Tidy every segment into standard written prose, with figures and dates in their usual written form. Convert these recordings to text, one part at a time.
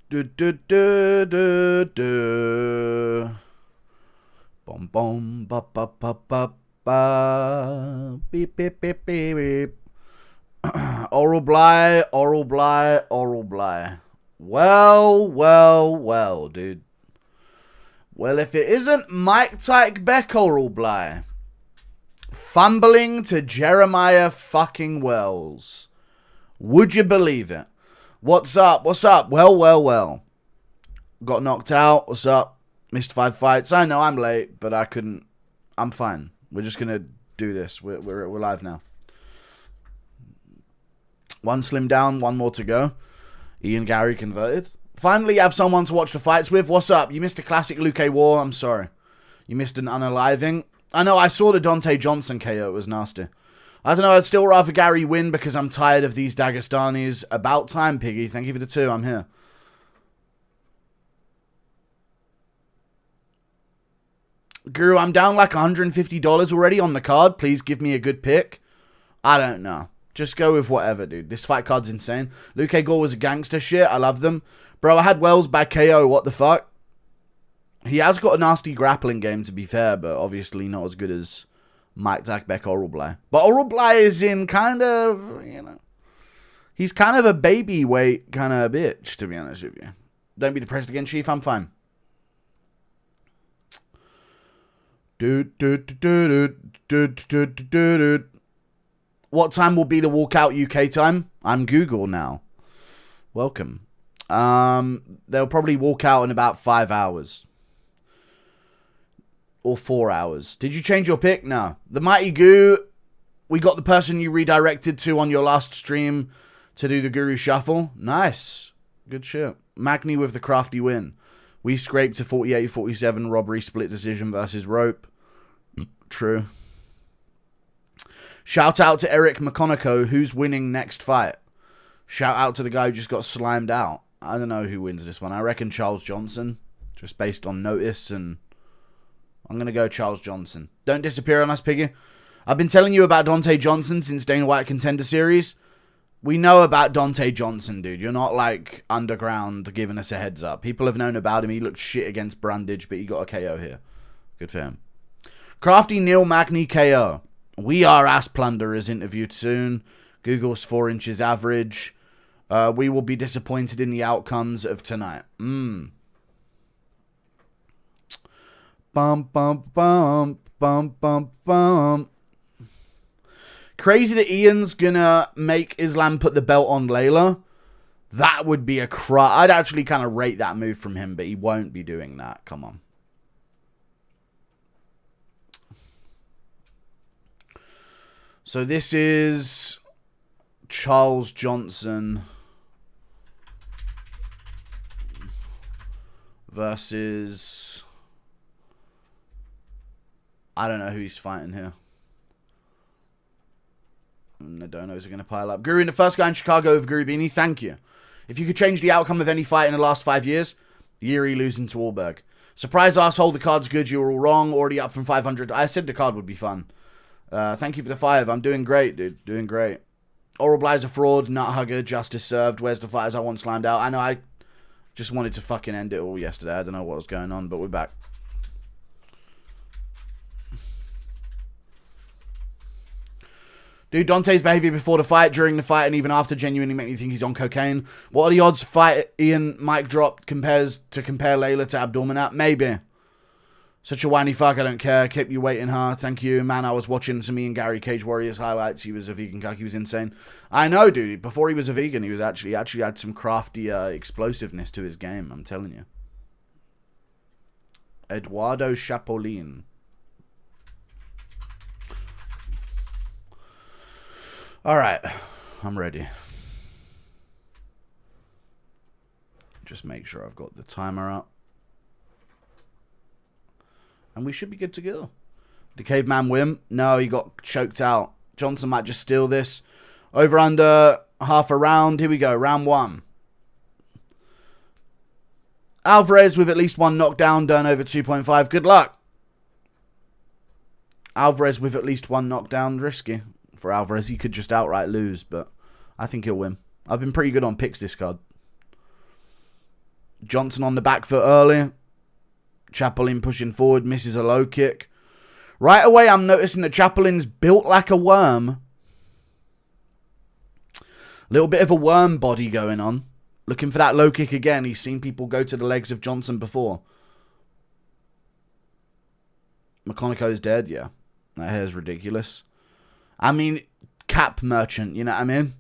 Do, do, do, do, do. Bom, bom, ba, ba, ba, ba, ba. Beep, beep, beep, beep, beep. Oral Bly, Oral Bly, Oral Bly. Well, well, well, dude. Well, if it isn't Mike Tyke Beck Oral Bly, fumbling to Jeremiah fucking Wells. Would you believe it? What's up? What's up? Well, well, well. Got knocked out. What's up? Missed 5 fights. I know I'm late, but I couldn't. I'm fine. We're just going to do this. We're live now. One slim down, one more to go. Ian Garry converted. Finally have someone to watch the fights with. What's up? You missed a classic Luke War. I'm sorry. You missed an unaliving. I know, I saw the Dante Johnson KO. It was nasty. I don't know, I'd still rather Garry win because I'm tired of these Dagestanis. About time, Piggy. Thank you for the 2. I'm here. Guru, I'm down like $150 already on the card. Please give me a good pick. I don't know. Just go with whatever, dude. This fight card's insane. Luke Gore was a gangster shit. I love them. Bro, I had Wells by KO. What the fuck? He has got a nasty grappling game, to be fair, but obviously not as good as Mike Tyke Oral Bly. But Oral Bly is in kind of, you know, he's kind of a baby weight kind of bitch, to be honest with you. Don't be depressed again, Chief. I'm fine. What time will be the walkout UK time? I'm Google now. Welcome. They'll probably walk out in about 5 hours. Or 4 hours. Did you change your pick? No. The Mighty Goo, we got the person you redirected to on your last stream to do the Guru Shuffle. Nice. Good shit. Magni with the crafty win. We scraped to 48-47 robbery split decision versus Rope. True. Shout out to Eric McConaughey, who's winning next fight. Shout out to the guy who just got slimed out. I don't know who wins this one. I reckon Charles Johnson, just based on notice, and I'm going to go Charles Johnson. Don't disappear on us, Piggy. I've been telling you about Dante Johnson since Dana White Contender Series. We know about Dante Johnson, dude. You're not, like, underground giving us a heads up. People have known about him. He looked shit against Brundage, but he got a KO here. Good for him. Crafty Neil Magny KO. We are ass plunderers interviewed soon. Google's 4 inches average. We will be disappointed in the outcomes of tonight. Bum, bum, bum, bum, bum, bum. Crazy that Ian's gonna make Islam put the belt on Layla. That would be a I'd actually kind of rate that move from him, but he won't be doing that. Come on. So this is Charles Johnson versus, I don't know who he's fighting here. The donos are going to pile up. Guru, the first guy in Chicago over Guru Beanie. Thank you. If you could change the outcome of any fight in the last 5 years, Yuri losing to Wahlberg. Surprise asshole, the card's good. You were all wrong. Already up from 500. I said the card would be fun. Thank you for the 5. I'm doing great, dude. Doing great. Oral Bly's a fraud. Nut hugger. Justice served. Where's the fighters I want slammed out? I know I just wanted to fucking end it all yesterday. I don't know what was going on, but we're back. Dude, Dante's behavior before the fight, during the fight, and even after genuinely make me think he's on cocaine. What are the odds fight Ian mic drop compare Layla to Abdulmanap? Maybe. Such a whiny fuck, I don't care. Keep you waiting, huh? Thank you. Man, I was watching some Ian Garry Cage Warriors highlights. He was a vegan cuck. He was insane. I know, dude. Before he was a vegan, he was actually had some crafty explosiveness to his game. I'm telling you. Eduardo Chapolin. All right. I'm ready. Just make sure I've got the timer up. And we should be good to go. The caveman win? No, he got choked out. Johnson might just steal this. Over under half a round. Here we go. Round 1. Alvarez with at least 1 knockdown. Dern over 2.5. Good luck. Alvarez with at least 1 knockdown. Risky for Alvarez. He could just outright lose, but I think he'll win. I've been pretty good on picks this card. Johnson on the back foot early. Chapolin pushing forward, misses a low kick. Right away, I'm noticing that Chapolin's built like a worm. A little bit of a worm body going on. Looking for that low kick again. He's seen people go to the legs of Johnson before. Machachev dead, yeah. That hair's ridiculous. I mean, cap merchant, you know what I mean?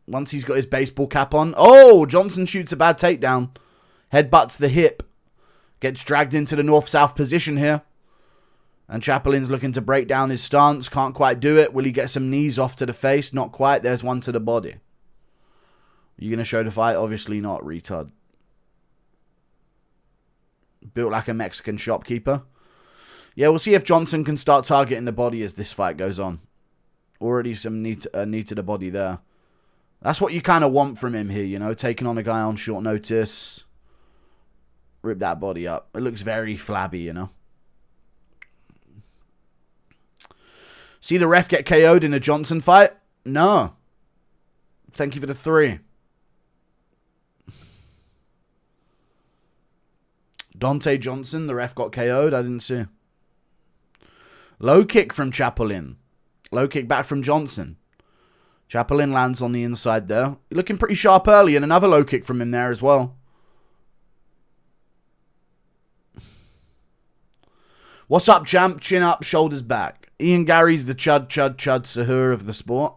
Once he's got his baseball cap on. Oh, Johnson shoots a bad takedown. Headbutts the hip. Gets dragged into the north-south position here. And Chapolin's looking to break down his stance. Can't quite do it. Will he get some knees off to the face? Not quite. There's one to the body. You going to show the fight? Obviously not, retard. Built like a Mexican shopkeeper. Yeah, we'll see if Johnson can start targeting the body as this fight goes on. Already some knee to the body there. That's what you kind of want from him here, you know. Taking on a guy on short notice. Rip that body up. It looks very flabby, you know. See the ref get KO'd in a Johnson fight? No. Thank you for the 3. Dante Johnson, the ref got KO'd. I didn't see. Low kick from Chapolin. Low kick back from Johnson. Chapolin lands on the inside there. Looking pretty sharp early, and another low kick from him there as well. What's up, champ? Chin up, shoulders back. Ian Garry's the chud Sahur of the sport.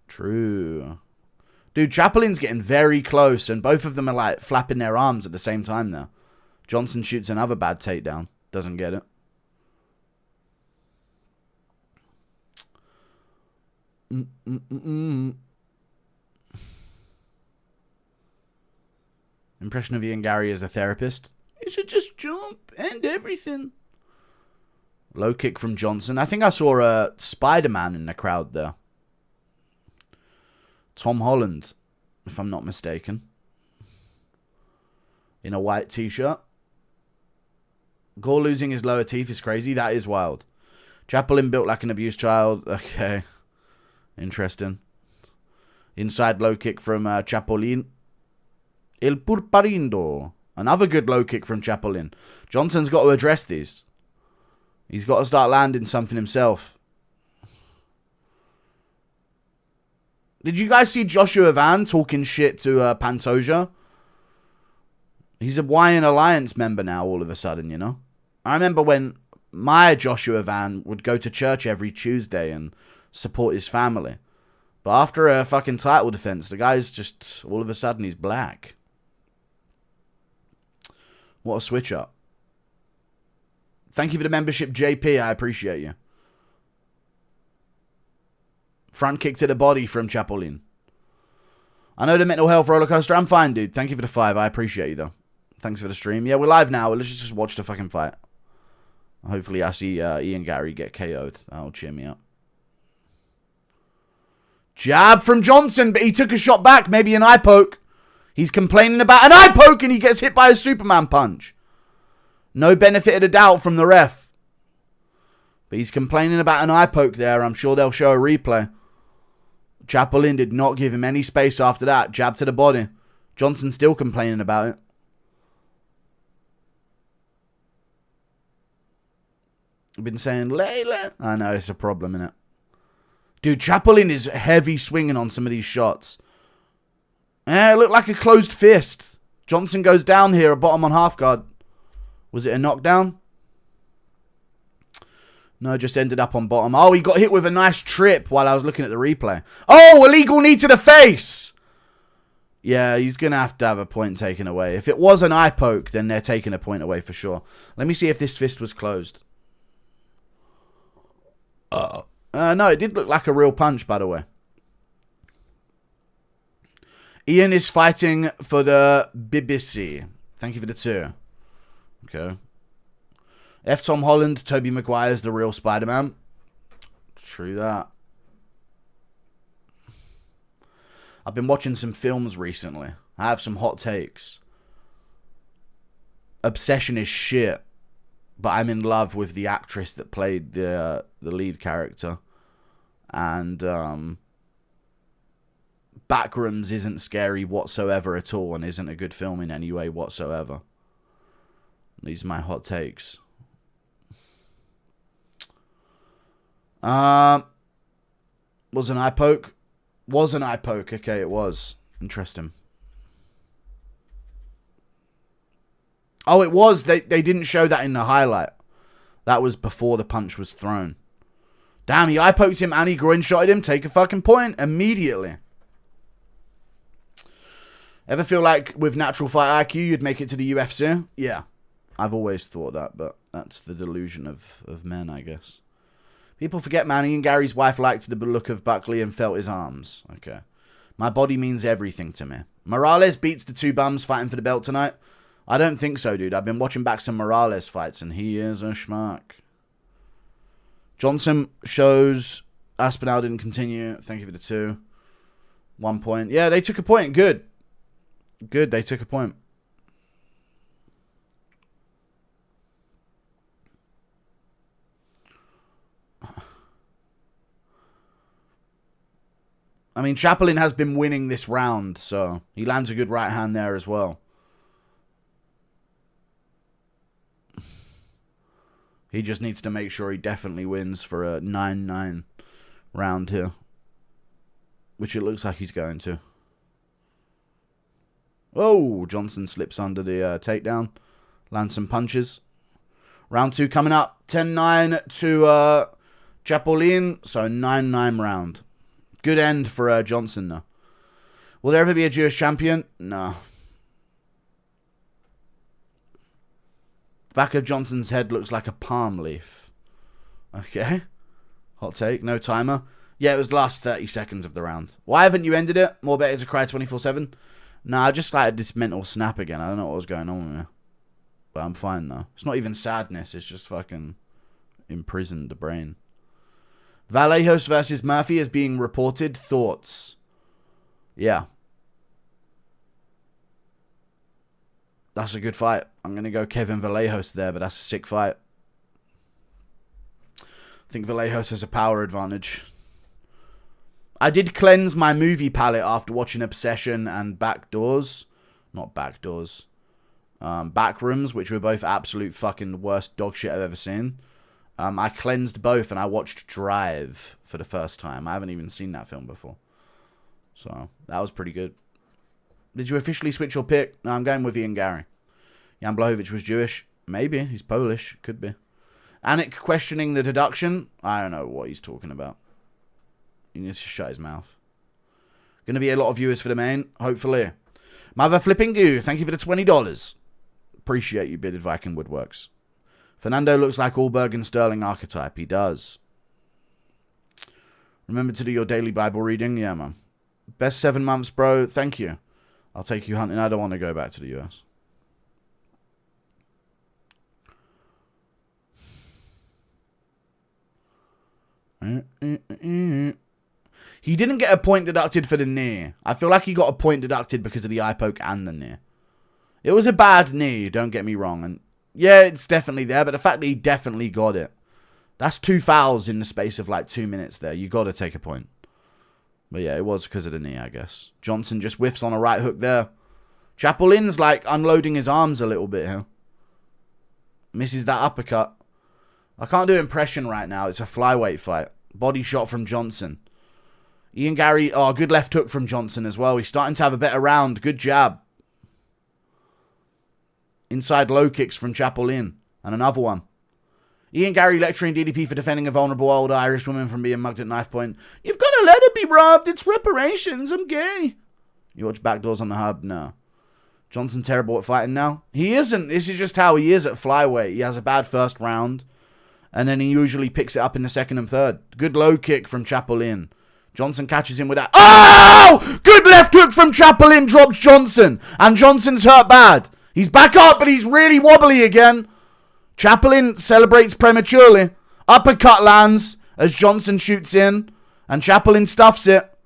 True. Dude, Chapolin's getting very close, and both of them are like flapping their arms at the same time there. Johnson shoots another bad takedown. Doesn't get it. Impression of Ian Garry as a therapist. You should just jump and everything. Low kick from Johnson. I think I saw a Spider-Man in the crowd there. Tom Holland, if I'm not mistaken. In a white t-shirt. Gore losing his lower teeth is crazy. That is wild. Chapolin built like an abused child. Okay. Interesting. Inside low kick from Chapolin. El Purparindo. Another good low kick from Chapolin. Johnson's got to address these. He's got to start landing something himself. Did you guys see Joshua Van talking shit to Pantoja? He's a Hawaiian Alliance member now all of a sudden, you know? I remember when my Joshua Van would go to church every Tuesday and support his family. But after a fucking title defense, the guy's just, all of a sudden, he's black. What a switch up. Thank you for the membership, JP. I appreciate you. Front kick to the body from Chapolin. I know the mental health roller coaster. I'm fine, dude. Thank you for the 5. I appreciate you, though. Thanks for the stream. Yeah, we're live now. Let's just watch the fucking fight. Hopefully I see Ian Garry get KO'd. That'll cheer me up. Jab from Johnson, but he took a shot back. Maybe an eye poke. He's complaining about an eye poke and he gets hit by a Superman punch. No benefit of the doubt from the ref. But he's complaining about an eye poke there. I'm sure they'll show a replay. Chapolin did not give him any space after that. Jab to the body. Johnson still complaining about it. I've been saying, Layla. I know, it's a problem, innit? Dude, Chapolin is heavy swinging on some of these shots. It looked like a closed fist. Johnson goes down here, a bottom on half guard. Was it a knockdown? No, just ended up on bottom. Oh, he got hit with a nice trip while I was looking at the replay. Oh, illegal knee to the face. Yeah, he's going to have a point taken away. If it was an eye poke, then they're taking a point away for sure. Let me see if this fist was closed. No, it did look like a real punch, by the way. Ian is fighting for the BBC. Thank you for the 2. Okay. F. Tom Holland, Tobey Maguire's the real Spider-Man. True that. I've been watching some films recently. I have some hot takes. Obsession is shit. But I'm in love with the actress that played the lead character. And Backrooms isn't scary whatsoever at all and isn't a good film in any way whatsoever. These are my hot takes. Was an eye poke? Was an eye poke. Okay, it was. Interesting. Oh, it was. They didn't show that in the highlight. That was before the punch was thrown. Damn, he eye poked him and he groin shotted him. Take a fucking point immediately. Ever feel like with natural fight IQ you'd make it to the UFC? Yeah. I've always thought that, but that's the delusion of men, I guess. People forget, man, Ian Garry's wife liked the look of Buckley and felt his arms. Okay. My body means everything to me. Morales beats the two bums fighting for the belt tonight. I don't think so, dude. I've been watching back some Morales fights, and he is a schmuck. Johnson shows Aspinall didn't continue. Thank you for the 2. 1 point. Yeah, they took a point. Good. Good, they took a point. I mean, Chapolin has been winning this round, so he lands a good right hand there as well. He just needs to make sure he definitely wins for a 9-9 round here, which it looks like he's going to. Oh, Johnson slips under the takedown. Lands some punches. Round 2 coming up. 10-9 to Chapolin. So 9-9 round. Good end for Johnson, though. Will there ever be a Jewish champion? No. The back of Johnson's head looks like a palm leaf. Okay. Hot take. No timer. Yeah, it was the last 30 seconds of the round. Why haven't you ended it? More better to cry 24/7? Nah, I just started this mental snap again. I don't know what was going on with me. But I'm fine, though. It's not even sadness. It's just fucking imprisoned the brain. Vallejos versus Murphy is being reported. Thoughts? Yeah. That's a good fight. I'm going to go Kevin Vallejos there, but that's a sick fight. I think Vallejos has a power advantage. I did cleanse my movie palette after watching Obsession and Backdoors. Not Backdoors. Backrooms, which were both absolute fucking worst dog shit I've ever seen. I cleansed both and I watched Drive for the first time. I haven't even seen that film before. So, that was pretty good. Did you officially switch your pick? No, I'm going with Ian Garry. Jan Blachowicz was Jewish. Maybe. He's Polish. Could be. Anik questioning the deduction. I don't know what he's talking about. He needs to shut his mouth. Going to be a lot of viewers for the main, hopefully. Mother Flipping Goo, thank you for the $20. Appreciate you, Bearded Viking Woodworks. Fernando looks like Allberg and Sterling archetype. He does. Remember to do your daily Bible reading? Yeah, man. Best 7 months, bro. Thank you. I'll take you hunting. I don't want to go back to the US. He didn't get a point deducted for the knee. I feel like he got a point deducted because of the eye poke and the knee. It was a bad knee, don't get me wrong. And yeah, it's definitely there, but the fact that he definitely got it. That's 2 fouls in the space of like 2 minutes there. You got to take a point. But yeah, it was because of the knee, I guess. Johnson just whiffs on a right hook there. Chapolin's like unloading his arms a little bit here. Misses that uppercut. I can't do impression right now. It's a flyweight fight. Body shot from Johnson. Ian Garry, oh, good left hook from Johnson as well. He's starting to have a better round. Good jab. Inside low kicks from Chapolin. And another one. Ian Garry lecturing DDP for defending a vulnerable old Irish woman from being mugged at knife point. You've got to let it be robbed. It's reparations. I'm gay. You watch Backdoors on the Hub? No. Johnson terrible at fighting now? He isn't. This is just how he is at flyweight. He has a bad first round. And then he usually picks it up in the second and third. Good low kick from Chapolin. Johnson catches him with that. Oh! Good left hook from Chapolin. Drops Johnson. And Johnson's hurt bad. He's back up, but he's really wobbly again. Chapolin celebrates prematurely. Uppercut lands as Johnson shoots in. And Chapolin stuffs it.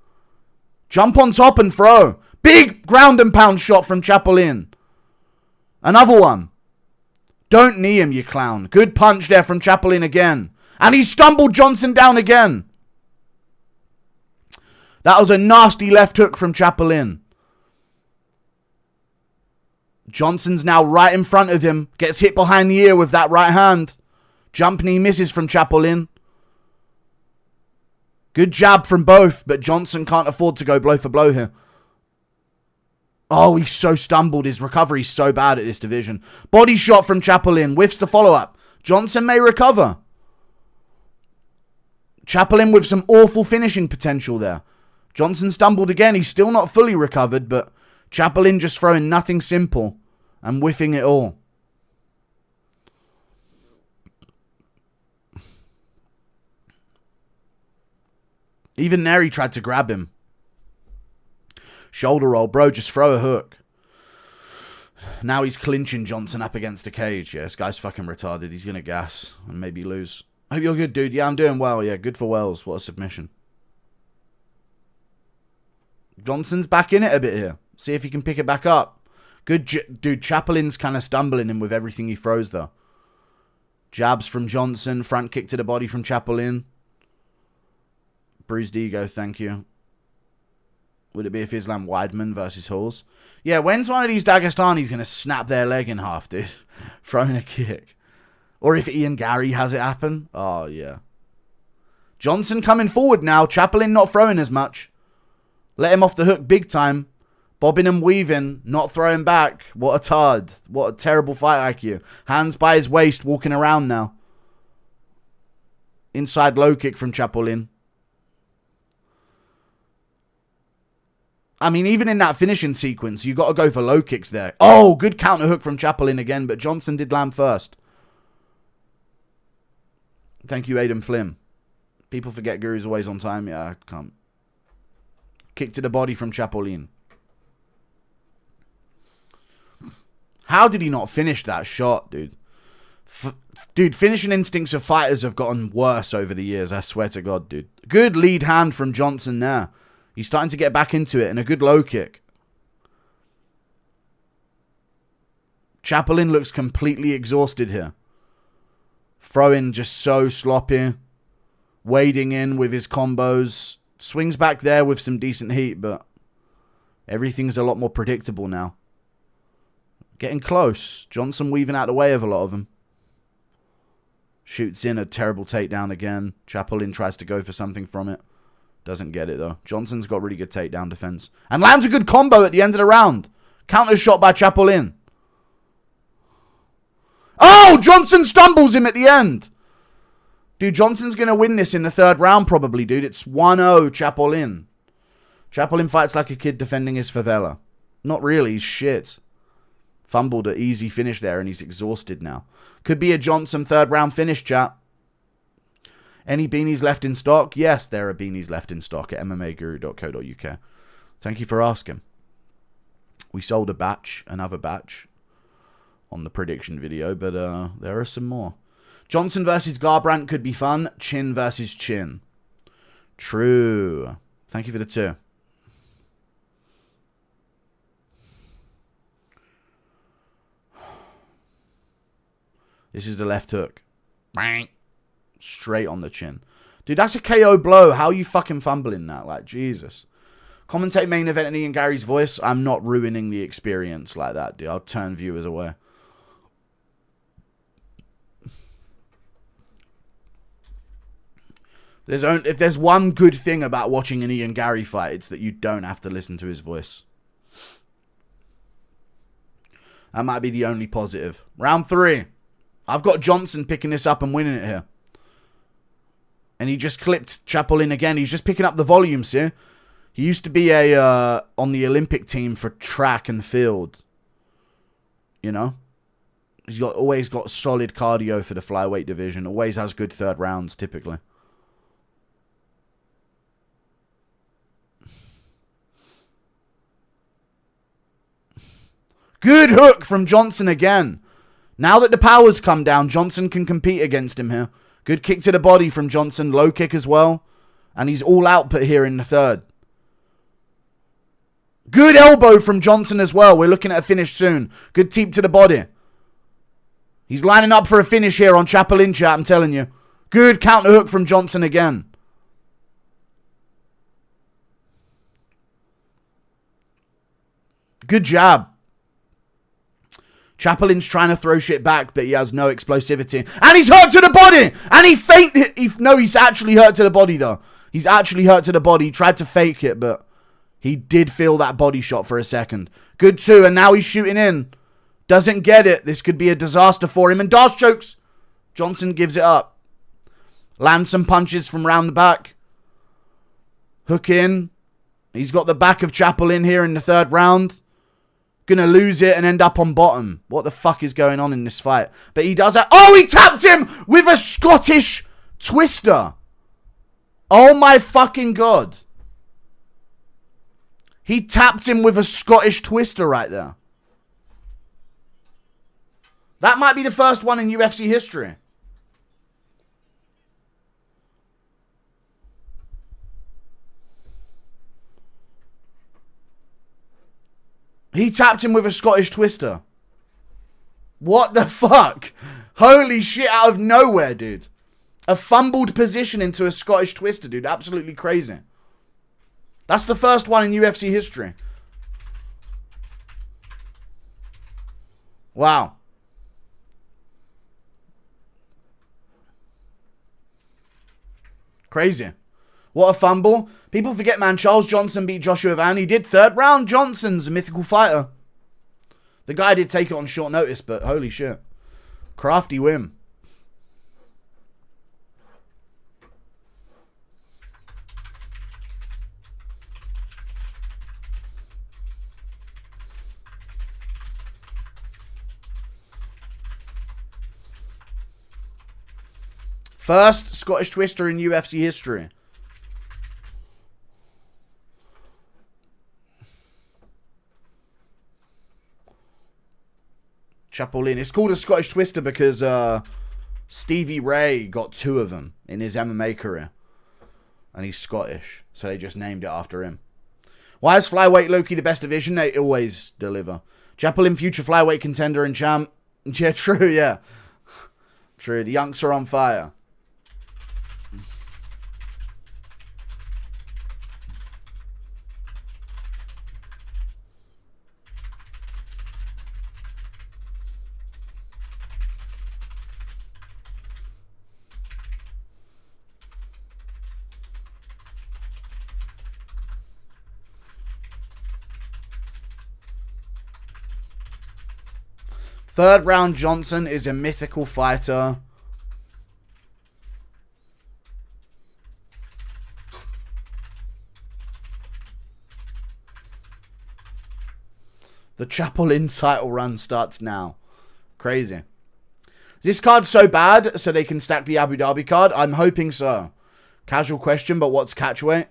Jump on top and throw. Big ground and pound shot from Chapolin. Another one. Don't knee him, you clown. Good punch there from Chapolin again. And he stumbled Johnson down again. That was a nasty left hook from Chapelin. Johnson's now right in front of him. Gets hit behind the ear with that right hand. Jump knee misses from Chapelin. Good jab from both, but Johnson can't afford to go blow for blow here. Oh, he's so stumbled. His recovery's so bad at this division. Body shot from Chapelin. Whiffs the follow-up. Johnson may recover. Chapelin with some awful finishing potential there. Johnson stumbled again. He's still not fully recovered, but Chapelin just throwing nothing simple and whiffing it all. Even there he tried to grab him. Shoulder roll. Bro, just throw a hook. Now he's clinching Johnson up against a cage. Yeah, this guy's fucking retarded. He's going to gas and maybe lose. Hope you're good, dude. Yeah, I'm doing well. Yeah, good for Wells. What a submission. Johnson's back in it a bit here. See if he can pick it back up. Good, dude. Chapelin's kind of stumbling him with everything he throws, though. Jabs from Johnson. Front kick to the body from Chapelin. Bruised ego, thank you. Would it be if Islam Weidman versus Halls? Yeah, when's one of these Dagestanis going to snap their leg in half, dude? Throwing a kick. Or if Ian Garry has it happen. Oh, yeah. Johnson coming forward now. Chapelin not throwing as much. Let him off the hook big time. Bobbing and weaving. Not throwing back. What a tard. What a terrible fight IQ. Hands by his waist. Walking around now. Inside low kick from Chapelin. I mean, even in that finishing sequence, you got to go for low kicks there. Oh, good counter hook from Chapelin again, but Johnson did land first. Thank you, Aidan Flynn. People forget Guru's always on time. Yeah, I can't. Kick to the body from Chapelin. How did he not finish that shot, dude? Dude, finishing instincts of fighters have gotten worse over the years. I swear to God, dude. Good lead hand from Johnson there. He's starting to get back into it, and a good low kick. Chapelin looks completely exhausted here. Throwing just so sloppy. Wading in with his combos. Swings back there with some decent heat, but everything's a lot more predictable now. Getting close. Johnson weaving out the way of a lot of them. Shoots in a terrible takedown again. Chapelin tries to go for something from it. Doesn't get it, though. Johnson's got really good takedown defense. And lands a good combo at the end of the round. Counter shot by Chapelin. Oh! Johnson stumbles him at the end. Dude, Johnson's going to win this in the third round, probably, dude. It's 1-0 Chapelin. Chapelin fights like a kid defending his favela. Not really. He's shit. Fumbled an easy finish there, and he's exhausted now. Could be a Johnson third round finish, chat. Any beanies left in stock? Yes, there are beanies left in stock at mmaguru.co.uk. Thank you for asking. We sold a batch, another batch, on the prediction video, but there are some more. Johnson versus Garbrandt could be fun. Chin versus Chin. True. Thank you for the 2. This is the left hook. Straight on the chin. Dude, that's a KO blow. How are you fucking fumbling that? Like, Jesus. Commentate main event in Ian Garry's voice. I'm not ruining the experience like that, dude. I'll turn viewers away. If there's one good thing about watching an Ian Garry fight, it's that you don't have to listen to his voice. That might be the only positive. Round 3. I've got Johnson picking this up and winning it here. And he just clipped Chapelin again. He's just picking up the volumes here. He used to be on the Olympic team for track and field. You know? He's always got solid cardio for the flyweight division. Always has good third rounds, typically. Good hook from Johnson again. Now that the power's come down, Johnson can compete against him here. Good kick to the body from Johnson. Low kick as well. And he's all output here in the third. Good elbow from Johnson as well. We're looking at a finish soon. Good teep to the body. He's lining up for a finish here on Chapelin, chat, I'm telling you. Good counter hook from Johnson again. Good jab. Chapelin's trying to throw shit back, but he has no explosivity. And he's hurt to the body! And he fainted. No, he's actually hurt to the body, though. He's actually hurt to the body. He tried to fake it, but he did feel that body shot for a second. Good, too. And now he's shooting in. Doesn't get it. This could be a disaster for him. And Darce chokes. Johnson gives it up. Lands some punches from round the back. Hook in. He's got the back of Chapelin here in the third round. Gonna lose it and end up on bottom. What the fuck is going on in this fight? But he does that. Oh, he tapped him with a Scottish twister. Oh my fucking God. He tapped him with a Scottish twister right there. That might be the first one in UFC history. He tapped him with a Scottish twister. What the fuck? Holy shit, out of nowhere, dude. A fumbled position into a Scottish twister, dude. Absolutely crazy. That's the first one in UFC history. Wow. Crazy. What a fumble. People forget, man, Charles Johnson beat Joshua Van. He did third round. Johnson's a mythical fighter. The guy did take it on short notice, but holy shit. Crafty win. First Scottish twister in UFC history. Chapelin. It's called a Scottish twister because Stevie Ray got 2 of them in his MMA career. And he's Scottish. So they just named it after him. Why is flyweight Loki the best division? They always deliver. Chapelin, future flyweight contender and champ. Yeah, true, yeah. True. The Yunks are on fire. Third round Johnson is a mythical fighter. The Chapelin title run starts now. Crazy. This card's so bad so they can stack the Abu Dhabi card? I'm hoping so. Casual question, but what's catchweight?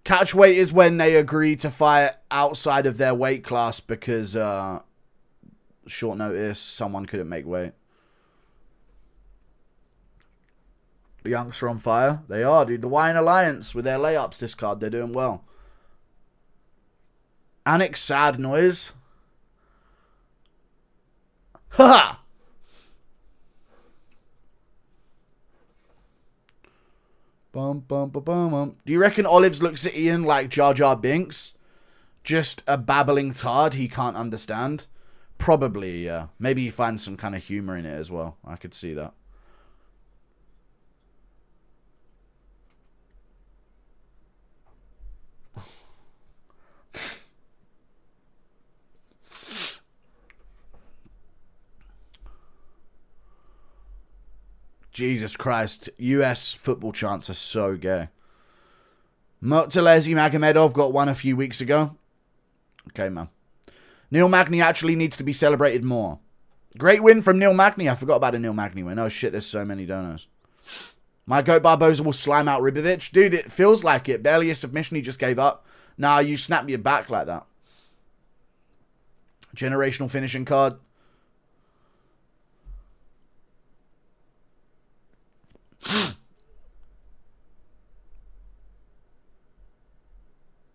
Catchweight is when they agree to fight outside of their weight class because short notice, someone couldn't make weight. The Yanks are on fire. They are, dude. The Wine Alliance with their layups this card, they're doing well. Annex sad noise. Ha! Bum, bum, bum, bum, bum. Do you reckon Olives looks at Ian like Jar Jar Binks? Just a babbling tard he can't understand? Probably, yeah. Maybe he finds some kind of humor in it as well. I could see that. Jesus Christ. US football chants are so gay. Murtalezi Magomedov got one a few weeks ago. Okay, man. Neil Magny actually needs to be celebrated more. Great win from Neil Magny. I forgot about a Neil Magny win. Oh shit, there's so many donos. My goat Barboza will slime out Ribovic. Dude, it feels like it. Barely a submission, he just gave up. Nah, you snap your back like that. Generational finishing card.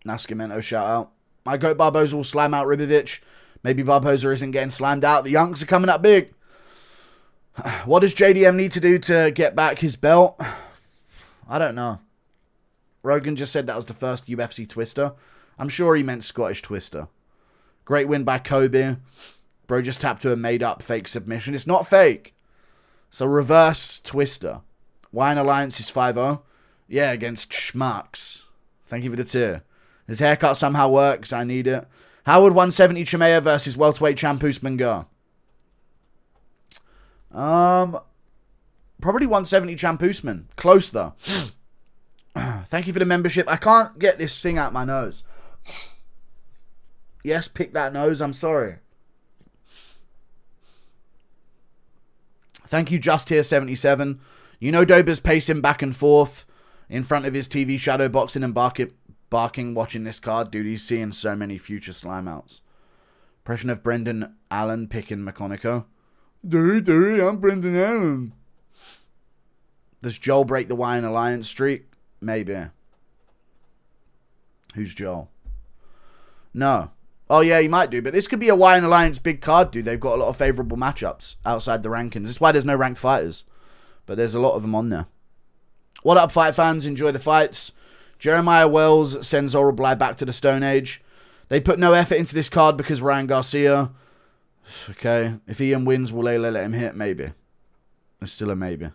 Nascimento shout out. My goat Barboza will slam out Ribovic. Maybe Barboza isn't getting slammed out. The Younks are coming up big. What does JDM need to do to get back his belt? I don't know. Rogan just said that was the first UFC twister. I'm sure he meant Scottish twister. Great win by Kobe. Bro just tapped to a made-up fake submission. It's not fake. It's a reverse twister. Wine Alliance is 5-0. Yeah, against Schmucks. Thank you for the tier. His haircut somehow works. I need it. How would 170 Chimea versus welterweight champ Usman go? Probably 170 champ Usman. Close, though. Thank you for the membership. I can't get this thing out my nose. Yes, pick that nose. I'm sorry. Thank you, Just Here 77. You know Dober's pacing back and forth in front of his TV shadow boxing and barking watching this card. Dude, he's seeing so many future slime outs. Impression of Brendan Allen picking McConaughey. Dude, I'm Brendan Allen. Does Joel break the Wine Alliance streak? Maybe. Who's Joel? No. Oh, yeah, he might do. But this could be a Wine Alliance big card, dude. They've got a lot of favourable matchups outside the rankings. That's why there's no ranked fighters. But there's a lot of them on there. What up, fight fans? Enjoy the fights. Jeremiah Wells sends Oral Bly back to the Stone Age. They put no effort into this card because Ryan Garcia. Okay. If Ian wins, will they let him hit? Maybe. There's still a maybe.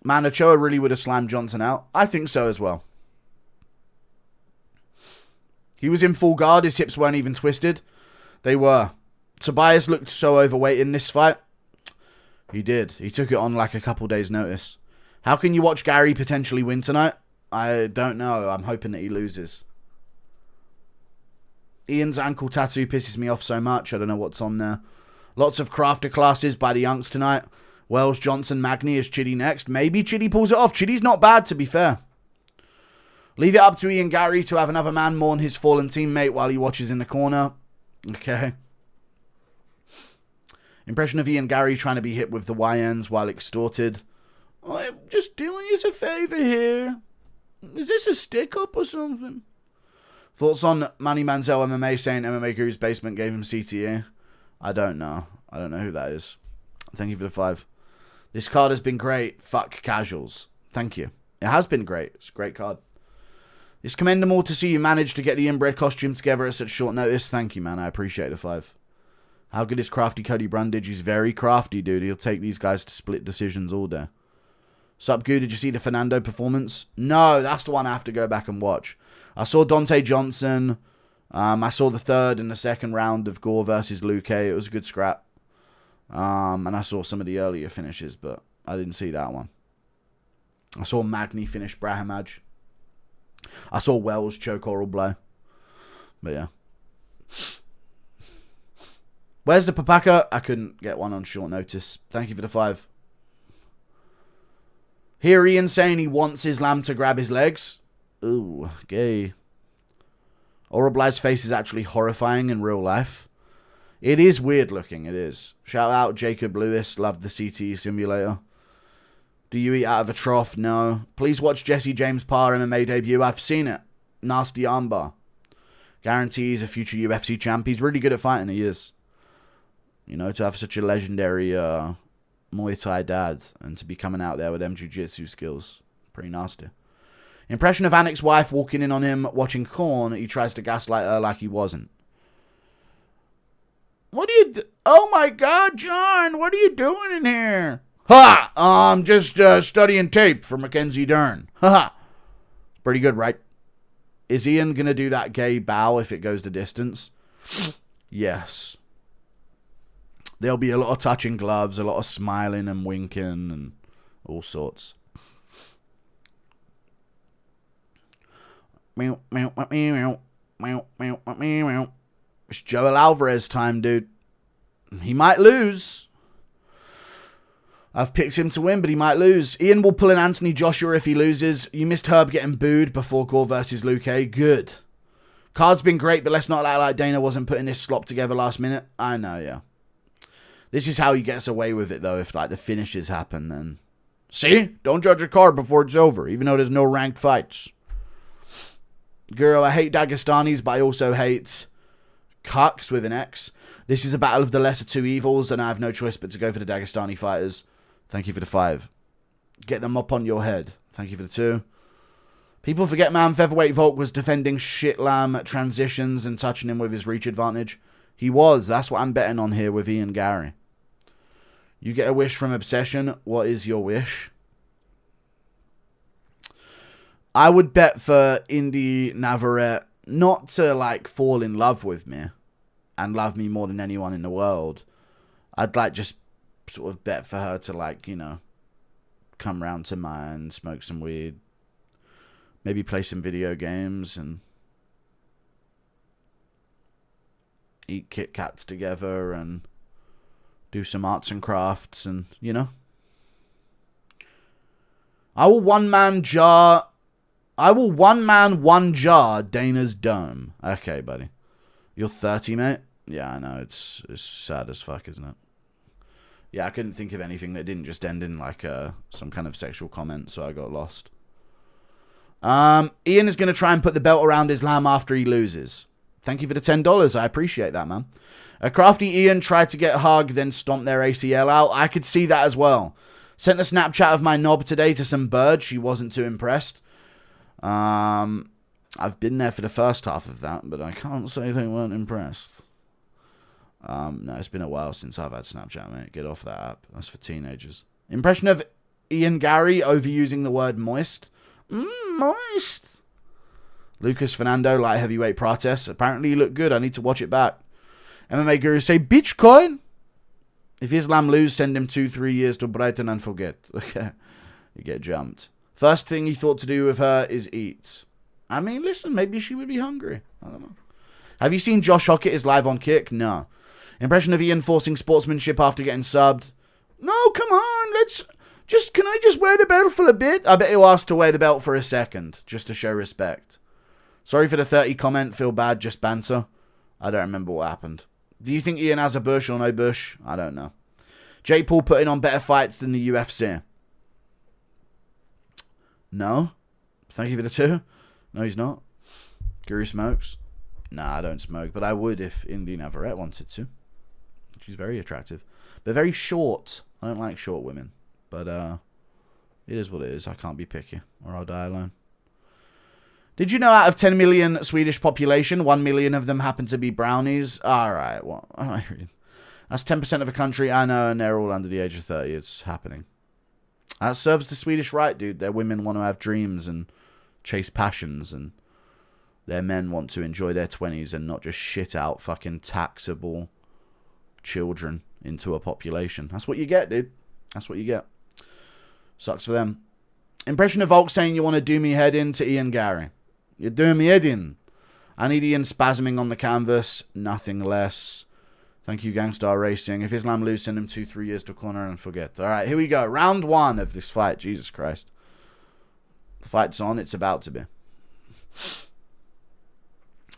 Man, Ochoa really would have slammed Johnson out. I think so as well. He was in full guard. His hips weren't even twisted. They were. Tobias looked so overweight in this fight. He did. He took it on like a couple days' notice. How can you watch Gary potentially win tonight? I don't know. I'm hoping that he loses. Ian's ankle tattoo pisses me off so much. I don't know what's on there. Lots of crafter classes by the Younks tonight. Wells, Johnson, Magny. Is Chitty next? Maybe Chitty pulls it off. Chitty's not bad, to be fair. Leave it up to Ian Garry to have another man mourn his fallen teammate while he watches in the corner. Okay. Impression of Ian Garry trying to be hit with the YNs while extorted. I'm just doing you a favor here. Is this a stick-up or something? Thoughts on Manny Manziel MMA saying MMA Guru's basement gave him CTA? I don't know. I don't know who that is. Thank you for the 5. This card has been great. Fuck casuals. Thank you. It has been great. It's a great card. It's commendable to see you manage to get the inbred costume together at such short notice. Thank you, man. I appreciate the 5. How good is crafty Cody Brundage? He's very crafty, dude. He'll take these guys to split decisions all day. Sup, Goo? Did you see the Fernando performance? No, that's the one I have to go back and watch. I saw Dante Johnson. I saw the third and the second round of Gore versus Luque. It was a good scrap. And I saw some of the earlier finishes, but I didn't see that one. I saw Magny finish Brahamaj. I saw Wells choke Oral Blow. But yeah. Where's the Papaka? I couldn't get one on short notice. Thank you for the 5. Here Ian saying he wants Islam to grab his legs. Ooh, gay. Oral Bly's face is actually horrifying in real life. It is weird looking, it is. Shout out Jacob Lewis, loved the CTE simulator. Do you eat out of a trough? No. Please watch Jesse James Parr MMA debut. I've seen it. Nasty armbar. Guarantees a future UFC champ. He's really good at fighting, he is. You know, to have such a legendary Muay Thai dad and to be coming out there with them jiu-jitsu skills. Pretty nasty. Impression of Anik's wife walking in on him watching Korn. He tries to gaslight her like he wasn't. What are you Oh my God, John, what are you doing in here? Ha! I'm just studying tape for Mackenzie Dern. Ha! Pretty good, right? Is Ian going to do that gay bow if it goes the distance? Yes. There'll be a lot of touching gloves, a lot of smiling and winking and all sorts. Meow, meow, meow, meow, meow, meow, meow. It's Joel Alvarez time, dude. He might lose. I've picked him to win, but he might lose. Ian will pull an Anthony Joshua if he loses. You missed Herb getting booed before Gore versus Luque. Good. Card's been great, but let's not act like Dana wasn't putting this slop together last minute. I know, yeah. This is how he gets away with it, though, if like the finishes happen, then. See? Don't judge a card before it's over, even though there's no ranked fights. Guru, I hate Dagestanis, but I also hate cucks with an X. This is a battle of the lesser two evils, and I have no choice but to go for the Dagestani fighters. Thank you for the 5. Get them up on your head. Thank you for the 2. People forget man featherweight Volk was defending Shitlam transitions and touching him with his reach advantage. He was. That's what I'm betting on here with Ian Garry. You get a wish from Obsession. What is your wish? I would bet for Indy Navarrete not to, like, fall in love with me and love me more than anyone in the world. I'd, like, just sort of bet for her to, like, you know, come round to mine, smoke some weed, maybe play some video games and eat Kit Kats together and do some arts and crafts and, you know. I will one man, one jar Dana's dome. Okay, buddy. You're 30, mate? Yeah, I know. It's sad as fuck, isn't it? Yeah, I couldn't think of anything that didn't just end in, like, some kind of sexual comment, so I got lost. Ian is going to try and put the belt around Islam after he loses. Thank you for the $10. I appreciate that, man. A crafty Ian tried to get Hug, then stomp their ACL out. I could see that as well. Sent a Snapchat of my knob today to some bird. She wasn't too impressed. I've been there for the first half of that, but I can't say they weren't impressed. No, it's been a while since I've had Snapchat, mate. Get off that app. That's for teenagers. Impression of Ian Garry overusing the word moist. Moist. Lucas Fernando, light heavyweight Prates. Apparently he looked good. I need to watch it back. MMA Guru say, Bitcoin. If Islam lose, send him 2-3 years to Brighton and forget. Okay. You get jumped. First thing he thought to do with her is eat. I mean, listen, maybe she would be hungry. I don't know. Have you seen Josh Hockett is live on Kick? No. Impression of Ian forcing sportsmanship after getting subbed? No, come on. Can I just wear the belt for a bit? I bet he'll ask to wear the belt for a second, just to show respect. Sorry for the 30 comment. Feel bad, just banter. I don't remember what happened. Do you think Ian has a bush or no bush? I don't know. Jake Paul putting on better fights than the UFC? No. Thank you for the 2. No, he's not. Guru smokes? Nah, I don't smoke, but I would if Indy Navarrete wanted to. She's very attractive. But very short. I don't like short women. But it is what it is. I can't be picky, or I'll die alone. Did you know out of 10 million Swedish population, 1 million of them happen to be brownies? Alright, what am I reading? That's 10% of a country, I know, and they're all under the age of 30. It's happening. That serves the Swedish right, dude. Their women want to have dreams and chase passions, and their men want to enjoy their 20s and not just shit out fucking taxable children into a population. That's what you get, dude. That's what you get. Sucks for them. Impression of Volk saying you want to do me head in to Ian Garry. You're doing me head in. I need Ian spasming on the canvas. Nothing less. Thank you, Gangstar Racing. If Islam lose, send him 2-3 years to corner and forget. All right, here we go. Round 1 of this fight. Jesus Christ. The fight's on. It's about to be.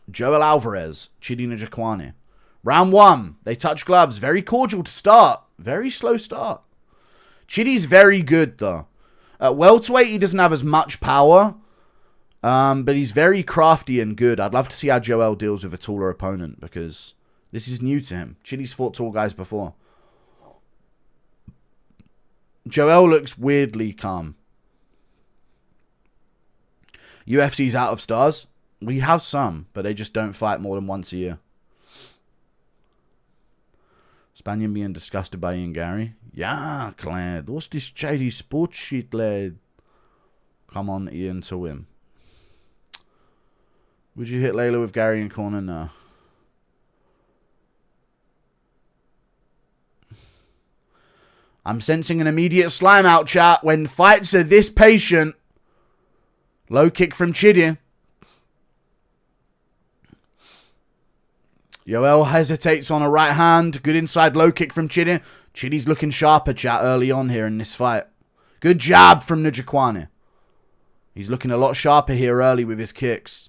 Joel Alvarez, Chidi Njokuani. Round 1. They touch gloves. Very cordial to start. Very slow start. Chidi's very good, though. At welterweight, he doesn't have as much power. But he's very crafty and good. I'd love to see how Joel deals with a taller opponent, because this is new to him. Chidi's fought tall guys before. Joel looks weirdly calm. UFC's out of stars. We have some, but they just don't fight more than once a year. Spaniard being disgusted by Ian Garry. Yeah, lad. What's this shady sports shit, lad? Come on, Ian, to win. Would you hit Layla with Garry in corner? No. I'm sensing an immediate slime out, chat. When fights are this patient. Low kick from Chidi. Yoel hesitates on a right hand. Good inside low kick from Chidi. Chidi's looking sharper, chat, early on here in this fight. Good jab from Njokuani. He's looking a lot sharper here early with his kicks.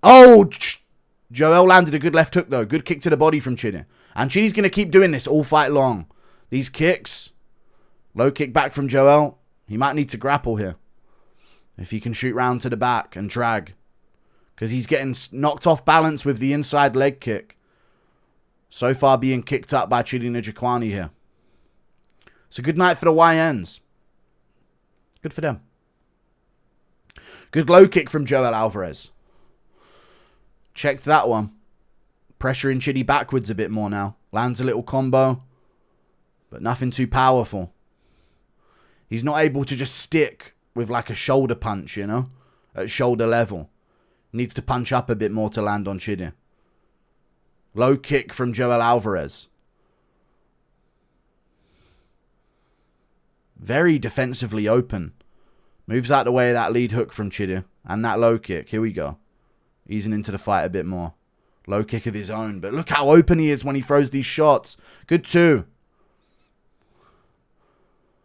Oh! Joel landed a good left hook, though. Good kick to the body from Chidi. And Chidi's going to keep doing this all fight long. These kicks. Low kick back from Joel. He might need to grapple here. If he can shoot round to the back and drag. Because he's getting knocked off balance with the inside leg kick. So far being kicked up by Chidi Njokuani here. It's a good night for the YNs. Good for them. Good low kick from Joel Alvarez. Checked that one. Pressuring Chidi backwards a bit more now. Lands a little combo. But nothing too powerful. He's not able to just stick with like a shoulder punch, you know? At shoulder level. Needs to punch up a bit more to land on Chidi. Low kick from Joel Alvarez. Very defensively open. Moves out the way of that lead hook from Chidi. And that low kick. Here we go. Easing into the fight a bit more. Low kick of his own. But look how open he is when he throws these shots. Good too.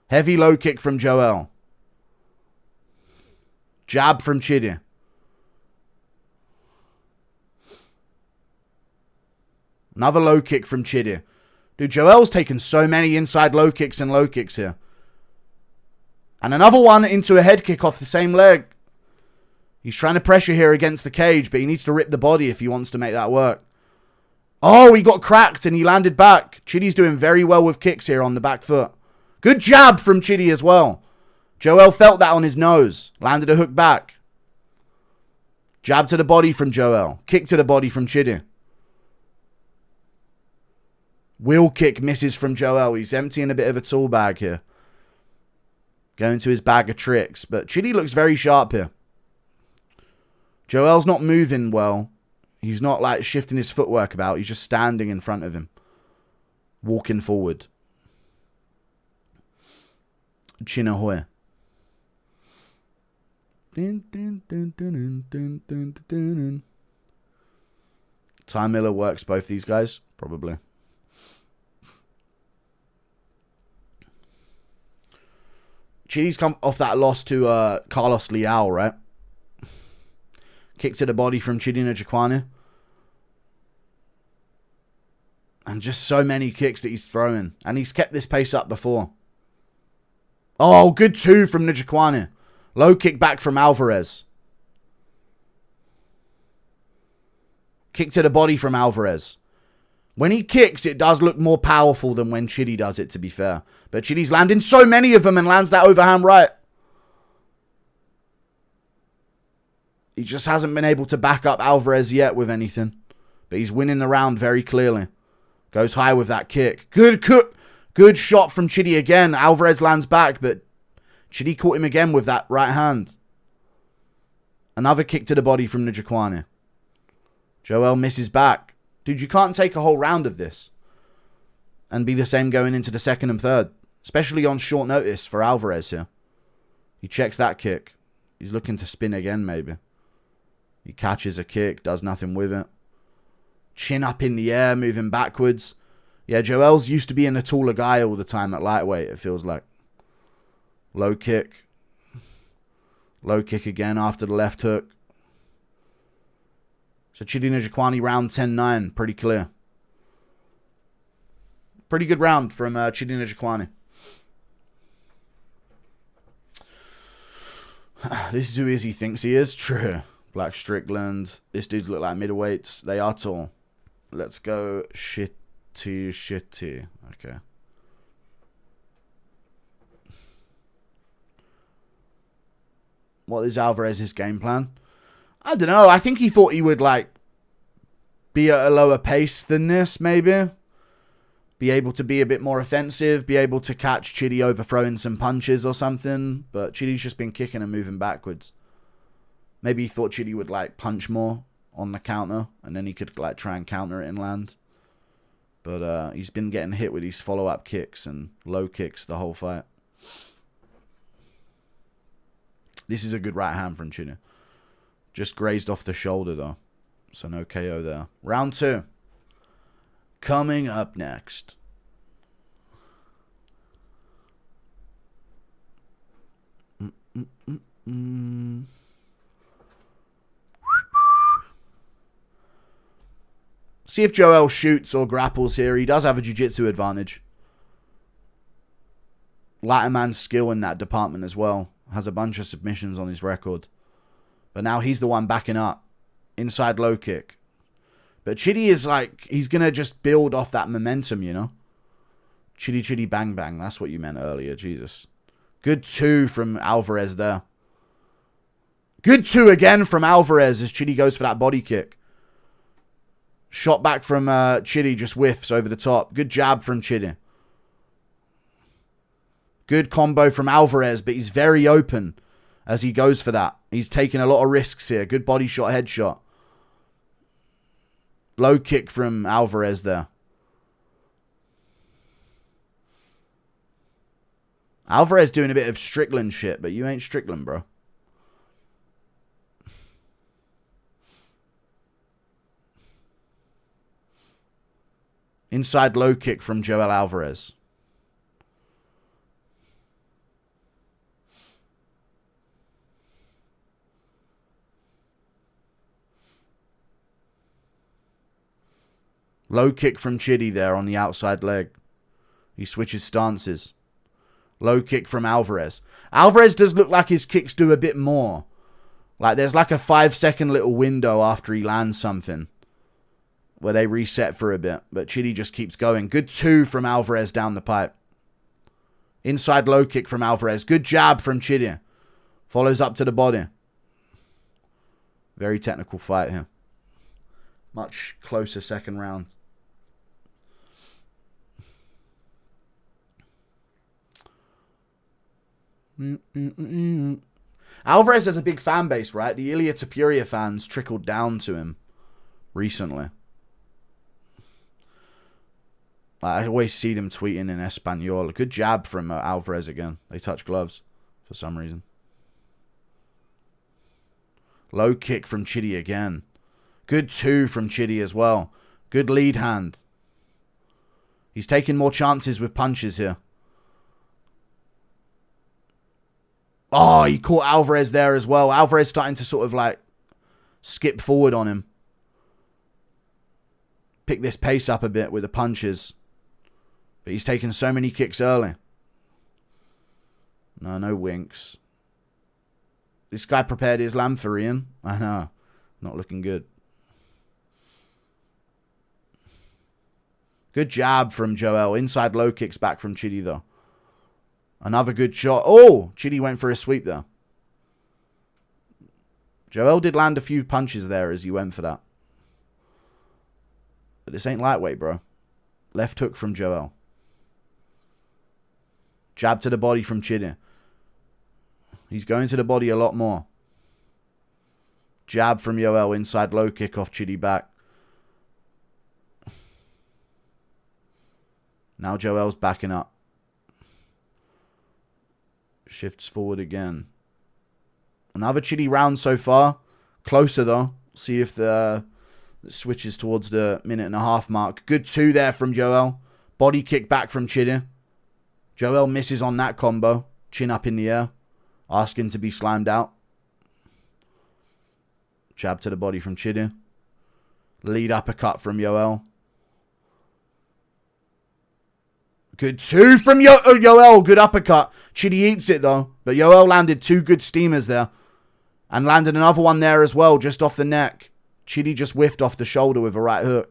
Heavy low kick from Joel. Jab from Chidi. Another low kick from Chidi. Dude, Joel's taken so many inside low kicks and low kicks here. And another one into a head kick off the same leg. He's trying to pressure here against the cage, but he needs to rip the body if he wants to make that work. Oh, he got cracked and he landed back. Chidi's doing very well with kicks here on the back foot. Good jab from Chidi as well. Joel felt that on his nose. Landed a hook back. Jab to the body from Joel. Kick to the body from Chidi. Wheel kick misses from Joel. He's emptying a bit of a tool bag here. Going to his bag of tricks. But Chidi looks very sharp here. Joel's not moving well. He's not like shifting his footwork about. He's just standing in front of him. Walking forward. Chin ahoy. Ty Miller works both these guys. Probably. Chidi's come off that loss to Carlos Leal, right? Kick to the body from Chidi Njokuani. And just so many kicks that he's throwing. And he's kept this pace up before. Oh, good two from Njokuani. Low kick back from Alvarez. Kick to the body from Alvarez. When he kicks, it does look more powerful than when Chidi does it, to be fair. But Chidi's landing so many of them and lands that overhand right. He just hasn't been able to back up Alvarez yet with anything. But he's winning the round very clearly. Goes high with that kick. Good shot from Chidi again. Alvarez lands back, but Chidi caught him again with that right hand. Another kick to the body from Njokuani. Joel misses back. Dude, you can't take a whole round of this and be the same going into the second and third. Especially on short notice for Alvarez here. He checks that kick. He's looking to spin again, maybe. He catches a kick, does nothing with it. Chin up in the air, moving backwards. Yeah, Joel's used to being a taller guy all the time at lightweight, it feels like. Low kick. Low kick again after the left hook. So Chidi Njokuani round 10-9, pretty clear. Pretty good round from Chidi Njokuani. This is who he thinks he is. True. Black Strickland. This dude's look like middleweights. They are tall. Let's go shitty. Okay. What is Alvarez's game plan? I don't know. I think he thought he would like be at a lower pace than this, maybe. Be able to be a bit more offensive. Be able to catch Chidi overthrowing some punches or something. But Chidi's just been kicking and moving backwards. Maybe he thought Chidi would like punch more on the counter. And then he could like try and counter it and land. But he's been getting hit with these follow-up kicks and low kicks the whole fight. This is a good right hand from Chidi. Just grazed off the shoulder though. So no KO there. Round 2. Coming up next. See if Joel shoots or grapples here. He does have a jiu-jitsu advantage. Latterman's skill in that department as well. Has a bunch of submissions on his record. But now he's the one backing up. Inside low kick. But Chidi is like, he's going to just build off that momentum, you know. Chidi, bang, bang. That's what you meant earlier. Jesus. Good 2 from Alvarez there. Good 2 again from Alvarez as Chidi goes for that body kick. Shot back from Chidi, just whiffs over the top. Good jab from Chidi. Good combo from Alvarez, but he's very open as he goes for that. He's taking a lot of risks here. Good body shot, headshot. Low kick from Alvarez there. Alvarez doing a bit of Strickland shit, but you ain't Strickland, bro. Inside low kick from Joel Alvarez. Low kick from Chidi there on the outside leg. He switches stances. Low kick from Alvarez. Alvarez does look like his kicks do a bit more. Like there's like a 5-second little window after he lands something where they reset for a bit. But Chidi just keeps going. Good 2 from Alvarez down the pipe. Inside low kick from Alvarez. Good jab from Chidi. Follows up to the body. Very technical fight here. Much closer second round. Alvarez has a big fan base, right? The Ilia Topuria fans trickled down to him recently. I always see them tweeting in Espanol. A good jab from Alvarez again. They touch gloves for some reason. Low kick from Chidi again. Good 2 from Chidi as well. Good lead hand. He's taking more chances with punches here. Oh, he caught Alvarez there as well. Alvarez starting to sort of like skip forward on him. Pick this pace up a bit with the punches. But he's taken so many kicks early. No winks. This guy prepared Islam for Ian. I know. Not looking good. Good jab from Joel. Inside low kicks back from Chidi though. Another good shot. Oh, Chidi went for a sweep there. Joel did land a few punches there as he went for that. But this ain't lightweight, bro. Left hook from Joel. Jab to the body from Chidi. He's going to the body a lot more. Jab from Yoel. Inside low kick off Chidi back. Now Joel's backing up. Shifts forward again. Another Chidi round so far. Closer though. See if the switches towards the 1.5 mark. Good 2 there from Joel. Body kick back from Chidi. Joel misses on that combo. Chin up in the air. Asking to be slammed out. Jab to the body from Chidi. Lead uppercut from Yoel. Good 2 from Yoel. Good uppercut. Chidi eats it though. But Yoel landed 2 good steamers there. And landed another one there as well. Just off the neck. Chidi just whiffed off the shoulder with a right hook.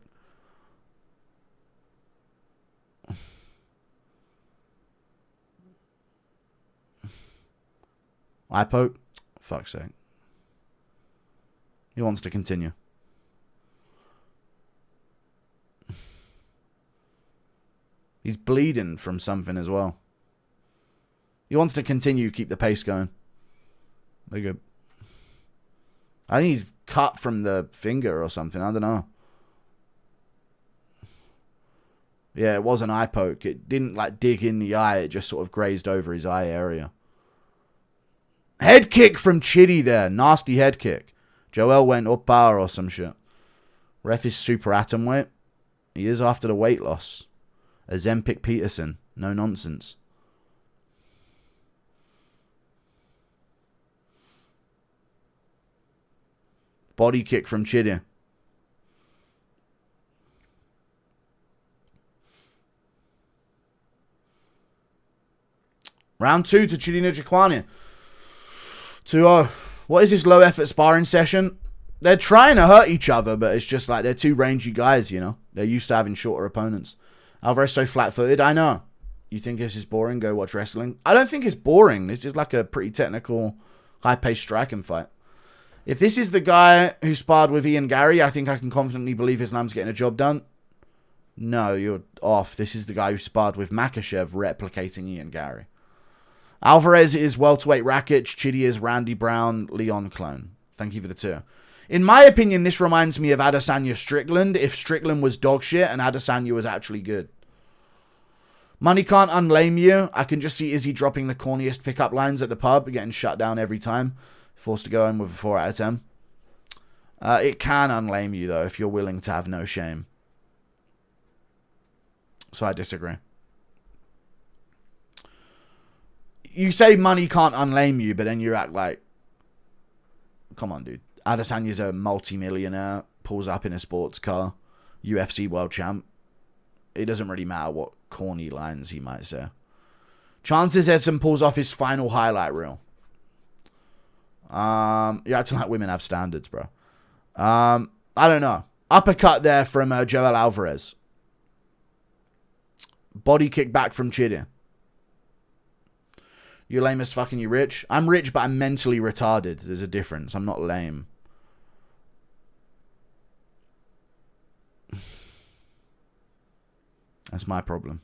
Eye poke. Fuck's sake. He wants to continue. He's bleeding from something as well. He wants to continue, keep the pace going. Very good. I think he's cut from the finger or something. I don't know. Yeah, it was an eye poke. It didn't like dig in the eye. It just sort of grazed over his eye area. Head kick from Chidi there. Nasty head kick. Joel went up power or some shit. Ref is super atom weight. He is after the weight loss. A Zempic Peterson. No nonsense. Body kick from Chidi. Round 2 to Chidi Njokuani. 2-0. What is this low effort sparring session? They're trying to hurt each other, but it's just like they're 2 rangy guys, you know. They're used to having shorter opponents. Alvarez so flat-footed. I know. You think this is boring? Go watch wrestling. I don't think it's boring. It's just like a pretty technical, high-paced striking fight. If this is the guy who sparred with Ian Garry, I think I can confidently believe Islam's getting a job done. No, you're off. This is the guy who sparred with Makhachev, replicating Ian Garry. Alvarez is welterweight Rakic. Chidi is Randy Brown, Leon clone. Thank you for the 2. In my opinion, this reminds me of Adesanya Strickland, if Strickland was dog shit and Adesanya was actually good. Money can't unlame you. I can just see Izzy dropping the corniest pickup lines at the pub, getting shut down every time. Forced to go home with a 4 out of 10. It can unlame you, though, if you're willing to have no shame. So I disagree. You say money can't unlame you, but then you act like... Come on, dude. Adesanya's a multi-millionaire, pulls up in a sports car, UFC world champ. It doesn't really matter what corny lines he might say. Chances Edson pulls off his final highlight reel. You're acting like women have standards, bro. I don't know. Uppercut there from Joel Alvarez. Body kick back from Chidi. You're lame as fucking you rich. I'm rich, but I'm mentally retarded. There's a difference. I'm not lame. That's my problem.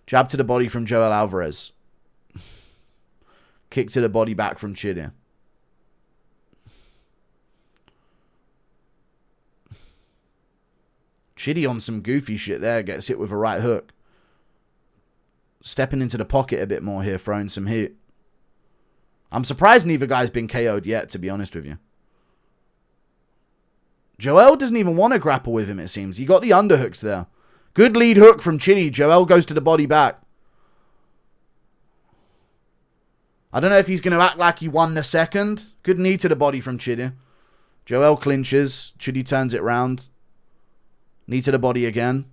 Jab to the body from Joel Alvarez. Kick to the body back from Chidi. Chidi on some goofy shit there. Gets hit with a right hook. Stepping into the pocket a bit more here. Throwing some heat. I'm surprised neither guy's been KO'd yet, to be honest with you. Joel doesn't even want to grapple with him, it seems. He got the underhooks there. Good lead hook from Chidi. Joel goes to the body back. I don't know if he's going to act like he won the second. Good knee to the body from Chidi. Joel clinches. Chidi turns it round. Knee to the body again.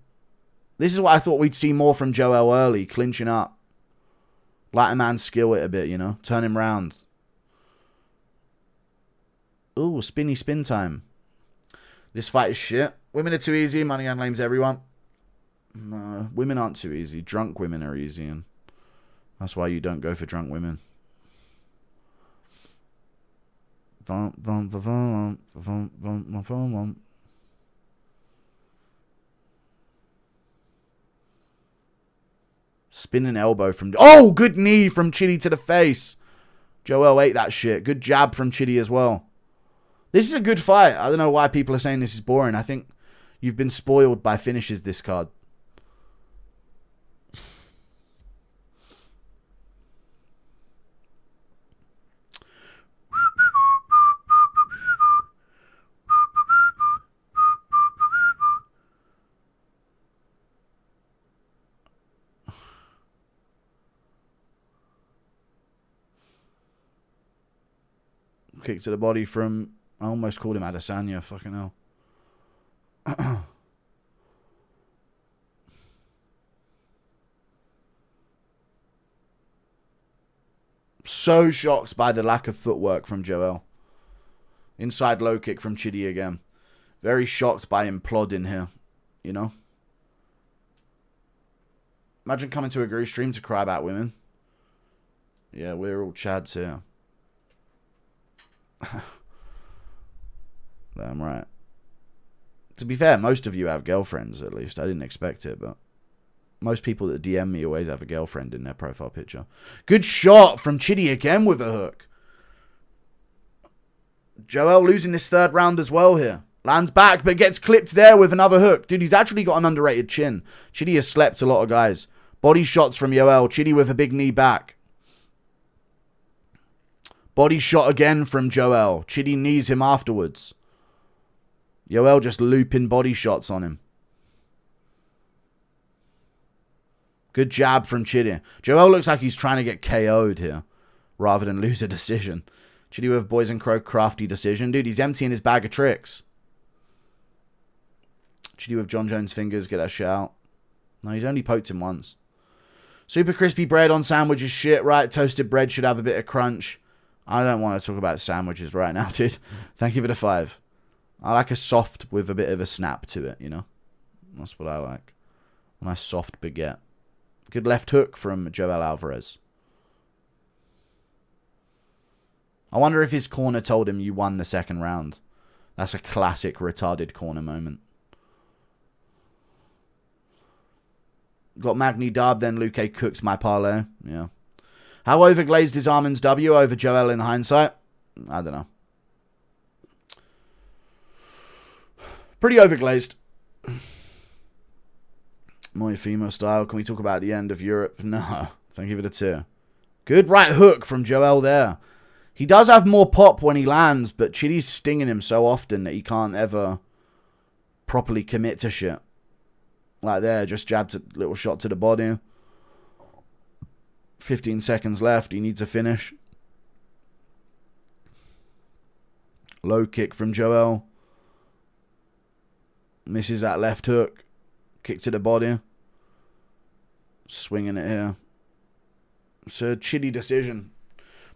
This is what I thought we'd see more from Joel early. Clinching up. Let a man skill it a bit, you know. Turn him round. Ooh, spinny spin time. This fight is shit. Women are too easy. Money unlames everyone. No, women aren't too easy. Drunk women are easy. And that's why you don't go for drunk women. Spinning elbow from... Oh, good knee from Chidi to the face. Joel ate that shit. Good jab from Chidi as well. This is a good fight. I don't know why people are saying this is boring. I think you've been spoiled by finishes this card. Kick to the body from... I almost called him Adesanya. Fucking hell. So shocked by the lack of footwork from Joel. Inside low kick from Chidi again. Very shocked by him plodding here. You know? Imagine coming to a Guru stream to cry about women. Yeah, we're all chads here. Damn right. To be fair, most of you have girlfriends, at least. I didn't expect it, but most people that DM me always have a girlfriend in their profile picture. Good shot from Chidi again with a hook. Joel losing this third round as well here. Lands back, but gets clipped there with another hook. Dude, he's actually got an underrated chin. Chidi has slept a lot of guys. Body shots from Yoel. Chidi with a big knee back. Body shot again from Joel. Chidi knees him afterwards. Yoel just looping body shots on him. Good jab from Chidi. Joel looks like he's trying to get KO'd here rather than lose a decision. Chidi with Boys and Crow crafty decision. Dude, he's emptying his bag of tricks. Chidi with John Jones fingers. Get that shit out. No, he's only poked him once. Super crispy bread on sandwich is shit, right? Toasted bread should have a bit of crunch. I don't want to talk about sandwiches right now, dude. Thank you for the 5. I like a soft with a bit of a snap to it, you know? That's what I like. A nice soft baguette. Good left hook from Joel Alvarez. I wonder if his corner told him you won the second round. That's a classic retarded corner moment. Got Magny Dub, then Luque cooks my parlay. Yeah. How overglazed is Armin's W over Joel in hindsight? I don't know. Pretty overglazed. Moyafimo style. Can we talk about the end of Europe? No. Thank you for the 2. Good right hook from Joel there. He does have more pop when he lands, but Chili's stinging him so often that he can't ever properly commit to shit. Like there, just jabbed a little shot to the body. 15 seconds left. He needs a finish. Low kick from Joel. Misses that left hook. Kick to the body. Swinging it here. It's a Chili decision.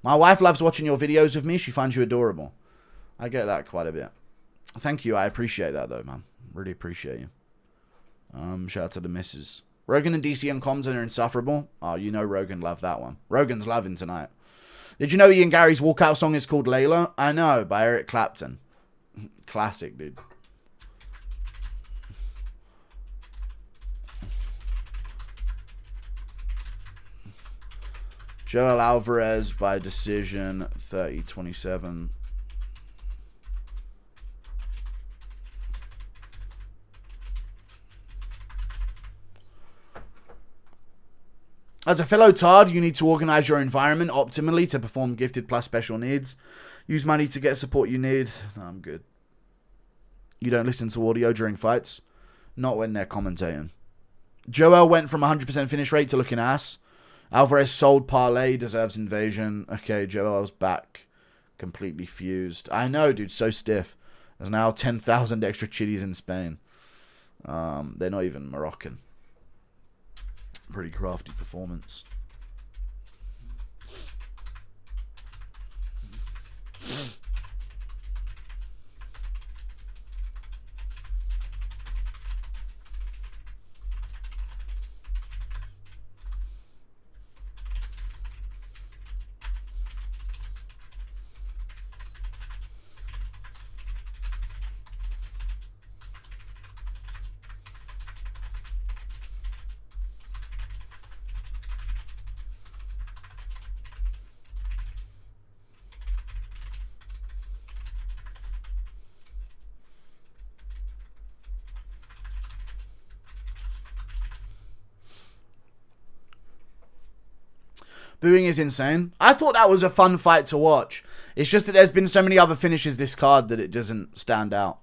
My wife loves watching your videos of me. She finds you adorable. I get that quite a bit. Thank you. I appreciate that, though, man. Really appreciate you. Shout out to the missus. Rogan and DC and Compton are insufferable. Oh, you know Rogan loved that one. Rogan's loving tonight. Did you know Ian Garry's walkout song is called Layla? I know, by Eric Clapton. Classic, dude. Joel Alvarez by decision, 30-27. As a fellow Tard, you need to organize your environment optimally to perform gifted plus special needs. Use money to get support you need. No, I'm good. You don't listen to audio during fights? Not when they're commentating. Joel went from 100% finish rate to looking ass. Alvarez sold parlay, deserves invasion. Okay, Joel's back. Completely fused. I know, dude, so stiff. There's now 10,000 extra chilies in Spain. They're not even Moroccan. Pretty crafty performance. Booing is insane. I thought that was a fun fight to watch. It's just that there's been so many other finishes this card that it doesn't stand out.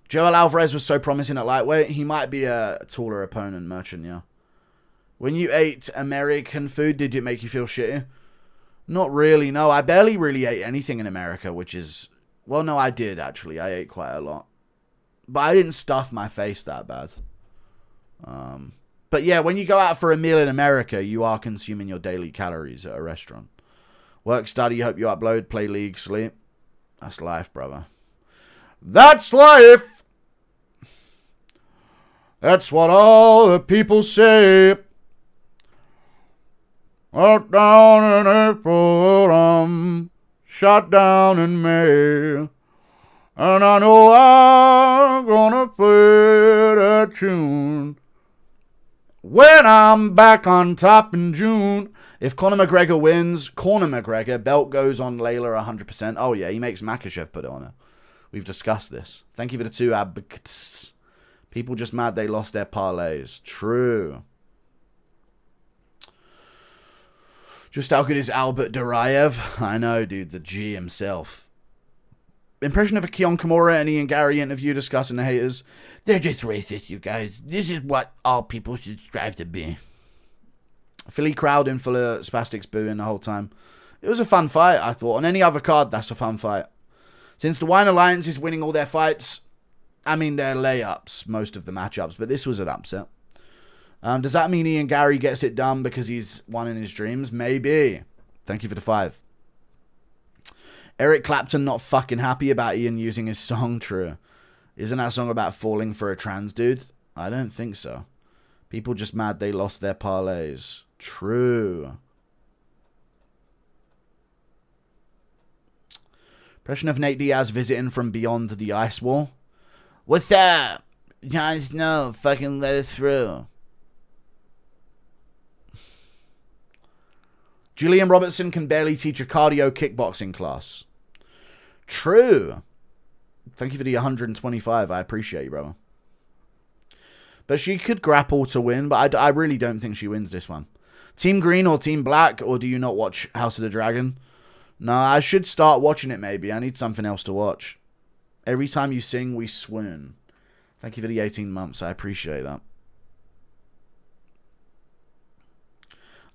Joel Alvarez was so promising at lightweight. He might be a taller opponent, Merchant, yeah. When you ate American food, did it make you feel shitty? Not really, no. I barely really ate anything in America, which is... Well, no, I did, actually. I ate quite a lot. But I didn't stuff my face that bad. But yeah, when you go out for a meal in America, you are consuming your daily calories at a restaurant. Work, study, hope you upload, play league, sleep. That's life, brother. That's life! That's what all the people say. Out down in April, I'm shot down in May. And I know I'm gonna play that tune when I'm back on top in June. If Conor McGregor wins, Conor McGregor, belt goes on Layla 100%. Oh yeah, he makes Makhachev put it on her. We've discussed this. Thank you for the 2 advocates. People just mad they lost their parlays. True. Just how good is Albert Duraev? I know, dude, the G himself. Impression of a Keon Kimura and Ian Garry interview discussing the haters. They're just racist, you guys. This is what all people should strive to be. Philly crowd in full of spastics booing the whole time. It was a fun fight, I thought. On any other card, that's a fun fight. Since the Wine Alliance is winning all their fights, I mean, they're layups, most of the matchups, but this was an upset. Does that mean Ian Garry gets it done because he's won in his dreams? Maybe. Thank you for the 5. Eric Clapton not fucking happy about Ian using his song. True. Isn't that song about falling for a trans dude? I don't think so. People just mad they lost their parlays. True. Impression of Nate Diaz visiting from beyond the ice wall. What's up? Jon Snow, fucking let us through. Julian Robertson can barely teach a cardio kickboxing class. True. Thank you for the 125. I appreciate you, brother. But she could grapple to win, but I really don't think she wins this one. Team Green or Team Black, or do you not watch House of the Dragon? No, I should start watching it maybe. I need something else to watch. Every time you sing, we swoon. Thank you for the 18 months. I appreciate that.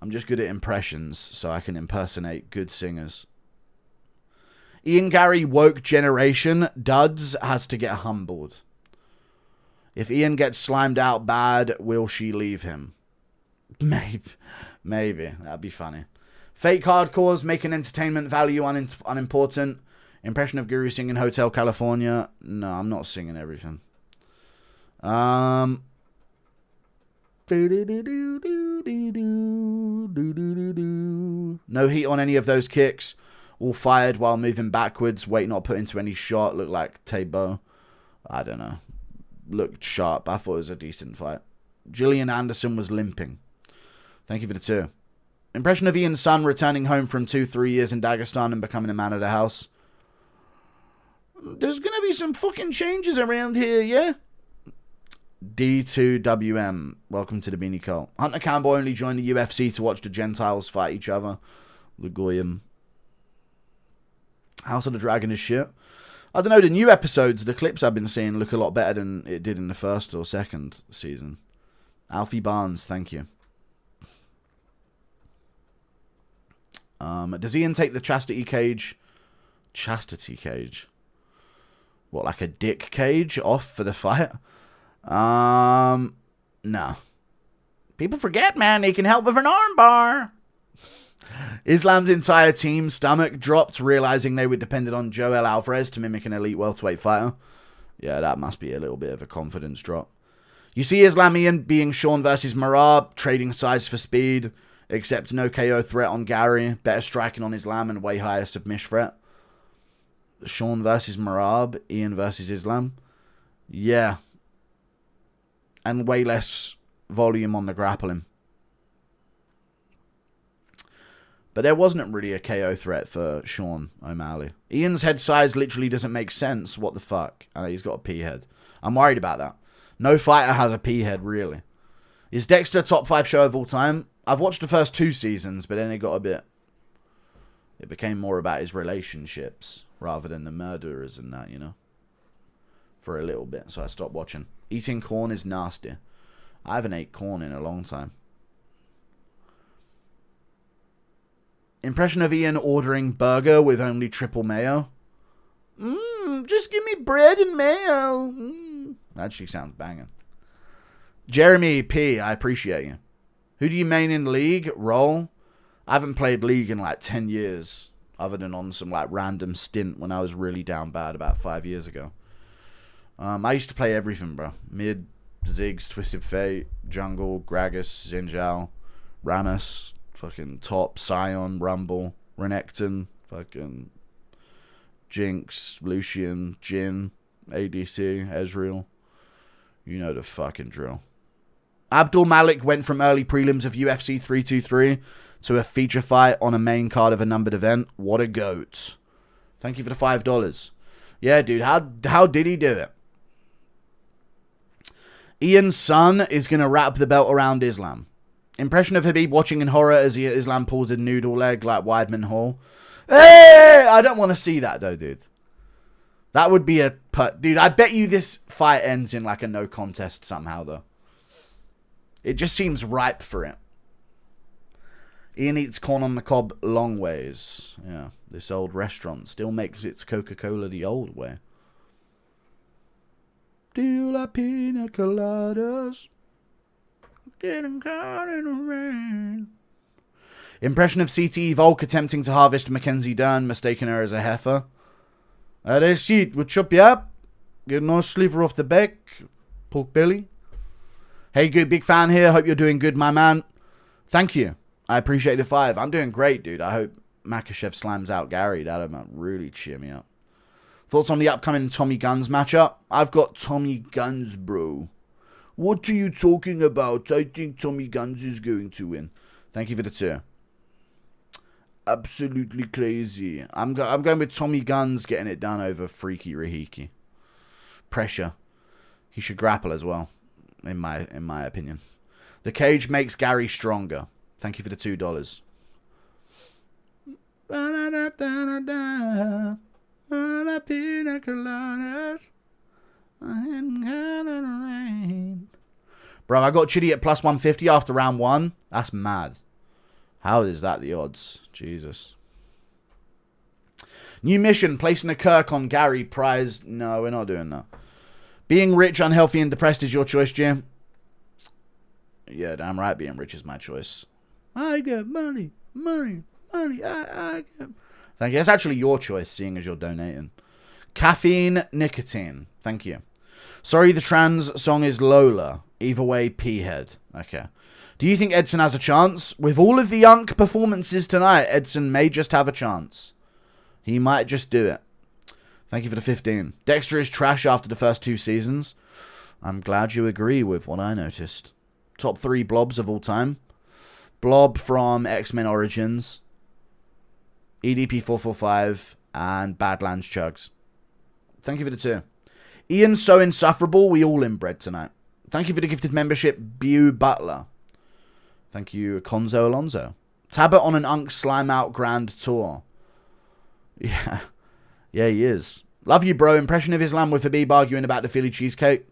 I'm just good at impressions, so I can impersonate good singers. Ian Garry, woke generation. Duds has to get humbled. If Ian gets slimed out bad, will she leave him? Maybe. That'd be funny. Fake hardcores, making entertainment value unimportant. Impression of Guru singing Hotel California. No, I'm not singing everything. No heat on any of those kicks. All fired while moving backwards. Weight not put into any shot. Looked like Tabo. I don't know. Looked sharp. I thought it was a decent fight. Gillian Anderson was limping. Thank you for the 2. Impression of Ian's son returning home from 2-3 years in Dagestan and becoming a man of the house. There's gonna be some fucking changes around here, yeah? D2WM. Welcome to the Beanie Cult. Hunter Campbell only joined the UFC to watch the Gentiles fight each other. The Goyim. House of the Dragon is shit. I don't know, the new episodes, the clips I've been seeing look a lot better than it did in the first or second season. Alfie Barnes, thank you. Does Ian take the chastity cage? Chastity cage? What, like a dick cage off for the fight? No. People forget, man, he can help with an armbar. Islam's entire team's stomach dropped, realizing they were dependent on Joel Alvarez to mimic an elite welterweight fighter. Yeah, that must be a little bit of a confidence drop. You see Islam Ian being Sean versus Marab, trading size for speed, except no KO threat on Garry, better striking on Islam and way higher submission threat. Sean versus Marab, Ian versus Islam. Yeah. And way less volume on the grappling. But there wasn't really a KO threat for Sean O'Malley. Ian's head size literally doesn't make sense. What the fuck? I know he's got a P head. I'm worried about that. No fighter has a P head, really. Is Dexter top 5 show of all time? I've watched the first 2 seasons, but then it got a bit... It became more about his relationships rather than the murderers and that, you know. For a little bit, so I stopped watching. Eating corn is nasty. I haven't ate corn in a long time. Impression of Ian ordering burger with only triple mayo. Just give me bread and mayo. That actually sounds banging. Jeremy P, I appreciate you. Who do you main in League? Roll? I haven't played League in like 10 years. Other than on some like random stint when I was really down bad about 5 years ago. I used to play everything, bro. Mid, Ziggs, Twisted Fate, Jungle, Gragas, Zinjao, Rammus, fucking Top, Scion, Rumble, Renekton, fucking Jinx, Lucian, Jin, ADC, Ezreal. You know the fucking drill. Abdul Malik went from early prelims of UFC 323 to a feature fight on a main card of a numbered event. What a goat. Thank you for the $5. Yeah, dude, how did he do it? Ian's son is going to wrap the belt around Islam. Impression of Habib watching in horror as Islam pulls a noodle leg like Weidman Hall. Hey! I don't want to see that, though, dude. That would be a... Dude, I bet you this fight ends in like a no contest somehow, though. It just seems ripe for it. Ian eats corn on the cob long ways. Yeah, this old restaurant still makes its Coca-Cola the old way. Do you like pina coladas? Getting caught in the rain. Impression of CTE Volk attempting to harvest Mackenzie Dern, mistaking her as a heifer. That's it. We'll chop you up. Get a nice sliver off the back. Pork belly. Hey, good big fan here. Hope you're doing good, my man. Thank you. I appreciate the 5. I'm doing great, dude. I hope Makhachev slams out Garry. That'll really cheer me up. Thoughts on the upcoming Tommy Guns matchup? I've got Tommy Guns, bro. What are you talking about? I think Tommy Guns is going to win. Thank you for the 2. Absolutely crazy. I'm going with Tommy Guns getting it done over Freaky Rahiki. Pressure. He should grapple as well, in my opinion. The cage makes Gary stronger. Thank you for the $2. Bro, I got Chitty at plus 150 after round 1. That's mad. How is that the odds? Jesus. New mission, placing a Kirk on Gary. Prize. No, we're not doing that. Being rich, unhealthy, and depressed is your choice, Jim. Yeah, damn right, being rich is my choice. I get money. I get... Thank you. That's actually your choice, seeing as you're donating. Caffeine, nicotine. Thank you. Sorry, the trans song is Lola. Either way, P-head. Okay. Do you think Edson has a chance? With all of the Unk performances tonight, Edson may just have a chance. He might just do it. Thank you for the 15. Dexter is trash after the first 2 seasons. I'm glad you agree with what I noticed. Top 3 blobs of all time. Blob from X-Men Origins. EDP 445. And Badlands Chugs. Thank you for the 2. Ian's so insufferable, we all inbred tonight. Thank you for the gifted membership, Bew Butler. Thank you, Conzo Alonso. Tabit on an Unk Slime Out Grand Tour. Yeah. Yeah, he is. Love you, bro. Impression of Islam with Habib arguing about the Philly cheesecake.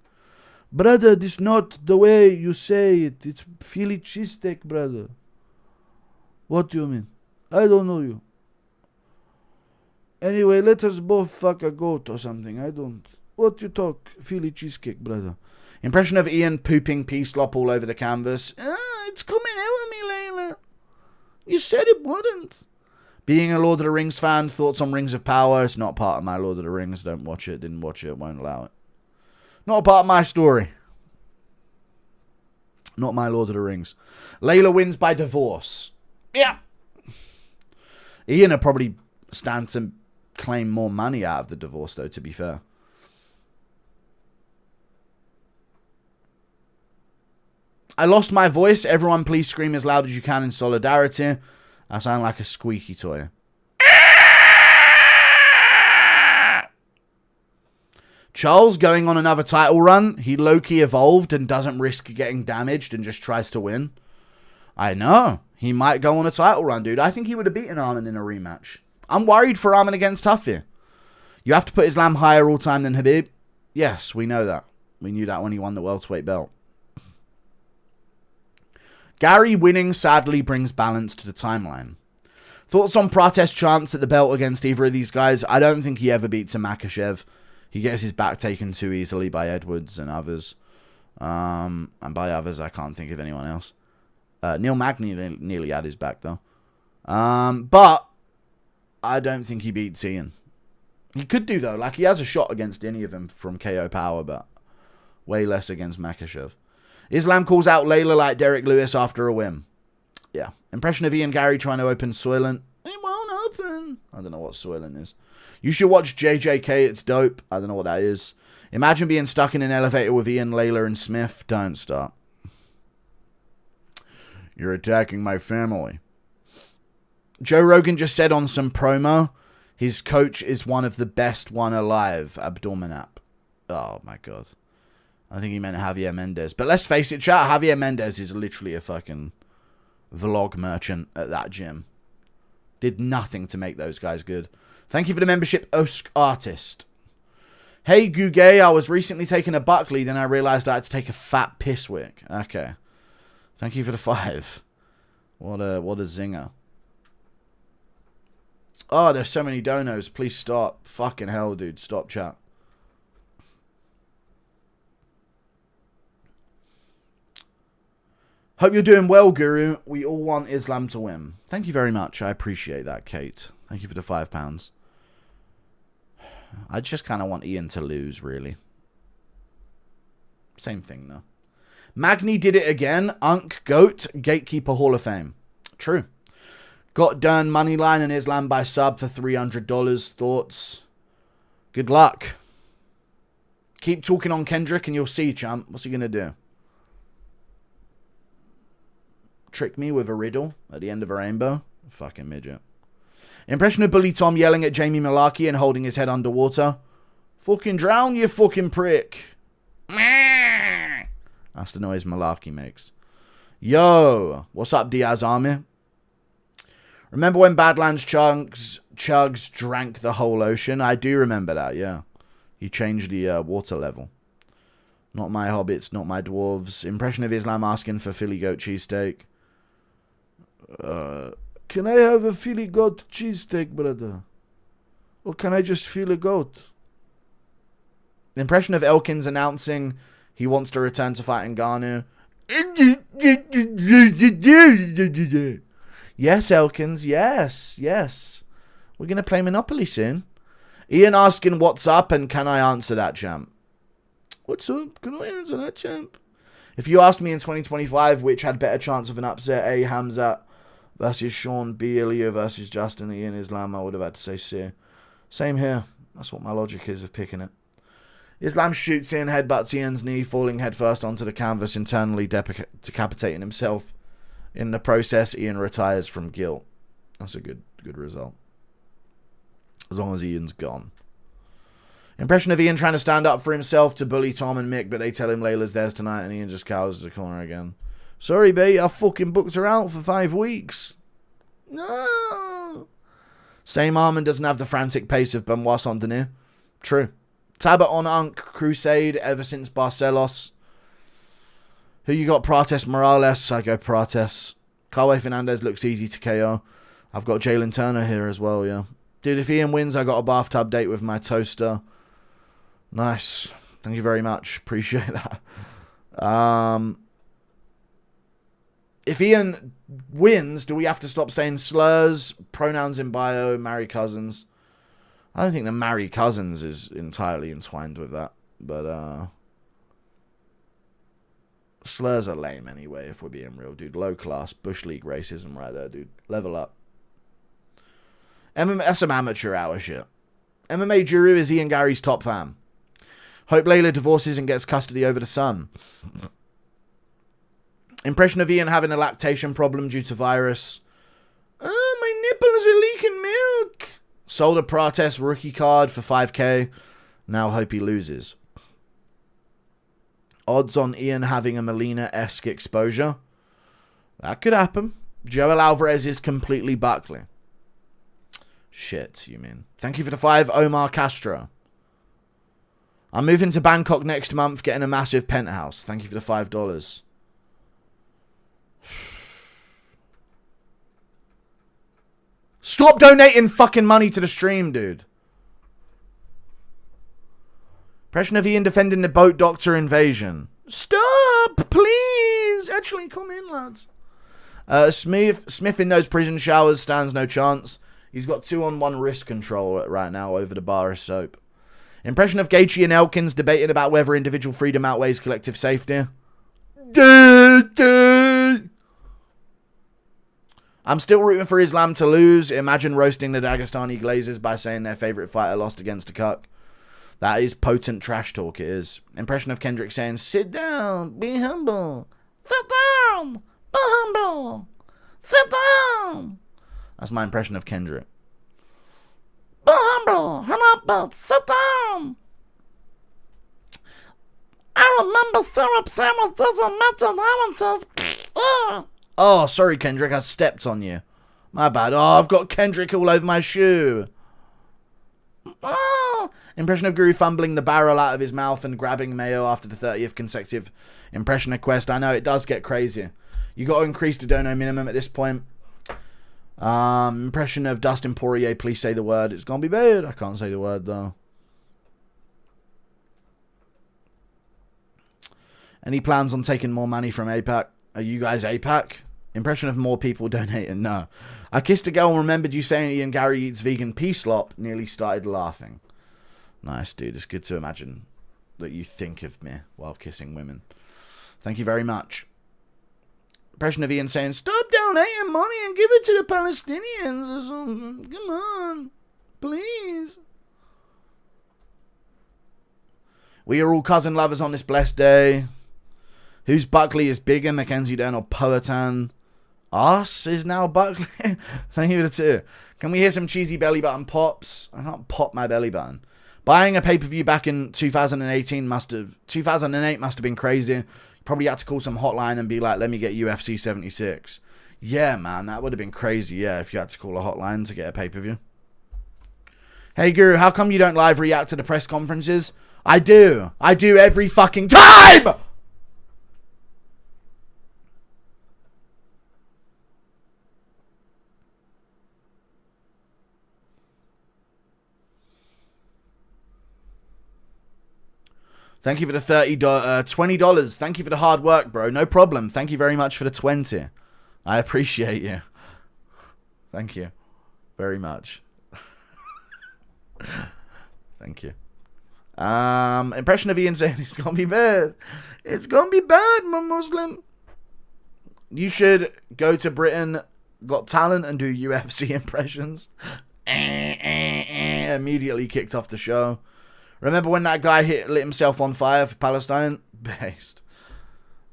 Brother, this not the way you say it. It's Philly cheesesteak, brother. What do you mean? I don't know you. Anyway, let us both fuck a goat or something. I don't. What you talk? Philly cheesecake, brother. Impression of Ian pooping pea slop all over the canvas. It's coming out of me, Layla. You said it wouldn't. Being a Lord of the Rings fan, thoughts on Rings of Power. It's not part of my Lord of the Rings. Don't watch it. Didn't watch it. Won't allow it. Not a part of my story. Not my Lord of the Rings. Layla wins by divorce. Yeah. Ian will probably stand to claim more money out of the divorce, though, to be fair. I lost my voice. Everyone please scream as loud as you can in solidarity. I sound like a squeaky toy. Charles going on another title run. He low-key evolved and doesn't risk getting damaged and just tries to win. I know. He might go on a title run, dude. I think he would have beaten Armin in a rematch. I'm worried for Armin against Tuffy. You have to put Islam higher all time than Habib. Yes, we know that. We knew that when he won the welterweight belt. Gary winning sadly brings balance to the timeline. Thoughts on Prates' chance at the belt against either of these guys? I don't think he ever beats a Makhachev. He gets his back taken too easily by Edwards and others. And by others, I can't think of anyone else. Neil Magny nearly had his back, though. But I don't think he beats Ian. He could do, though. Like, he has a shot against any of them from KO Power, but way less against Makhachev. Islam calls out Layla like Derek Lewis after a win. Yeah. Impression of Ian Gary trying to open Soylent. It won't open. I don't know what Soylent is. You should watch JJK. It's dope. I don't know what that is. Imagine being stuck in an elevator with Ian, Layla, and Smith. Don't start. You're attacking my family. Joe Rogan just said on some promo, his coach is one of the best one alive. Abdominap. Oh, my God. I think he meant Javier Mendez. But let's face it, chat. Javier Mendez is literally a fucking vlog merchant at that gym. Did nothing to make those guys good. Thank you for the membership, Osk Artist. Hey, Gugay, I was recently taking a Buckley, then I realized I had to take a fat piss wick. Okay. Thank you for the 5. What a zinger. Oh, there's so many donos. Please stop. Fucking hell, dude. Stop, chat. Hope you're doing well, Guru. We all want Islam to win. Thank you very much. I appreciate that, Kate. Thank you for the £5. I just kind of want Ian to lose, really. Same thing, though. Magny did it again. Unk, GOAT, Gatekeeper Hall of Fame. True. Got Dern Moneyline and Islam by sub for $300. Thoughts? Good luck. Keep talking on Kendrick and you'll see, champ. What's he going to do? Trick me with a riddle at the end of a rainbow? Fucking midget. Impression of Bully Tom yelling at Jamie Malarkey and holding his head underwater. Fucking drown, you fucking prick. That's the noise Malarkey makes. Yo, what's up, Diaz Army? Remember when Badlands Chugs drank the whole ocean? I do remember that, yeah. He changed the water level. Not my hobbits, not my dwarves. Impression of Islam asking for Philly goat cheesesteak. Can I have a Philly goat cheesesteak, brother? Or can I just feel a goat? The impression of Elkins announcing he wants to return to fight Ngannou. Yes, Elkins, yes. We're going to play Monopoly soon. Ian asking what's up and can I answer that, champ? What's up? Can I answer that, champ? If you asked me in 2025 which had better chance of an upset, A, Hamzat versus Sean, B, Ilya versus Justin, Ian, Islam, I would have had to say C. Same here. That's what my logic is of picking it. Islam shoots in, headbutts Ian's knee, falling headfirst onto the canvas, internally decapitating himself. In the process, Ian retires from guilt. That's a good result. As long as Ian's gone. Impression of Ian trying to stand up for himself to bully Tom and Mick, but they tell him Layla's theirs tonight and Ian just cowers to the corner again. Sorry, babe, I fucking booked her out for 5 weeks. No. Same Armin doesn't have the frantic pace of Benoit Saint-Denis. True. Tabit on Unk Crusade ever since Barcelos. Who you got? Prates Morales. I go Prates. Carway Fernandez looks easy to KO. I've got Jalen Turner here as well, yeah. Dude, if Ian wins, I got a bathtub date with my toaster. Nice. Thank you very much. Appreciate that. If Ian wins, do we have to stop saying slurs, pronouns in bio, marry cousins? I don't think the marry cousins is entirely entwined with that. But, slurs are lame anyway, if we're being real, dude. Low class, Bush League racism right there, dude. Level up. That's some amateur hour shit. MMA Juru is Ian Garry's top fan. Hope Layla divorces and gets custody over the son. Impression of Ian having a lactation problem due to virus. Oh, my nipples are leaking milk. Sold a Prates rookie card for 5k. Now hope he loses. Odds on Ian having a Molina-esque exposure. That could happen. Joel Alvarez is completely Buckley. Shit, you mean. Thank you for the 5, Omar Castro. I'm moving to Bangkok next month, getting a massive penthouse. Thank you for the $5. Stop donating fucking money to the stream, dude. Impression of Ian defending the boat doctor invasion. Stop, please. Actually, come in, lads. Smith in those prison showers stands no chance. He's got 2-on-1 wrist control right now over the bar of soap. Impression of Gaethje and Elkins debating about whether individual freedom outweighs collective safety. I'm still rooting for Islam to lose. Imagine roasting the Dagestani Glazers by saying their favourite fighter lost against a cuck. That is potent trash talk, it is. Impression of Kendrick saying, sit down, be humble. Sit down, be humble. Sit down. That's my impression of Kendrick. Be humble, humble, sit down. I remember syrup sandwiches and mentioned haven't. Oh, sorry, Kendrick, I stepped on you. My bad. Oh, I've got Kendrick all over my shoe. Oh. Impression of Guru fumbling the barrel out of his mouth and grabbing mayo after the 30th consecutive impression of Quest. I know, it does get crazy. You got to increase the dono minimum at this point. Impression of Dustin Poirier, please say the word. It's going to be bad. I can't say the word, though. Any plans on taking more money from APAC? Are you guys APAC? Impression of more people donating? No. I kissed a girl and remembered you saying Ian Garry eats vegan pea slop. Nearly started laughing. Nice, dude. It's good to imagine that you think of me while kissing women. Thank you very much. Impression of Ian saying, stop donating money and give it to the Palestinians or something. Come on. Please. We are all cousin lovers on this blessed day. Who's Buckley is bigger, Mackenzie Dern or Poetan? Us is now Buckley. Thank you for the 2. Can we hear some cheesy belly button pops? I can't pop my belly button. Buying a pay-per-view back in 2008 must have been crazy. You probably had to call some hotline and be like, let me get UFC 76. Yeah, man, that would have been crazy, yeah, if you had to call a hotline to get a pay-per-view. Hey, Guru, how come you don't live react to the press conferences? I do. I do every fucking time! Thank you for the $20. Thank you for the hard work, bro. No problem. Thank you very much for the 20. I appreciate you. Thank you very much. Thank you. Impression of Ian saying it's gonna be bad. It's gonna be bad, my Muslim. You should go to Britain, Got Talent, and do UFC impressions. Immediately kicked off the show. Remember when that guy lit himself on fire for Palestine? Based.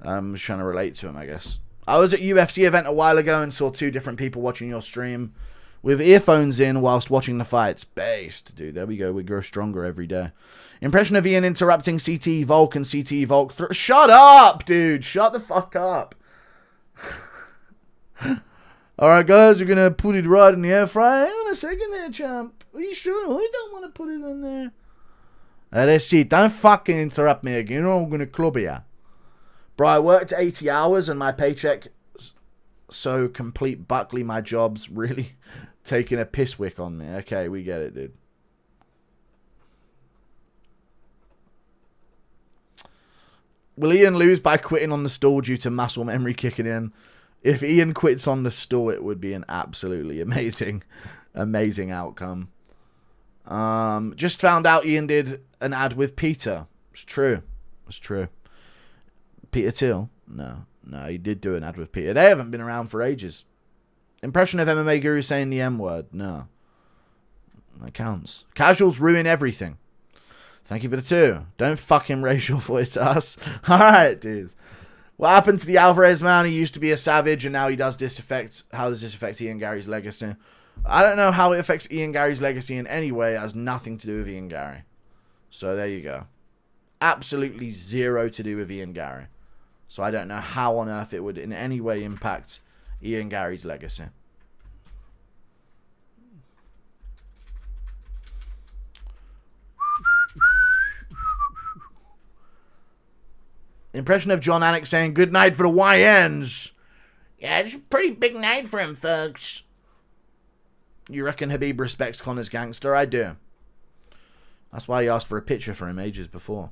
I'm just trying to relate to him, I guess. I was at a UFC event a while ago and saw 2 different people watching your stream with earphones in whilst watching the fights. Based, dude. There we go. We grow stronger every day. Impression of Ian interrupting CTE Volk and CTE Volk. Shut up, dude. Shut the fuck up. Alright, guys. We're going to put it right in the air fryer. Hang on a second there, champ. Are you sure? I don't want to put it in there. That's it. Don't fucking interrupt me again or I'm going to club you. Bro, I worked 80 hours and my paycheck so complete Buckley. My job's really taking a piss wick on me. Okay, we get it, dude. Will Ian lose by quitting on the stool due to muscle memory kicking in? If Ian quits on the stool, it would be an absolutely amazing outcome. Just found out Ian did an ad with Peter. It's true. It's true. Peter Thiel? No, he did do an ad with Peter. They haven't been around for ages. Impression of MMA Guru saying the M word? No. That counts. Casuals ruin everything. Thank you for the 2. Don't fucking raise your voice to us. Alright, dude. What happened to the Alvarez man? He used to be a savage and now he does this affect. How does this affect Ian Garry's legacy? I don't know how it affects Ian Garry's legacy in any way. It has nothing to do with Ian Garry. So there you go. Absolutely zero to do with Ian Garry. So I don't know how on earth it would in any way impact Ian Garry's legacy. Impression of John Anik saying, good night for the YNs. Yeah, it's a pretty big night for him, folks. You reckon Habib respects Conor's gangster? I do. That's why he asked for a picture for him ages before.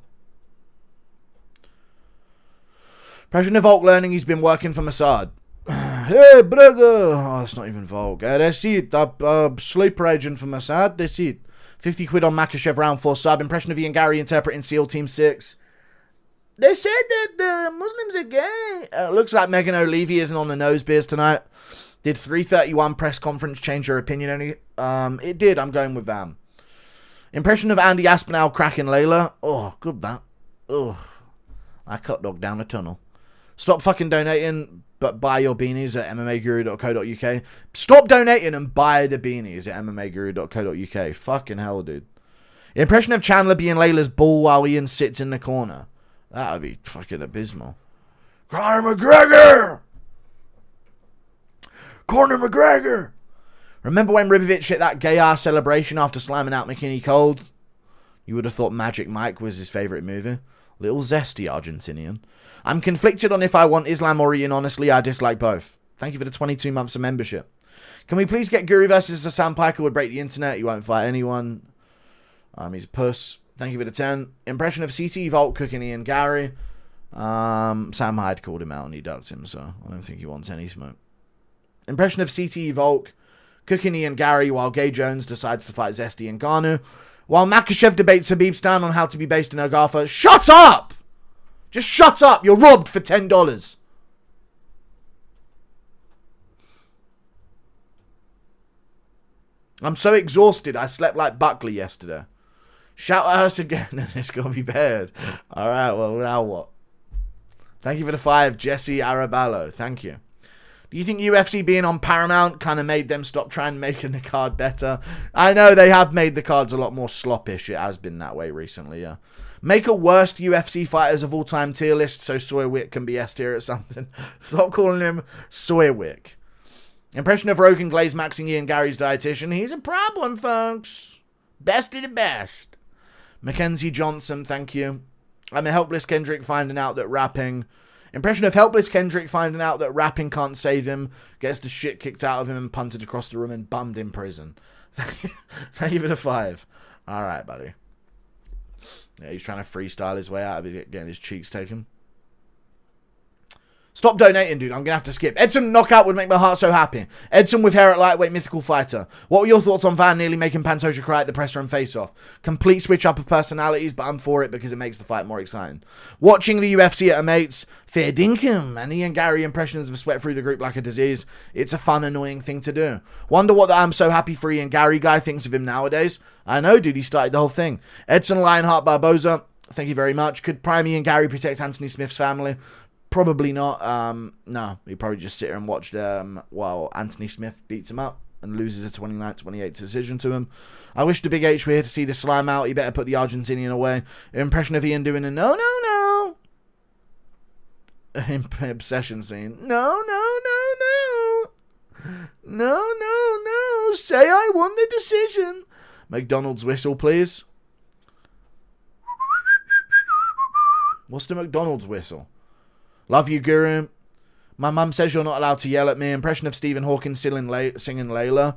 Impression of Volk learning he's been working for Mossad. Hey, brother. Oh, it's not even Volk. That's it. Sleeper agent for Mossad. That's it. 50 quid on Makhachev round 4 sub. Impression of Ian Garry interpreting SEAL Team 6. They said that Muslims are gay. Looks like Megan O'Leary isn't on the nose beers tonight. Did 331 press conference change your opinion any? It did. I'm going with them. Impression of Andy Aspinall cracking Layla. Oh, good that. Oh, I cut dog down a tunnel. Stop fucking donating, but buy your beanies at mmaguru.co.uk. Stop donating and buy the beanies at mmaguru.co.uk. Fucking hell, dude. Impression of Chandler being Layla's ball while Ian sits in the corner. That would be fucking abysmal. Conor McGregor! Conor McGregor! Remember when Ribovic hit that gay-ass celebration after slamming out McKinney cold? You would have thought Magic Mike was his favourite movie. Little zesty Argentinian. I'm conflicted on if I want Islam or Ian. Honestly, I dislike both. Thank you for the 22 months of membership. Can we please get Guru versus Sam Piker? Would break the internet. He won't fight anyone. He's a puss. Thank you for the 10. Impression of CT Volt cooking Ian Garry. Sam Hyde called him out and he ducked him, so I don't think he wants any smoke. Impression of CT Volk cooking Ian Garry while Gay Jones decides to fight Zesty and Garnu. While Makhachev debates Habib Stan on how to be based in Ogafa. Shut up! Just shut up! You're robbed for $10. I'm so exhausted. I slept like Buckley yesterday. Shout at us again and it's going to be bad. All right, well, now what? Thank you for the 5, Jesse Arabalo. Thank you. Do you think UFC being on Paramount kind of made them stop trying making the card better? I know they have made the cards a lot more sloppish. It has been that way recently, yeah. Make a worst UFC fighters of all time tier list so Soywick can be S tier at something. Stop calling him Soywick. Impression of Rogan Glaze maxing Ian Garry's dietitian. He's a problem, folks. Best of the best. Mackenzie Johnson, thank you. I'm a helpless Kendrick finding out that rapping... Impression of helpless Kendrick finding out that rapping can't save him, gets the shit kicked out of him and punted across the room and bummed in prison. Thank you for the 5. All right, buddy. Yeah, he's trying to freestyle his way out of it, getting his cheeks taken. Stop donating, dude. I'm going to have to skip. Edson knockout would make my heart so happy. Edson with hair at lightweight, mythical fighter. What were your thoughts on Van nearly making Pantoja cry at the presser and face-off? Complete switch up of personalities, but I'm for it because it makes the fight more exciting. Watching the UFC at a mate's, fair dinkum, and Ian Garry impressions of sweat through the group like a disease. It's a fun, annoying thing to do. Wonder what the I'm so happy for Ian Garry guy thinks of him nowadays. I know, dude. He started the whole thing. Edson Lionheart Barboza, thank you very much. Could Prime Ian Garry protect Anthony Smith's family? Probably not. No, he'd probably just sit here and watch while Anthony Smith beats him up and loses a 29-28 decision to him. I wish the Big H were here to see the slime out. He better put the Argentinian away. Impression of Ian doing a no. Obsession scene. No. Say I won the decision. McDonald's whistle, please. What's the McDonald's whistle? Love you, Guru. My mum says you're not allowed to yell at me. Impression of Stephen Hawking singing Layla.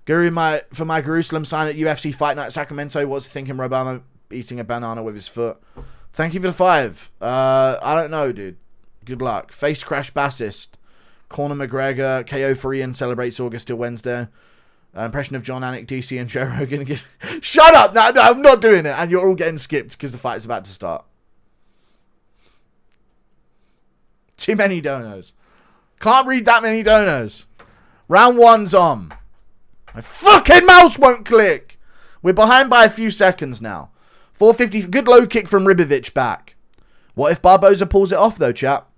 Guru, for my Jerusalem sign at UFC Fight Night Sacramento was thinking Obama eating a banana with his foot. Thank you for the 5. I don't know, dude. Good luck. Face Crash Bassist. Conor McGregor. KO for Ian celebrates August till Wednesday. Impression of John Anik, DC, and Joe Rogan. Shut up! No, I'm not doing it. And you're all getting skipped because the fight's about to start. Too many donos. Can't read that many donos. Round 1's on. My fucking mouse won't click. We're behind by a few seconds now. 450. Good low kick from Ribovich back. What if Barboza pulls it off though, chap?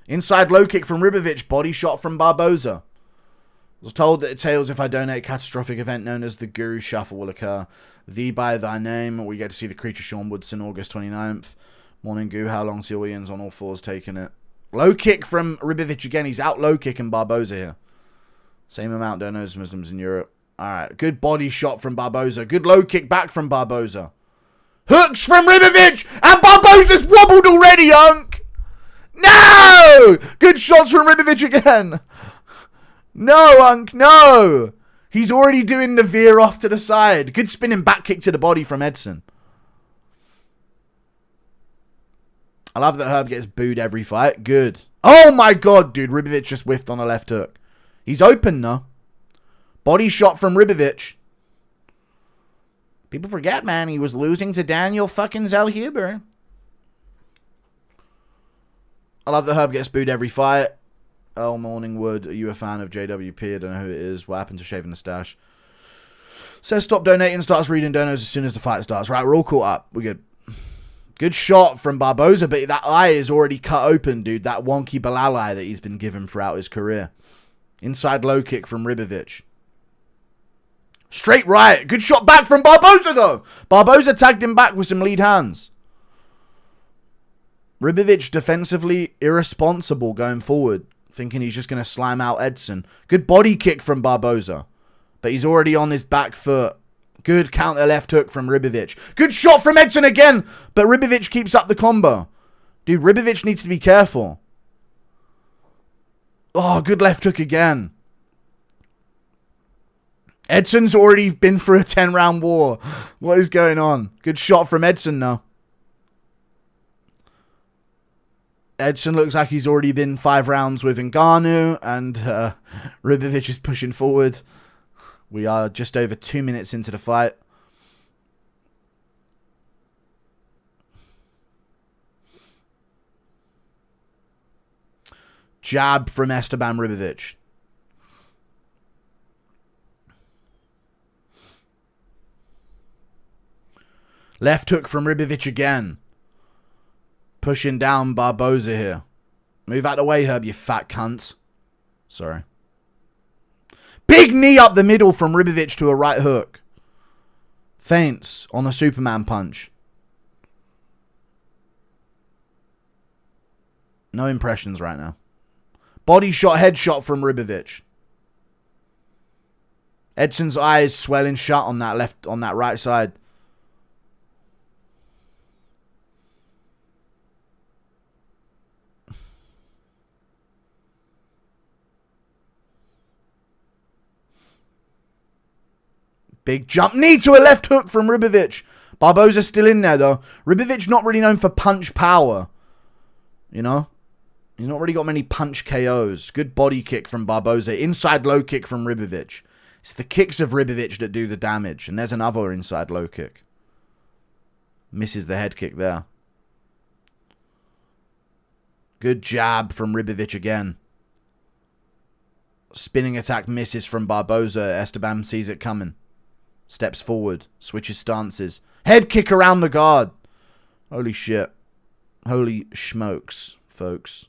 Inside low kick from Ribovich. Body shot from Barboza. I was told that it tails if I donate, catastrophic event known as the Guru Shuffle will occur. Thee by thy name. We get to see the creature Sean Woodson August 29th. Morning Goo, how long's your Ian's on all fours taking it? Low kick from Ribovich again. He's out low kicking Barboza here. Same amount, don't know, as Muslims in Europe. Alright, good body shot from Barboza. Good low kick back from Barboza. Hooks from Ribovich! And Barboza's wobbled already, Unk! No! Good shots from Ribovich again. No, Unk, no! He's already doing the veer off to the side. Good spinning back kick to the body from Edson. I love that Herb gets booed every fight. Good. Oh my god, dude. Ribovich just whiffed on a left hook. He's open though. Body shot from Ribovich. People forget, man. He was losing to Daniel fucking Zellhuber. I love that Herb gets booed every fight. Oh, Morningwood. Are you a fan of JWP? I don't know who it is. What happened to shaving the stash? Says stop donating. Starts reading donos as soon as the fight starts. Right, we're all caught up. We're good. Good shot from Barboza, but that eye is already cut open, dude. That wonky Bilal eye that he's been given throughout his career. Inside low kick from Ribovich. Straight right. Good shot back from Barboza, though. Barboza tagged him back with some lead hands. Ribovich defensively irresponsible going forward, thinking he's just going to slam out Edson. Good body kick from Barboza, but he's already on his back foot. Good counter left hook from Ribovich. Good shot from Edson again. But Ribovich keeps up the combo. Dude, Ribovich needs to be careful. Oh, good left hook again. Edson's already been through a 10-round war. What is going on? Good shot from Edson, though. Edson looks like he's already been 5 rounds with Ngannou. And Ribovich is pushing forward. We are just over 2 minutes into the fight. Jab from Esteban Ribovich. Left hook from Ribovic again. Pushing down Barboza here. Move out the way, Herb, you fat cunt. Sorry. Big knee up the middle from Ribovic to a right hook. Feints on a Superman punch. No impressions right now. Body shot, headshot from Ribovic. Edson's eyes swelling shut on that right side. Big jump knee to a left hook from Ribovic. Barboza's still in there though. Ribovic not really known for punch power. You know? He's not really got many punch KOs. Good body kick from Barboza. Inside low kick from Ribovic. It's the kicks of Ribovic that do the damage. And there's another inside low kick. Misses the head kick there. Good jab from Ribovic again. Spinning attack misses from Barboza. Esteban sees it coming. Steps forward. Switches stances. Head kick around the guard. Holy shit. Holy smokes, folks.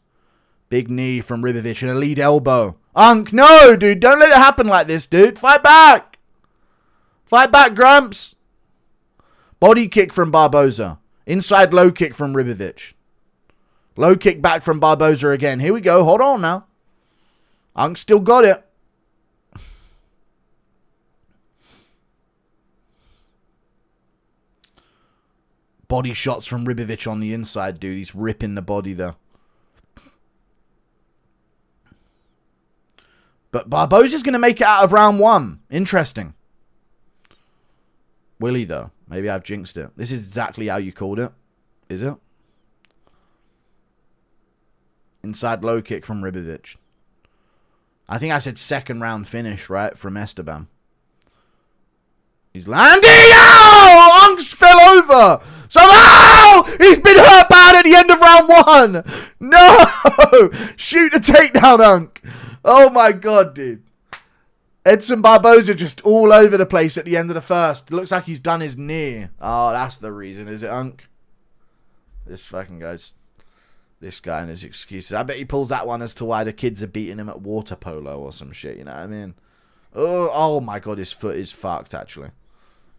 Big knee from Ribovic and a lead elbow. Unk, no, dude. Don't let it happen like this, dude. Fight back. Fight back, Grumps. Body kick from Barboza. Inside low kick from Ribovic. Low kick back from Barboza again. Here we go. Hold on now. Unk still got it. Body shots from Ribovic on the inside, dude. He's ripping the body there. But Barboza's going to make it out of round one. Interesting. Will he, though? Maybe I've jinxed it. This is exactly how you called it. Is it? Inside low kick from Ribovic. I think I said second round finish, right? From Esteban. He's landing. Oh! Unks fell over. Somehow he's been hurt bad at the end of round one. No! Shoot the takedown, Unk. Oh my god, dude. Edson Barboza just all over the place at the end of the first. It looks like he's done his knee. Oh, that's the reason, is it, Unk? This fucking guy's... This guy and his excuses. I bet he pulls that one as to why the kids are beating him at water polo or some shit, you know what I mean? Oh my god, his foot is fucked, actually.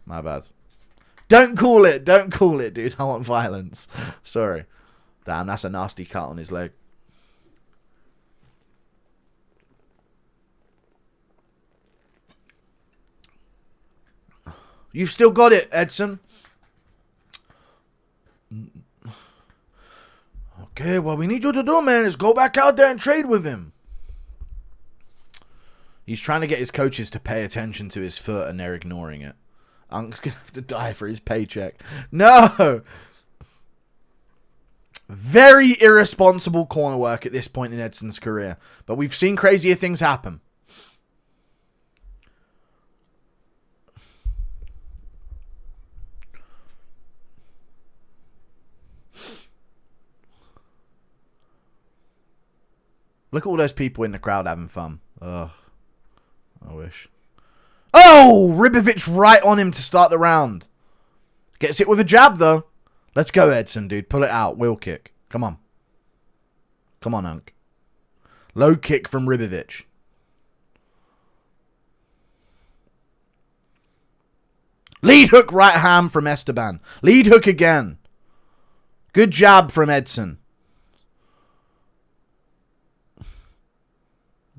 My bad. Don't call it. Don't call it, dude. I want violence. Sorry. Damn, that's a nasty cut on his leg. You've still got it, Edson. Okay, what we need you to do, man, is go back out there and trade with him. He's trying to get his coaches to pay attention to his foot, and they're ignoring it. Unk's going to have to die for his paycheck. No! Very irresponsible corner work at this point in Edson's career. But we've seen crazier things happen. Look at all those people in the crowd having fun. Ugh. I wish. Oh! Ribovic right on him to start the round. Gets it with a jab, though. Let's go, Edson, dude. Pull it out. Wheel kick. Come on. Come on, Unk. Low kick from Ribovic. Lead hook right hand from Esteban. Lead hook again. Good jab from Edson.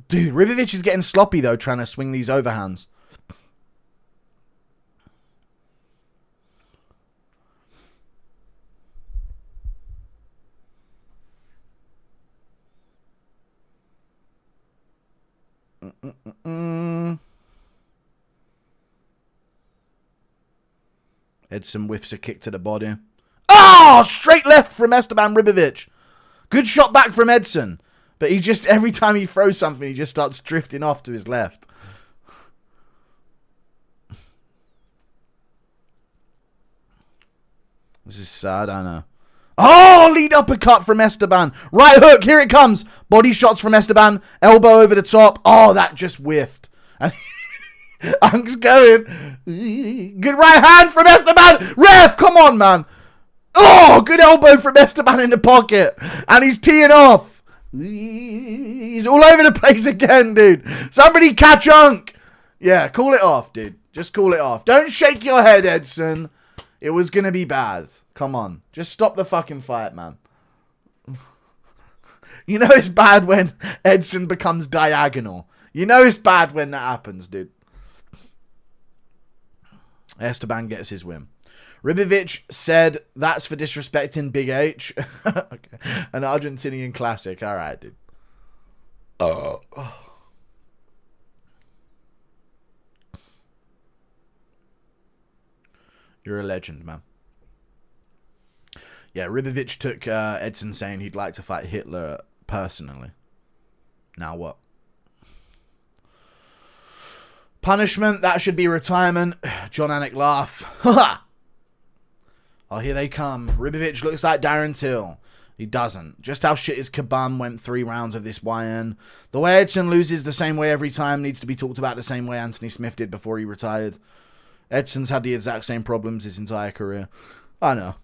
Dude, Ribovic is getting sloppy, though, trying to swing these overhands. Edson whiffs a kick to the body. Oh! Straight left from Esteban Ribovic. Good shot back from Edson. But he just, every time he throws something, he just starts drifting off to his left. This is sad, I know. Oh, lead uppercut from Esteban. Right hook, here it comes. Body shots from Esteban. Elbow over the top. Oh, that just whiffed. And Unk's going. Good right hand from Esteban. Ref, come on, man. Oh, good elbow from Esteban in the pocket. And he's teeing off. He's all over the place again, dude. Somebody catch Unk. Yeah, call it off, dude. Just call it off. Don't shake your head, Edson. It was going to be bad. Come on. Just stop the fucking fight, man. You know it's bad when Edson becomes diagonal. You know it's bad when that happens, dude. Esteban gets his win. Ribovic said that's for disrespecting Big H. Okay. An Argentinian classic. All right, dude. You're a legend, man. Yeah, Ribovic took Edson saying he'd like to fight Hitler personally. Now what? Punishment, that should be retirement. John Anik laugh. Oh, here they come. Ribovic looks like Darren Till. He doesn't. Just how shit is Kabam went 3 rounds of this YN. The way Edson loses the same way every time needs to be talked about the same way Anthony Smith did before he retired. Edson's had the exact same problems his entire career. I know.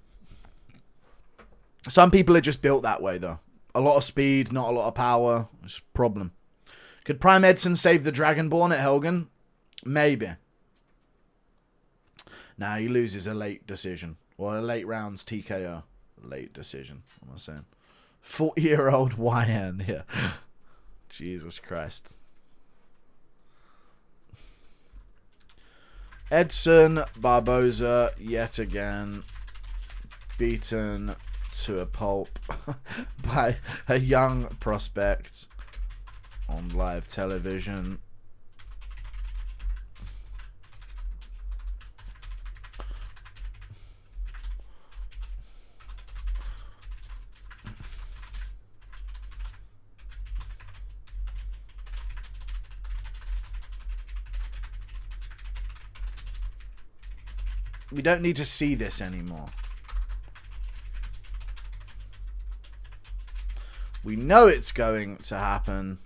Some people are just built that way, though. A lot of speed, not a lot of power. It's a problem. Could Prime Edson save the Dragonborn at Helgen? Maybe. Nah, he loses a late decision. Or a late rounds TKO. Late decision. What am I saying? 40-year-old YN. Yeah. Jesus Christ. Edson Barboza, yet again, beaten to a pulp by a young prospect on live television. We don't need to see this anymore. We know it's going to happen.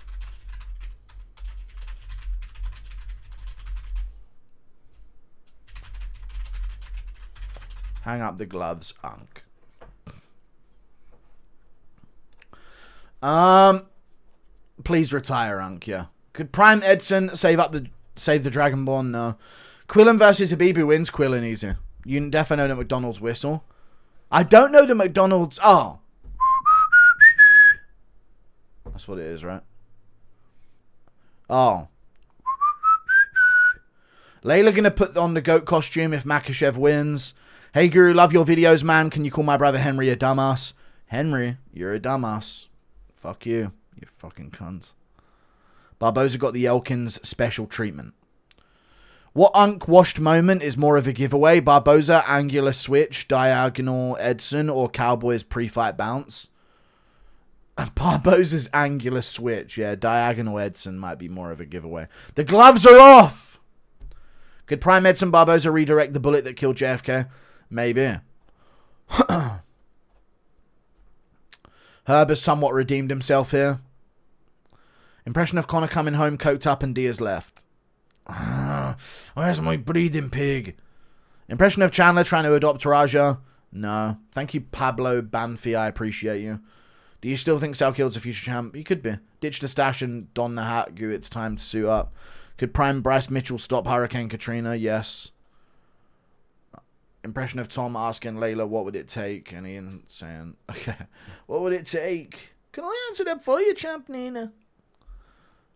Hang up the gloves, Unk. Please retire, Unk, yeah. Could Prime Edson save the Dragonborn? No. Quillen versus Habib wins. Quillen easy. You definitely know the McDonald's whistle. I don't know the McDonald's. Oh. That's what it is, right? Oh. Layla gonna put on the goat costume if Makhachev wins. Hey, Guru, love your videos, man. Can you call my brother Henry a dumbass? Henry, you're a dumbass. Fuck you. You fucking cunt. Barboza got the Elkins special treatment. What Unk washed moment is more of a giveaway? Barboza, angular switch, diagonal Edson, or Cowboys pre-fight bounce? Barboza's angular switch. Yeah, diagonal Edson might be more of a giveaway. The gloves are off! Could Prime Edson Barboza redirect the bullet that killed JFK? Maybe. Herb has somewhat redeemed himself here. Impression of Connor coming home coked up and Diaz left. Where's my breathing pig? Impression of Chandler trying to adopt Raja? No. Thank you, Pablo Banfi. I appreciate you. Do you still think Salkild's a future champ? He could be. Ditch the stash and don the hat. Goo, it's time to suit up. Could Prime Bryce Mitchell stop Hurricane Katrina? Yes. Impression of Tom asking Layla what would it take, and Ian saying, okay, what would it take? Can I answer that for you, champ Nina?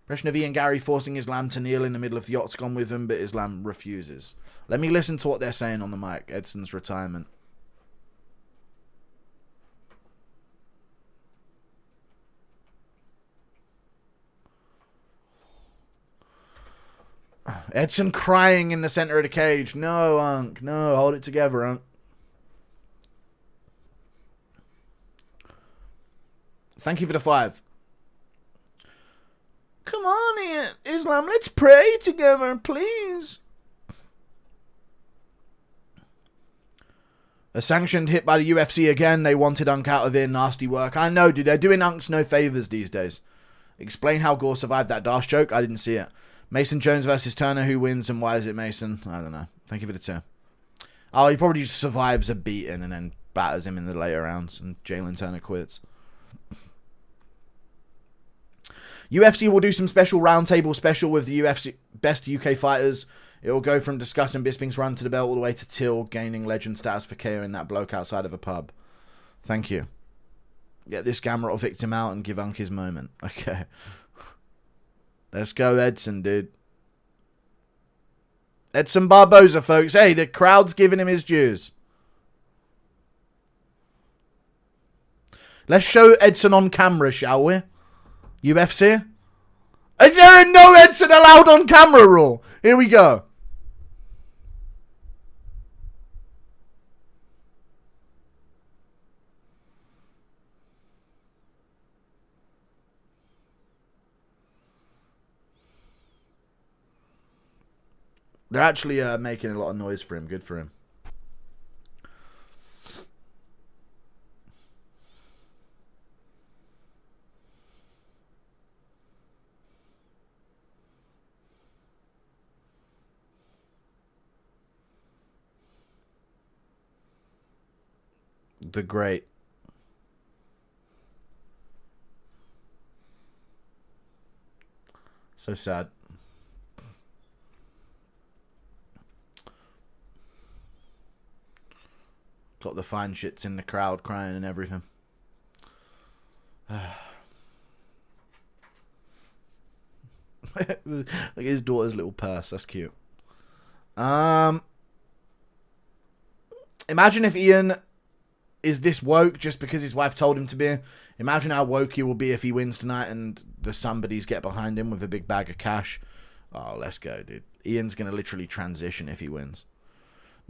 Impression of Ian Garry forcing Islam to kneel in the middle of the octagon with him, but Islam refuses. Let me listen to what they're saying on the mic. Edson's retirement. Edson crying in the center of the cage. No, Unk. No, hold it together, Unk. Thank you for the 5. Come on, Ian. Islam, let's pray together, please. A sanctioned hit by the UFC again. They wanted Unk out of here. Nasty work. I know, dude. They're doing Unks no favors these days. Explain how Gore survived that Dash choke. I didn't see it. Mason Jones versus Turner. Who wins and why is it Mason? I don't know. Thank you for the 2. Oh, he probably just survives a beating and then batters him in the later rounds and Jalen Turner quits. UFC will do some special roundtable special with the UFC best UK fighters. It will go from discussing Bisping's run to the belt all the way to Till gaining legend status for KOing that bloke outside of a pub. Thank you. Get this Gamrot victim out and give Unk his moment. Okay. Let's go Edson, dude. Edson Barboza, folks. Hey, the crowd's giving him his dues. Let's show Edson on camera, shall we? UFC? Is there a no Edson allowed on camera rule? Here we go. They're actually making a lot of noise for him. Good for him. The great. So sad. Got the fine shits in the crowd crying and everything. Like his daughter's little purse. That's cute. Imagine if Ian is this woke just because his wife told him to be. Imagine how woke he will be if he wins tonight and the somebodies get behind him with a big bag of cash. Oh, let's go, dude. Ian's going to literally transition if he wins.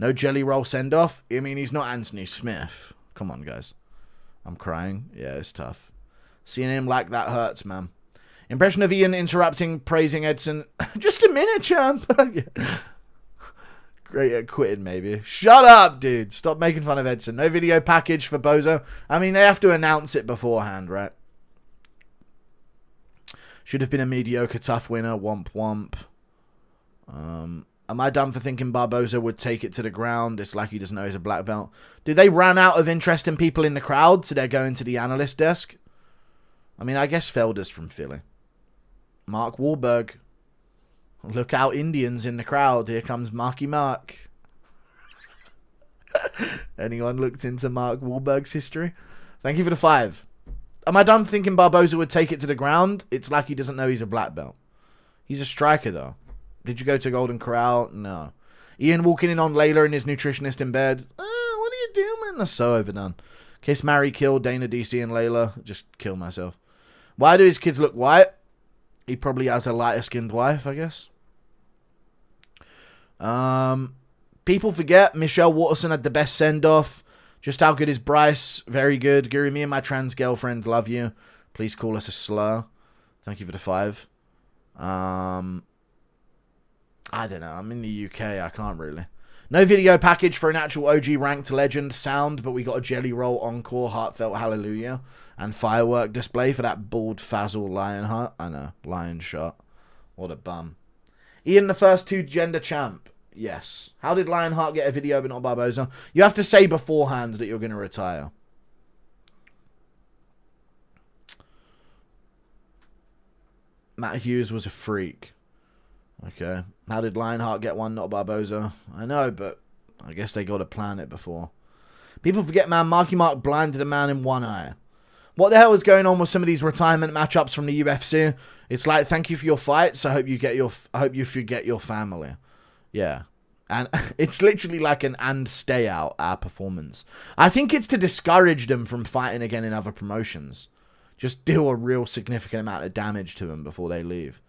No jelly roll send-off? I mean, he's not Anthony Smith. Come on, guys. I'm crying. Yeah, it's tough. Seeing him like that hurts, man. Impression of Ian interrupting, praising Edson. Just a minute, champ. Great at quitting, maybe. Shut up, dude. Stop making fun of Edson. No video package for Bozo. I mean, they have to announce it beforehand, right? Should have been a mediocre tough winner. Womp womp. Am I dumb for thinking Barboza would take it to the ground? It's like he doesn't know he's a black belt. Do they run out of interest in people in the crowd, so they're going to the analyst desk? I mean, I guess Felder's from Philly. Mark Wahlberg. Look out, Indians in the crowd. Here comes Marky Mark. Anyone looked into Mark Wahlberg's history? Thank you for the 5. Am I dumb thinking Barboza would take it to the ground? It's like he doesn't know he's a black belt. He's a striker, though. Did you go to Golden Corral? No. Ian walking in on Layla and his nutritionist in bed. What are you doing, man? That's so overdone. Kiss, marry, kill, Dana, DC, and Layla. Just kill myself. Why do his kids look white? He probably has a lighter-skinned wife, I guess. People forget Michelle Waterson had the best send-off. Just how good is Bryce? Very good. Guru, me and my trans girlfriend love you. Please call us a slur. Thank you for the 5. I don't know. I'm in the UK. I can't really. No video package for an actual OG ranked legend sound, but we got a jelly roll encore, heartfelt hallelujah, and firework display for that bald Fazzle Lionheart. I know. Lion shot. What a bum. Ian, the first 2 gender champ. Yes. How did Lionheart get a video but not Barboza? You have to say beforehand that you're going to retire. Matt Hughes was a freak. Okay. How did Lionheart get one, not Barboza? I know, but I guess they got to plan it before. People forget, man, Marky Mark blinded a man in one eye. What the hell is going on with some of these retirement matchups from the UFC? It's like, thank you for your fights. I hope you forget your family. Yeah. And it's literally like an and stay out our performance. I think it's to discourage them from fighting again in other promotions. Just do a real significant amount of damage to them before they leave.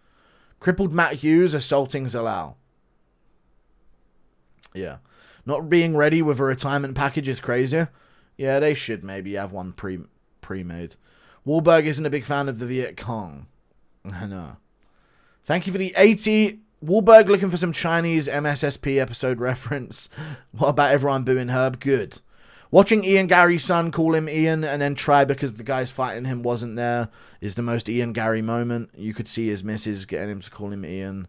Crippled Matt Hughes assaulting Zalal. Yeah. Not being ready with a retirement package is crazy. Yeah, they should maybe have one pre-made. Wahlberg isn't a big fan of the Viet Cong. I know. Thank you for the 80. Wahlberg looking for some Chinese MSSP episode reference. What about everyone booing Herb? Good. Watching Ian Gary's son call him Ian and then try because the guys fighting him wasn't there is the most Ian Gary moment. You could see his missus getting him to call him Ian.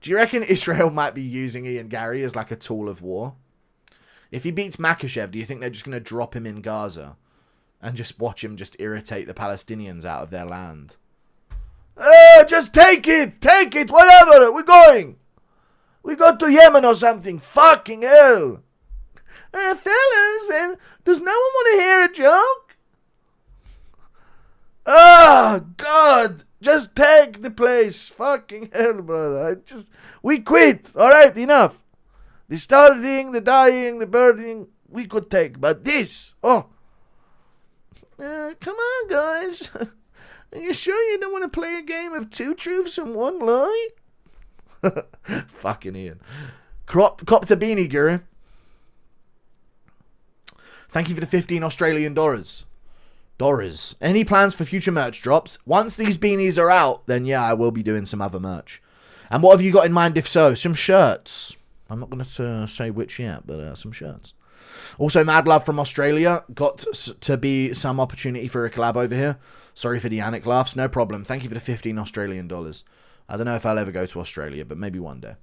Do you reckon Israel might be using Ian Garry as like a tool of war? If he beats Makhachev, do you think they're just going to drop him in Gaza and just watch him just irritate the Palestinians out of their land? Just take it, whatever, we're going. We go to Yemen or something, fucking hell. Fellas, does no one want to hear a joke? Oh, God, just take the place, fucking hell, brother. We quit, alright, enough. The starving, the dying, the burning, we could take, but this, come on, guys. Are you sure you don't want to play a game of 2 truths and 1 lie? Fucking Ian. Cop to beanie, Guru. Thank you for the 15 Australian dollars. Any plans for future merch drops? Once these beanies are out, then yeah, I will be doing some other merch. And what have you got in mind if so? Some shirts. I'm not going to say which yet, but some shirts. Also, mad love from Australia. Got to be some opportunity for a collab over here. Sorry for the Anik laughs. No problem. Thank you for the 15 Australian dollars. I don't know if I'll ever go to Australia, but maybe one day.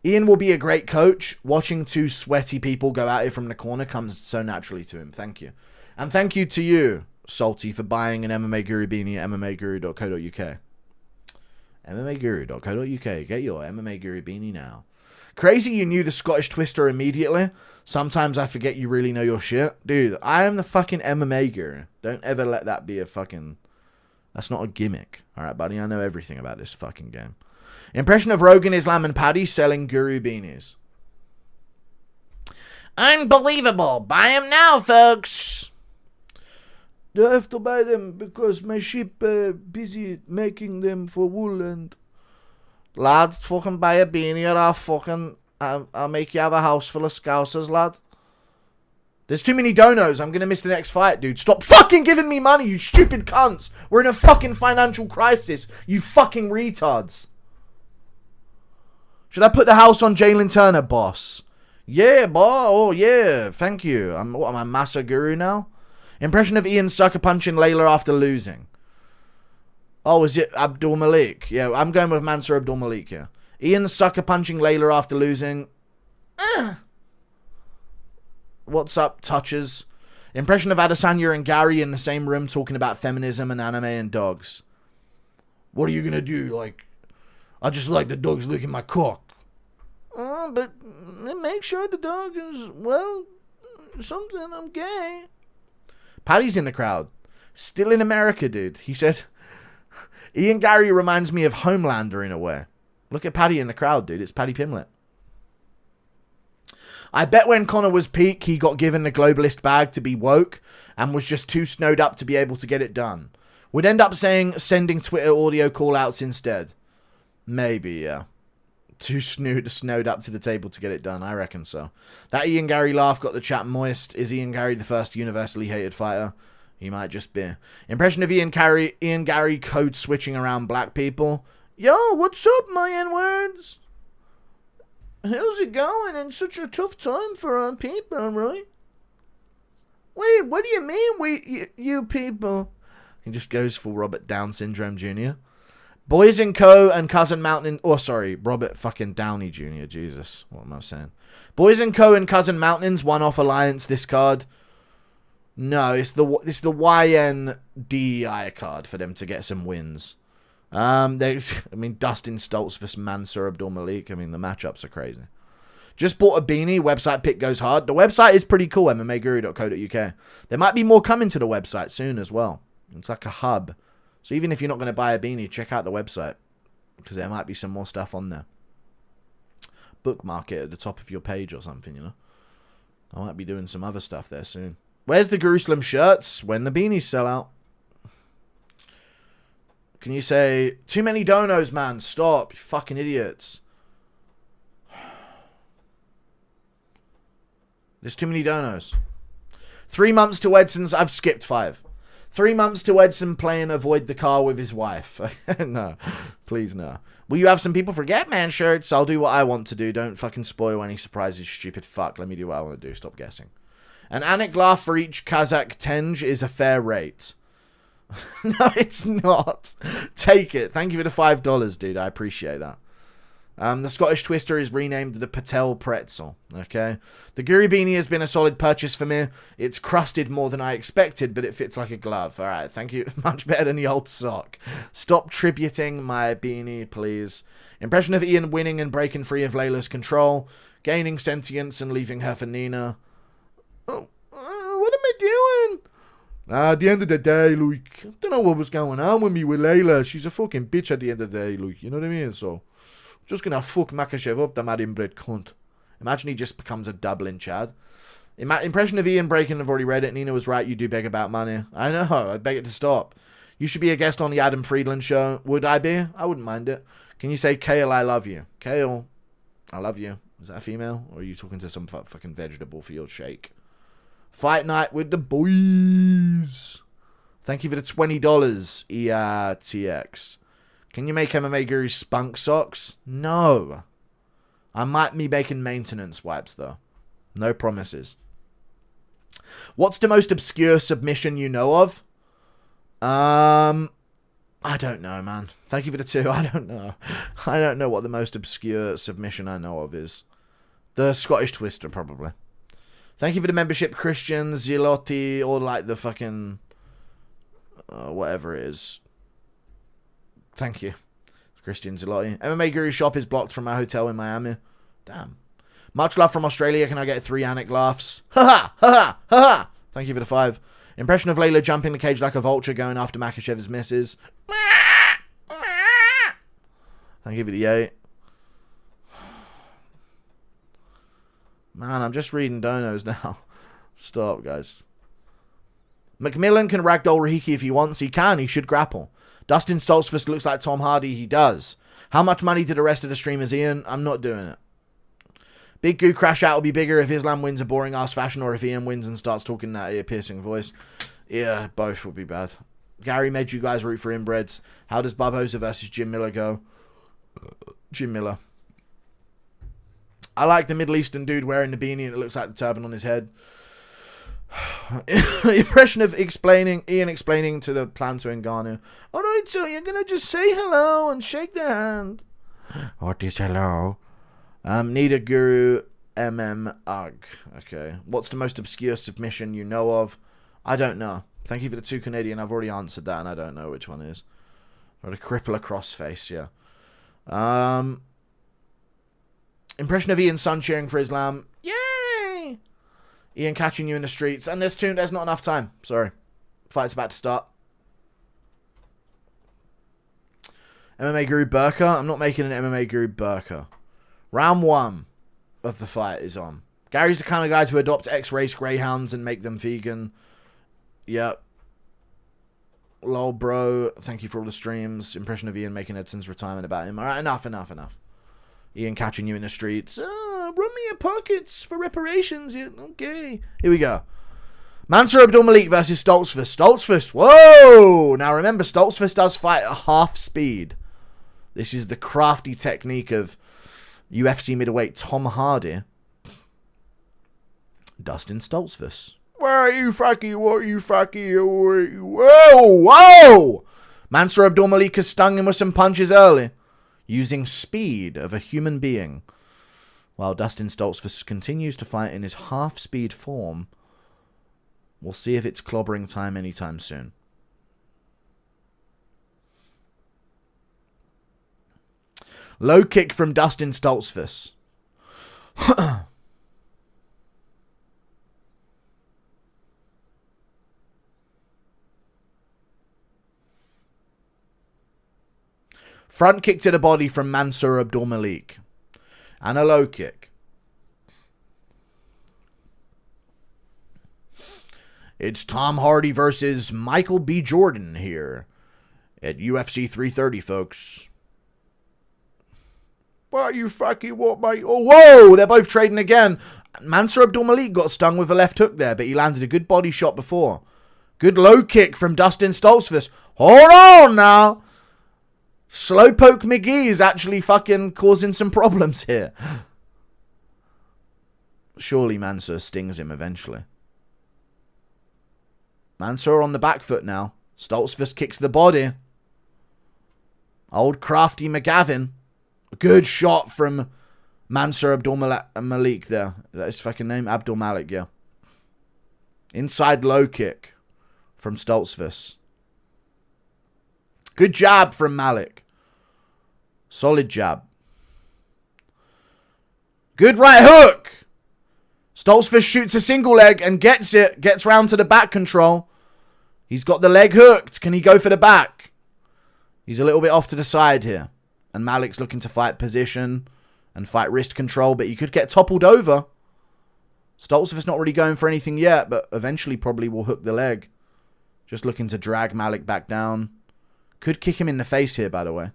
Ian will be a great coach. Watching 2 sweaty people go at it from the corner comes so naturally to him. Thank you. And thank you to you, Salty, for buying an MMA Guru beanie at mmaguru.co.uk. mmaguru.co.uk. Get your MMA Guru beanie now. Crazy you knew the Scottish Twister immediately. Sometimes I forget you really know your shit. Dude, I am the fucking MMA Guru. Don't ever let that be a fucking... That's not a gimmick. Alright, buddy, I know everything about this fucking game. Impression of Rogan, Islam, and Paddy selling Guru beanies. Unbelievable. Buy them now, folks. Do I have to buy them because my ship busy making them for wool and... Lad, fucking buy a beanie or I'll make you have a house full of scousers, lad. There's too many donos. I'm going to miss the next fight, dude. Stop fucking giving me money, you stupid cunts. We're in a fucking financial crisis, you fucking retards. Should I put the house on Jalen Turner, boss? Yeah, boss. Oh, yeah. Thank you. Am I Massa Guru now? Impression of Ian sucker punching Layla after losing. Oh, is it Abdul Malik? Yeah, I'm going with Mansour Abdul Malik here. Ian sucker punching Layla after losing. What's up, touchers? Impression of Adesanya and Gary in the same room talking about feminism and anime and dogs. What are you gonna do? Like, I just like the dogs licking my cock. But make sure the dog is, well, something, I'm gay. Paddy's in the crowd. Still in America, dude. He said, Ian Garry reminds me of Homelander in a way. Look at Paddy in the crowd, dude. It's Paddy Pimlet. I bet when Conor was peak, he got given the globalist bag to be woke and was just too snowed up to be able to get it done. Would end up sending Twitter audio call-outs instead. Maybe, yeah. Too snowed up to the table to get it done. I reckon so. That Ian Garry laugh got the chat moist. Is Ian Garry the first universally hated fighter? He might just be. Impression of Ian Garry code switching around black people. Yo, what's up, my N-words? How's it going? In such a tough time for our people, right? Wait, what do you mean, you people? He just goes for Robert Down Syndrome Jr. Boys and Co. and Cousin Mountain... Oh, sorry, Robert fucking Downey Jr. Jesus, what am I saying? Boys and Co. and Cousin Mountains, one-off alliance this card. No, it's the YNDI card for them to get some wins. Dustin Stoltz versus Mansour Abdul Malik. I mean, the matchups are crazy. Just bought a beanie. Website pick goes hard. The website is pretty cool. mmaguru.co.uk. There might be more coming to the website soon as well. It's like a hub. So even if you're not going to buy a beanie, check out the website. Because there might be some more stuff on there. Bookmark it at the top of your page or something, you know. I might be doing some other stuff there soon. Where's the Jerusalem shirts? When the beanies sell out. Can you say, too many donos, man. Stop, you fucking idiots. There's too many donos. 3 months to Edson's. I've skipped 5. 3 months to Edson playing Avoid the Car with his wife. No, please no. Will you have some people forget man shirts? I'll do what I want to do. Don't fucking spoil any surprises, stupid fuck. Let me do what I want to do. Stop guessing. An Anik laugh for each Kazakh tenj is a fair rate. No, it's not. Take it. Thank you for the $5, dude. I appreciate that. The Scottish Twister is renamed the Patel Pretzel. Okay. The Guri Beanie has been a solid purchase for me. It's crusted more than I expected, but it fits like a glove. Alright, thank you. Much better than the old sock. Stop tributing my beanie, please. Impression of Ian winning and breaking free of Layla's control. Gaining sentience and leaving her for Nina. Oh, what am I doing? At the end of the day, like, I don't know what was going on with me with Layla. She's a fucking bitch at the end of the day, like, you know what I mean? So, just gonna fuck Makhachev up, the mad inbred cunt. Imagine he just becomes a Dublin Chad. Impression of Ian breaking, I've already read it. Nina was right, you do beg about money. I know, I beg it to stop. You should be a guest on the Adam Friedland show. Would I be? I wouldn't mind it. Can you say, Kale, I love you? Kale, I love you. Is that a female? Or are you talking to some fucking vegetable for your shake? Fight night with the boys. Thank you for the $20, ERTX. Can you make MMA Guru spunk socks? No. I might be making maintenance wipes, though. No promises. What's the most obscure submission you know of? I don't know, man. Thank you for the 2. I don't know. I don't know what the most obscure submission I know of is. The Scottish Twister, probably. Thank you for the membership, Christian, Zilotti, or like the fucking... whatever it is. Thank you. Christian Zilotti. MMA Guru shop is blocked from my hotel in Miami. Damn. Much love from Australia. Can I get 3 Anik laughs? Ha ha! Ha ha! Ha ha! Thank you for the 5. Impression of Layla jumping the cage like a vulture going after Makhachev's misses. Thank you for the 8. Man, I'm just reading donos now. Stop, guys. Macmillan can ragdoll Rahiki if he wants. He can. He should grapple. Dustin Stoltzfus looks like Tom Hardy. He does. How much money to the rest of the streamers, Ian? I'm not doing it. Big Goo crash out will be bigger if Islam wins a boring ass fashion or if Ian wins and starts talking that ear-piercing voice. Yeah, both would be bad. Gary made you guys root for inbreds. How does Barboza versus Jim Miller go? Jim Miller. I like the Middle Eastern dude wearing the beanie and it looks like the turban on his head. Impression of Ian explaining to the plan to Ngannou. Alright, so you're gonna just say hello and shake the hand. What is hello? Need a Guru UG. Okay. What's the most obscure submission you know of? I don't know. Thank you for the 2 Canadian. I've already answered that and I don't know which one is. Or the crippler crossface, yeah. Impression of Ian's son cheering for Islam. Yay! Ian catching you in the streets. And there's not enough time. Sorry. Fight's about to start. MMA Guru Burqa. I'm not making an MMA Guru Burqa. Round 1 of the fight is on. Gary's the kind of guy to adopt X-race greyhounds and make them vegan. Yep. Lol, bro. Thank you for all the streams. Impression of Ian making Edson's retirement about him. Alright, enough. Ian catching you in the streets. Run me your pockets for reparations. Yeah, okay. Here we go. Mansour Abdulmalik versus Stoltzfus. Stoltzfus. Whoa! Now remember, Stoltzfus does fight at half speed. This is the crafty technique of UFC middleweight Tom Hardy. Dustin Stoltzfus. Where are you, fucky? What are you, fucky? Whoa! Mansour Abdulmalik has stung him with some punches early, using speed of a human being, while Dustin Stoltzfus continues to fight in his half-speed form. We'll see if it's clobbering time anytime soon. Low kick from Dustin Stoltzfus. Front kick to the body from Mansour Abdulmalik. And a low kick. It's Tom Hardy versus Michael B. Jordan here at UFC 330, folks. What you fucking what, mate? Oh, whoa! They're both trading again. Mansour Abdulmalik got stung with a left hook there, but he landed a good body shot before. Good low kick from Dustin Stoltzfus. Hold on now. Slowpoke McGee is actually fucking causing some problems here. Surely Mansour stings him eventually. Mansour on the back foot now. Stoltzfus kicks the body. Old crafty McGavin. Good shot from Mansour Abdul Malik there. Is that his fucking name? Abdul Malik, yeah. Inside low kick from Stoltzfus. Good jab from Malik. Solid jab. Good right hook. Stoltzfus shoots a single leg and gets it. Gets round to the back control. He's got the leg hooked. Can he go for the back? He's a little bit off to the side here. And Malik's looking to fight position and fight wrist control, but he could get toppled over. Stoltzfus not really going for anything yet, but eventually probably will hook the leg. Just looking to drag Malik back down. Could kick him in the face here, by the way.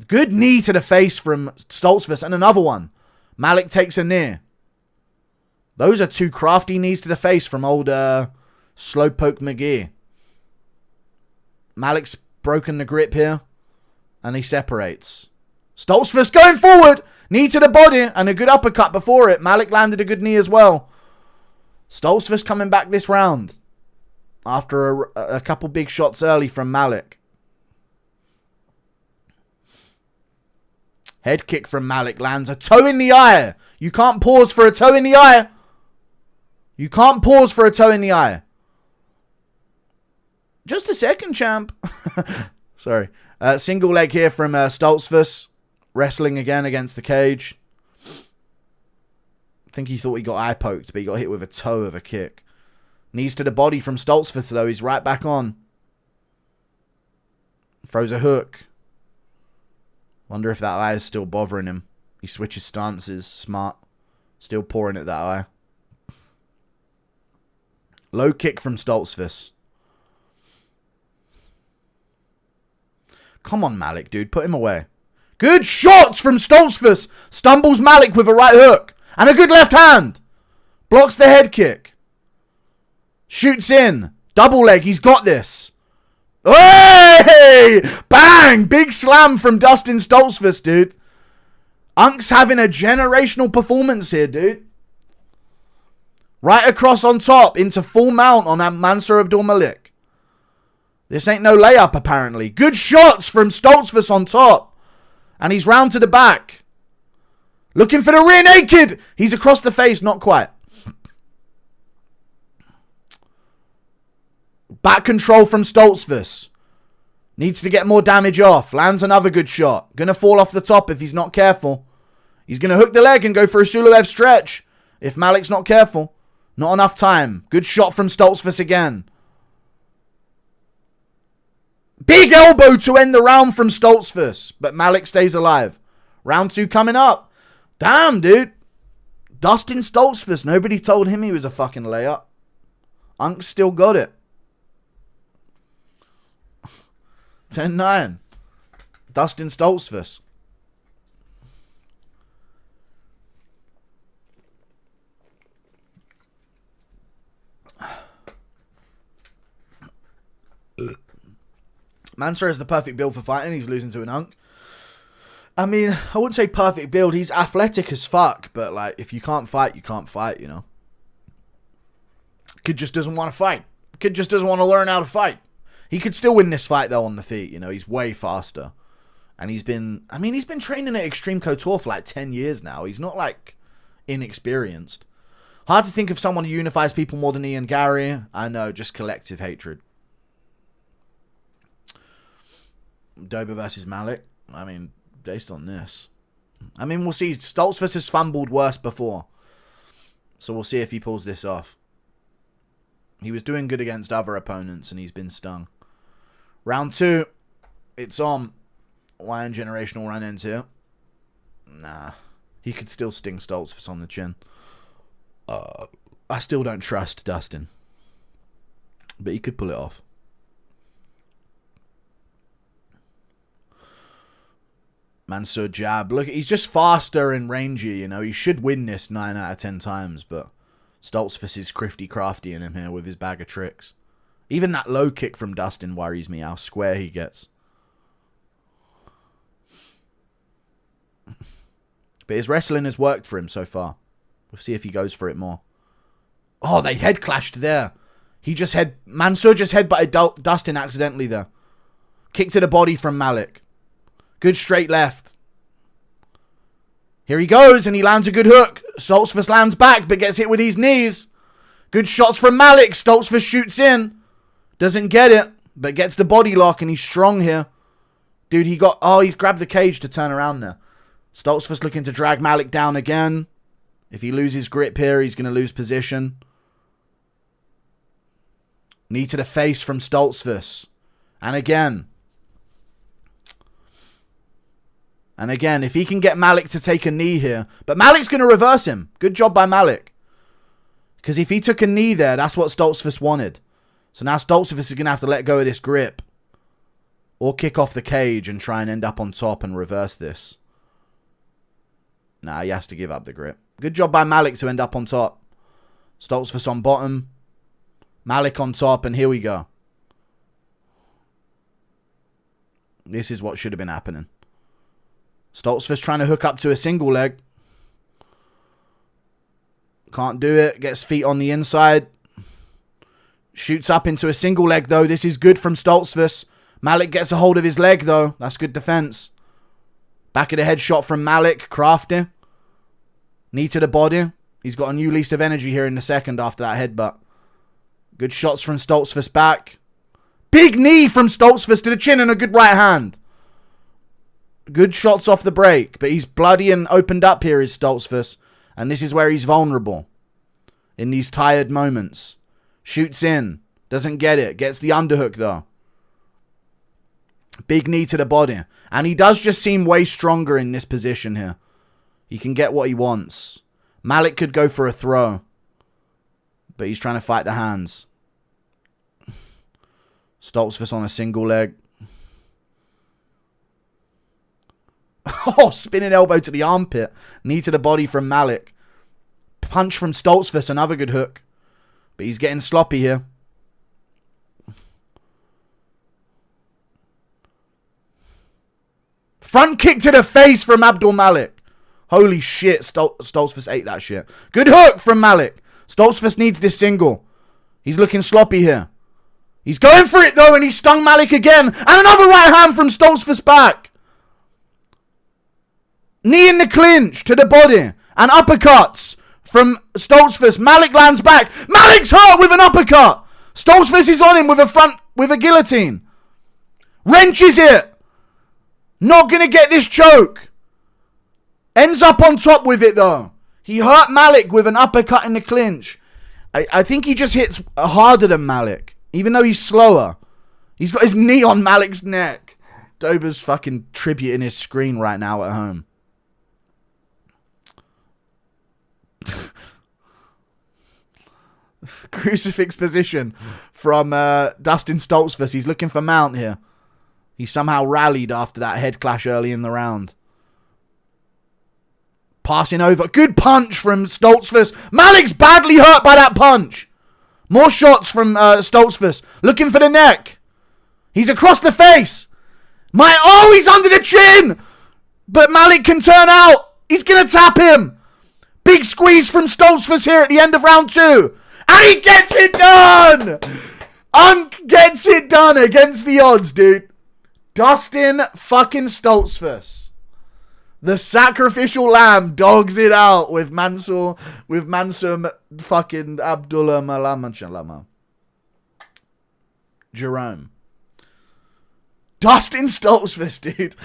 Good knee to the face from Stoltzfus, and another one. Malik takes a knee. Those are two crafty knees to the face from old Slowpoke McGee. Malik's broken the grip here, and he separates. Stoltzfus going forward. Knee to the body, and a good uppercut before it. Malik landed a good knee as well. Stoltzfus coming back this round after a couple big shots early from Malik. Head kick from Malik lands a toe in the eye. You can't pause for a toe in the eye. You can't pause for a toe in the eye. Just a second, champ. Sorry. Single leg here from Stoltzfus. Wrestling again against the cage. I think he thought he got eye poked, but he got hit with a toe of a kick. Knees to the body from Stoltzfus, though. He's right back on. Throws a hook. Wonder if that eye is still bothering him. He switches stances. Smart. Still pouring at that eye. Low kick from Stoltzfus. Come on, Malik, dude. Put him away. Good shots from Stoltzfus. Stumbles Malik with a right hook. And a good left hand. Blocks the head kick. Shoots in. Double leg. He's got this. Hey! Bang! Big slam from Dustin Stoltzfus, dude. Unk's having a generational performance here, dude. Right across on top into full mount on Mansour Abdul Malik. This ain't no layup, apparently. Good shots from Stoltzfus on top. And he's round to the back. Looking for the rear naked. He's across the face, not quite. Back control from Stoltzfus. Needs to get more damage off. Lands another good shot. Gonna fall off the top if he's not careful. He's gonna hook the leg and go for a Suluev stretch. If Malik's not careful. Not enough time. Good shot from Stoltzfus again. Big elbow to end the round from Stoltzfus. But Malik stays alive. Round 2 coming up. Damn, dude. Dustin Stoltzfus. Nobody told him he was a fucking layup. Unk still got it. 10-9. Dustin Stoltzfus. Mansour is the perfect build for fighting. He's losing to an Unk. I mean, I wouldn't say perfect build. He's athletic as fuck. But, like, if you can't fight, you can't fight, you know. Kid just doesn't want to fight. Kid just doesn't want to learn how to fight. He could still win this fight, though, on the feet. You know, he's way faster. And he's been training at Extreme Couture for, like, 10 years now. He's not, like, inexperienced. Hard to think of someone who unifies people more than Ian Garry. I know, just collective hatred. Dober versus Malik. I mean, based on this. I mean, we'll see. Stoltzfus has fumbled worse before. So we'll see if he pulls this off. He was doing good against other opponents and he's been stung. Round 2. It's on. Lion generational run-ins here. Nah. He could still sting Stoltzfus on the chin. I still don't trust Dustin. But he could pull it off. Mansour jab. Look, he's just faster and rangy, you know. He should win this 9 out of 10 times, but Stoltzfus is crafty in him here with his bag of tricks. Even that low kick from Dustin worries me how square he gets. But his wrestling has worked for him so far. We'll see if he goes for it more. Oh, they head clashed there. Mansour just headbutted Dustin accidentally there. Kick to the body from Malik. Good straight left. Here he goes, and he lands a good hook. Stoltzfus lands back, but gets hit with his knees. Good shots from Malik. Stoltzfus shoots in. Doesn't get it, but gets the body lock, and he's strong here. Dude, he's grabbed the cage to turn around there. Stoltzfus looking to drag Malik down again. If he loses grip here, he's going to lose position. Knee to the face from Stoltzfus. And again, if he can get Malik to take a knee here. But Malik's going to reverse him. Good job by Malik. Because if he took a knee there, that's what Stoltzfus wanted. So now Stoltzfus is going to have to let go of this grip. Or kick off the cage and try and end up on top and reverse this. Nah, he has to give up the grip. Good job by Malik to end up on top. Stoltzfus on bottom. Malik on top, and here we go. This is what should have been happening. Stoltzfus trying to hook up to a single leg. Can't do it. Gets feet on the inside. Shoots up into a single leg, though. This is good from Stoltzfus. Malik gets a hold of his leg, though. That's good defense. Back of the head shot from Malik. Crafty. Knee to the body. He's got a new lease of energy here in the second after that headbutt. Good shots from Stoltzfus back. Big knee from Stoltzfus to the chin and a good right hand. Good shots off the break. But he's bloody and opened up here is Stoltzfus. And this is where he's vulnerable. In these tired moments. Shoots in. Doesn't get it. Gets the underhook though. Big knee to the body. And he does just seem way stronger in this position here. He can get what he wants. Malik could go for a throw. But he's trying to fight the hands. Stoltzfus on a single leg. Oh, spinning elbow to the armpit. Knee to the body from Malik. Punch from Stoltzfus, another good hook. But he's getting sloppy here. Front kick to the face from Abdul Malik. Holy shit, Stoltzfus ate that shit. Good hook from Malik. Stoltzfus needs this single. He's looking sloppy here. He's going for it though, and he stung Malik again. And another right hand from Stoltzfus back. Knee in the clinch to the body. And uppercuts from Stoltzfus. Malik lands back. Malik's hurt with an uppercut. Stoltzfus is on him with a guillotine. Wrenches it. Not going to get this choke. Ends up on top with it though. He hurt Malik with an uppercut in the clinch. I think he just hits harder than Malik. Even though he's slower. He's got his knee on Malik's neck. Dober's fucking tributing his screen right now at home. Crucifix position from Dustin Stoltzfus. He's looking for mount here. He somehow rallied after that head clash early in the round. Passing over. Good punch from Stoltzfus. Malik's badly hurt by that punch. More shots from Stoltzfus. Looking for the neck. He's across the face. He's under the chin. But Malik can turn out. He's going to tap him. Big squeeze from Stoltzfus here at the end of round 2. And he gets it done. Gets it done against the odds, dude. Dustin fucking Stoltzfus. The sacrificial lamb dogs it out with Mansur fucking Abdullah Malamachalama. Jerome. Dustin Stoltzfus, dude.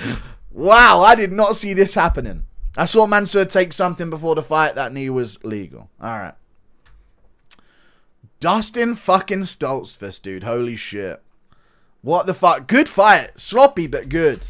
Wow, I did not see this happening. I saw Mansur take something before the fight. That knee was legal. Alright. Dustin fucking Stoltzfus, dude. Holy shit. What the fuck? Good fight. Sloppy, but good.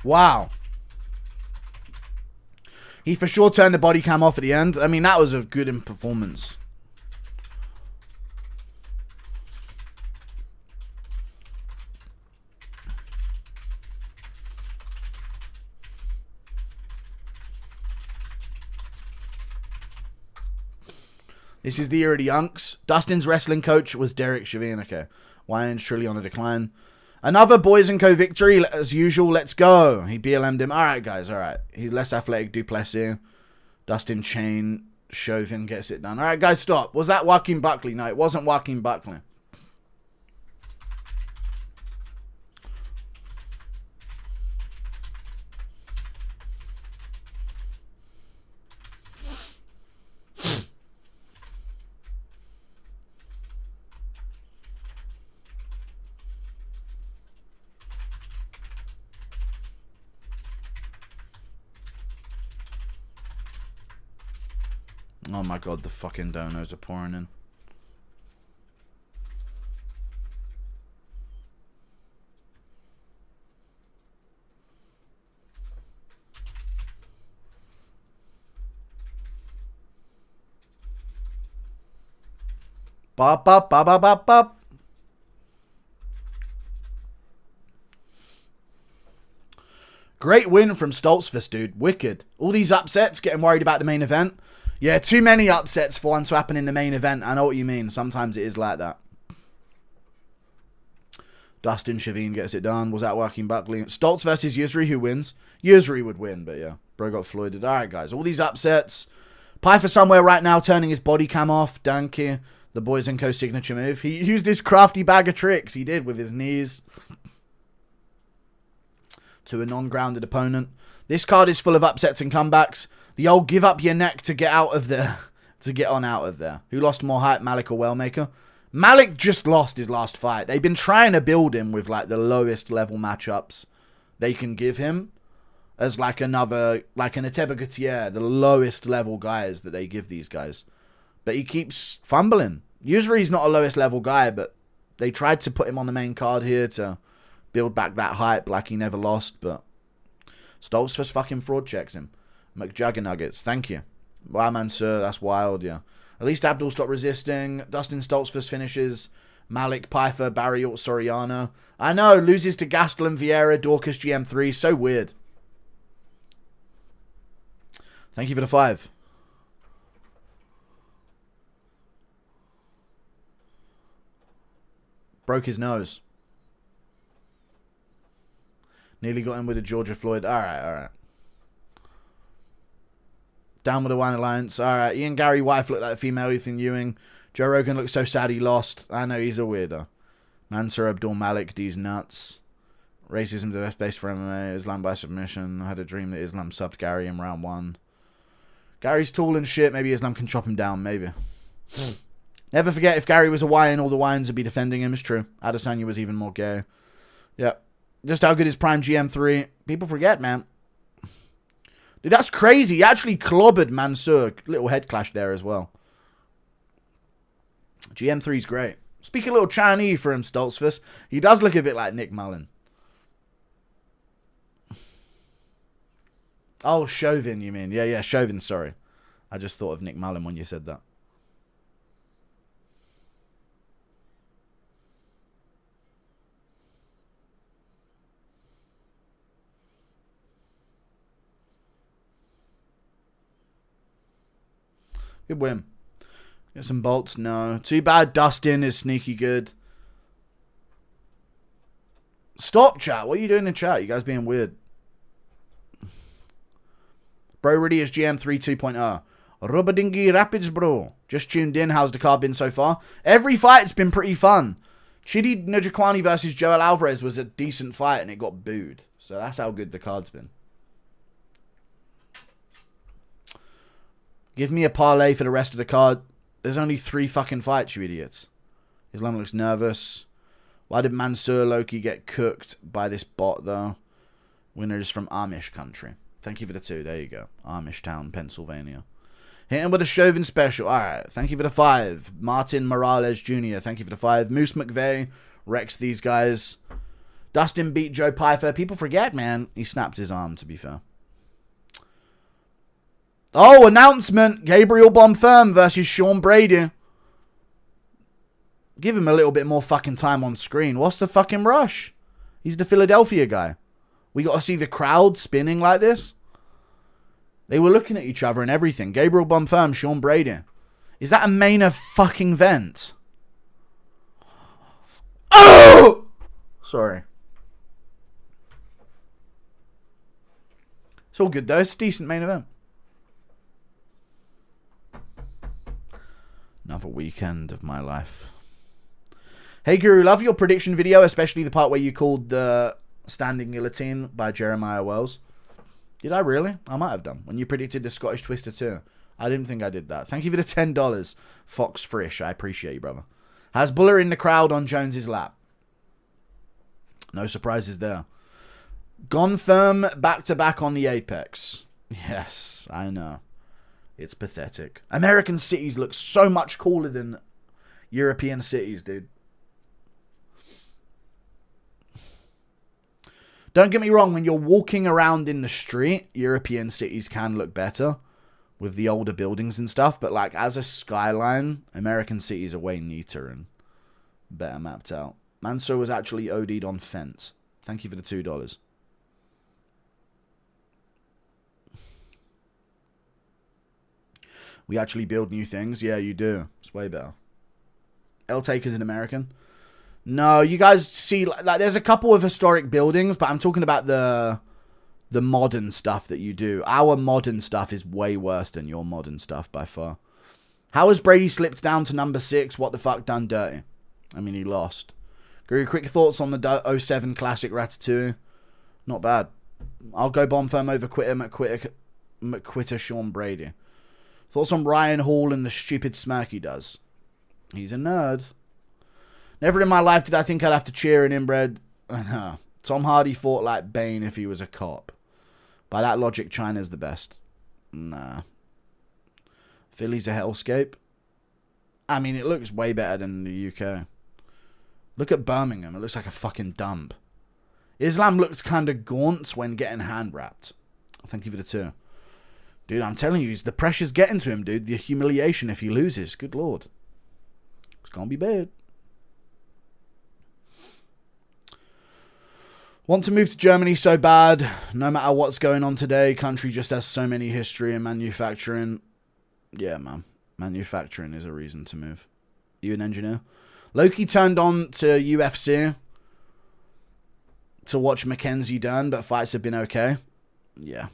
Wow. He for sure turned the body cam off at the end. I mean, that was a good performance. This is the year of the Unks. Dustin's wrestling coach was Derek Chauvin. Okay. Wyans truly on a decline. Another Boys & Co. victory. As usual, let's go. He BLM'd him. All right, guys. All right. He's less athletic. Duplessis. Dustin Chain. Chauvin gets it done. All right, guys, stop. Was that Joaquin Buckley? No, it wasn't Joaquin Buckley. Oh my god, the fucking donos are pouring in. Bop, bop, bop, bop, bop, bop. Great win from Stoltzfus, dude. Wicked. All these upsets, getting worried about the main event. Yeah, too many upsets for one to happen in the main event. I know what you mean. Sometimes it is like that. Dustin Chauvin gets it done. Was that Joaquin Buckley? Stoltz versus Yusri. Who wins? Yusri would win, but yeah. Bro got floyded. All right, guys. All these upsets. Pfeiffer somewhere right now turning his body cam off. Danke. The Boys & Co. signature move. He used his crafty bag of tricks. He did with his knees. To a non-grounded opponent. This card is full of upsets and comebacks. The old give up your neck to get out of there. To get on out of there. Who lost more hype, Malik or Wellmaker? Malik just lost his last fight. They've been trying to build him with like the lowest level matchups they can give him. As like another, like an Ateba Gutierrez, the lowest level guys that they give these guys. But he keeps fumbling. Usually he's not a lowest level guy, but they tried to put him on the main card here to build back that hype like he never lost, but Stoltz just fucking fraud checks him. McJuggernuggets, thank you. Wow, man, sir, that's wild, yeah. At least Abdul stopped resisting. Dustin Stoltzfus finishes. Malik, Pfeiffer, Barry, Soriano. I know, loses to Gastelum, Vieira, Dorcas, GM3. So weird. Thank you for the 5. Broke his nose. Nearly got him with a Georgia Floyd. Alright, alright. Down with the Wine Alliance. Alright, Ian Gary wife looked like a female Ethan Ewing. Joe Rogan looked so sad he lost. I know, he's a weirdo. Mansur Abdul Malik, D's nuts. Racism the best base for MMA. Islam by submission. I had a dream that Islam subbed Gary in round 1. Gary's tall and shit. Maybe Islam can chop him down. Maybe. Never forget, if Gary was a Hawaiian, all the Hawaiians would be defending him. It's true. Adesanya was even more gay. Yeah. Just how good is Prime GM3? People forget, man. Dude, that's crazy. He actually clobbered Mansur. Little head clash there as well. GM3's great. Speak a little Chinese for him, Stoltzfus. He does look a bit like Nick Mullen. Oh, Chauvin, you mean? Yeah, Chauvin, sorry. I just thought of Nick Mullen when you said that. Good win. Get some bolts? No. Too bad Dustin is sneaky good. Stop, chat. What are you doing in chat? You guys being weird. Bro Riddy is GM3 2.0. Rubadingi Rapids, bro. Just tuned in. How's the card been so far? Every fight's been pretty fun. Chidi Njokwani versus Joel Alvarez was a decent fight and it got booed. So that's how good the card's been. Give me a parlay for the rest of the card. There's only 3 fucking fights, you idiots. Islam looks nervous. Why did Mansur Loki get cooked by this bot, though? Winner is from Amish country. Thank you for the 2. There you go. Amish Town, Pennsylvania. Hit him with a Chauvin special. Alright. Thank you for the 5. Martin Morales Jr. Thank you for the 5. Moose McVeigh. Rex these guys. Dustin beat Joe Pfeiffer. People forget, man. He snapped his arm, to be fair. Oh, announcement. Gabriel Bonfirm versus Sean Brady. Give him a little bit more fucking time on screen. What's the fucking rush? He's the Philadelphia guy. We got to see the crowd spinning like this. They were looking at each other and everything. Gabriel Bonfirm, Sean Brady. Is that a main fucking event? Oh! Sorry. It's all good though. It's a decent main event. Another weekend of my life. Hey Guru, love your prediction video, especially the part where you called the Standing Guillotine by Jeremiah Wells. Did I really? I might have done. When you predicted the Scottish Twister too. I didn't think I did that. Thank you for the $10. Fox Frisch. I appreciate you, brother. Has Buller in the crowd on Jones's lap. No surprises there. Gone firm back-to-back on the Apex. Yes, I know. It's pathetic. American cities look so much cooler than European cities, dude. Don't get me wrong, when you're walking around in the street, European cities can look better with the older buildings and stuff, but like as a skyline, American cities are way neater and better mapped out. Manso was actually OD'd on fence. Thank you for the $2. We actually build new things. Yeah, you do. It's way better. L Taker's an American. No, you guys see, like, there's a couple of historic buildings, but I'm talking about the modern stuff that you do. Our modern stuff is way worse than your modern stuff by far. How has Brady slipped down to number 6? What the fuck done dirty? I mean, he lost. Guru, quick thoughts on the 07 classic Ratatouille? Not bad. I'll go bomb firm over McQuitter Sean Brady. Thoughts on Ryan Hall and the stupid smirk he does? He's a nerd. Never in my life did I think I'd have to cheer an inbred. Tom Hardy fought like Bane if he was a cop. By that logic, China's the best. Nah. Philly's a hellscape. I mean, it looks way better than the UK. Look at Birmingham. It looks like a fucking dump. Islam looks kind of gaunt when getting hand-wrapped. Thank you for the 2. Dude, I'm telling you, the pressure's getting to him, dude. The humiliation if he loses. Good lord. It's gonna be bad. Want to move to Germany so bad. No matter what's going on today, country just has so many history and manufacturing. Yeah, man. Manufacturing is a reason to move. You an engineer? Loki turned on to UFC to watch Mackenzie Dern, but fights have been okay. Yeah.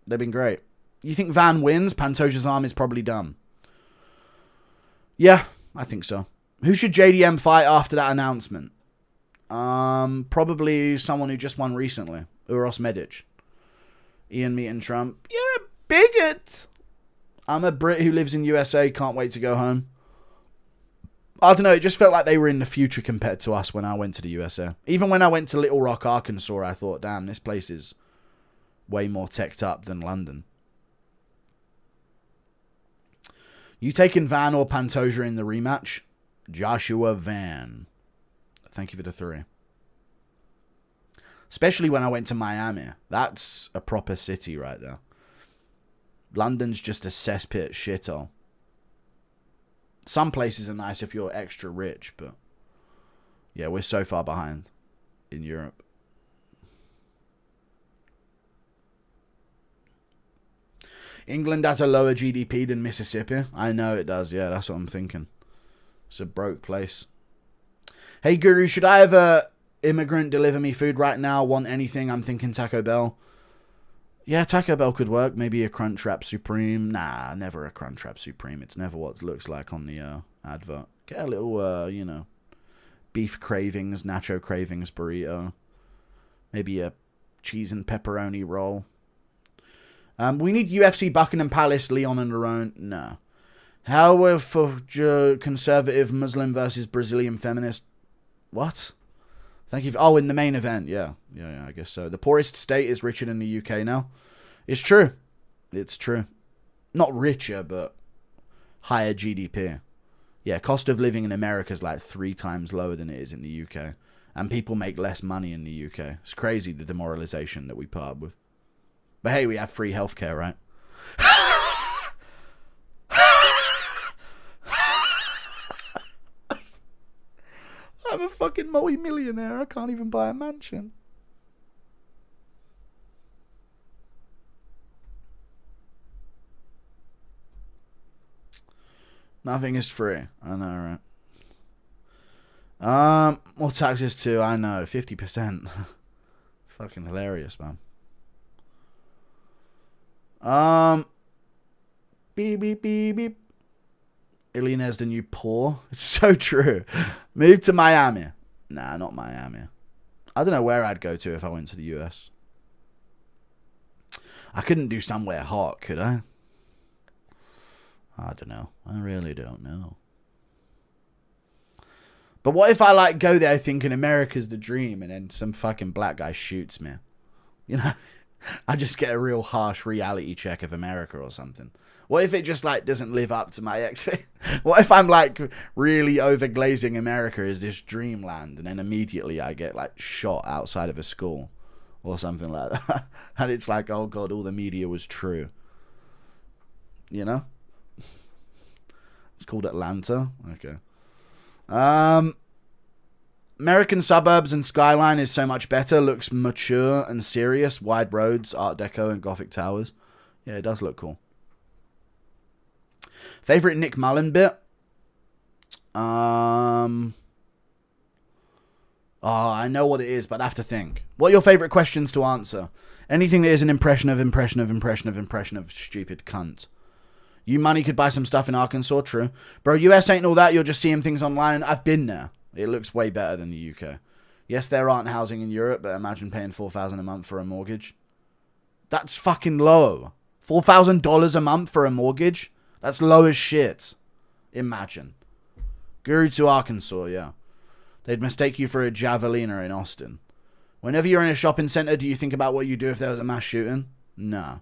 They've been great. You think Van wins? Pantoja's arm is probably done. Yeah, I think so. Who should JDM fight after that announcement? Probably someone who just won recently. Uros Medic. Ian meeting Trump. Yeah, bigot. I'm a Brit who lives in USA. Can't wait to go home. I don't know. It just felt like they were in the future compared to us when I went to the USA. Even when I went to Little Rock, Arkansas, I thought, damn, this place is way more teched up than London. You taking Van or Pantoja in the rematch? Joshua Van. Thank you for the 3. Especially when I went to Miami. That's a proper city right there. London's just a cesspit shithole. Some places are nice if you're extra rich, but yeah, we're so far behind in Europe. England has a lower GDP than Mississippi. I know it does, yeah, that's what I'm thinking. It's a broke place. Hey, Guru, should I have a immigrant deliver me food right now? Want anything? I'm thinking Taco Bell. Yeah, Taco Bell could work. Maybe a Crunchwrap Supreme. Nah, never a Crunchwrap Supreme. It's never what it looks like on the advert. Get a little, you know, beef cravings, nacho cravings burrito. Maybe a cheese and pepperoni roll. We need UFC Buckingham Palace, Leon and Lerone. No. How for conservative Muslim versus Brazilian feminist? What? Thank you. Oh, in the main event. Yeah, I guess so. The poorest state is richer than the UK now. It's true. It's true. Not richer, but higher GDP. Yeah, cost of living in America is like 3 times lower than it is in the UK. And people make less money in the UK. It's crazy, the demoralization that we put up with. But hey, we have free healthcare, right? I'm a fucking multi-millionaire. I can't even buy a mansion. Nothing is free. I know, right? More taxes too. I know. 50%. Fucking hilarious, man. Beep, beep, beep, beep. Illionaire's the new poor. It's so true. Move to Miami. Nah, not Miami. I don't know where I'd go to if I went to the US. I couldn't do somewhere hot, could I? I don't know. I really don't know. But what if I like go there thinking America's the dream and then some fucking black guy shoots me? You know? I just get a real harsh reality check of America or something. What if it just like doesn't live up to my expectations? What if I'm like really overglazing America as this dreamland and then immediately I get like shot outside of a school or something like that? And it's like, oh God, all the media was true. You know? It's called Atlanta. Okay. American suburbs and skyline is so much better. Looks mature and serious. Wide roads, Art Deco, and Gothic towers. Yeah, it does look cool. Favorite Nick Mullen bit? Oh, I know what it is, but I have to think. What are your favorite questions to answer? Anything that is an impression of stupid cunt. You money could buy some stuff in Arkansas, true. Bro, US ain't all that. You're just seeing things online. I've been there. It looks way better than the UK. Yes, there aren't housing in Europe, but imagine paying $4,000 a month for a mortgage. That's fucking low. $4,000 a month for a mortgage? That's low as shit. Imagine. Guru to Arkansas, yeah. They'd mistake you for a javeliner in Austin. Whenever you're in a shopping center, do you think about what you do if there was a mass shooting? No.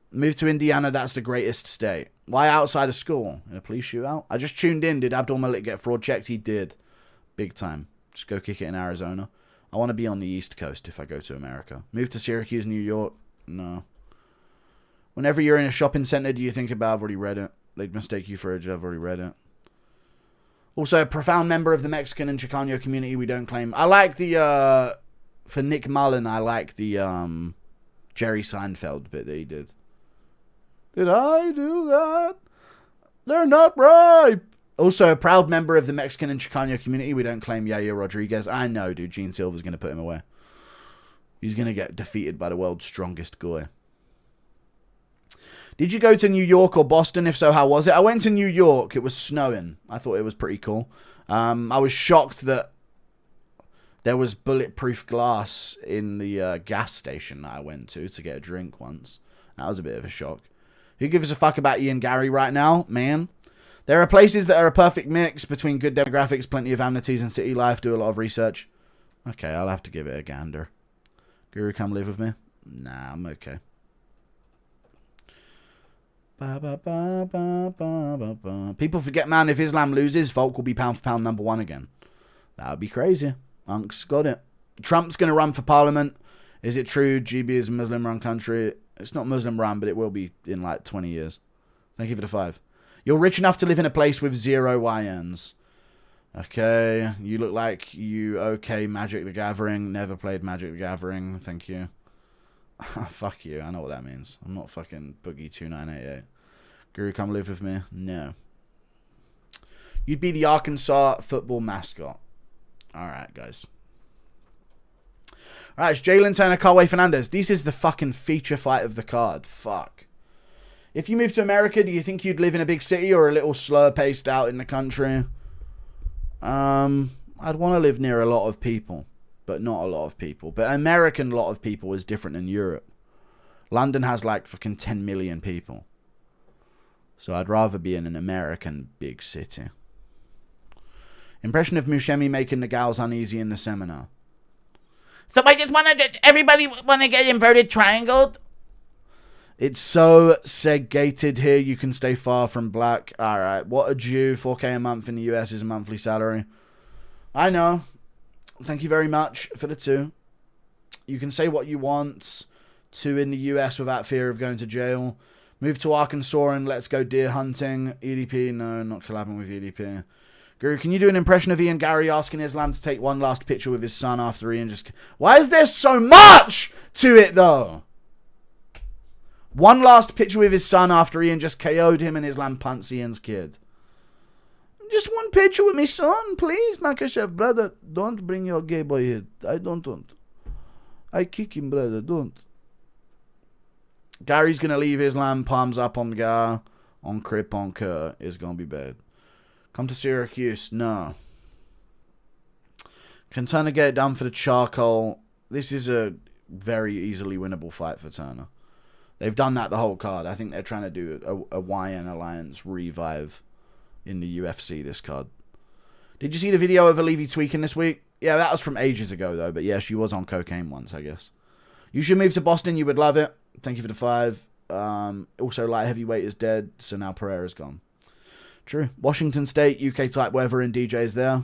Move to Indiana, that's the greatest state. Why outside of school? In a police shootout? I just tuned in. Did Abdul Malik get fraud checked? He did. Big time. Just go kick it in Arizona. I want to be on the East Coast if I go to America. Move to Syracuse, New York? No. Whenever you're in a shopping center, do you think about, I've already read it. They'd mistake you for a I've already read it. Also, a profound member of the Mexican and Chicano community we don't claim. I like the, for Nick Mullen, I like the, Jerry Seinfeld bit that he did. Did I do that? They're not right. Also, a proud member of the Mexican and Chicano community we don't claim Yair Rodriguez. I know, dude. Gene Silver's going to put him away. He's going to get defeated by the world's strongest guy. Did you go to New York or Boston? If so, how was it? I went to New York. It was snowing. I thought it was pretty cool. I was shocked that there was bulletproof glass in the gas station that I went to get a drink once. That was a bit of a shock. Who gives a fuck about Ian Garry right now, man? There are places that are a perfect mix between good demographics, plenty of amenities, and city life. Do a lot of research. Okay, I'll have to give it a gander. Guru, come live with me? Nah, I'm okay. People forget, man, if Islam loses, Volk will be pound for pound number one again. That would be crazy. Unk's got it. Trump's going to run for parliament. Is it true GB is a Muslim-run country? It's not Muslim-run, but it will be in like 20 years. Thank you for the 5. You're rich enough to live in a place with 0 YNs. Okay. You look like you okay Magic the Gathering. Never played Magic the Gathering. Thank you. Fuck you. I know what that means. I'm not fucking Boogie2988. Guru, come live with me? No. You'd be the Arkansas football mascot. Alright, guys. Alright, it's Jalen Turner, Carway Fernandez. This is the fucking feature fight of the card. Fuck. If you move to America, do you think you'd live in a big city or a little slower paced out in the country? I'd want to live near a lot of people, but not a lot of people. But American lot of people is different than Europe. London has like fucking 10 million people. So I'd rather be in an American big city. Impression of Mushemi making the gals uneasy in the seminar. So I just want to, everybody want to get inverted triangled? It's so segregated here, you can stay far from black. Alright, what a Jew, 4K a month in the US is a monthly salary. I know. Thank you very much for the 2. You can say what you want to in the US without fear of going to jail. Move to Arkansas and let's go deer hunting. EDP, no, not collabing with EDP. Guru, can you do an impression of Ian Garry asking Islam to take one last picture with his son after Ian just... Why is there so much to it, though? One last picture with his son after Ian just KO'd him and Islam punts Ian's kid. Just one picture with my son, please, Makhachev, brother. Don't bring your gay boy here. I don't want. I kick him, brother. Don't. Gary's going to leave Islam. Palms up on Gar. On Crip, on Kerr. It's going to be bad. Come to Syracuse. No. Can Turner get it done for the charcoal? This is a very easily winnable fight for Turner. They've done that the whole card. I think they're trying to do a YN Alliance revive in the UFC this card. Did you see the video of Alivi tweaking this week? Yeah, that was from ages ago, though. But yeah, she was on cocaine once, I guess. You should move to Boston. You would love it. Thank you for the 5. Also, light heavyweight is dead, so now Pereira's gone. True. Washington State, UK type weather, and DJ's there.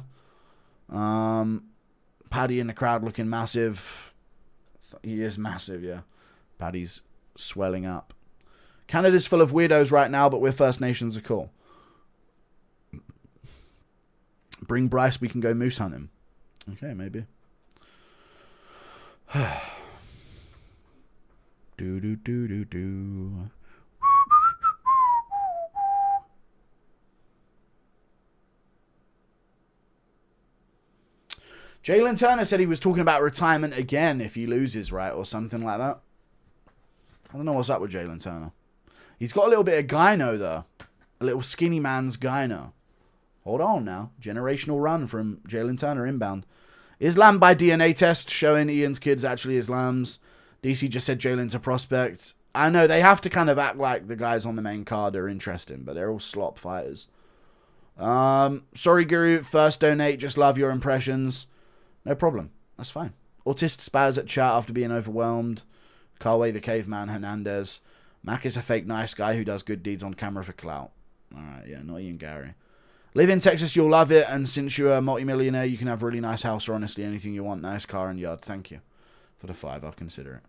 Paddy in the crowd looking massive. He is massive, yeah. Paddy's swelling up. Canada's full of weirdos right now, but we're First Nations are cool. Bring Bryce, we can go moose hunting. Okay, maybe. Do. Jalen Turner said he was talking about retirement again if he loses, right? Or something like that. I don't know what's up with Jalen Turner. He's got a little bit of gyno, though. A little skinny man's gyno. Hold on now. Generational run from Jalen Turner inbound. Islam by DNA test showing Ian's kid's actually Islam's. DC just said Jalen's a prospect. I know, they have to kind of act like the guys on the main card are interesting, but they're all slop fighters. Sorry, Guru. First donate. Just love your impressions. No problem. That's fine. Autist spaz at chat after being overwhelmed. Carway the Caveman Hernandez. Mac is a fake nice guy who does good deeds on camera for clout. Alright, yeah, not Ian Gary. Live in Texas, you'll love it, and since you're a multimillionaire, you can have a really nice house or honestly anything you want. Nice car and yard. Thank you for the 5. I'll consider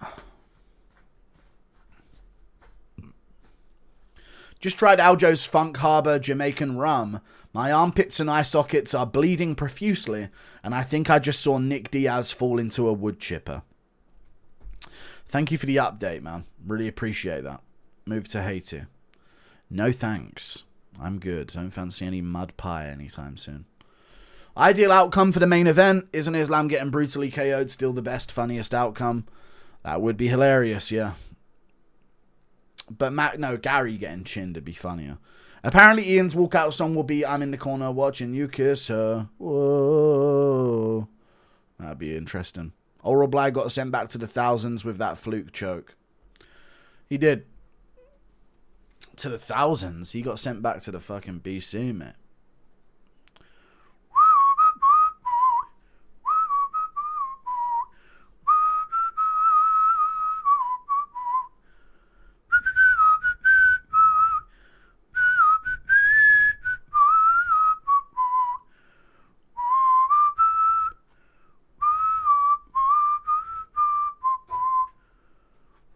it. Just tried Aljo's Funk Harbor Jamaican rum. My armpits and eye sockets are bleeding profusely, and I think I just saw Nick Diaz fall into a wood chipper. Thank you for the update, man. Really appreciate that. Move to Haiti. No thanks. I'm good. Don't fancy any mud pie anytime soon. Ideal outcome for the main event. Isn't Islam getting brutally KO'd still the best, funniest outcome? That would be hilarious, yeah. But Gary getting chinned would be funnier. Apparently Ian's walkout song will be I'm in the corner watching you kiss her. Whoa. That'd be interesting. Oral Bly got sent back to the thousands with that fluke choke. He did. To the thousands? He got sent back to the fucking BC, mate.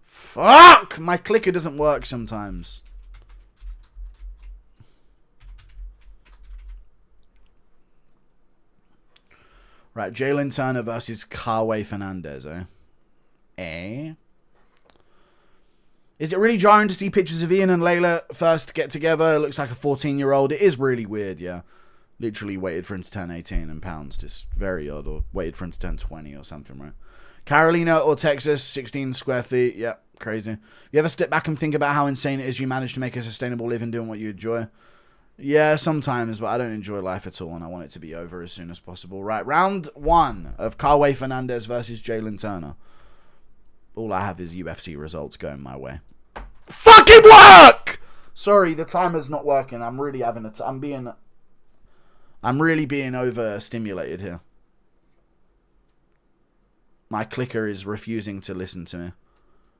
Fuck! My clicker doesn't work sometimes. Right, Jalen Turner versus Carway Fernandez, eh? Is it really jarring to see pictures of Ian and Layla first get together? It looks like a 14-year-old. It is really weird, yeah. Literally waited for him to turn 18 in pounds. Just very odd. Or waited for him to turn 20 or something, right? Carolina or Texas, 16 square feet. Yeah, crazy. You ever step back and think about how insane it is you managed to make a sustainable living doing what you enjoy? Yeah, sometimes, but I don't enjoy life at all, and I want it to be over as soon as possible. Right, round 1 of Carway Fernandez versus Jalen Turner. All I have is UFC results going my way. Fucking work! Sorry, the timer's not working. I'm really having I'm really being overstimulated here. My clicker is refusing to listen to me.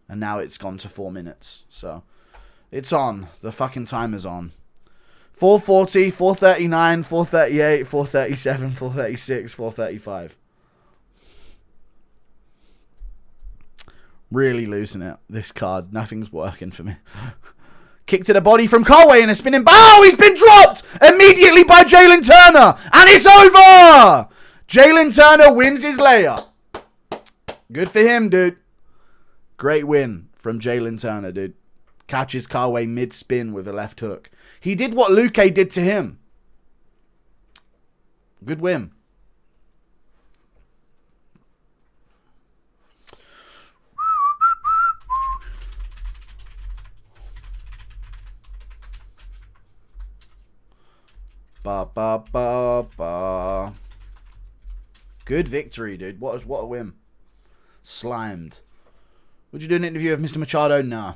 And now it's gone to 4 minutes. So, it's on. The fucking timer's on. 4:40, 4:39, 4:38, 4:37, 4:36, 4:35. Really losing it. This card. Nothing's working for me. Kick to the body from Carway and a spinning... Oh, he's been dropped immediately by Jalen Turner. And it's over! Jalen Turner wins his layup. Good for him, dude. Great win from Jalen Turner, dude. Catches Carway mid-spin with a left hook. He did what Luke did to him. Good win. Ba ba ba ba. Good victory, dude. What a win. Slimed. Would you do an interview with Mr. Machado? Nah.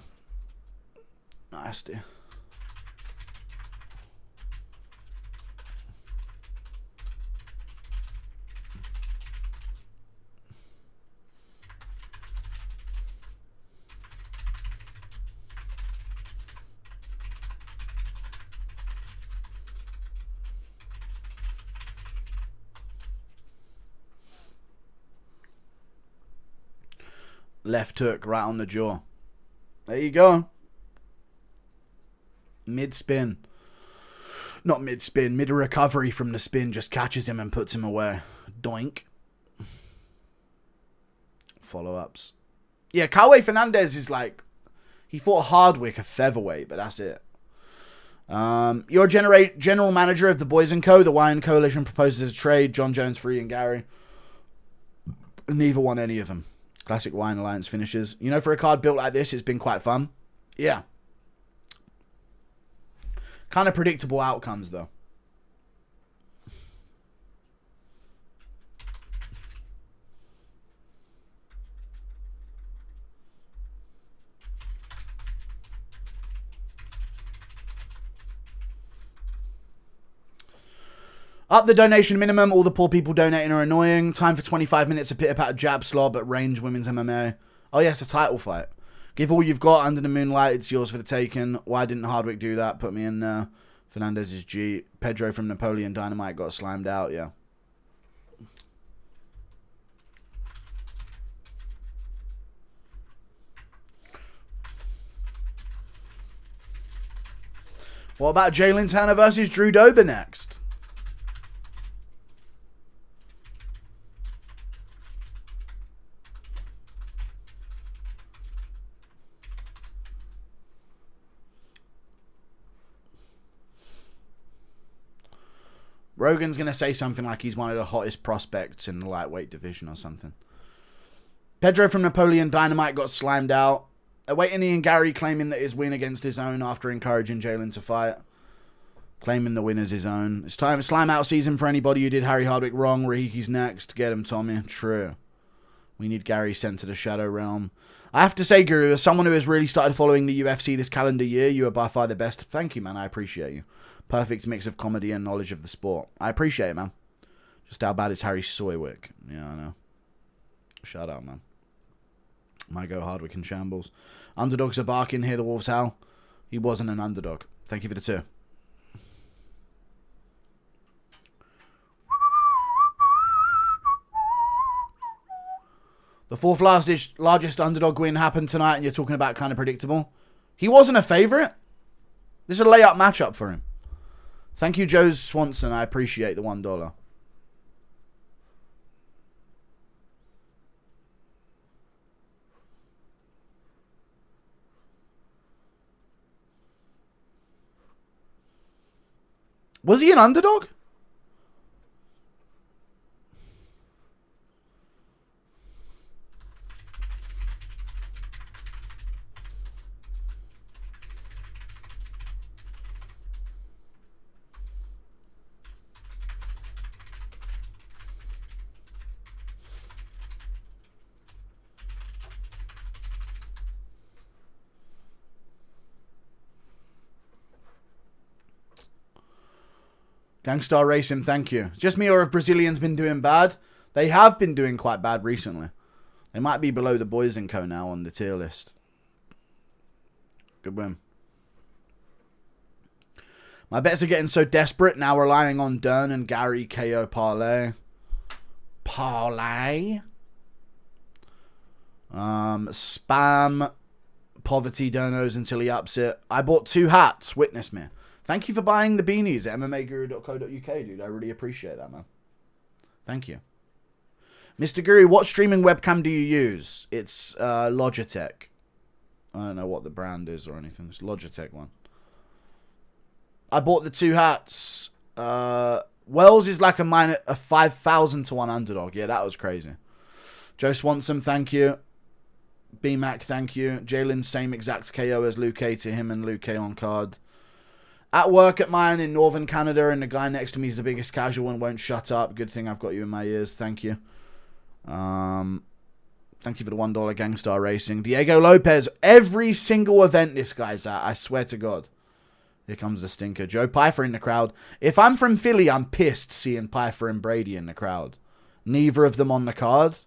Nice, dude. Left hook right on the jaw. There you go. Mid-spin. Not mid-spin. Mid-recovery from the spin. Just catches him and puts him away. Doink. Follow-ups. Yeah, Carway Fernandez is like... He fought Hardwick, a featherweight, but that's it. You're general manager of the Boys & Co. The Wine Coalition proposes a trade. John Jones for Ian Garry. Neither won any of them. Classic Wine Alliance finishes. You know, for a card built like this, it's been quite fun. Yeah. Kind of predictable outcomes, though. Up the donation minimum. All the poor people donating are annoying. Time for 25 minutes of pitter-patter jab slob at Range Women's MMA. Oh, yes, a title fight. Give all you've got under the moonlight. It's yours for the taking. Why didn't Hardwick do that? Put me in there. Fernandez is G. Pedro from Napoleon Dynamite got slimed out, yeah. What about Jalen Turner versus Drew Dober next? Rogan's going to say something like he's one of the hottest prospects in the lightweight division or something. Pedro from Napoleon Dynamite got slimed out. Awaiting Ian Garry claiming that his win against his own after encouraging Jalen to fight. Claiming the win as his own. It's time. Slime out season for anybody who did Harry Hardwick wrong. Rahiki's next. Get him, Tommy. True. We need Garry sent to the Shadow Realm. I have to say, Guru, as someone who has really started following the UFC this calendar year, you are by far the best. Thank you, man. I appreciate you. Perfect mix of comedy and knowledge of the sport. I appreciate it, man. Just how bad is Harry Soywick? Yeah, I know. Shout out, man. My go Hardwick in shambles. Underdogs are barking. Hear the wolves howl. He wasn't an underdog. Thank you for the 2. The 4th largest underdog win happened tonight, and you're talking about kind of predictable. He wasn't a favourite. This is a layup matchup for him. Thank you, Joe Swanson. I appreciate the $1. Was he an underdog? Gangstar Racing, thank you. Just me, or have Brazilians been doing bad? They have been doing quite bad recently. They might be below the Boys & Co. now on the tier list. Good win. My bets are getting so desperate, now relying on Dern and Garry KO parlay. Parlay? Spam Poverty Donos until he ups it. I bought 2 hats. Witness me. Thank you for buying the beanies at mmaguru.co.uk, dude. I really appreciate that, man. Thank you. Mr. Guru, what streaming webcam do you use? It's Logitech. I don't know what the brand is or anything. It's Logitech one. I bought the 2 hats. Wells is like a 5,000 to 1 underdog. Yeah, that was crazy. Joe Swanson, thank you. B-Mac, thank you. Jalen, same exact KO as Luke K to him and Luke K on card. At work at mine in northern Canada, and the guy next to me is the biggest casual and won't shut up. Good thing I've got you in my ears. Thank you. Thank you for the $1 Gangstar Racing. Diego Lopez. Every single event this guy's at. I swear to God. Here comes the stinker. Joe Pfeiffer in the crowd. If I'm from Philly, I'm pissed seeing Pfeiffer and Brady in the crowd. Neither of them on the card.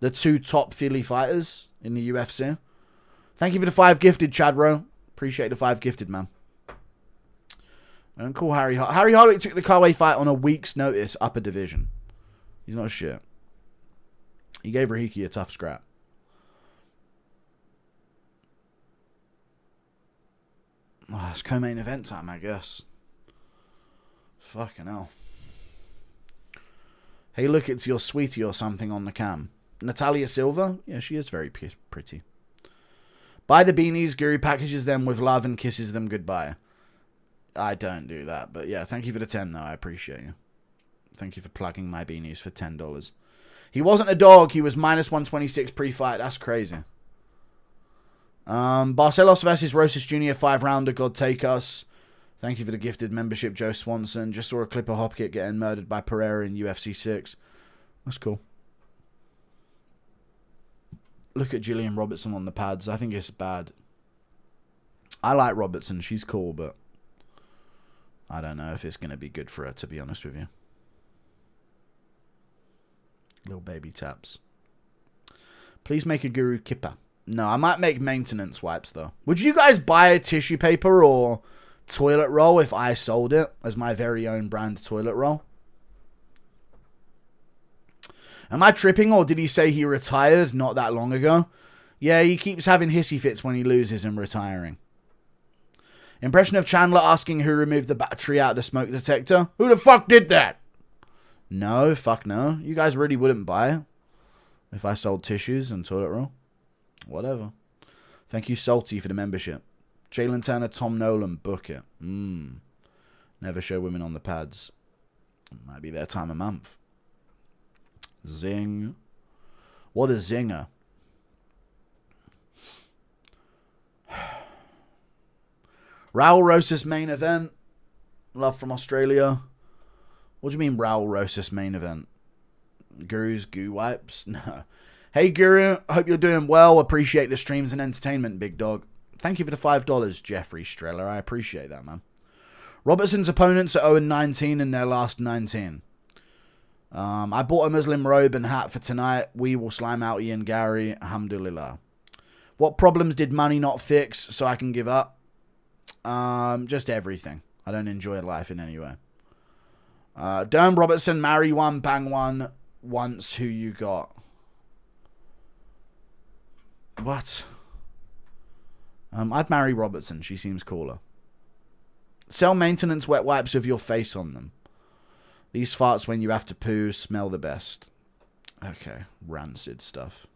The 2 top Philly fighters in the UFC. Thank you for the 5 gifted, Chadro. Appreciate the 5 gifted, man. Don't call Harry Hart. Harry Hardwick took the Carway fight on a week's notice, upper division. He's not shit. He gave Rahiki a tough scrap. Oh, it's co-main event time, I guess. Fucking hell. Hey, look, it's your sweetie or something on the cam. Natalia Silva? Yeah, she is very pretty. Buy the beanies. Guru packages them with love and kisses them goodbye. I don't do that, but yeah, thank you for the 10, though. I appreciate you. Thank you for plugging my beanies for $10. He wasn't a dog. He was minus 126 pre-fight. That's crazy. Barcelos versus Rosas Jr. 5-rounder. God take us. Thank you for the gifted membership, Joe Swanson. Just saw a clip of Hopkett getting murdered by Pereira in UFC 6. That's cool. Look at Gillian Robertson on the pads. I think it's bad. I like Robertson. She's cool, but I don't know if it's going to be good for her, to be honest with you. Little baby taps. Please make a Guru kipper. No, I might make maintenance wipes, though. Would you guys buy a tissue paper or toilet roll if I sold it as my very own brand toilet roll? Am I tripping, or did he say he retired not that long ago? Yeah, he keeps having hissy fits when he loses and retiring. Impression of Chandler asking who removed the battery out of the smoke detector. Who the fuck did that? No, fuck no. You guys really wouldn't buy it if I sold tissues and toilet roll. Whatever. Thank you, Salty, for the membership. Jalen Turner, Tom Nolan, book it. Never show women on the pads. Might be their time of month. Zing. What a zinger. Raul Rosas main event. Love from Australia. What do you mean Raul Rosas main event? Guru's goo wipes? No. Hey Guru, hope you're doing well. Appreciate the streams and entertainment, big dog. Thank you for the $5, Jeffrey Streller. I appreciate that, man. Robertson's opponents are 0-19 in their last 19. I bought a Muslim robe and hat for tonight. We will slime out Ian Garry. Alhamdulillah. What problems did money not fix so I can give up? Just everything. I don't enjoy life in any way. Dern Robertson, marry one, bang one. Once who you got? What? I'd marry Robertson. She seems cooler. Sell maintenance wet wipes with your face on them. These farts when you have to poo smell the best. Okay, rancid stuff.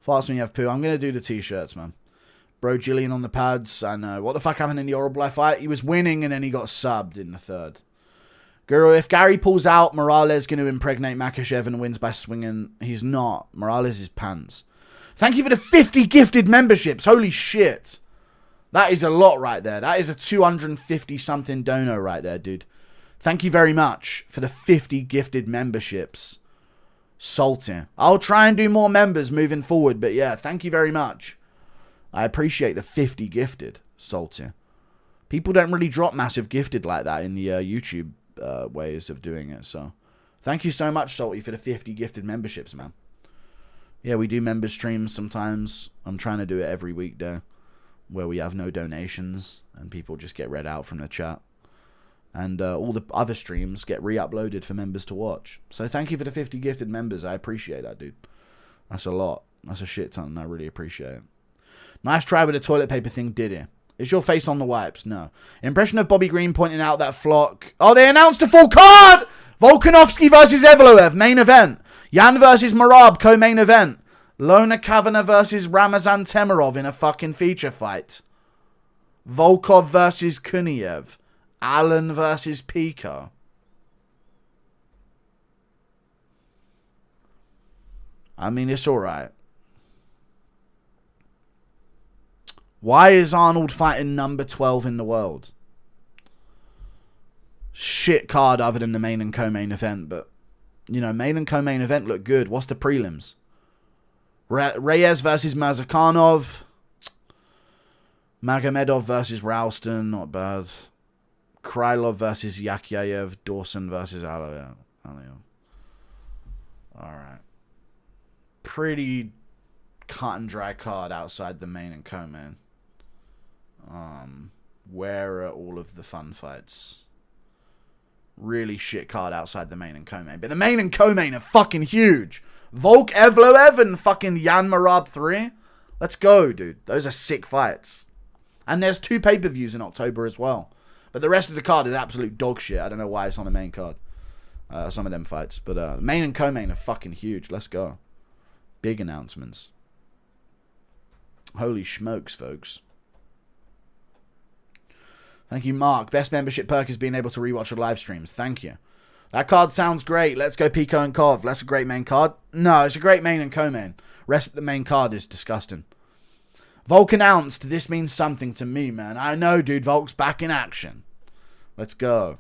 Farts when you have poo. I'm going to do the t-shirts, man. Bro, Gillian on the pads. I know. What the fuck happened in the Oral fight? He was winning and then he got subbed in the third. Guru, if Gary pulls out, Morales going to impregnate Makhachev and wins by swinging. He's not. Morales is pants. Thank you for the 50 gifted memberships. Holy shit. That is a lot right there. That is a 250-something dono right there, dude. Thank you very much for the 50 gifted memberships. Salty. I'll try and do more members moving forward, but yeah, thank you very much. I appreciate the 50 gifted. Salty. People don't really drop massive gifted like that in the YouTube ways of doing it, so thank you so much, Salty, for the 50 gifted memberships, man. Yeah, we do member streams sometimes. I'm trying to do it every weekday, where we have no donations and people just get read out from the chat. And all the other streams get re-uploaded for members to watch. So thank you for the 50 gifted members. I appreciate that, dude. That's a lot. That's a shit ton. I really appreciate it. Nice try with the toilet paper thing, did it? Is your face on the wipes? No. Impression of Bobby Green pointing out that flock. Oh, they announced a full card! Volkanovski versus Evloev, main event. Yan versus Marab, co-main event. Lona Kavanagh versus Ramazan Temirov in a fucking feature fight. Volkov versus Kuniev. Allen versus Pico. I mean, it's alright. Why is Arnold fighting number 12 in the world? Shit card other than the main and co-main event, but, you know, main and co-main event look good. What's the prelims? Reyes versus Mazakhanov. Magomedov versus Ralston, not bad. Krylov versus Yakyayev. Dawson versus Alio. Alright. Pretty cut and dry card outside the main and co-main. Where are all of the fun fights? Really shit card outside the main and co-main. But the main and co-main are fucking huge. Volk Evloev and fucking Yan Marab 3. Let's go, dude. Those are sick fights. And there's 2 pay-per-views in October as well. But the rest of the card is absolute dog shit. I don't know why it's on the main card. Some of them fights. But main and co-main are fucking huge. Let's go. Big announcements. Holy smokes, folks. Thank you, Mark. Best membership perk is being able to rewatch your live streams. Thank you. That card sounds great. Let's go Pico and Kov. That's a great main card. No, it's a great main and co-main. Rest of the main card is disgusting. Volk announced. This means something to me, man. I know, dude. Volk's back in action. Let's go.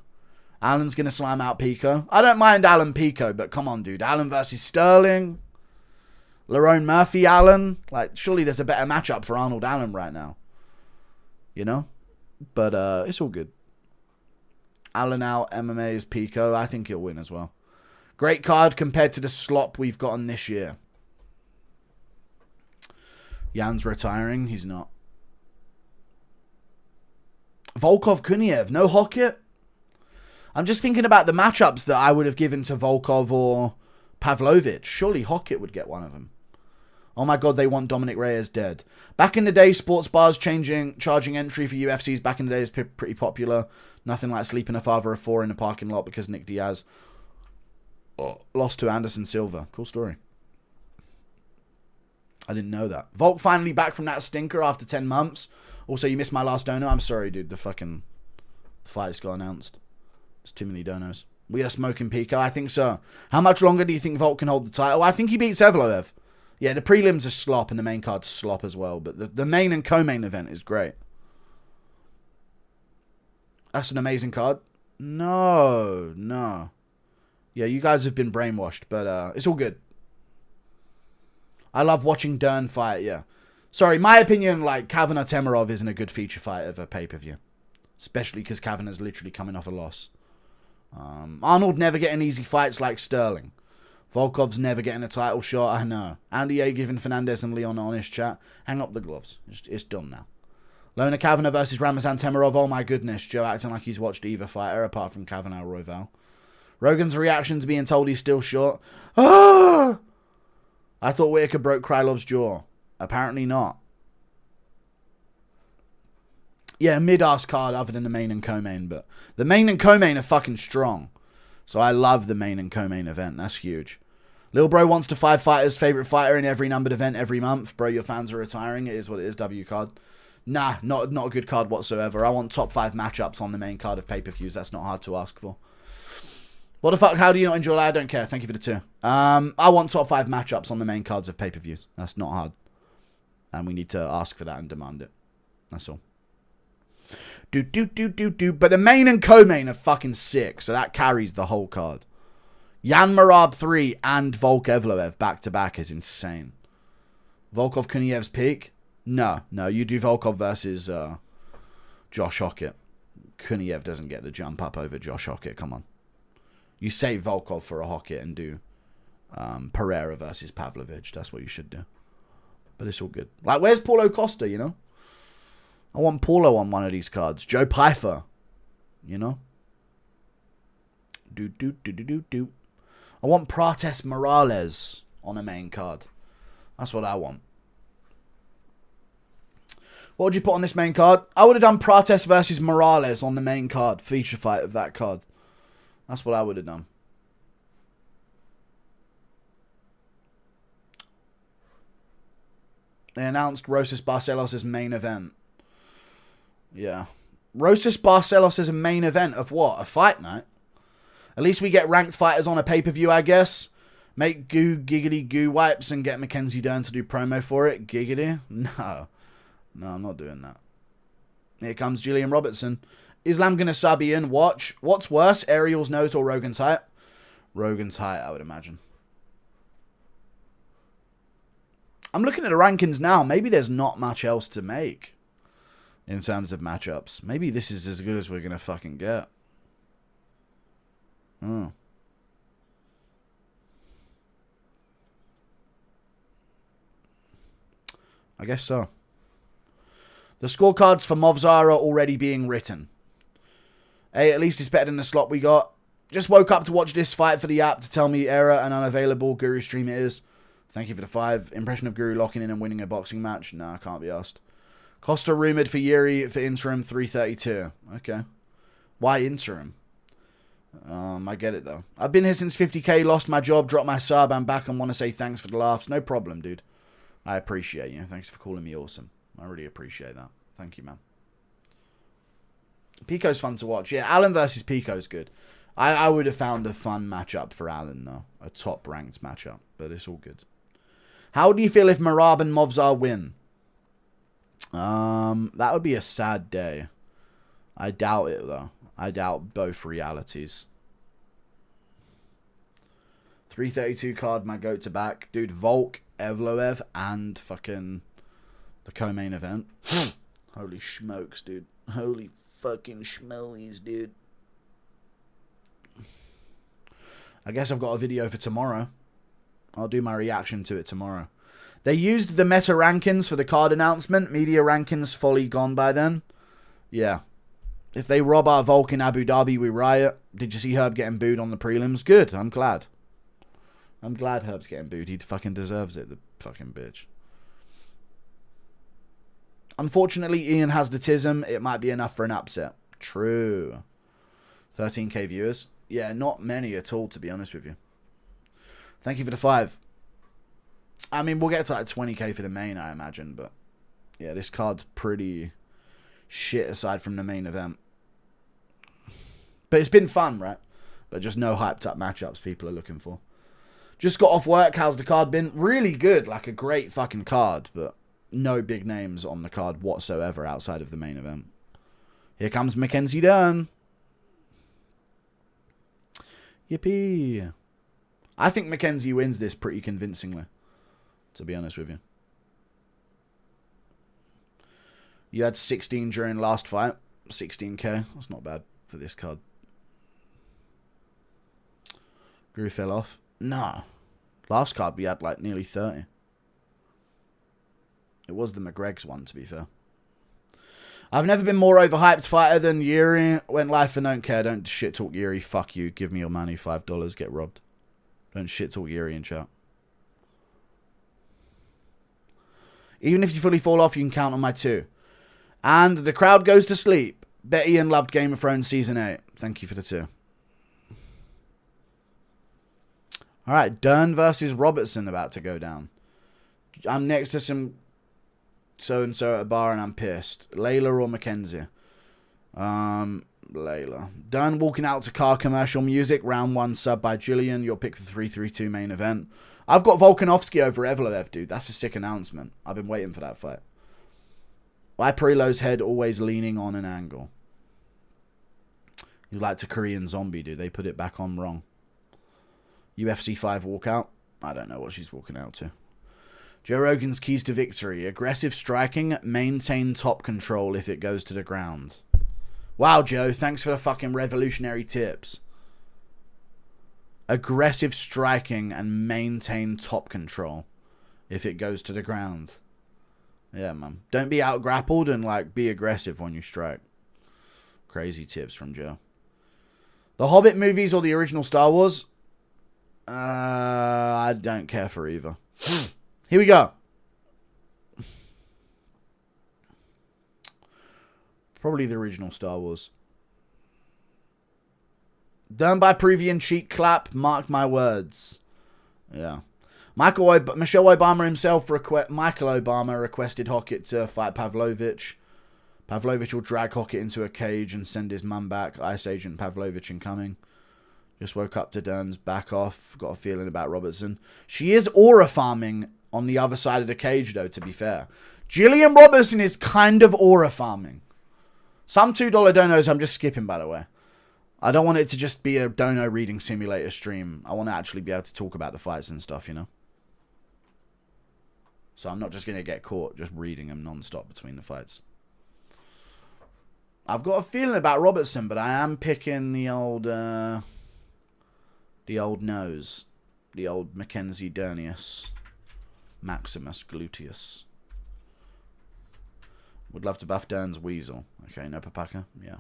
Allen's going to slam out Pico. I don't mind Allen Pico, but come on, dude. Allen versus Sterling. Lerone Murphy Allen. Like, surely there's a better matchup for Arnold Allen right now. You know? But it's all good. Allen out, MMA's Pico. I think he'll win as well. Great card compared to the slop we've gotten this year. Jan's retiring. He's not. Volkov Kuniev. No Hockett. I'm just thinking about the matchups that I would have given to Volkov or Pavlovich. Surely Hockett would get one of them. Oh my god, they want Dominic Reyes dead. Back in the day, sports bars charging entry for UFCs back in the day is pretty popular. Nothing like sleeping a father of 4 in a parking lot because Nick Diaz lost to Anderson Silva. Cool story. I didn't know that. Volk finally back from that stinker after 10 months. Also, you missed my last dono. I'm sorry, dude. The fucking fight's got announced. There's too many donos. We are smoking Pico. I think so. How much longer do you think Volk can hold the title? I think he beats Evloev. Yeah, the prelims are slop and the main card's slop as well. But the main and co-main event is great. That's an amazing card. No. Yeah, you guys have been brainwashed, but it's all good. I love watching Dern fight, yeah. Sorry, my opinion, like, Kavanagh Temirov isn't a good feature fight of a pay-per-view. Especially because Kavanagh's literally coming off a loss. Arnold never getting easy fights like Sterling. Volkov's never getting a title shot, I know. Andy A giving Fernandez and Leon an honest chat. Hang up the gloves. It's done now. Lona Kavanagh versus Ramazan Temirov. Oh my goodness, Joe acting like he's watched either fighter apart from Kavanagh Royval. Rogan's reaction to being told he's still short. Ah! I thought Whitaker broke Krylov's jaw. Apparently not. Yeah, mid-ass card other than the main and co-main, but the main and co-main are fucking strong. So I love the main and co-main event. That's huge. Lil Bro wants to 5 fighters, favorite fighter in every numbered event every month. Bro, your fans are retiring. It is what it is, W card. Nah, not a good card whatsoever. I want top 5 matchups on the main card of pay-per-views. That's not hard to ask for. What the fuck? How do you not enjoy that? I don't care. Thank you for the 2. I want top 5 matchups on the main cards of pay-per-views. That's not hard. And we need to ask for that and demand it. That's all. But the main and co-main are fucking sick. So that carries the whole card. Yan Marab 3 and Volk Evloev back-to-back is insane. Volkov Kuniev's peak? No, you do Volkov versus Josh Hockett. Kuniev doesn't get the jump up over Josh Hockett. Come on. You save Volkov for a Hockett and do Pereira versus Pavlovich. That's what you should do. But it's all good. Like, where's Paulo Costa, you know? I want Paulo on one of these cards. Joe Pyfer. You know? I want Prates Morales on a main card. That's what I want. What would you put on this main card? I would have done Prates versus Morales on the main card. Feature fight of that card. That's what I would have done. They announced Rosas Barcelos as main event. Yeah. Rosas Barcelos as a main event of what? A fight night? At least we get ranked fighters on a pay-per-view, I guess. Make giggity goo wipes and get Mackenzie Dern to do promo for it. Giggity? No. No, I'm not doing that. Here comes Julian Robertson. Islam gonna sub Ian. Watch. What's worse, Ariel's nose or Rogan's height? Rogan's height, I would imagine. I'm looking at the rankings now. Maybe there's not much else to make in terms of matchups. Maybe this is as good as we're gonna fucking get. Oh. I guess so. The scorecards for Movzar are already being written. Hey, at least it's better than the slot we got. Just woke up to watch this fight for the app to tell me error and unavailable. Guru stream it is. Thank you for the 5. Impression of Guru locking in and winning a boxing match? Nah, can't be asked. Costa rumoured for Yuri for interim 332. Okay. Why interim? I get it though. I've been here since 50k, lost my job, dropped my sub, I'm back and want to say thanks for the laughs. No problem, dude. I appreciate you. Thanks for calling me awesome. I really appreciate that. Thank you, man. Pico's fun to watch. Yeah, Alan versus Pico's good. I would have found a fun matchup for Alan, though. A top-ranked matchup. But it's all good. How do you feel if Marab and Movzar win? That would be a sad day. I doubt it, though. I doubt both realities. 332 card, my goat to back. Dude, Volk, Evloev, and fucking the co-main event. Holy smokes, dude. Holy fucking schmoes, dude. I guess I've got a video for tomorrow. I'll do my reaction to it tomorrow. They used the meta rankings for the card announcement. Media rankings fully gone by then. Yeah. If they rob our Volk in Abu Dhabi, we riot. Did you see Herb getting booed on the prelims? Good. I'm glad. I'm glad Herb's getting booed. He fucking deserves it, the fucking bitch. Unfortunately, Ian has the tism. It might be enough for an upset. True. 13k viewers. Yeah, not many at all, to be honest with you. Thank you for the 5. I mean, we'll get to like 20k for the main, I imagine. But yeah, this card's pretty shit aside from the main event. But it's been fun, right? But just no hyped up matchups people are looking for. Just got off work. How's the card been? Really good. Like a great fucking card. But no big names on the card whatsoever outside of the main event. Here comes Mackenzie Dern. Yippee. I think Mackenzie wins this pretty convincingly, to be honest with you. You had 16 during last fight. 16k. That's not bad for this card. Drew fell off. No. Last card we had like nearly 30. It was the McGreg's one, to be fair. I've never been more overhyped fighter than Yuri. Went live for don't care. Don't shit talk Yuri. Fuck you. Give me your money. $5. Get robbed. Don't shit talk Yuri in chat. Even if you fully fall off, you can count on my 2. And the crowd goes to sleep. Bet Ian loved Game of Thrones Season 8. Thank you for the 2. Alright, Dern versus Robertson about to go down. I'm next to some so-and-so at a bar and I'm pissed. Layla or Mackenzie? Layla. Dern walking out to car commercial music. Round 1 sub by Julian. Your pick for 332 main event. I've got Volkanovski over Evloev, dude. That's a sick announcement. I've been waiting for that fight. Why Perilo's head always leaning on an angle? He's like a Korean zombie, dude. They put it back on wrong. UFC 5 walkout. I don't know what she's walking out to. Joe Rogan's keys to victory. Aggressive striking. Maintain top control if it goes to the ground. Wow, Joe. Thanks for the fucking revolutionary tips. Aggressive striking and maintain top control if it goes to the ground. Yeah, man. Don't be out grappled and like be aggressive when you strike. Crazy tips from Joe. The Hobbit movies or the original Star Wars? I don't care for either. Here we go. probably the original Star Wars. Done by Peruvian cheek clap. Mark my words. Yeah. Michael Obama himself requested Hockett to fight Pavlovich. Pavlovich will drag Hockett into a cage and send his mum back. Ice Agent Pavlovich incoming. Just woke up to Dern's back off. Got a feeling about Robertson. She is aura farming on the other side of the cage, though, to be fair. Gillian Robertson is kind of aura farming. Some $2 donos I'm just skipping, by the way. I don't want it to just be a dono reading simulator stream. I want to actually be able to talk about the fights and stuff, you know? So I'm not just going to get caught just reading them non-stop between the fights. I've got a feeling about Robertson, but I am picking the old nose. The old Mackenzie Dernius. Maximus Gluteus. Would love to buff Dern's Weasel. Okay, no Papaka? Yeah.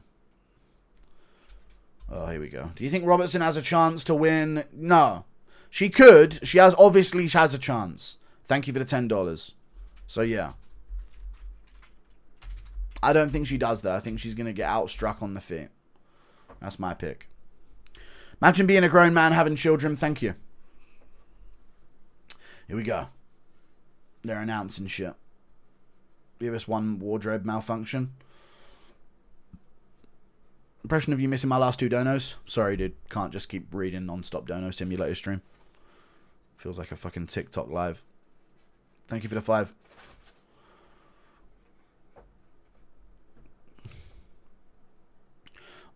Oh, here we go. Do you think Robertson has a chance to win? No. She could. She obviously has a chance. Thank you for the $10. So, yeah. I don't think she does, though. I think she's going to get outstruck on the feet. That's my pick. Imagine being a grown man having children. Thank you. Here we go. They're announcing shit. Give us one wardrobe malfunction. Impression of you missing my last 2 donos. Sorry, dude. Can't just keep reading non-stop dono simulator stream. Feels like a fucking TikTok live. Thank you for the 5.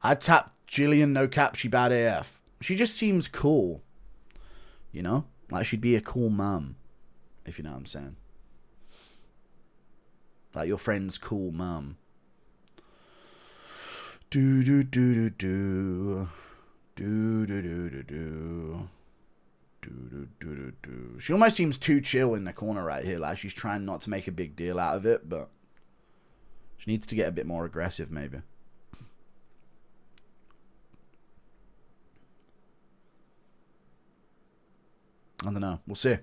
I tapped Jillian, no cap, she bad AF. She just seems cool. You know? Like she'd be a cool mum. If you know what I'm saying. Like your friend's cool mum. Do do do do do. Do do do do do. Do do do do do. She almost seems too chill in the corner right here. Like she's trying not to make a big deal out of it, but she needs to get a bit more aggressive, maybe. I don't know. We'll see.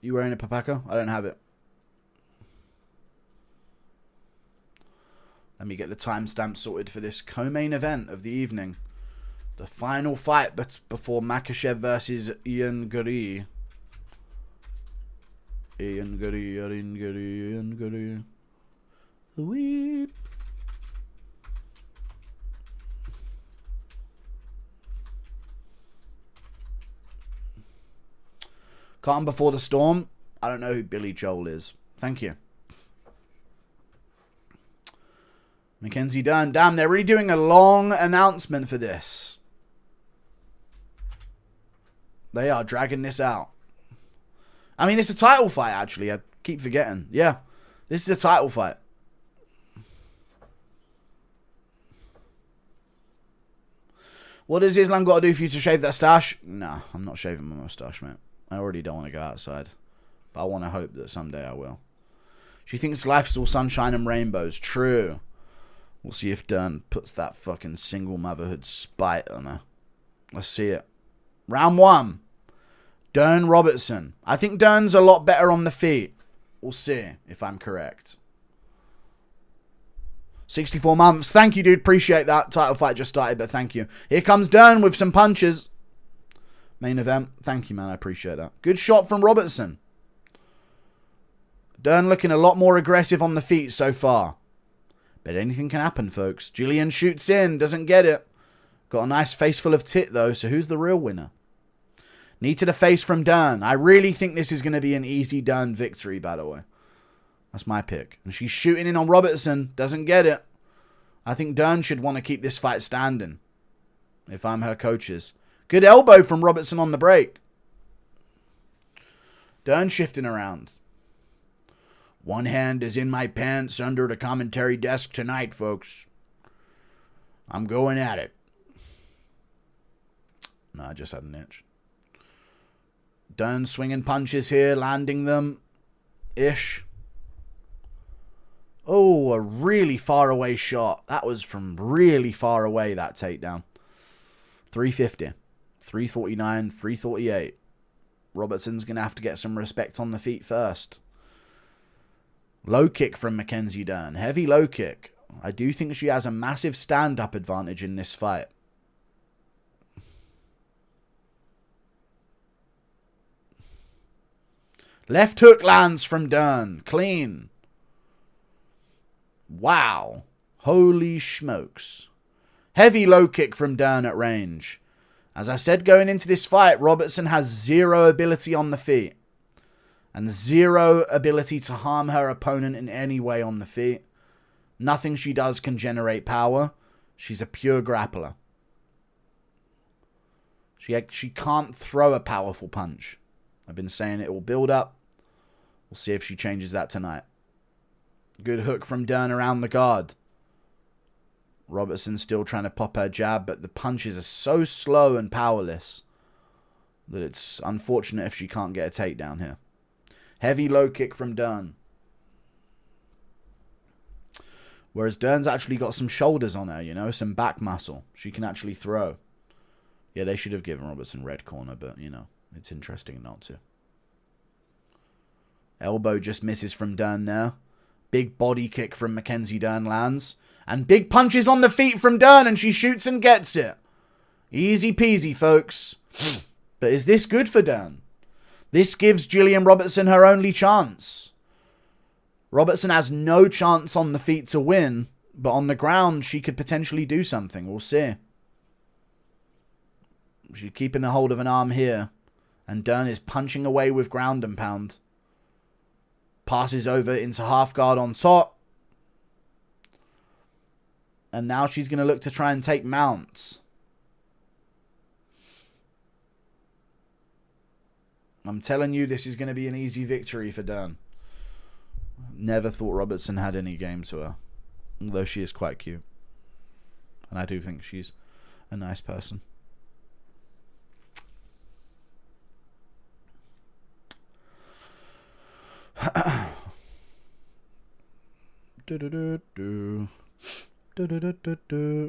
You wearing a Papaka? I don't have it. Let me get the timestamp sorted for this co-main event of the evening. The final fight before Makhachev versus Ian Garry. Ian Garry. The weep. Calm before the storm. I don't know who Billy Joel is. Thank you. Mackenzie Dern. Damn, they're really doing a long announcement for this. They are dragging this out. I mean, it's a title fight, actually. I keep forgetting. Yeah, this is a title fight. What does Islam got to do for you to shave that stash? Nah, I'm not shaving my mustache, mate. I already don't want to go outside. But I want to hope that someday I will. She thinks life is all sunshine and rainbows. True. We'll see if Dern puts that fucking single motherhood spite on her. Let's see it. Round 1. Dern Robertson. I think Dern's a lot better on the feet. We'll see if I'm correct. 64 months. Thank you, dude. Appreciate that. Title fight just started, but thank you. Here comes Dern with some punches. Main event. Thank you, man. I appreciate that. Good shot from Robertson. Dern looking a lot more aggressive on the feet so far. But anything can happen, folks. Jillian shoots in. Doesn't get it. Got a nice face full of tit, though. So who's the real winner? Knee to the face from Dern. I really think this is going to be an easy Dern victory, by the way. That's my pick. And she's shooting in on Robertson. Doesn't get it. I think Dern should want to keep this fight standing. If I'm her coaches. Good elbow from Robertson on the break. Dern shifting around. One hand is in my pants under the commentary desk tonight, folks. I'm going at it. No, I just had an itch. Dern swinging punches here, landing them. Ish. Oh, a really far away shot. That was from really far away, that takedown. 350, 349, 348. Robertson's going to have to get some respect on the feet first. Low kick from Mackenzie Dern. Heavy low kick. I do think she has a massive stand-up advantage in this fight. Left hook lands from Dern. Clean. Wow. Holy smokes. Heavy low kick from Dern at range. As I said going into this fight, Robertson has zero ability on the feet. And zero ability to harm her opponent in any way on the feet. Nothing she does can generate power. She's a pure grappler. She can't throw a powerful punch. I've been saying it will build up. We'll see if she changes that tonight. Good hook from Dern around the guard. Robertson still trying to pop her jab, but the punches are so slow and powerless that it's unfortunate if she can't get a takedown here. Heavy low kick from Dern. Whereas Dern's actually got some shoulders on her, you know, some back muscle. She can actually throw. Yeah, they should have given Robertson red corner, but, you know, it's interesting not to. Elbow just misses from Dern now. Big body kick from Mackenzie Dern lands. And big punches on the feet from Dern, and she shoots and gets it. Easy peasy, folks. But is this good for Dern? This gives Gillian Robertson her only chance. Robertson has no chance on the feet to win, but on the ground, she could potentially do something. We'll see. She's keeping a hold of an arm here, and Dern is punching away with ground and pound. Passes over into half guard on top. And now she's going to look to try and take mounts. I'm telling you, this is going to be an easy victory for Dern. Never thought Robertson had any game to her. Although she is quite cute. And I do think she's a nice person.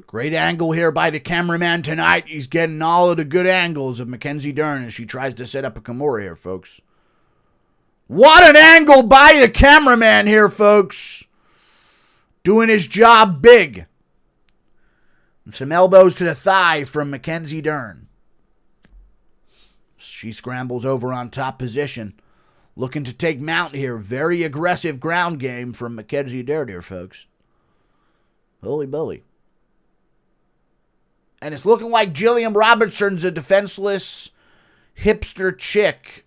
Great angle here by the cameraman tonight. He's getting all of the good angles of Mackenzie Dern as she tries to set up a Kimura here, folks. What an angle by the cameraman here, folks. Doing his job big. And some elbows to the thigh from Mackenzie Dern. She scrambles over on top position. Looking to take mount here. Very aggressive ground game from Mackenzie Dern here, folks. Holy bully. And it's looking like Gillian Robertson's a defenseless hipster chick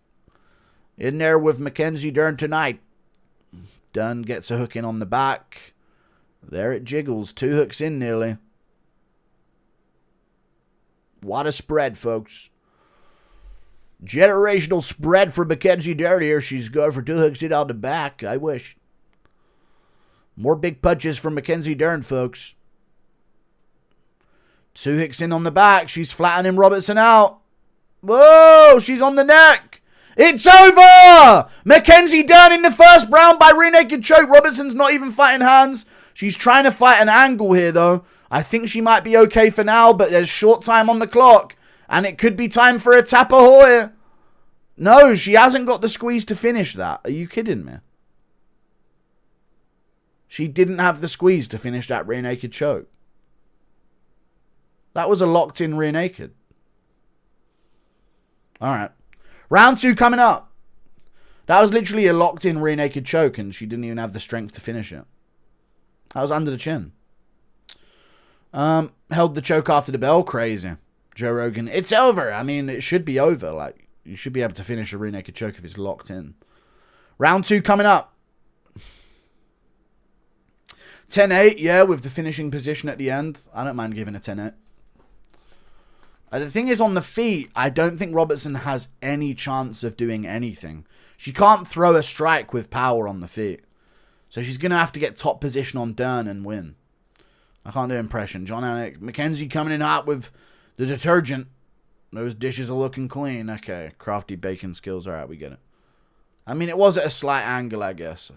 in there with Mackenzie Dern tonight. Dern gets a hook in on the back. There it jiggles. 2 hooks in nearly. What a spread, folks. Generational spread for Mackenzie Dern here. She's going for 2 hooks in on the back. I wish. More big punches from Mackenzie Dern, folks. 2 hooks in on the back. She's flattening Robertson out. Whoa, she's on the neck. It's over! Mackenzie Dern in the first round by rear naked choke. Robertson's not even fighting hands. She's trying to fight an angle here, though. I think she might be okay for now, but there's short time on the clock. And it could be time for a tap ahoy. No, she hasn't got the squeeze to finish that. Are you kidding me? She didn't have the squeeze to finish that rear naked choke. That was a locked in rear naked. Alright. Round 2 coming up. That was literally a locked in rear naked choke and she didn't even have the strength to finish it. That was under the chin. Held the choke after the bell. Crazy. Joe Rogan. It's over. I mean, it should be over. Like, you should be able to finish a rear naked choke if it's locked in. Round 2 coming up. 10-8, yeah, with the finishing position at the end. I don't mind giving a 10-8. The thing is, on the feet, I don't think Robertson has any chance of doing anything. She can't throw a strike with power on the feet. So she's going to have to get top position on Dern and win. I can't do impression. John Anik. Mackenzie coming in hot with the detergent. Those dishes are looking clean. Okay, crafty bacon skills. Alright, we get it. I mean, it was at a slight angle, I guess.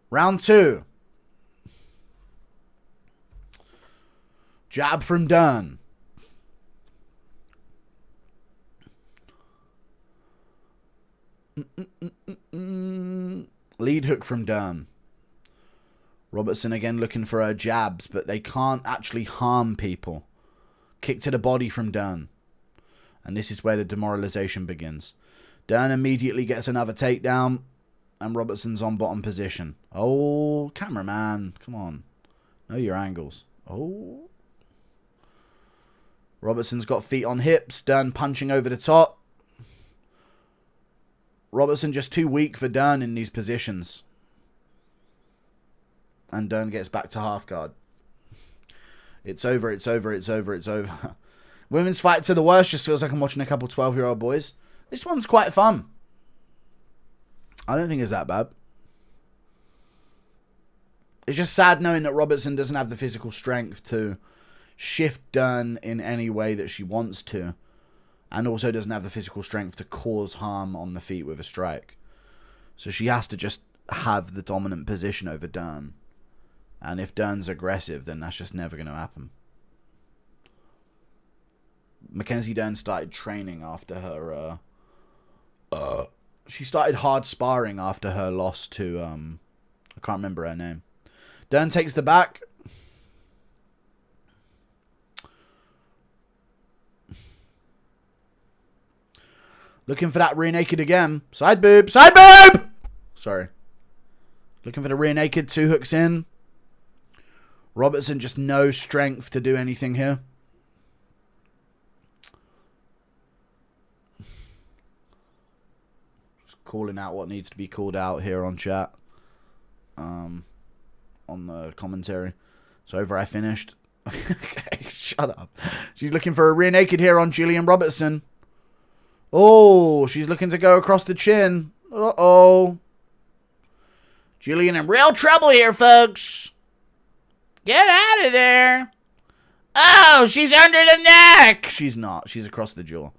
Round 2. Jab from Dern. Lead hook from Dern. Robertson again looking for her jabs, but they can't actually harm people. Kick to the body from Dern. And this is where the demoralization begins. Dern immediately gets another takedown, and Robertson's on bottom position. Oh, cameraman, come on. Know your angles. Oh. Robertson's got feet on hips. Dern punching over the top. Robertson just too weak for Dern in these positions. And Dern gets back to half guard. It's over, it's over, it's over, it's over. Women's fight to the worst just feels like I'm watching a couple 12-year-old boys. This one's quite fun. I don't think it's that bad. It's just sad knowing that Robertson doesn't have the physical strength to shift Dern in any way that she wants to. And also doesn't have the physical strength to cause harm on the feet with a strike. So she has to just have the dominant position over Dern. And if Dern's aggressive, then that's just never going to happen. Mackenzie Dern started training after her... she started hard sparring after her loss to... I can't remember her name. Dern takes the back. Looking for that rear naked again. Side boob. Side boob! Sorry. Looking for the rear naked. 2 hooks in. Robertson just no strength to do anything here. Just calling out what needs to be called out here on chat. On the commentary. It's over. I finished. Okay, shut up. She's looking for a rear naked here on Gillian Robertson. Oh, she's looking to go across the chin. Uh-oh. Gillian in real trouble here, folks. Get out of there. Oh, she's under the neck. She's not. She's across the jaw.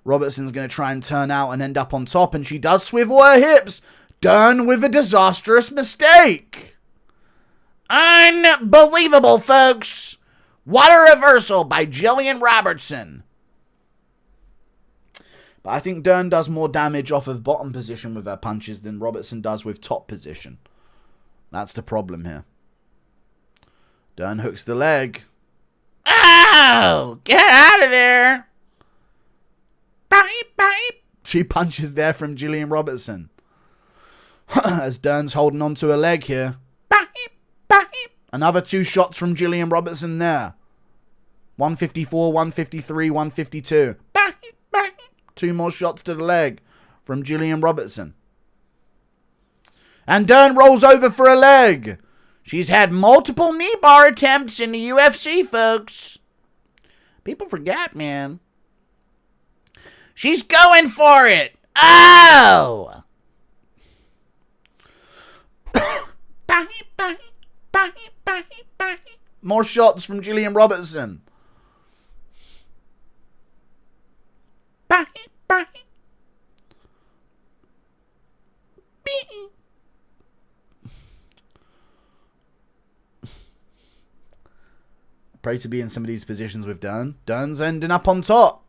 Robertson's going to try and turn out and end up on top, and she does swivel her hips. Done with a disastrous mistake. Unbelievable, folks. What a reversal by Gillian Robertson. But I think Dern does more damage off of bottom position with her punches than Robertson does with top position. That's the problem here. Dern hooks the leg. Oh! Get out of there! Bye, bye. 2 punches there from Gillian Robertson. As Dern's holding on to her leg here. Bye, bye. Another 2 shots from Gillian Robertson there. 154, 153, 152. Bye, bye. 2 more shots to the leg from Gillian Robertson. And Dern rolls over for a leg. She's had multiple knee bar attempts in the UFC, folks. People forget, man. She's going for it. Oh! Bang, bang, bang, bang, bang. More shots from Gillian Robertson. Bang, bang. Bing. Pray to be in some of these positions with Dern. Dern's ending up on top.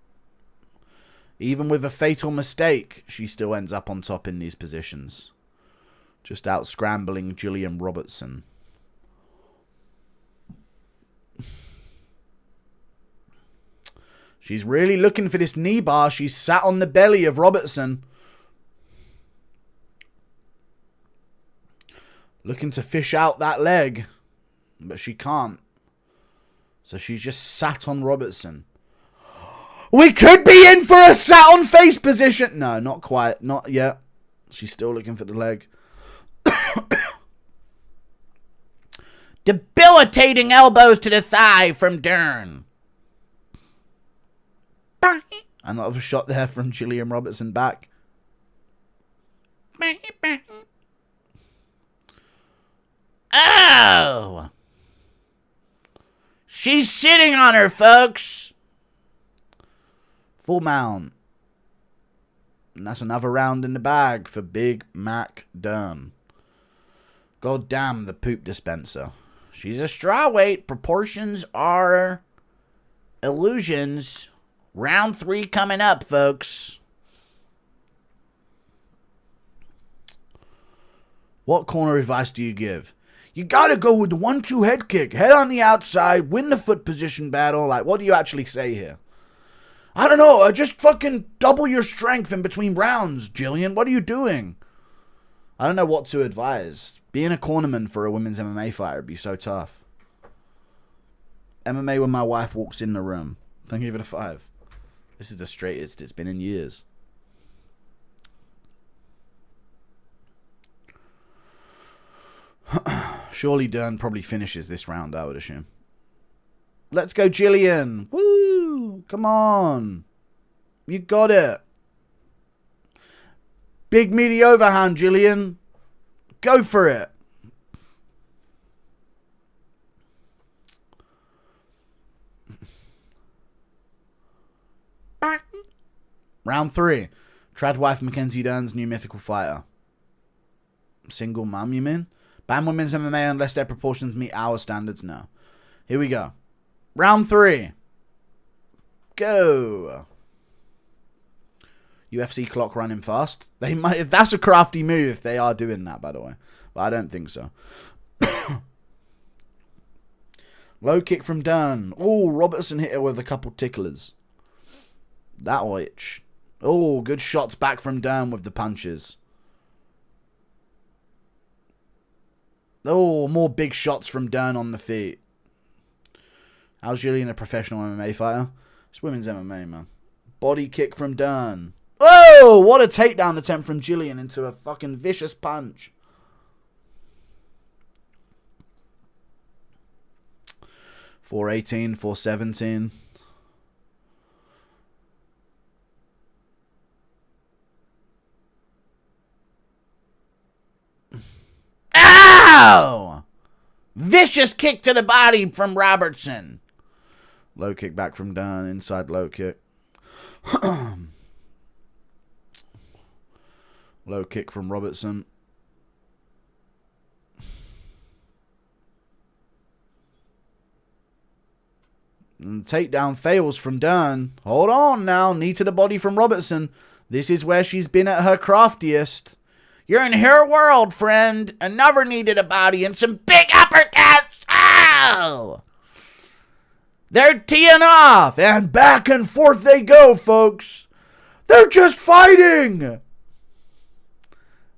Even with a fatal mistake, she still ends up on top in these positions. Just out scrambling Gillian Robertson. She's really looking for this knee bar. She's sat on the belly of Robertson. Looking to fish out that leg. But she can't. So she's just sat on Robertson. We could be in for a sat on face position. No, not quite. Not yet. She's still looking for the leg. Debilitating elbows to the thigh from Dern. Another shot there from Gillian Robertson back. Oh! She's sitting on her, folks. Full mount. And that's another round in the bag for Big Mac Dern. God damn the poop dispenser. She's a strawweight. Proportions are illusions. Round 3 coming up, folks. What corner advice do you give? You gotta go with the 1-2 head kick. Head on the outside. Win the foot position battle. Like, what do you actually say here? I don't know. Just fucking double your strength in between rounds, Jillian. What are you doing? I don't know what to advise. Being a cornerman for a women's MMA fighter would be so tough. MMA when my wife walks in the room. Don't give it a 5. This is the straightest it's been in years. Surely Dern probably finishes this round, I would assume. Let's go, Jillian. Woo! Come on. You got it. Big meaty overhand, Jillian. Go for it. Round 3. Tradwife Mackenzie Dern's new mythical fighter. Single mum, you mean? Ban women's MMA unless their proportions meet our standards now. Here we go. Round 3. Go. UFC clock running fast. They might. That's a crafty move if they are doing that, by the way. But I don't think so. Low kick from Dern. Oh, Robertson hit her with a couple ticklers. That'll itch. Oh, good shots back from Dern with the punches. Oh, more big shots from Dern on the feet. How's Jillian a professional MMA fighter? It's women's MMA, man. Body kick from Dern. Oh, what a takedown attempt from Jillian into a fucking vicious punch. .418, .417. Ow! Vicious kick to the body from Robertson. Low kick back from Dern. Inside low kick. Low kick from Robertson. And takedown fails from Dern. Hold on now. Knee to the body from Robertson. This is where she's been at her craftiest. You're in her world, friend. Another needed a body and some big uppercuts. Ow! They're teeing off. And back and forth they go, folks. They're just fighting.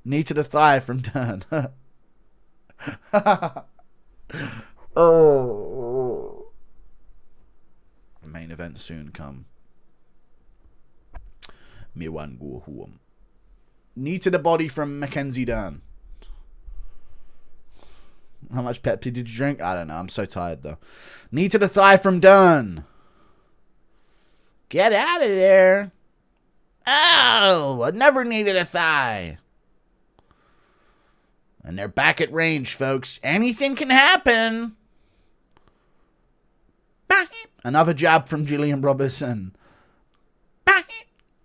Knee to the thigh from Dern. Oh. Main event soon come. Me one go home. Knee to the body from Mackenzie Dern. How much Pepsi did you drink? I don't know. I'm so tired, though. Knee to the thigh from Dern. Get out of there. Oh, I never needed a thigh. And they're back at range, folks. Anything can happen. Another jab from Jillian Robertson.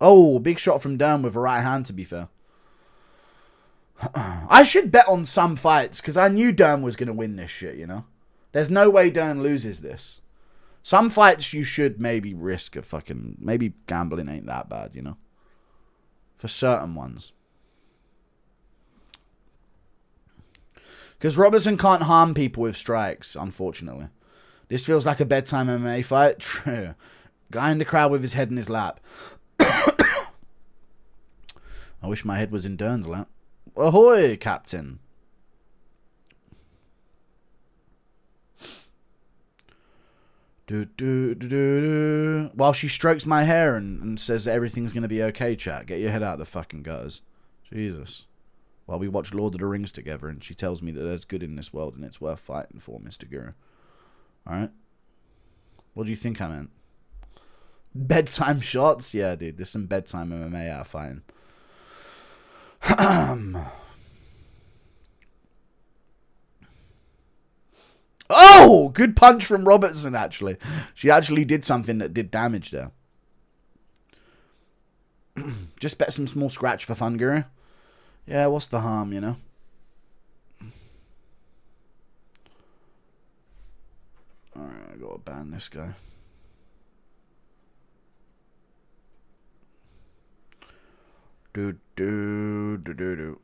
Oh, big shot from Dern with a right hand, to be fair. I should bet on some fights, because I knew Dern was going to win this shit, you know? There's no way Dern loses this. Some fights you should maybe risk a fucking... Maybe gambling ain't that bad, you know? For certain ones. Because Robertson can't harm people with strikes, unfortunately. This feels like a bedtime MMA fight. True. Guy in the crowd with his head in his lap. I wish my head was in Dern's lap. Ahoy, Captain. While she strokes my hair and says that everything's going to be okay, chat. Get your head out of the fucking gutters. Jesus. While we watch Lord of the Rings together and she tells me that there's good in this world and it's worth fighting for, Mr. Guru. Alright? What do you think I meant? Bedtime shots? Yeah, dude. There's some bedtime MMA out fighting. Oh! Good punch from Robertson, actually. She actually did something that did damage there. Just bet some small scratch for fun, Guru. Yeah, what's the harm, you know? ban this guy. Do.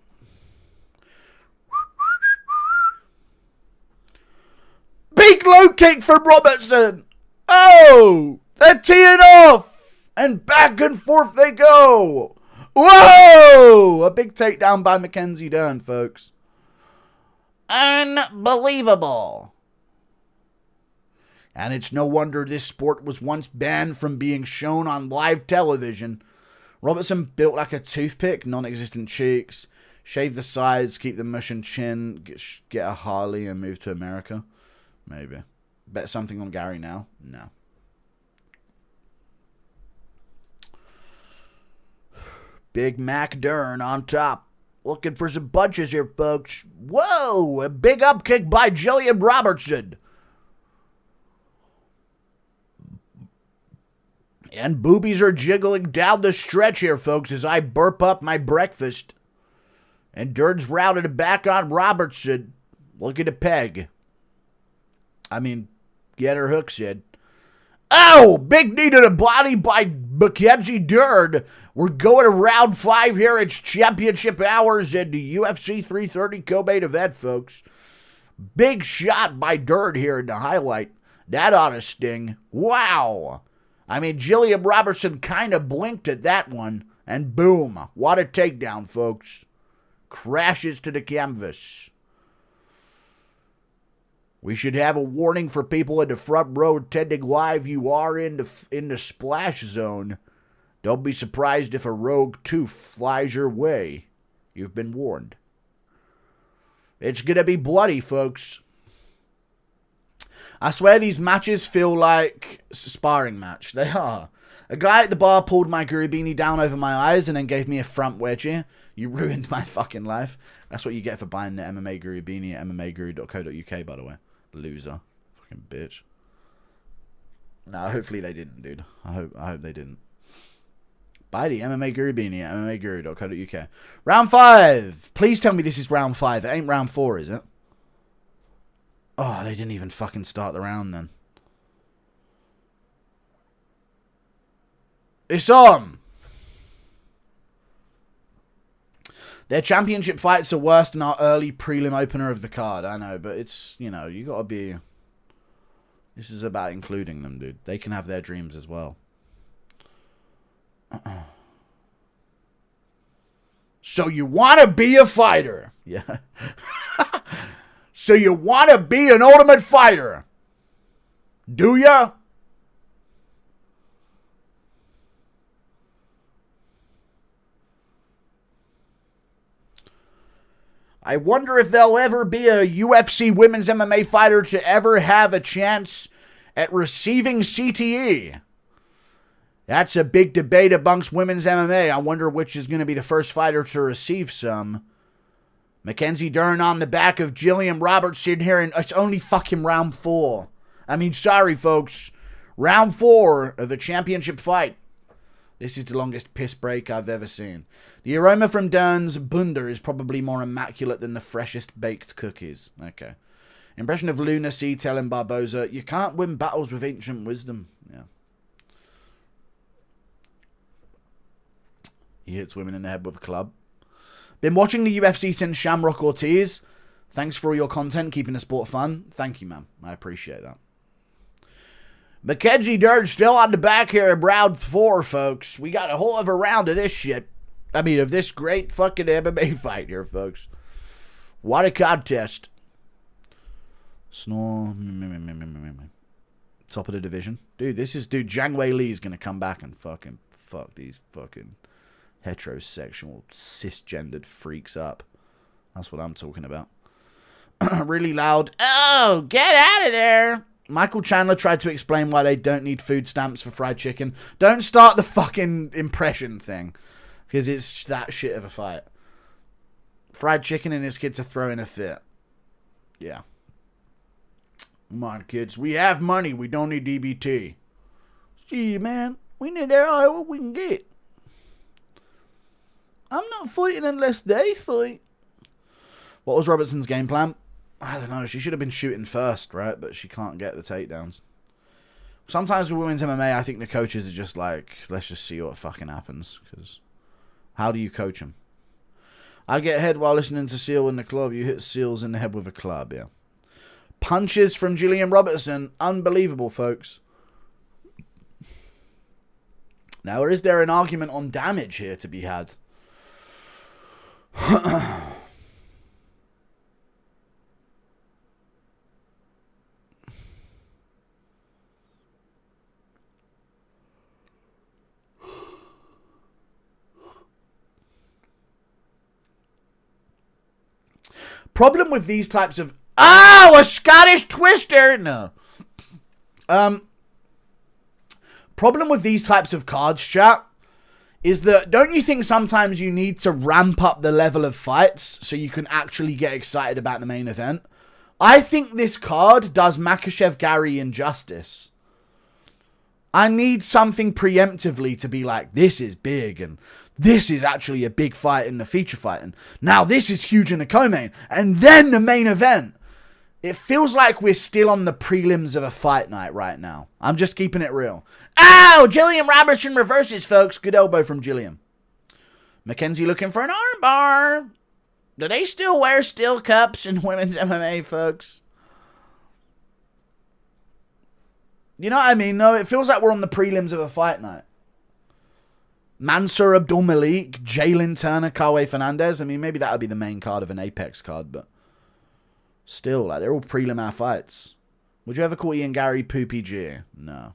Big low kick from Robertson. Oh, they're teeing off. And back and forth they go. Whoa! A big takedown by Mackenzie Dern, folks. Unbelievable. And it's no wonder this sport was once banned from being shown on live television. Robertson built like a toothpick, non-existent cheeks, shave the sides, keep the mush and chin, get a Harley and move to America. Maybe. Bet something on Garry now? No. Big Mac Dern on top. Looking for some punches here, folks. Whoa! A big up kick by Jillian Robertson. And boobies are jiggling down the stretch here, folks, as I burp up my breakfast. And Dern's routed back on Robertson. Looking to peg. I mean, get her hooks in. Oh! Big knee to the body by Mackenzie Dern. We're going to round 5 here. It's championship hours in the UFC 330 co-main event, folks. Big shot by Dern here in the highlight. That ought to sting. Wow. I mean, Jillian Robertson kind of blinked at that one. And boom. What a takedown, folks. Crashes to the canvas. We should have a warning for people in the front row attending live. You are in the splash zone. Don't be surprised if a rogue tooth flies your way. You've been warned. It's going to be bloody, folks. I swear these matches feel like a sparring match. They are. A guy at the bar pulled my Gurubini down over my eyes and then gave me a front wedgie. You ruined my fucking life. That's what you get for buying the MMA Gurubini at mmaguru.co.uk, by the way. Loser. Fucking bitch. No, hopefully they didn't, dude. I hope they didn't. Buy the MMA Gurubini at mmaguru.co.uk. Round 5. Please tell me this is round 5. It ain't round 4, is it? Oh, they didn't even fucking start the round then. It's on. Their championship fights are worse than our early prelim opener of the card. I know, but it's, you know, you gotta be... This is about including them, dude. They can have their dreams as well. So you want to be a fighter. Yeah. So you want to be an ultimate fighter. Do ya? I wonder if there'll ever be a UFC women's MMA fighter to ever have a chance at receiving CTE. That's a big debate amongst women's MMA. I wonder which is going to be the first fighter to receive some. Mackenzie Dern on the back of Jillian Robertson here, and it's only fucking round 4. I mean, sorry, folks. Round 4 of the championship fight. This is the longest piss break I've ever seen. The aroma from Dern's bunda is probably more immaculate than the freshest baked cookies. Okay. Impression of lunacy telling Barboza, you can't win battles with ancient wisdom. Yeah. He hits women in the head with a club. Been watching the UFC since Shamrock Ortiz. Thanks for all your content, keeping the sport fun. Thank you, man. I appreciate that. Mackenzie Dern still on the back here in round 4, folks. We got a whole other round of this shit. I mean, of this great fucking MMA fight here, folks. What a contest. Snore. Top of the division. Dude, Zhang Wei Li is going to come back and fucking fuck these fucking heterosexual, cisgendered freaks up. That's what I'm talking about. Really loud. Oh, get out of there. Michael Chandler tried to explain why they don't need food stamps for fried chicken. Don't start the fucking impression thing. Because it's that shit of a fight. Fried chicken and his kids are throwing a fit. Yeah. Come on, kids. We have money. We don't need DBT. Gee, man. We need all what we can get. I'm not fighting unless they fight. What was Robertson's game plan? I don't know. She should have been shooting first, right? But she can't get the takedowns. Sometimes with women's MMA, I think the coaches are just like, let's just see what fucking happens. Because how do you coach them? I get head while listening to Seal in the club. You hit Seals in the head with a club, yeah. Punches from Gillian Robertson. Unbelievable, folks. Now, is there an argument on damage here to be had? Problem with these types of... Oh, a Scottish twister! No. Problem with these types of cards, chat, is that don't you think sometimes you need to ramp up the level of fights so you can actually get excited about the main event? I think this card does Makhachev Garry injustice. I need something preemptively to be like, this is big, and this is actually a big fight in the feature fight, and now this is huge in the co-main, and then the main event. It feels like we're still on the prelims of a fight night right now. I'm just keeping it real. Ow! Gillian Robertson reverses, folks. Good elbow from Gillian. Mackenzie looking for an armbar. Do they still wear steel cups in women's MMA, folks? You know what I mean? No, it feels like we're on the prelims of a fight night. Mansour Abdul Malik, Jalen Turner, Kawe Fernandez. I mean, maybe that would be the main card of an Apex card, but still, like, they're all prelim fights. Would you ever call Ian Garry Poopy G? No.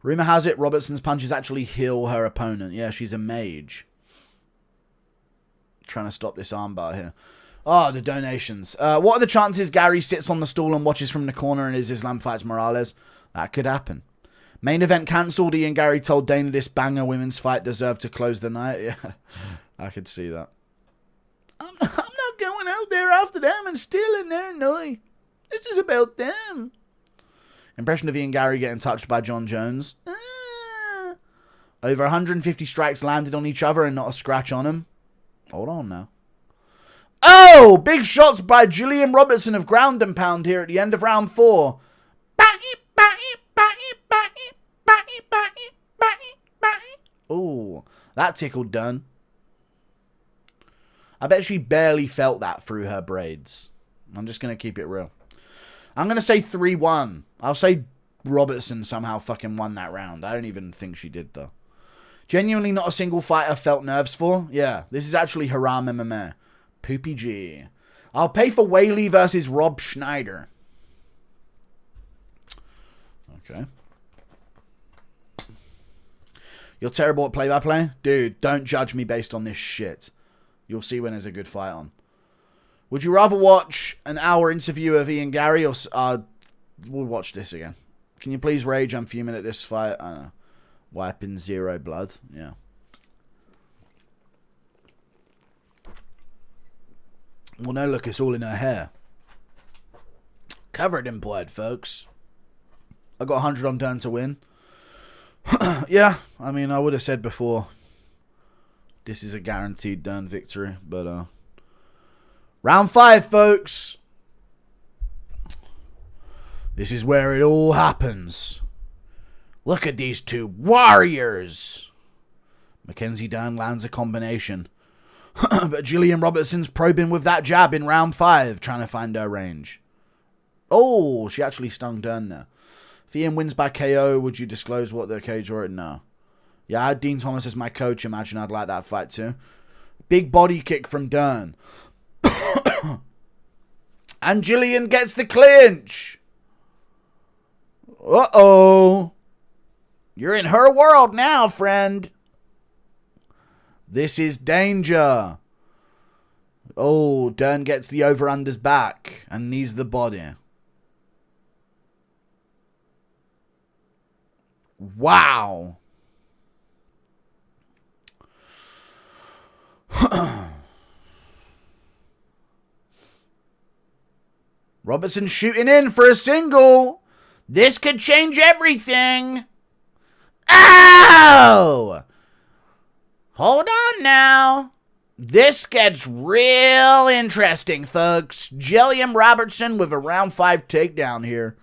Rumor has it Robertson's punches actually heal her opponent. Yeah, she's a mage. Trying to stop this armbar here. Oh, the donations. What are the chances Garry sits on the stool and watches from the corner and Islam fights Morales? That could happen. Main event cancelled. Ian Garry told Dana this banger women's fight deserved to close the night. Yeah, I could see that. I'm not going out there after them and stealing their night. This is about them. Impression of Ian Garry getting touched by John Jones. Over 150 strikes landed on each other and not a scratch on him. Hold on now. Oh! Big shots by Gillian Robertson of ground and pound here at the end of round 4. Oh, that tickled Dern. I bet she barely felt that through her braids. I'm just going to keep it real. I'm going to say 3-1. I'll say Robertson somehow fucking won that round. I don't even think she did, though. Genuinely not a single fighter felt nerves for? Yeah, this is actually Haram MMA. Poopy G. I'll pay for Whaley versus Rob Schneider. Okay. You're terrible at play-by-play? Dude, don't judge me based on this shit. You'll see when there's a good fight on. Would you rather watch an hour interview of Ian Garry or... we'll watch this again. Can you please rage? I'm fuming at this fight. I don't know. Wiping 0 blood. Yeah. Well, no, look, it's all in her hair. Covered in blood, folks. I got 100 on Dern to win. Yeah, I mean, I would have said before, this is a guaranteed Dern victory, but, round 5, folks. This is where it all happens. Look at these two warriors. Mackenzie Dern lands a combination. But Gillian Robertson's probing with that jab in round 5, trying to find her range. Oh, she actually stung Dern there. If Ian wins by KO, would you disclose what the cage were? No. Yeah, I had Dean Thomas as my coach. Imagine I'd like that fight too. Big body kick from Dern. And Gillian gets the clinch. Uh-oh. You're in her world now, friend. This is danger. Oh, Dern gets the over-unders back and knees the body. Wow. Robertson shooting in for a single. This could change everything. Ow! Hold on now. This gets real interesting, folks. Gillian Robertson with a round 5 takedown here.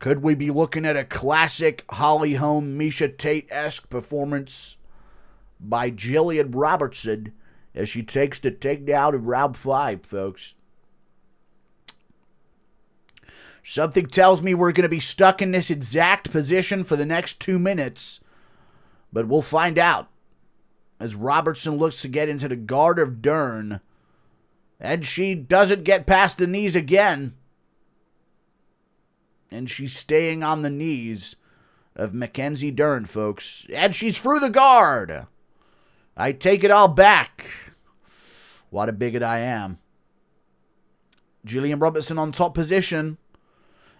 Could we be looking at a classic Holly Holm, Misha Tate-esque performance by Jillian Robertson as she takes the takedown in round 5, folks? Something tells me we're going to be stuck in this exact position for the next 2 minutes, but we'll find out as Robertson looks to get into the guard of Dern, and she doesn't get past the knees again, and she's staying on the knees of Mackenzie Dern, folks, and she's through the guard. I take it all back. What a bigot I am. Jillian Robertson on top position.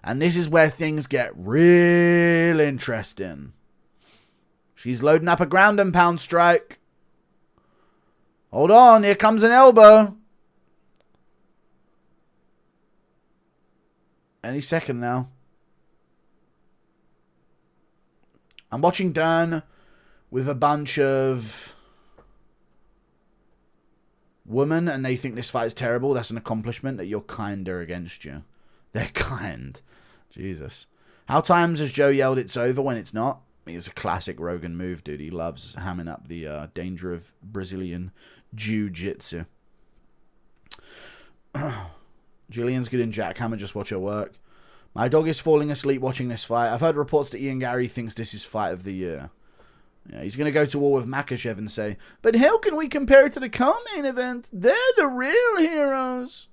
And this is where things get real interesting. She's loading up a ground and pound strike. Hold on, here comes an elbow. Any second now. I'm watching Dern with a bunch of women, and they think this fight is terrible. That's an accomplishment that you're kinder against you. They're kind. Jesus. How times has Joe yelled it's over when it's not? It's a classic Rogan move, dude. He loves hamming up the danger of Brazilian jiu-jitsu. Jillian's good in jackhammer. Just watch her work. My dog is falling asleep watching this fight. I've heard reports that Ian Garry thinks this is fight of the year. Yeah, he's going to go to war with Makhachev and say, but how can we compare it to the co-main event? They're the real heroes.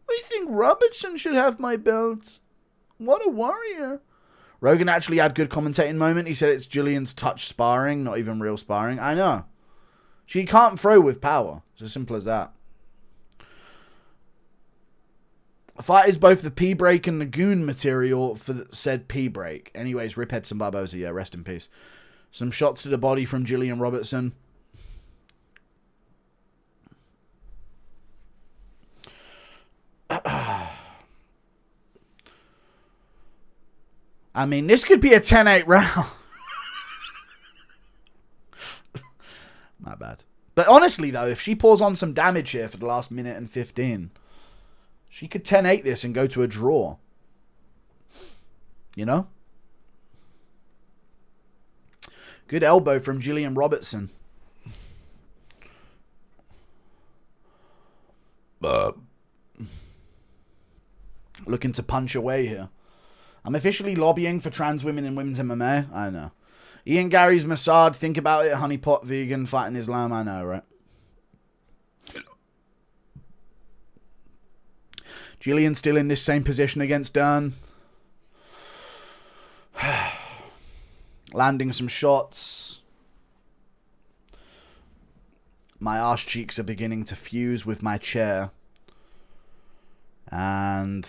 I think Robertson should have my belt. What a warrior. Rogan actually had good commentating moment. He said it's Jillian's touch sparring, not even real sparring. I know. She can't throw with power. It's as simple as that. The fight is both the P-break and the goon material for the said P-break. Anyways, Riphead and Barboza, yeah, rest in peace. Some shots to the body from Jillian Robertson. I mean, this could be a 10-8 round. My bad. But honestly, though, if she pulls on some damage here for the last minute and 15, she could 10-8 this and go to a draw. You know? Good elbow from Jillian Robertson. Looking to punch away here. I'm officially lobbying for trans women in women's MMA. I know. Ian Garry's Mossad. Think about it. Honeypot vegan fighting Islam. I know, right? Jillian still in this same position against Dern. Landing some shots. My arse cheeks are beginning to fuse with my chair. And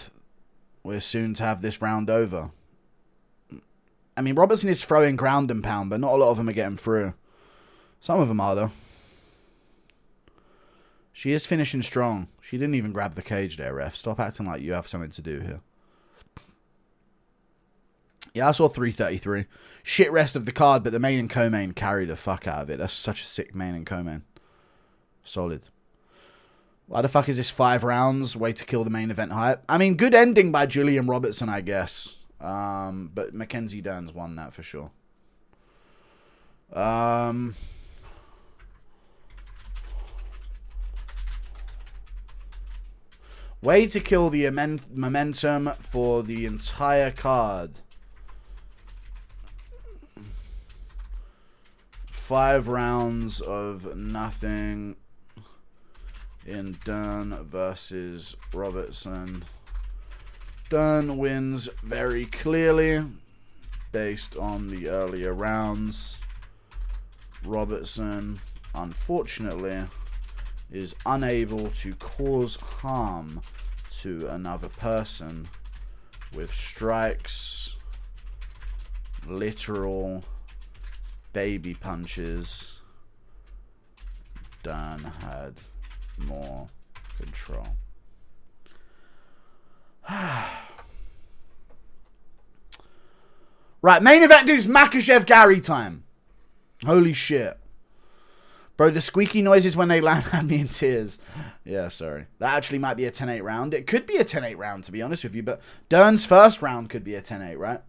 we're soon to have this round over. I mean, Robertson is throwing ground and pound, but not a lot of them are getting through. Some of them are, though. She is finishing strong. She didn't even grab the cage there, ref. Stop acting like you have something to do here. Yeah, I saw 333. Shit rest of the card, but the main and co-main carry the fuck out of it. That's such a sick main and co-main. Solid. Why the fuck is this 5 rounds? Way to kill the main event hype. I mean, good ending by Jillian Robertson, I guess. But Mackenzie Dern's won that for sure. Way to kill the momentum for the entire card. 5 rounds of nothing in Dern versus Robertson. Dern wins very clearly based on the earlier rounds. Robertson, unfortunately, is unable to cause harm to another person with strikes, literal baby punches. Dern had more control. Right, main event dudes, Makhachev Garry time. Holy shit. Bro, the squeaky noises when they land had me in tears. Yeah, sorry. That actually might be a 10-8 round. It could be a 10-8 round, to be honest with you, but Dern's first round could be a 10-8, right?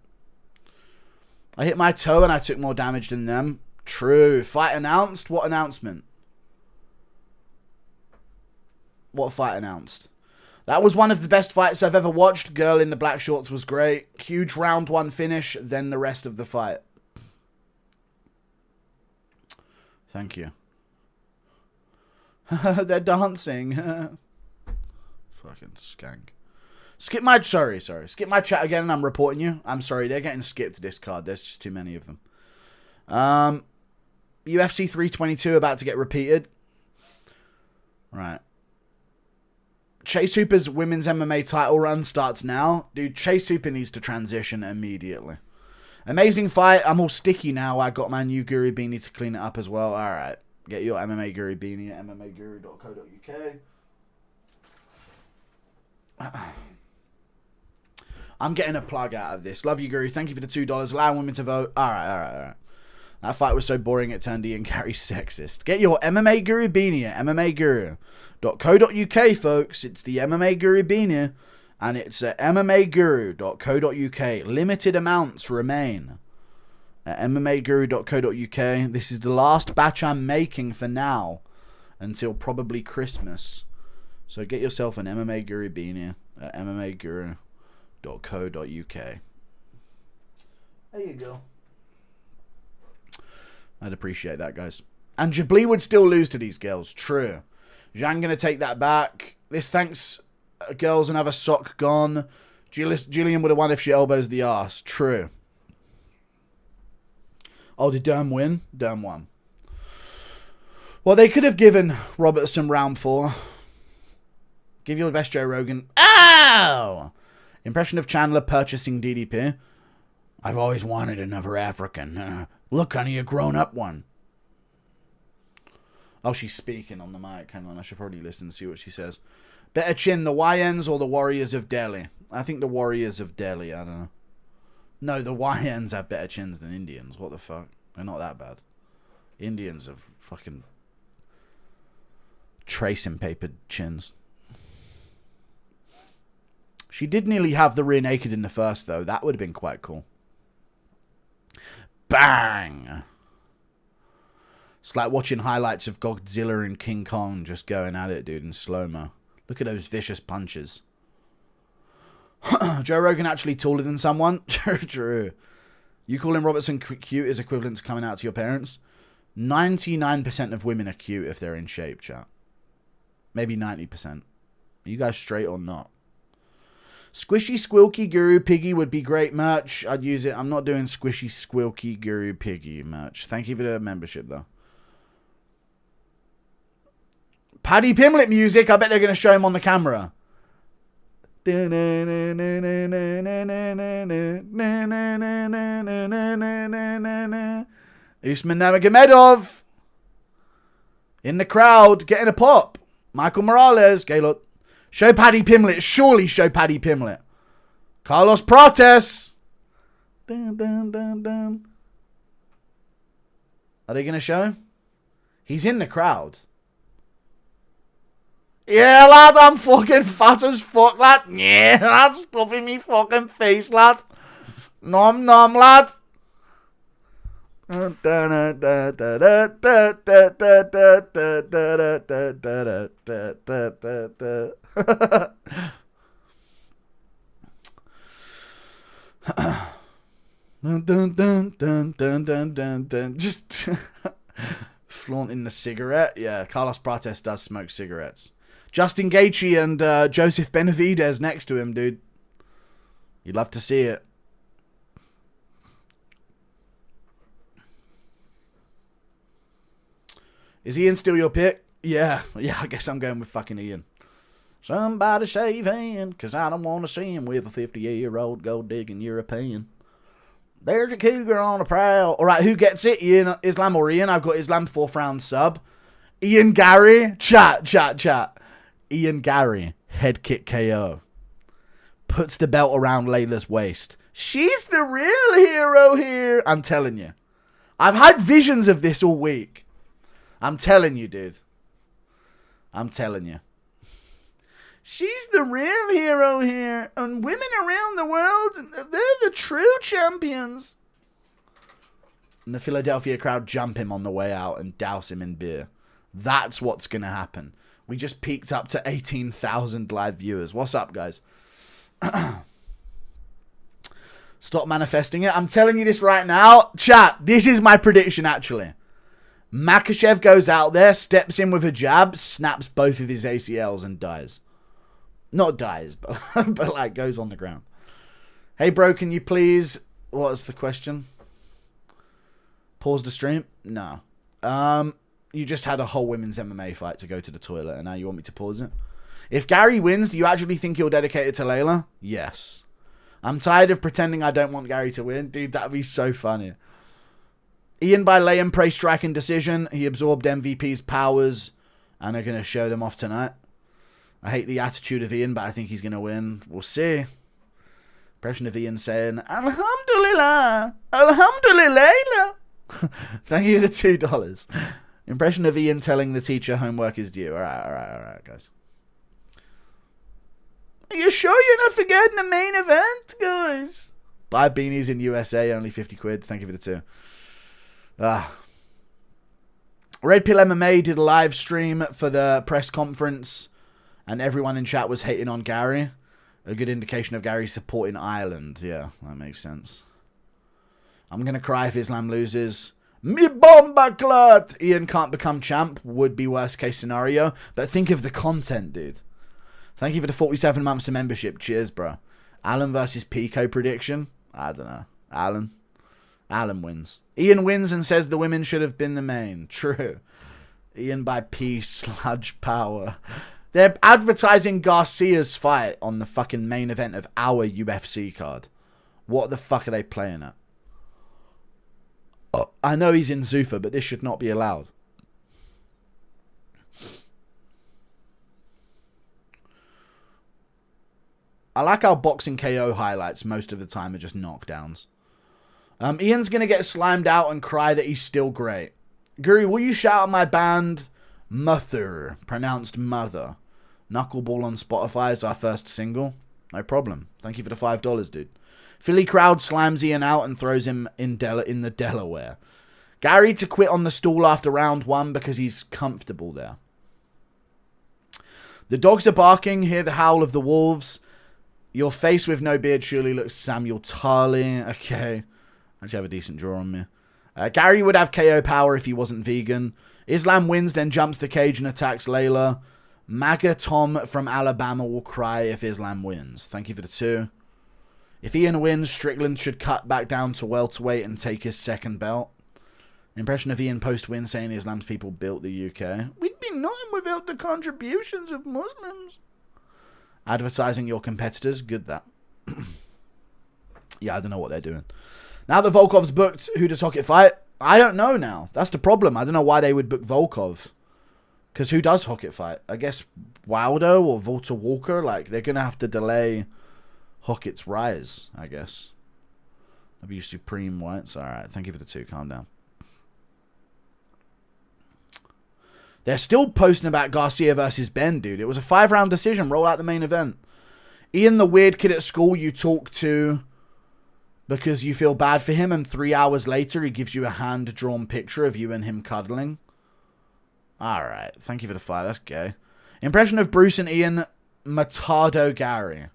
I hit my toe and I took more damage than them. True. Fight announced? What announcement? What fight announced? That was one of the best fights I've ever watched. Girl in the black shorts was great. Huge round 1 finish, then the rest of the fight. Thank you. They're dancing. Fucking skank. Skip my... Sorry. Skip my chat again and I'm reporting you. I'm sorry. They're getting skipped this card. There's just too many of them. UFC 322 about to get repeated. Right. Chase Hooper's women's MMA title run starts now. Dude, Chase Hooper needs to transition immediately. Amazing fight. I'm all sticky now. I got my new Guru beanie to clean it up as well. All right. Get your MMA Guru beanie at mmaguru.co.uk. I'm getting a plug out of this. Love you, Guru. Thank you for the $2. Allow women to vote. All right. That fight was so boring it turned Ian Garry sexist. Get your MMA Guru beanie at mmaguru.co.uk, folks. It's the MMA Guru beanie. And it's at mmaguru.co.uk. Limited amounts remain. At mmaguru.co.uk. This is the last batch I'm making for now. Until probably Christmas. So get yourself an MMA Guru beanie at mmaguru.co.uk. There you go. I'd appreciate that, guys. And Jabli would still lose to these girls. True. Zhang gonna take that back. This thanks girls another sock gone. Julian would have won if she elbows the arse. True. Oh, did Dern win? Dern won. Well, they could have given Robertson round 4. Give your best Joe Rogan. Ow! Impression of Chandler purchasing DDP. I've always wanted another African. Look, honey, a grown-up one. Oh, she's speaking on the mic. Hang on, I should probably listen and see what she says. Better chin, the YNs or the Warriors of Delhi? I think the Warriors of Delhi, I don't know. No, the YNs have better chins than Indians. What the fuck? They're not that bad. Indians have fucking tracing paper chins. She did nearly have the rear naked in the first, though. That would have been quite cool. Bang! It's like watching highlights of Godzilla and King Kong just going at it, dude, in slow-mo. Look at those vicious punches. Joe Rogan actually taller than someone? True. You calling Robertson cute is equivalent to coming out to your parents? 99% of women are cute if they're in shape, chat. Maybe 90%. Are you guys straight or not? Squishy Squilky Guru Piggy would be great merch. I'd use it. I'm not doing Squishy Squilky Guru Piggy merch. Thank you for the membership, though. Paddy Pimlet music. I bet they're going to show him on the camera. Usman Nurmagomedov in the crowd getting a pop. Michael Morales. Gaylord. Show Paddy Pimlet. Surely show Paddy Pimlet. Carlos Prates. Dun, dun, dun, dun. Are they going to show him? He's in the crowd. Yeah, lad, I'm fucking fat as fuck, lad. Yeah, that's stuffing me fucking face, lad. Nom nom, lad. Just flaunting the cigarette. Yeah, Carlos Prates does smoke cigarettes. Justin Gaethje and Joseph Benavidez next to him, dude. You'd love to see it. Is Ian still your pick? Yeah, I guess I'm going with fucking Ian. Somebody save Ian, because I don't want to see him with a 50-year-old gold-digging European. There's a cougar on a prowl. All right, who gets it? Ian, Islam or Ian? I've got Islam 4th round sub. Ian Garry. Chat. Ian Garry. Head kick KO. Puts the belt around Layla's waist. She's the real hero here. I'm telling you. I've had visions of this all week. I'm telling you, dude. I'm telling you. She's the real hero here, and women around the world, they're the true champions. And the Philadelphia crowd jump him on the way out and douse him in beer. That's what's going to happen. We just peaked up to 18,000 live viewers. What's up, guys? Stop manifesting it. I'm telling you this right now. Chat, this is my prediction, actually. Makhachev goes out there, steps in with a jab, snaps both of his ACLs and dies. Not dies, but, but like goes on the ground. Hey, bro, can you please... What's the question? Pause the stream? No. You just had a whole women's MMA fight to go to the toilet, and now you want me to pause it? If Gary wins, do you actually think he'll dedicate it to Layla? Yes. I'm tired of pretending I don't want Gary to win. Dude, that'd be so funny. Ian by lay and pray striking decision. He absorbed MVP's powers, and are going to show them off tonight. I hate the attitude of Ian, but I think he's going to win. We'll see. Impression of Ian saying, Alhamdulillah, Alhamdulillah. Thank you for the $2. Impression of Ian telling the teacher homework is due. All right, guys. Are you sure you're not forgetting the main event, guys? Buy beanies in USA, only 50 quid. Thank you for the 2. Red Pill MMA did a live stream for the press conference, and everyone in chat was hating on Gary. A good indication of Gary supporting Ireland. Yeah, that makes sense. I'm going to cry if Islam loses. Me bomba clot! Ian can't become champ. Would be worst case scenario. But think of the content, dude. Thank you for the 47 months of membership. Cheers, bro. Alan versus Pico prediction? I don't know. Alan wins. Ian wins and says the women should have been the main. True. Ian by P sludge power. They're advertising Garcia's fight on the fucking main event of our UFC card. What the fuck are they playing at? Oh, I know he's in Zuffa, but this should not be allowed. I like how boxing KO highlights most of the time are just knockdowns. Ian's going to get slimed out and cry that he's still great. Guru, will you shout out my band Mother, pronounced Mother? Knuckleball on Spotify is our first single. No problem. Thank you for the $5, dude. Philly crowd slimes Ian out and throws him in the Delaware. Gary to quit on the stool after round 1 because he's comfortable there. The dogs are barking. Hear the howl of the wolves. Your face with no beard surely looks Samuel Tarly. Okay. Actually have a decent draw on me. Gary would have KO power if he wasn't vegan. Islam wins, then jumps the cage and attacks Layla. MAGA Tom from Alabama will cry if Islam wins. Thank you for the 2. If Ian wins, Strickland should cut back down to welterweight and take his second belt. Impression of Ian post-win saying Islam's people built the UK. We'd be nothing without the contributions of Muslims. Advertising your competitors. Good that. Yeah, I don't know what they're doing. Now that Volkov's booked, who does Hockett fight? I don't know now. That's the problem. I don't know why they would book Volkov. Because who does Hockett fight? I guess Waldo or Walter Walker. Like, they're going to have to delay Hockett's rise, I guess. W Supreme Whites. Alright, thank you for the 2. Calm down. They're still posting about Garcia versus Ben, dude. It was a 5-round decision. Roll out the main event. Ian, the weird kid at school you talk to because you feel bad for him, and 3 hours later he gives you a hand-drawn picture of you and him cuddling. Alright, thank you for the 5. That's gay. Impression of Bruce and Ian Machado Garry.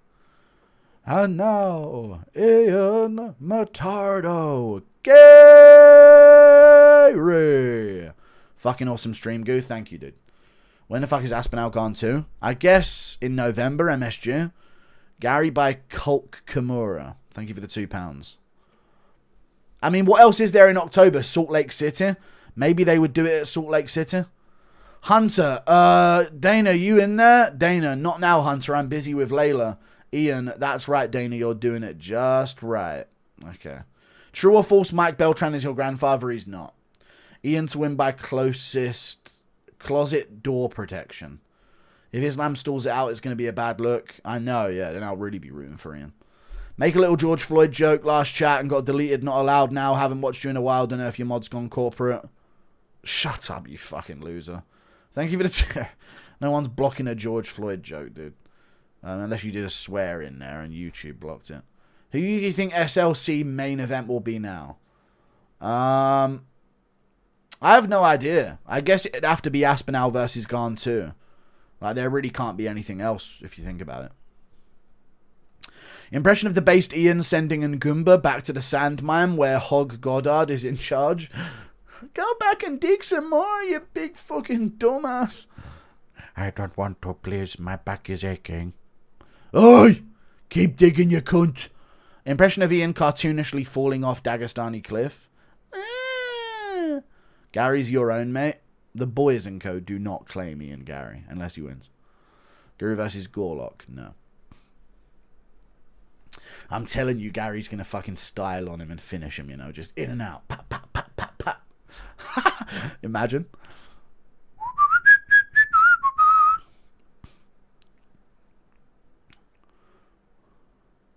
And now, Ian Machado Garry. Fucking awesome stream, Goo. Thank you, dude. When the fuck is Aspinall gone to? I guess in November, MSG. Gary by Kulk Kimura. Thank you for the £2. I mean, what else is there in October? Salt Lake City? Maybe they would do it at Salt Lake City. Hunter, Dana, you in there? Dana, not now, Hunter. I'm busy with Layla. Ian, that's right, Dana. You're doing it just right. Okay. True or false, Mike Beltran is your grandfather? He's not. Ian to win by closest closet door protection. If Islam stalls it out, it's going to be a bad look. I know, yeah. Then I'll really be rooting for Ian. Make a little George Floyd joke last chat and got deleted, not allowed now. Haven't watched you in a while. Don't know if your mod's gone corporate. Shut up, you fucking loser. Thank you for the... No one's blocking a George Floyd joke, dude. Unless you did a swear in there and YouTube blocked it. Who do you think SLC main event will be now? I have no idea. I guess it'd have to be Aspinall versus Garn too. Like, there really can't be anything else if you think about it. Impression of the based Ian sending Ngumba back to the sand mine where Hog Goddard is in charge. Go back and dig some more, you big fucking dumbass. I don't want to, please. My back is aching. Oi! Keep digging, you cunt. Impression of Ian cartoonishly falling off Dagestani cliff. Gary's your own, mate. The boys and co do not claim Ian Garry unless he wins. Guru versus Gorlock. No. I'm telling you, Gary's going to fucking style on him and finish him, you know. Just in and out. Pop, pop, pop, pop, pop. Imagine.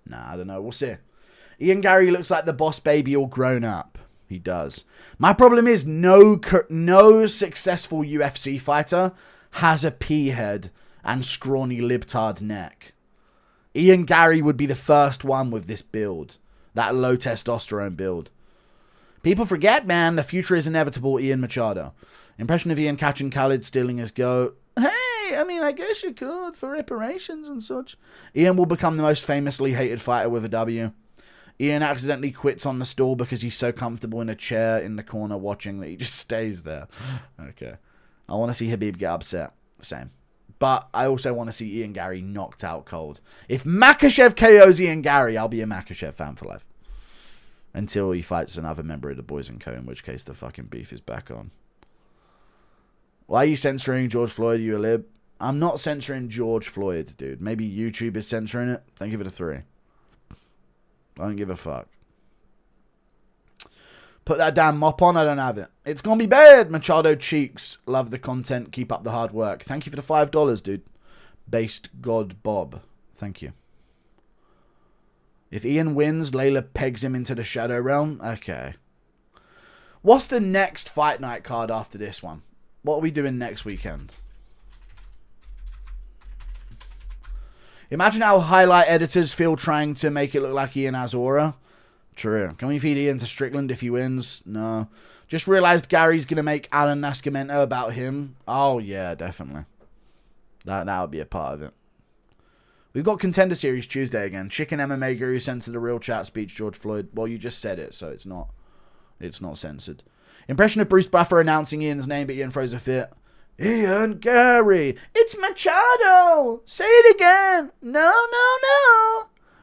Nah, I don't know. We'll see. Ian Garry looks like the boss baby all grown up. He does. My problem is no successful UFC fighter has a pea head and scrawny libtard neck. Ian Garry would be the first one with this build. That low testosterone build. People forget, man, the future is inevitable. Ian Machado. Impression of Ian catching Khalid stealing his goat. Hey, I mean, I guess you could for reparations and such. Ian will become the most famously hated fighter with a W. Ian accidentally quits on the stool because he's so comfortable in a chair in the corner watching that he just stays there. Okay. I want to see Habib get upset. Same. But I also want to see Ian Garry knocked out cold. If Makhachev KOs Ian Garry, I'll be a Makhachev fan for life. Until he fights another member of the Boys and Co., in which case the fucking beef is back on. Why are you censoring George Floyd, you a lib? I'm not censoring George Floyd, dude. Maybe YouTube is censoring it. Thank you for the 3. I don't give a fuck. Put that damn mop on. I don't have it. It's gonna be bad. Machado Cheeks. Love the content. Keep up the hard work. Thank you for the $5, dude. Based God Bob. Thank you. If Ian wins, Layla pegs him into the Shadow Realm. Okay. What's the next fight night card after this one? What are we doing next weekend? Imagine how highlight editors feel trying to make it look like Ian has aura. True. Can we feed Ian to Strickland if he wins? No. Just realized Gary's going to make Alan Nascimento about him. Oh, yeah, definitely. That would be a part of it. We've got Contender Series Tuesday again. Chicken MMA Guru censored the real chat speech, George Floyd. Well, you just said it, so it's not censored. Impression of Bruce Buffer announcing Ian's name, but Ian throws a fit. Ian Garry. It's Machado. Say it again. No.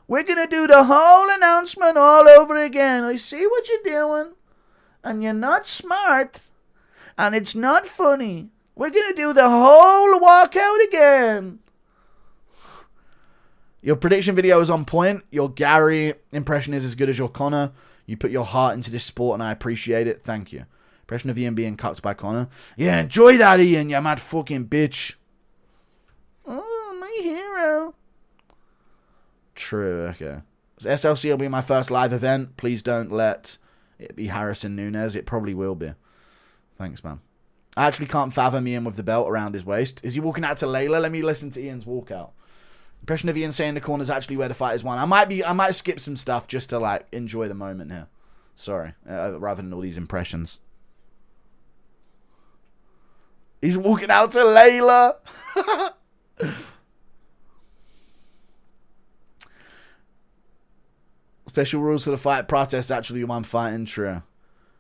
We're going to do the whole announcement all over again. I see what you're doing. And you're not smart. And it's not funny. We're going to do the whole walkout again. Your prediction video is on point. Your Garry impression is as good as your Connor. You put your heart into this sport and I appreciate it. Thank you. Impression of Ian being cucked by Connor. Yeah, enjoy that, Ian, you mad fucking bitch. Oh, my hero. True, okay. So SLC will be my first live event. Please don't let it be Harrison Nunez. It probably will be. Thanks, man. I actually can't fathom Ian with the belt around his waist. Is he walking out to Layla? Let me listen to Ian's walkout. Impression of Ian saying the corner's actually where the fight is won. I might skip some stuff just to like enjoy the moment here. Sorry, rather than all these impressions. He's walking out to Layla. Special rules for the fight. Protest actually one fighting. True.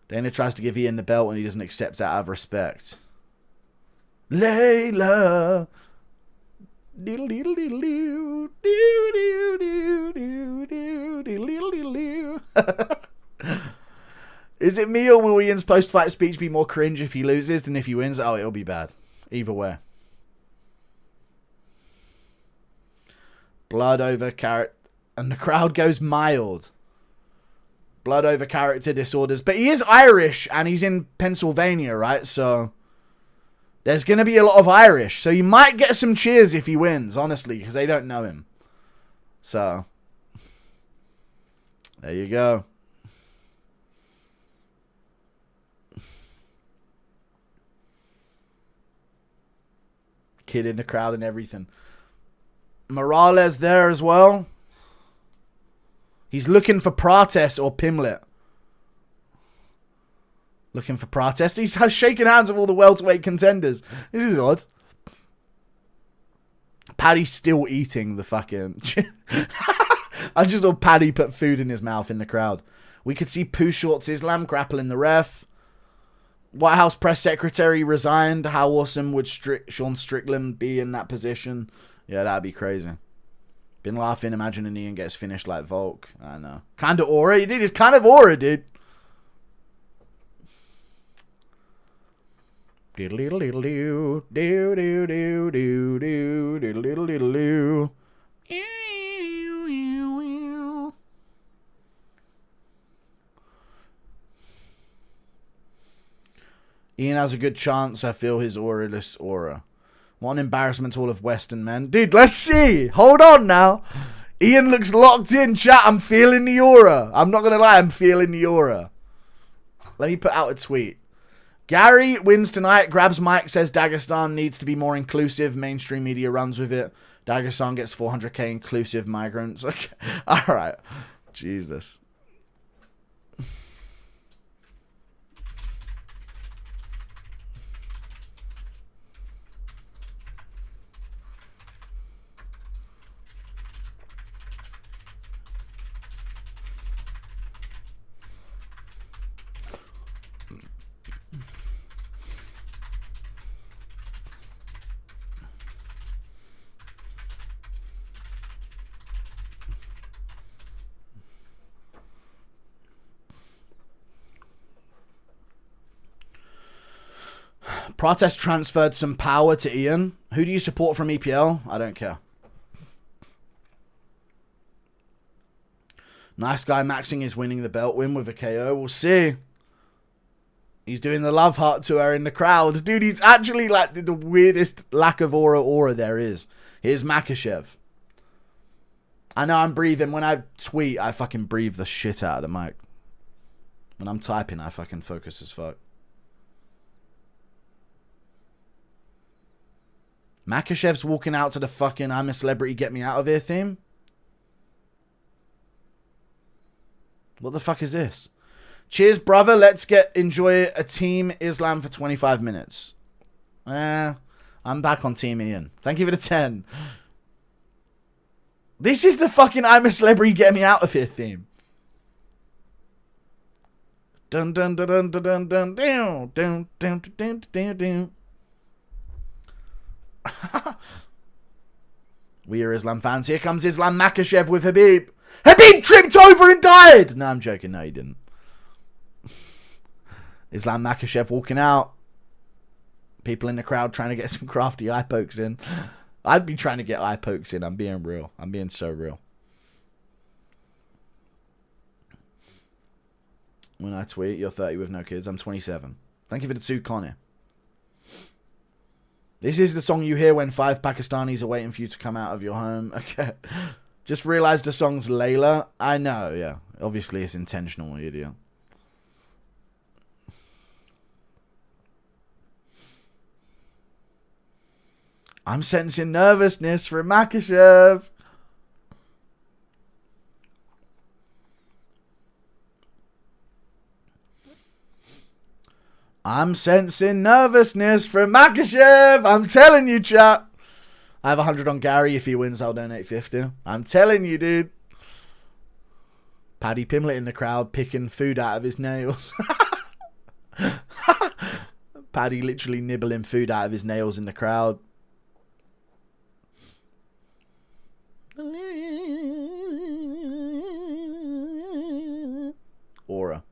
Dana tries to give Ian the belt and he doesn't accept it out of respect. Layla. Is it me or will Ian's post-fight speech be more cringe if he loses than if he wins? Oh, it'll be bad. Either way. Blood over carrot. And the crowd goes mild. Blood over character disorders. But he is Irish and he's in Pennsylvania, right? So there's going to be a lot of Irish. So you might get some cheers if he wins, honestly, because they don't know him. So there you go. kid in the crowd and everything. Morales there as well. He's looking for Prates or Pimlet. Looking for Prates. He's shaking hands with all the welterweight contenders. This is odd. Paddy's still eating the fucking... I just saw Paddy put food in his mouth in the crowd. We could see Pooh Shorts Islam grappling the ref. White House press secretary resigned. How awesome would Sean Strickland be in that position? Yeah, that'd be crazy. Been laughing, imagining Ian gets finished like Volk. I know. Kind of aura. Dude, it's kind of aura, dude. Diddle-diddle-diddle-doo. Do-do-do-do-do. Diddle-diddle-diddle-doo. Ian has a good chance. I feel his auraless aura. What an embarrassment to all of Western men. Dude, let's see. Hold on now. Ian looks locked in, chat. I'm feeling the aura. I'm not going to lie. I'm feeling the aura. Let me put out a tweet. Gary wins tonight. Grabs mic. Says Dagestan needs to be more inclusive. Mainstream media runs with it. Dagestan gets 400k inclusive migrants. Okay. All right. Jesus. Protest transferred some power to Ian. Who do you support from EPL? I don't care. Nice guy Maxing is winning the belt win with a KO. We'll see. He's doing the love heart to her in the crowd. Dude, he's actually like the weirdest lack of aura there is. Here's Makhachev. I know I'm breathing. When I tweet, I fucking breathe the shit out of the mic. When I'm typing, I fucking focus as fuck. Makhachev's walking out to the fucking I'm a Celebrity, Get Me Out of Here theme. What the fuck is this? Cheers, brother. Let's enjoy a Team Islam for 25 minutes. I'm back on Team Ian. Thank you for the 10. This is the fucking I'm a Celebrity, Get Me Out of Here theme. Dun dun dun dun dun dun dun dun dun dun dun dun dun. We are Islam fans. Here comes Islam Makhachev with Habib. Habib tripped over and died. No, I'm joking. No, he didn't. Islam Makhachev walking out. People in the crowd trying to get some crafty eye pokes in. I'd be trying to get eye pokes in. I'm being real. I'm being so real. When I tweet, you're 30 with no kids. I'm 27. Thank you for the 2, Connor. This is the song you hear when 5 Pakistanis are waiting for you to come out of your home. Okay. Just realized the song's Layla. I know, yeah. Obviously, it's intentional, you idiot. I'm sensing nervousness from Makhachev. I'm sensing nervousness from Makhachev. I'm telling you, chat. I have 100 on Gary. If he wins, I'll donate 50. I'm telling you, dude. Paddy Pimlet in the crowd picking food out of his nails. Paddy literally nibbling food out of his nails in the crowd. Aura.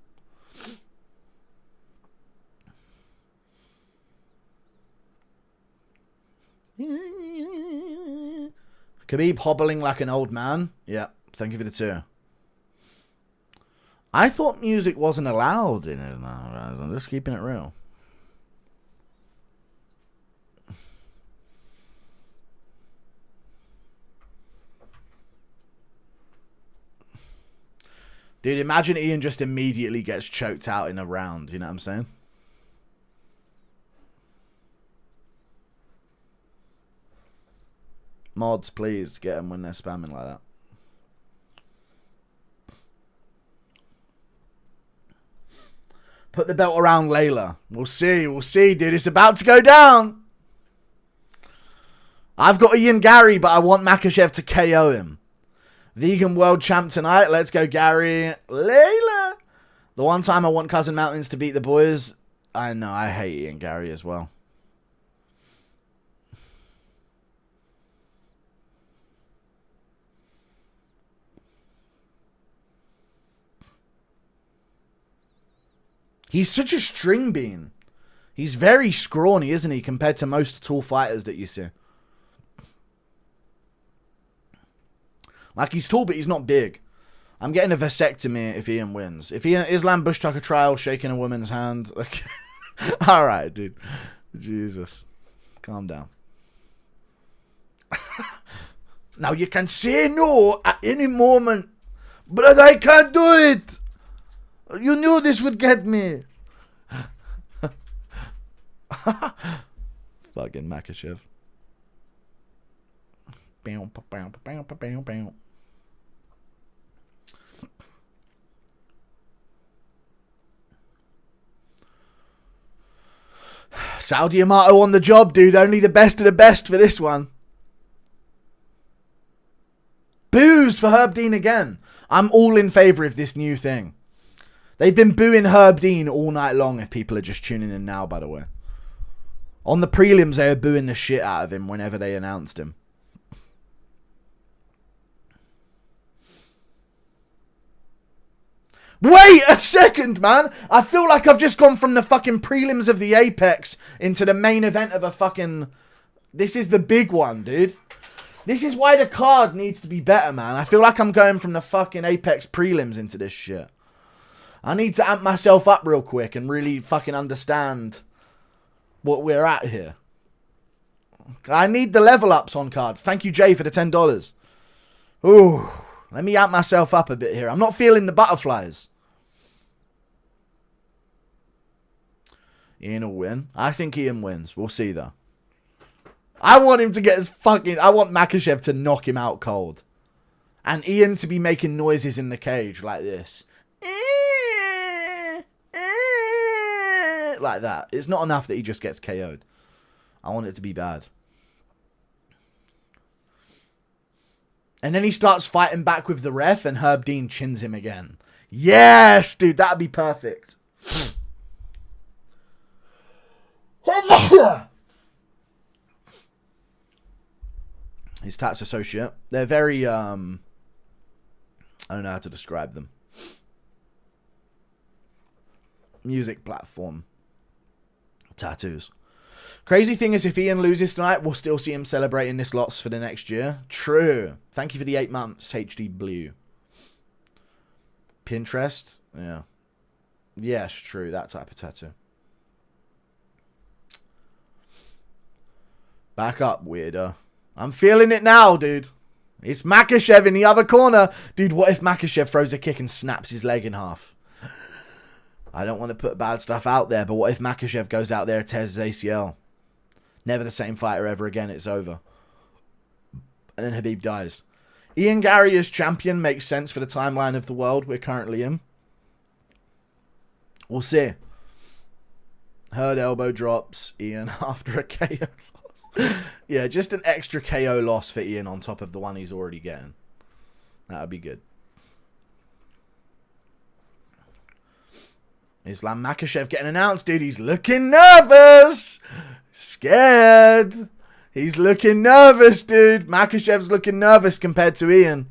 Khabib hobbling like an old man. Yeah, thank you for the 2. I thought music wasn't allowed in it now, guys. I'm just keeping it real. Dude, imagine Ian just immediately gets choked out in a round. You know what I'm saying? Mods, please get them when they're spamming like that. Put the belt around Layla. We'll see, dude. It's about to go down. I've got Ian Garry, but I want Makhachev to KO him. Vegan world champ tonight. Let's go, Garry. Layla. The one time I want Cousin Mountains to beat the boys. I know, I hate Ian Garry as well. He's such a string bean. He's very scrawny, isn't he, compared to most tall fighters that you see. Like, he's tall, but he's not big. I'm getting a vasectomy if Ian wins. If Islam Bush Tucker trial shaking a woman's hand. Like, all right, dude. Jesus. Calm down. Now, you can say no at any moment, but I can't do it. You knew this would get me. Fucking Makhachev. Saudi Amato on the job, dude. Only the best of the best for this one. Boos for Herb Dean again. I'm all in favour of this new thing. They've been booing Herb Dean all night long, if people are just tuning in now, by the way. On the prelims, they were booing the shit out of him whenever they announced him. Wait a second, man! I feel like I've just gone from the fucking prelims of the Apex into the main event of a fucking... This is the big one, dude. This is why the card needs to be better, man. I feel like I'm going from the fucking Apex prelims into this shit. I need to amp myself up real quick and really fucking understand what we're at here. I need the level ups on cards. Thank you, Jay, for the $10. Ooh, let me amp myself up a bit here. I'm not feeling the butterflies. Ian will win. I think Ian wins. We'll see, though. I want him to get his fucking... I want Makhachev to knock him out cold. And Ian to be making noises in the cage like this. Like that. It's not enough that he just gets KO'd. I want it to be bad. And then he starts fighting back with the ref and Herb Dean chins him again. Yes, dude, that'd be perfect. His Tats associate. They're very, I don't know how to describe them. Music platform. Tattoos. Crazy thing is, if Ian loses tonight, we'll still see him celebrating this loss for the next year. True. Thank you for the 8 months, HD Blue. Pinterest? Yeah. Yes, true. That type of tattoo. Back up, weirdo. I'm feeling it now, dude. It's Makhachev in the other corner. Dude, what if Makhachev throws a kick and snaps his leg in half? I don't want to put bad stuff out there, but what if Makhachev goes out there and tears his ACL? Never the same fighter ever again, it's over. And then Khabib dies. Ian Garry as champion makes sense for the timeline of the world we're currently in. We'll see. Heard elbow drops Ian after a KO loss. Yeah, just an extra KO loss for Ian on top of the one he's already getting. That would be good. Islam Makhachev getting announced, dude. He's looking nervous. Scared. He's looking nervous, dude. Makhachev's looking nervous compared to Ian.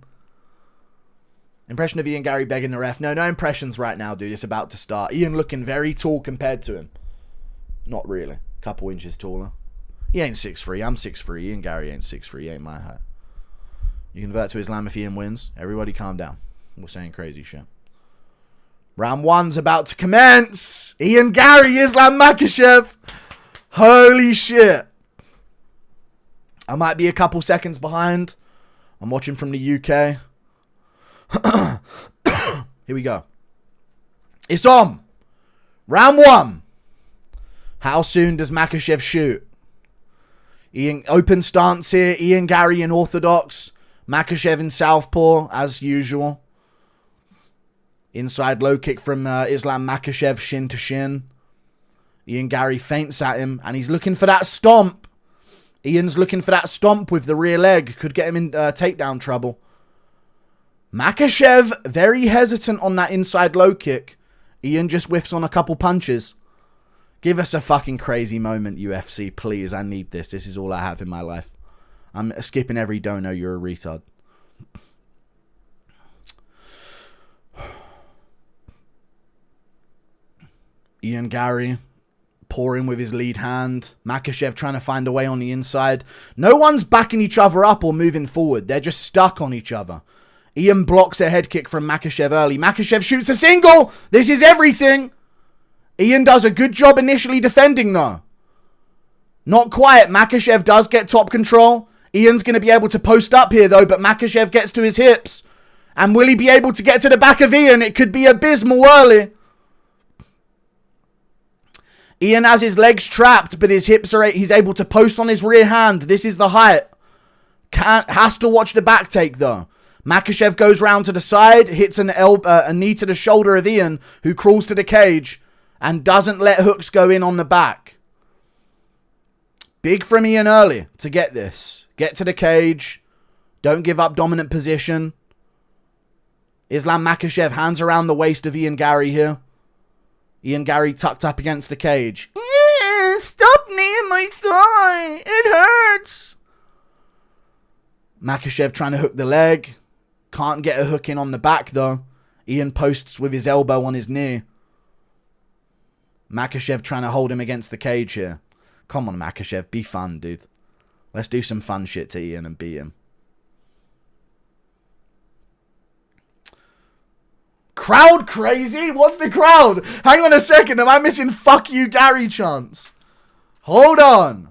Impression of Ian Garry begging the ref. No impressions right now, dude. It's about to start. Ian looking very tall compared to him. Not really. Couple inches taller. He ain't 6'3". I'm 6'3". Ian Garry ain't 6'3". He ain't my height. You convert to Islam if Ian wins. Everybody calm down. We're saying crazy shit. Round one's about to commence. Ian Garry, Islam Makhachev. Holy shit. I might be a couple seconds behind. I'm watching from the UK. Here we go. It's on. Round one. How soon does Makhachev shoot? Ian, open stance here. Ian Garry in orthodox. Makhachev in southpaw, as usual. Inside low kick from Islam Makhachev, shin to shin. Ian Garry feints at him, and he's looking for that stomp. Ian's looking for that stomp with the rear leg. Could get him in takedown trouble. Makhachev, very hesitant on that inside low kick. Ian just whiffs on a couple punches. Give us a fucking crazy moment, UFC, please. I need this. This is all I have in my life. I'm skipping every dono. You're a retard. Ian Garry pouring with his lead hand. Makhachev trying to find a way on the inside. No one's backing each other up or moving forward. They're just stuck on each other. Ian blocks a head kick from Makhachev early. Makhachev shoots a single. This is everything. Ian does a good job initially defending though. Not quite. Makhachev does get top control. Ian's going to be able to post up here though, but Makhachev gets to his hips. And will he be able to get to the back of Ian? It could be abysmal early. Ian has his legs trapped, but his hips are... He's able to post on his rear hand. This is the height. Has to watch the back take, though. Makhachev goes round to the side, hits a knee to the shoulder of Ian, who crawls to the cage, and doesn't let hooks go in on the back. Big from Ian early to get this. Get to the cage. Don't give up dominant position. Islam Makhachev hands around the waist of Ian Garry here. Ian Garry tucked up against the cage. Stop kneeing my thigh. It hurts. Makhachev trying to hook the leg. Can't get a hook in on the back though. Ian posts with his elbow on his knee. Makhachev trying to hold him against the cage here. Come on, Makhachev. Be fun, dude. Let's do some fun shit to Ian and beat him. Crowd crazy? What's the crowd? Hang on a second. Am I missing fuck you Garry chants? Hold on.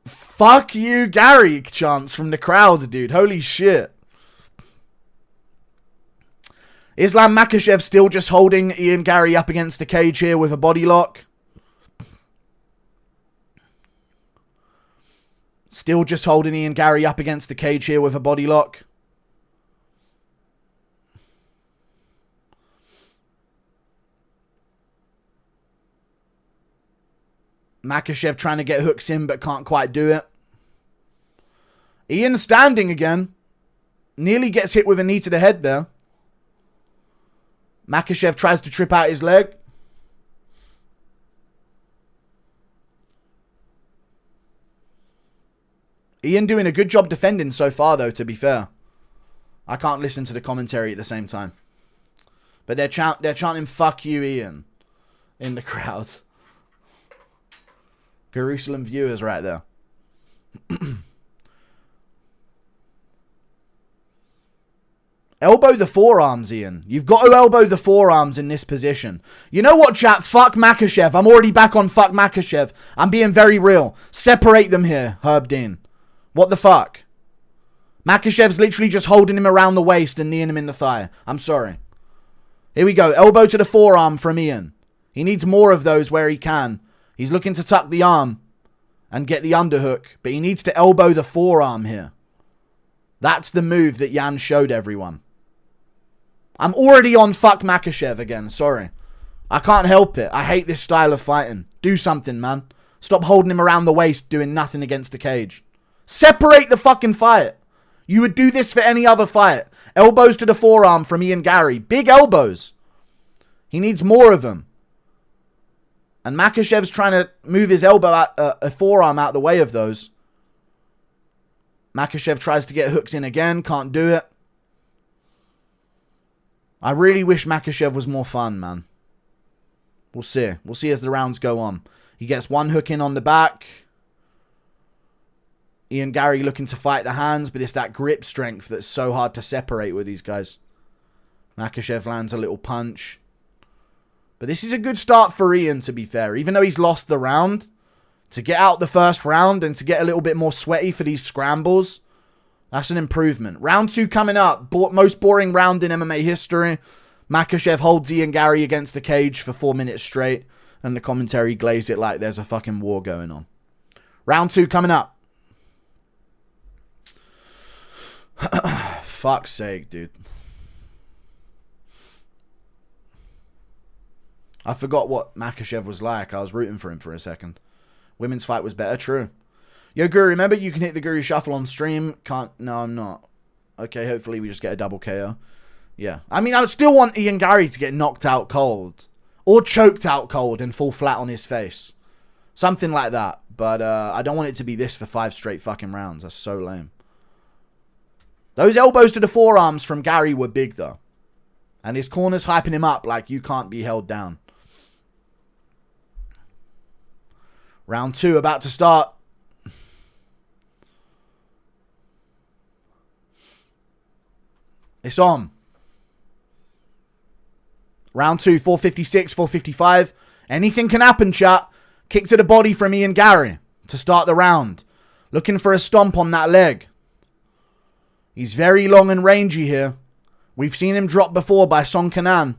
Fuck you Garry chants from the crowd, dude. Holy shit. Islam Makhachev still just holding Ian Garry up against the cage here with a body lock. Still just holding Ian Garry up against the cage here with a body lock. Makhachev trying to get hooks in but can't quite do it. Ian standing again. Nearly gets hit with a knee to the head there. Makhachev tries to trip out his leg. Ian doing a good job defending so far, though, to be fair. I can't listen to the commentary at the same time. But they're chanting, fuck you, Ian, in the crowd. Jerusalem viewers right there. Elbow the forearms, Ian. You've got to elbow the forearms in this position. You know what, chat? Fuck Makhachev. I'm already back on fuck Makhachev. I'm being very real. Separate them here, Herb Dean. What the fuck? Makhachev's literally just holding him around the waist and kneeing him in the thigh. I'm sorry. Here we go. Elbow to the forearm from Ian. He needs more of those where he can. He's looking to tuck the arm and get the underhook, but he needs to elbow the forearm here. That's the move that Jan showed everyone. I'm already on fuck Makhachev again. Sorry. I can't help it. I hate this style of fighting. Do something, man. Stop holding him around the waist doing nothing against the cage. Separate the fucking fight. You would do this for any other fight. Elbows to the forearm from Ian Garry. Big elbows. He needs more of them. And Makhachev's trying to move his elbow out, a forearm out the way of those. Makhachev tries to get hooks in again. Can't do it. I really wish Makhachev was more fun, man. We'll see. We'll see as the rounds go on. He gets one hook in on the back. Ian Garry looking to fight the hands, but it's that grip strength that's so hard to separate with these guys. Makhachev lands a little punch. But this is a good start for Ian, to be fair. Even though he's lost the round, to get out the first round and to get a little bit more sweaty for these scrambles, that's an improvement. Round 2 coming up. Most boring round in MMA history. Makhachev holds Ian Garry against the cage for 4 minutes straight, and the commentary glazed it like there's a fucking war going on. Round 2 coming up. Fuck's sake, dude. I forgot what Makhachev was like. I was rooting for him for a second. Women's fight was better. True. Yo, Guru, remember you can hit the Guru Shuffle on stream? Can't. No, I'm not. Okay, hopefully we just get a double KO. Yeah. I mean, I still want Ian Garry to get knocked out cold. Or choked out cold and fall flat on his face. Something like that. But I don't want it to be this for 5 straight fucking rounds. That's so lame. Those elbows to the forearms from Garry were big, though. And his corner's hyping him up like you can't be held down. Round 2 about to start. It's on. Round 2, 456, 455. Anything can happen, chat. Kick to the body from Ian Garry to start the round. Looking for a stomp on that leg. He's very long and rangy here. We've seen him drop before by Song Kanan.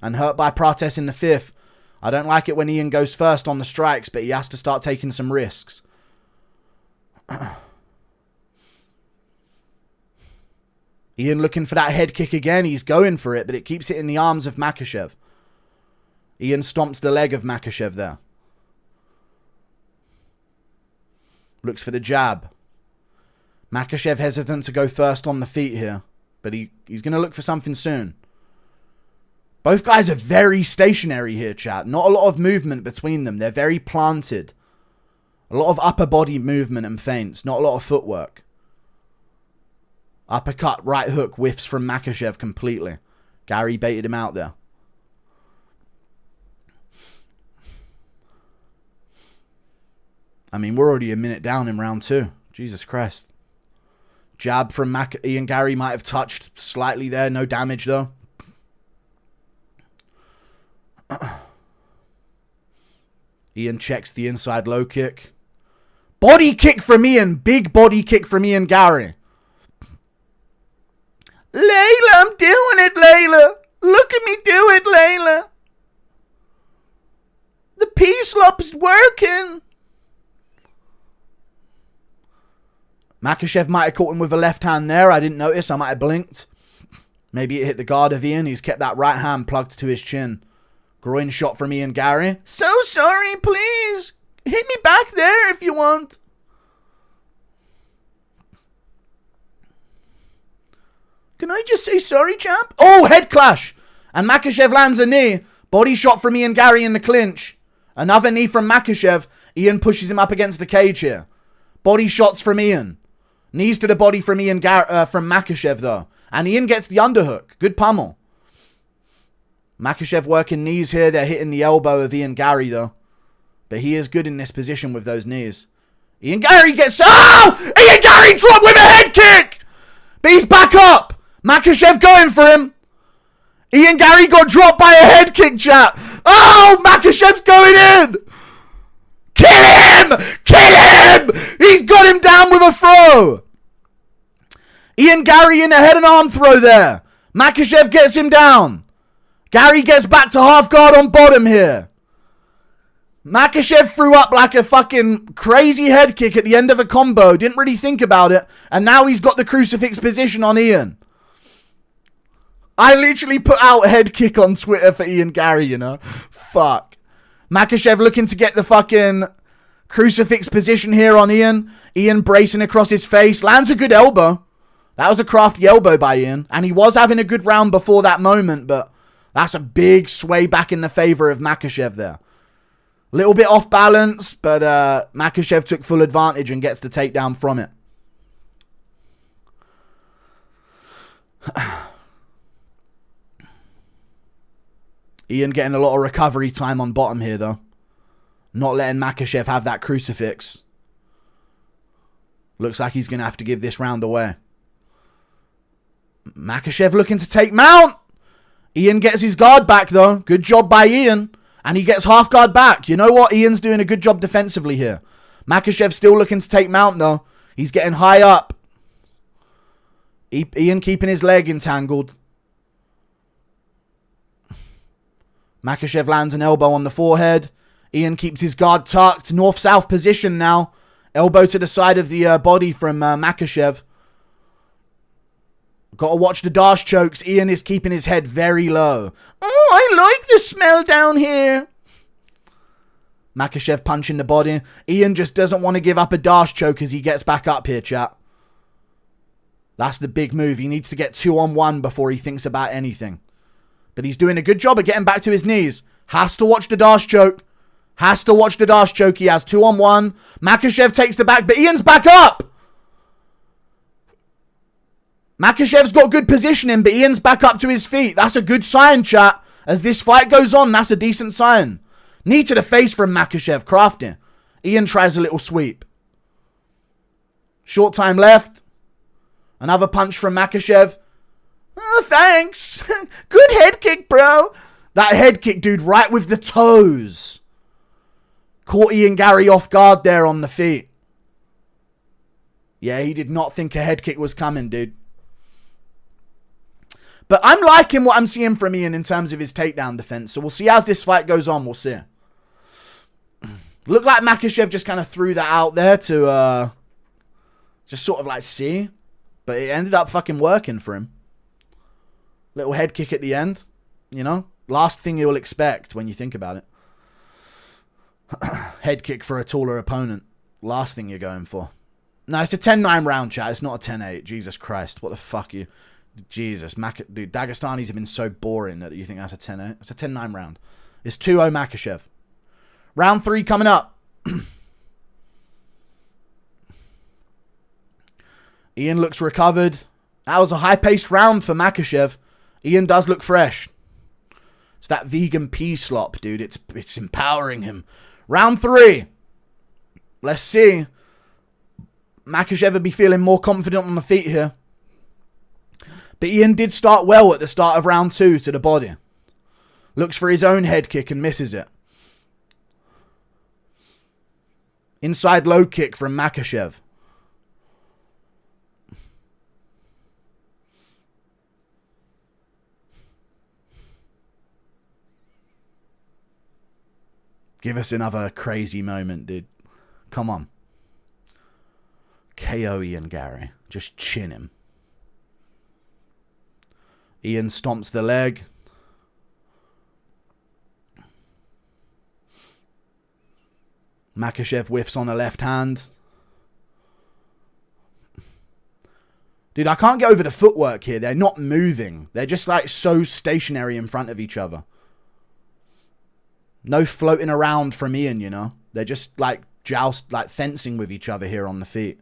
And hurt by Prates in the 5th. I don't like it when Ian goes first on the strikes, but he has to start taking some risks. Ian looking for that head kick again. He's going for it, but it keeps hitting the arms of Makhachev. Ian stomps the leg of Makhachev there. Looks for the jab. Makhachev hesitant to go first on the feet here, but he's going to look for something soon. Both guys are very stationary here, chat. Not a lot of movement between them. They're very planted. A lot of upper body movement and feints. Not a lot of footwork. Uppercut, right hook, whiffs from Makhachev completely. Garry baited him out there. I mean, we're already a minute down in round 2. Jesus Christ. Jab from Ian Garry might have touched slightly there. No damage, though. Ian checks the inside low kick. Body kick from Ian. Big body kick from Ian Garry. Layla, I'm doing it, Layla. Look at me do it, Layla. The P-slop is working. Makhachev might have caught him with a left hand there. I didn't notice. I might have blinked. Maybe it hit the guard of Ian. He's kept that right hand plugged to his chin. Groin shot from Ian Garry. So sorry, please. Hit me back there if you want. Can I just say sorry, champ? Oh, head clash. And Makhachev lands a knee. Body shot from Ian Garry in the clinch. Another knee from Makhachev. Ian pushes him up against the cage here. Body shots from Ian. Knees to the body from from Makhachev, though. And Ian gets the underhook. Good pummel. Makhachev working knees here. They're hitting the elbow of Ian Garry, though. But he is good in this position with those knees. Ian Garry gets... Oh! Ian Garry dropped with a head kick! But he's back up. Makhachev going for him. Ian Garry got dropped by a head kick, chat. Oh! Makhachev's going in! Kill him! Kill him! He's got him down with a throw. Ian Garry in a head and arm throw there. Makhachev gets him down. Garry gets back to half guard on bottom here. Makhachev threw up like a fucking crazy head kick at the end of a combo. Didn't really think about it. And now he's got the crucifix position on Ian. I literally put out a head kick on Twitter for Ian Garry, you know. Fuck. Makhachev looking to get the fucking crucifix position here on Ian. Ian bracing across his face. Lands a good elbow. That was a crafty elbow by Ian. And he was having a good round before that moment, but that's a big sway back in the favor of Makhachev there. Little bit off balance, but Makhachev took full advantage and gets the takedown from it. Ian getting a lot of recovery time on bottom here, though. Not letting Makhachev have that crucifix. Looks like he's going to have to give this round away. Makhachev looking to take mount. Ian gets his guard back, though. Good job by Ian. And he gets half guard back. You know what? Ian's doing a good job defensively here. Makhachev still looking to take mount, though. He's getting high up. Ian keeping his leg entangled. Makhachev lands an elbow on the forehead. Ian keeps his guard tucked. North-south position now. Elbow to the side of the body from Makhachev. Got to watch the Dash chokes. Ian is keeping his head very low. Oh, I like the smell down here. Makhachev punching the body. Ian just doesn't want to give up a Dash choke as he gets back up here, chat. That's the big move. He needs to get 2-on-1 before he thinks about anything. But he's doing a good job of getting back to his knees. Has to watch the Dash choke. Has to watch the Dash choke. He has 2-on-1. Makhachev takes the back, but Ian's back up. Makhachev's got good positioning, but Ian's back up to his feet. That's a good sign, chat. As this fight goes on, that's a decent sign. Knee to the face from Makhachev. Crafty. Ian tries a little sweep. Short time left. Another punch from Makhachev. Oh, thanks. Good head kick, bro. That head kick, dude, right with the toes. Caught Ian Garry off guard there on the feet. Yeah, he did not think a head kick was coming, dude. But I'm liking what I'm seeing from Ian in terms of his takedown defense. So we'll see as this fight goes on. We'll see. Looked like Makhachev just kind of threw that out there to just sort of like see. But it ended up fucking working for him. Little head kick at the end. You know? Last thing you'll expect when you think about it. Head kick for a taller opponent. Last thing you're going for. No, it's a 10-9 round, chat. It's not a 10-8. Jesus Christ. What the fuck you... Jesus. Dude, Dagestanis have been so boring that you think that's a 10-8. It's a 10-9 round. It's 2-0 Makhachev. Round 3 coming up. Ian looks recovered. That was a high-paced round for Makhachev. Ian does look fresh. It's that vegan pea slop, dude. It's empowering him. Round 3. Let's see. Makhachev would be feeling more confident on the feet here. But Ian did start well at the start of round 2 to the body. Looks for his own head kick and misses it. Inside low kick from Makhachev. Give us another crazy moment, dude. Come on. KO Ian Garry. Just chin him. Ian stomps the leg. Makhachev whiffs on the left hand. Dude, I can't get over the footwork here. They're not moving. They're just like so stationary in front of each other. No floating around from Ian, you know. They're just like fencing with each other here on the feet.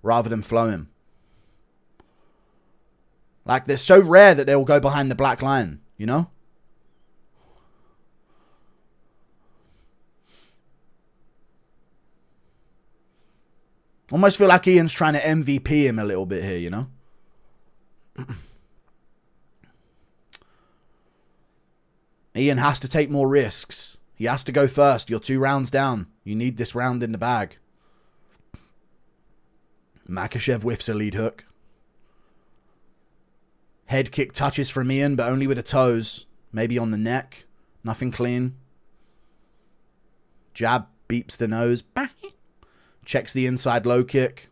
Rather than flowing. Like, they're so rare that they will go behind the black line, you know? Almost feel like Ian's trying to MVP him a little bit here, you know? Ian has to take more risks. He has to go first. You're 2 rounds down. You need this round in the bag. Makhachev whiffs a lead hook. Head kick touches from Ian, but only with the toes. Maybe on the neck. Nothing clean. Jab beeps the nose. Checks the inside low kick.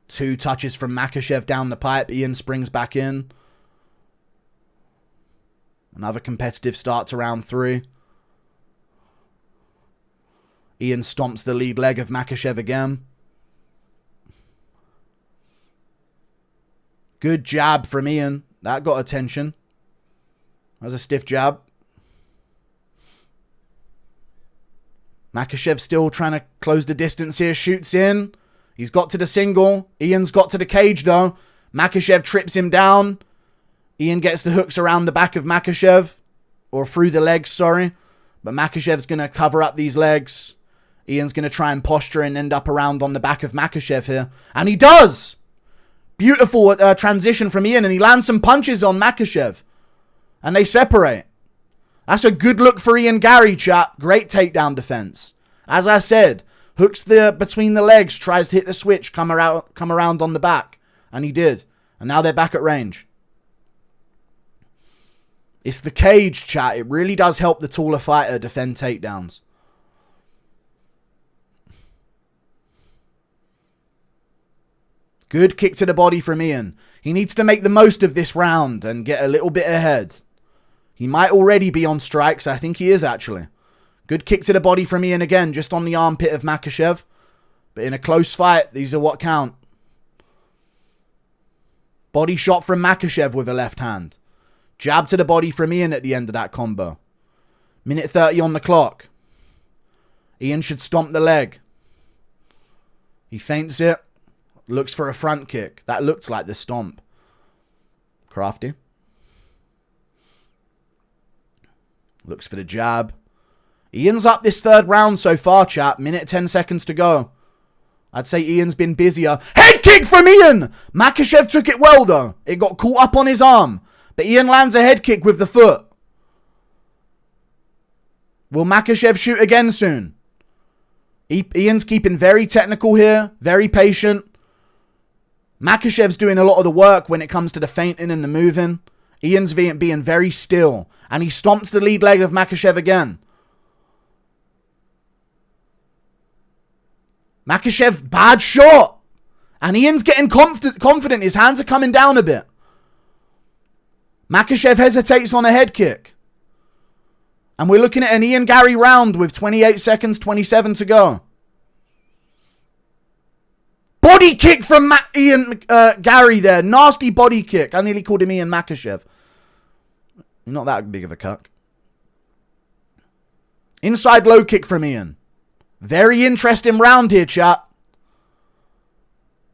2 touches from Makhachev down the pipe. Ian springs back in. Another competitive start to round 3. Ian stomps the lead leg of Makhachev again. Good jab from Ian. That got attention. That was a stiff jab. Makhachev still trying to close the distance here. Shoots in. He's got to the single. Ian's got to the cage though. Makhachev trips him down. Ian gets the hooks around the back of Makhachev. Or through the legs, sorry. But Makhachev's going to cover up these legs. Ian's going to try and posture and end up around on the back of Makhachev here. And he does! Beautiful transition from Ian. And he lands some punches on Makhachev. And they separate. That's a good look for Ian Garry, chap. Great takedown defense. As I said, Hooks between the legs, tries to hit the switch, come around on the back. And he did. And now they're back at range. It's the cage, chat. It really does help the taller fighter defend takedowns. Good kick to the body from Ian. He needs to make the most of this round and get a little bit ahead. He might already be on strikes. I think he is, actually. Good kick to the body from Ian again, just on the armpit of Makhachev. But in a close fight, these are what count. Body shot from Makhachev with a left hand. Jab to the body from Ian at the end of that combo. Minute 30 on the clock. Ian should stomp the leg. He feints it. Looks for a front kick. That looked like the stomp. Crafty. Looks for the jab. Ian's up this third round so far, chat. Minute 10 seconds to go. I'd say Ian's been busier. Head kick from Ian! Makhachev took it well, though. It got caught up on his arm. But Ian lands a head kick with the foot. Will Makhachev shoot again soon? Ian's keeping very technical here. Very patient. Makhachev's doing a lot of the work when it comes to the feinting and the moving. Ian's being very still. And he stomps the lead leg of Makhachev again. Makhachev, bad shot. And Ian's getting confident. His hands are coming down a bit. Makhachev hesitates on a head kick. And we're looking at an Ian Garry round with 28 seconds, 27 to go. Body kick from Ian Garry there. Nasty body kick. I nearly called him Ian Makhachev. Not that big of a cuck. Inside low kick from Ian. Very interesting round here, chat.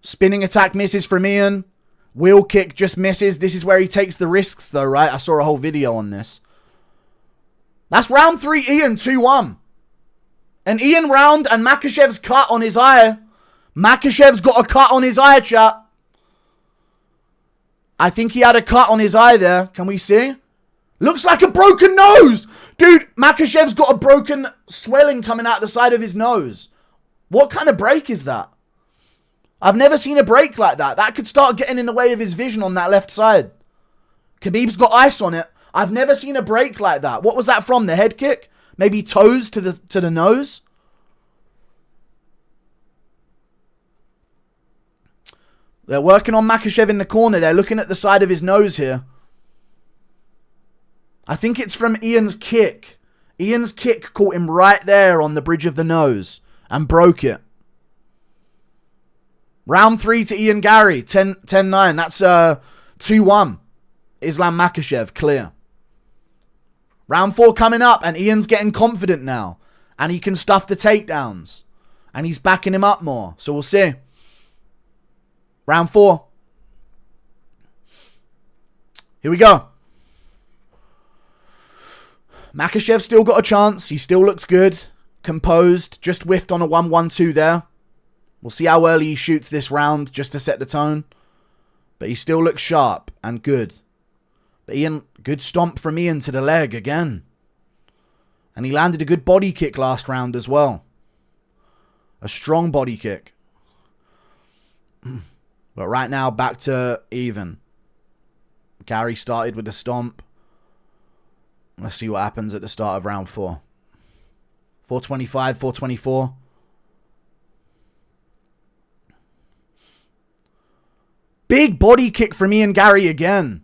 Spinning attack misses from Ian. Wheel kick just misses. This is where he takes the risks, though, right? I saw a whole video on this. That's round 3, Ian, 2-1. An Ian round and Makhachev's cut on his eye. Makhachev's got a cut on his eye, chat. I think he had a cut on his eye there. Can we see? Looks like a broken nose. Dude, Makhachev's got a broken swelling coming out the side of his nose. What kind of break is that? I've never seen a break like that. That could start getting in the way of his vision on that left side. Khabib's got ice on it. I've never seen a break like that. What was that from? The head kick? Maybe toes to the nose? They're working on Makhachev in the corner. They're looking at the side of his nose here. I think it's from Ian's kick. Ian's kick caught him right there on the bridge of the nose and broke it. Round 3 to Ian Garry. 10-9. That's 2-1. Islam Makhachev, clear. Round 4 coming up, and Ian's getting confident now. And he can stuff the takedowns. And he's backing him up more. So we'll see. Round 4. Here we go. Makhachev still got a chance. He still looks good. Composed. Just whiffed on a 1-1-2 there. We'll see how early he shoots this round just to set the tone. But he still looks sharp and good. But Ian, good stomp from Ian to the leg again. And he landed a good body kick last round as well. A strong body kick. But right now, back to even. Garry started with a stomp. Let's see what happens at the start of round 4. 425, 424. Big body kick from Ian Garry again.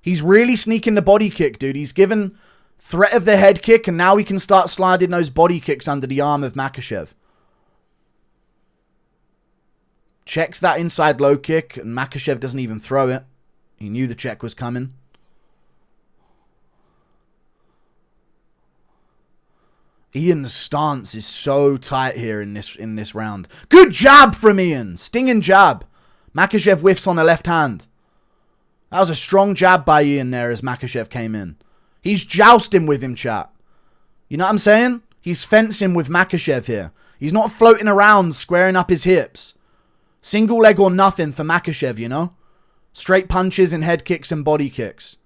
He's really sneaking the body kick, dude. He's given threat of the head kick, and now he can start sliding those body kicks under the arm of Makhachev. Checks that inside low kick, and Makhachev doesn't even throw it. He knew the check was coming. Ian's stance is so tight here in this round. Good jab from Ian. Stinging jab. Makhachev whiffs on the left hand. That was a strong jab by Ian there as Makhachev came in. He's jousting with him, chat. You know what I'm saying? He's fencing with Makhachev here. He's not floating around squaring up his hips. Single leg or nothing for Makhachev, you know? Straight punches and head kicks and body kicks.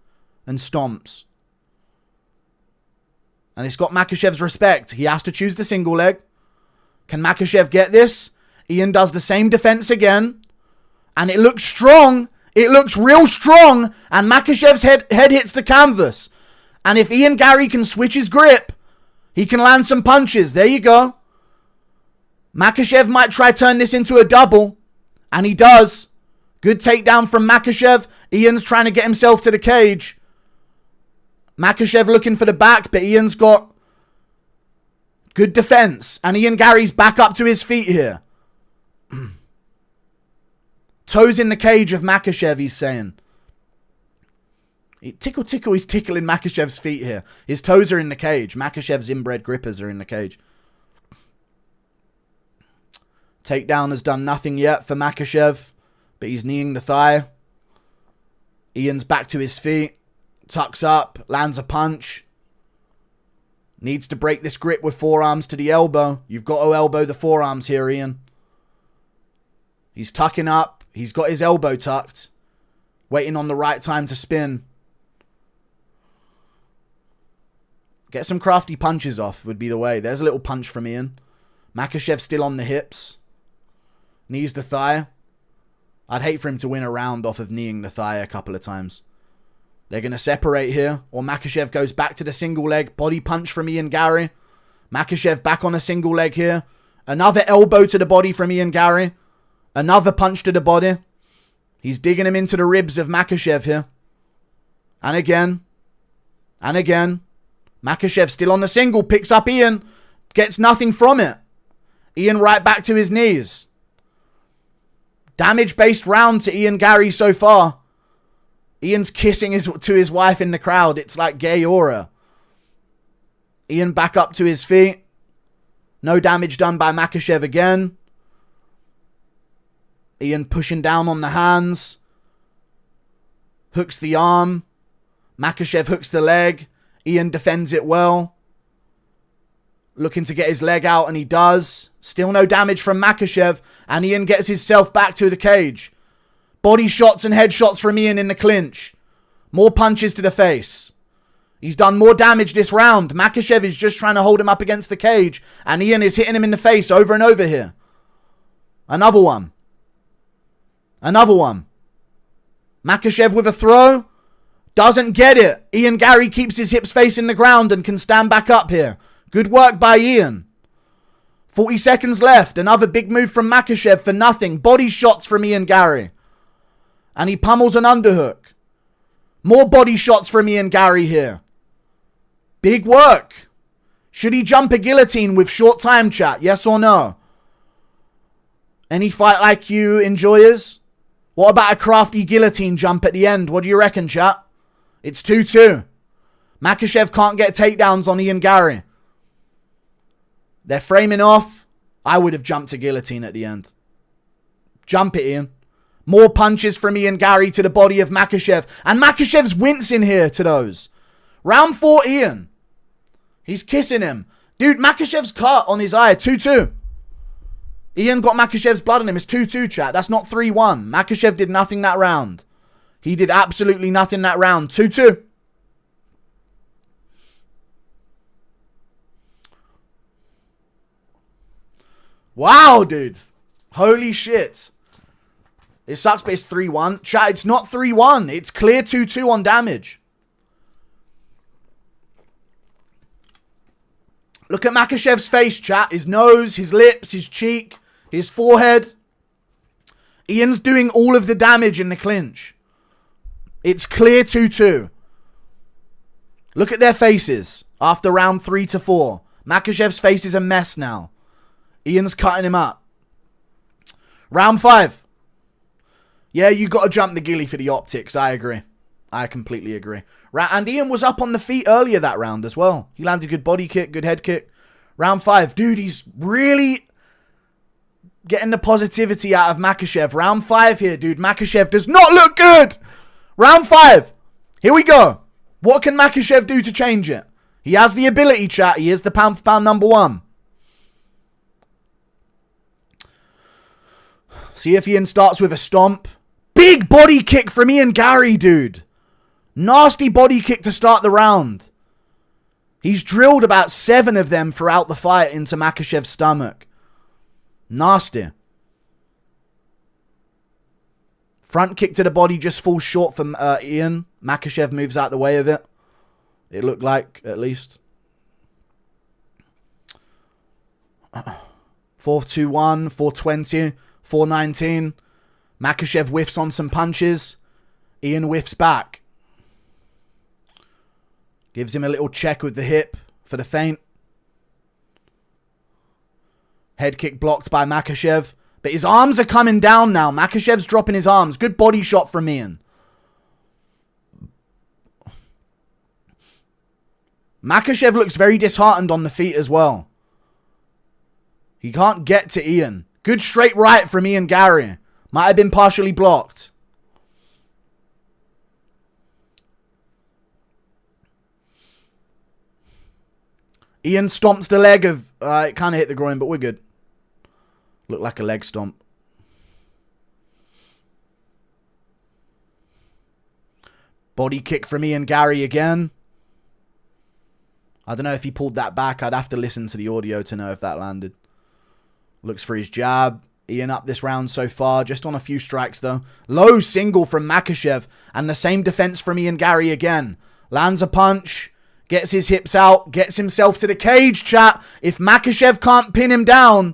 And stomps. And it's got Makhachev's respect. He has to choose the single leg. Can Makhachev get this? Ian does the same defense again. And it looks strong. It looks real strong. And Makhachev's head hits the canvas. And if Ian Garry can switch his grip, he can land some punches. There you go. Makhachev might try to turn this into a double. And he does. Good takedown from Makhachev. Ian's trying to get himself to the cage. Makhachev looking for the back, but Ian's got good defense. And Ian Garry's back up to his feet here. Toes in the cage of Makhachev, he's saying. Tickle, tickle, he's tickling Makhachev's feet here. His toes are in the cage. Makhachev's inbred grippers are in the cage. Takedown has done nothing yet for Makhachev, but he's kneeing the thigh. Ian's back to his feet. Tucks up, lands a punch. Needs to break this grip with forearms to the elbow. You've got to elbow the forearms here, Ian. He's tucking up. He's got his elbow tucked. Waiting on the right time to spin. Get some crafty punches off would be the way. There's a little punch from Ian. Makhachev still on the hips. Knees the thigh. I'd hate for him to win a round off of kneeing the thigh a couple of times. They're going to separate here. Or Makhachev goes back to the single leg. Body punch from Ian Garry. Makhachev back on a single leg here. Another elbow to the body from Ian Garry. Another punch to the body. He's digging him into the ribs of Makhachev here. And again. And again. Makhachev still on the single. Picks up Ian. Gets nothing from it. Ian right back to his knees. Damage-based round to Ian Garry so far. Ian's kissing to his wife in the crowd. It's like gay aura. Ian back up to his feet. No damage done by Makhachev again. Ian pushing down on the hands. Hooks the arm. Makhachev hooks the leg. Ian defends it well. Looking to get his leg out, and he does. Still no damage from Makhachev, and Ian gets himself back to the cage. Body shots and head shots from Ian in the clinch. More punches to the face. He's done more damage this round. Makhachev is just trying to hold him up against the cage, and Ian is hitting him in the face over and over here. Another one. Another one. Makhachev with a throw. Doesn't get it. Ian Garry keeps his hips facing the ground and can stand back up here. Good work by Ian. 40 seconds left. Another big move from Makhachev for nothing. Body shots from Ian Garry. And he pummels an underhook. More body shots from Ian Garry here. Big work. Should he jump a guillotine with short time, chat? Yes or no? Any Fight IQ enjoyers? What about a crafty guillotine jump at the end? What do you reckon, chat? It's 2-2. Makhachev can't get takedowns on Ian Garry. They're framing off. I would have jumped a guillotine at the end. Jump it, Ian. More punches from Ian Garry to the body of Makhachev. And Makhachev's wincing here to those. Round 4, Ian. He's kissing him. Dude, Makhachev's cut on his eye. 2-2. Ian got Makhachev's blood on him. It's 2-2, chat. That's not 3-1. Makhachev did nothing that round. He did absolutely nothing that round. 2-2. Wow, dude. Holy shit. It sucks, but it's 3-1. Chat, it's not 3-1. It's clear 2-2 on damage. Look at Makhachev's face, chat. His nose, his lips, his cheek, his forehead. Ian's doing all of the damage in the clinch. It's clear 2-2. Look at their faces after round 3 to 4. Makhachev's face is a mess now. Ian's cutting him up. Round 5. Yeah, you got to jump the ghillie for the optics. I agree. I completely agree. And Ian was up on the feet earlier that round as well. He landed a good body kick, good head kick. Round 5. Dude, he's really getting the positivity out of Makhachev. Round 5 here, dude. Makhachev does not look good. Round 5. Here we go. What can Makhachev do to change it? He has the ability, chat. He is the pound for pound number 1. See if Ian starts with a stomp. Big body kick from Ian Garry, dude. Nasty body kick to start the round. He's drilled about 7 of them throughout the fight into Makhachev's stomach. Nasty. Front kick to the body just falls short from Ian. Makhachev moves out the way of it. It looked like, at least. 4-2-1, 4-20, 4-19. Makhachev whiffs on some punches. Ian whiffs back. Gives him a little check with the hip for the feint. Head kick blocked by Makhachev. But his arms are coming down now. Makhachev's dropping his arms. Good body shot from Ian. Makhachev looks very disheartened on the feet as well. He can't get to Ian. Good straight right from Ian Garry. Might have been partially blocked. Ian stomps the leg of... it kind of hit the groin, but we're good. Looked like a leg stomp. Body kick from Ian Garry again. I don't know if he pulled that back. I'd have to listen to the audio to know if that landed. Looks for his jab. Ian up this round so far. Just on a few strikes though. Low single from Makhachev. And the same defense from Ian Garry again. Lands a punch. Gets his hips out. Gets himself to the cage, chat. If Makhachev can't pin him down,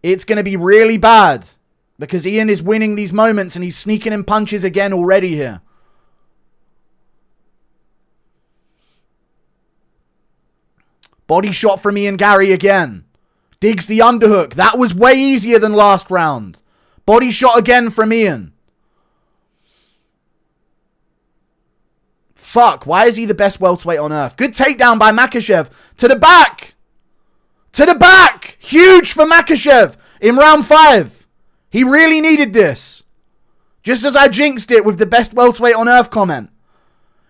it's going to be really bad. Because Ian is winning these moments and he's sneaking in punches again already here. Body shot from Ian Garry again. Digs the underhook. That was way easier than last round. Body shot again from Ian. Fuck, why is he the best welterweight on earth? Good takedown by Makhachev. To the back. To the back. Huge for Makhachev in round 5. He really needed this. Just as I jinxed it with the best welterweight on earth comment.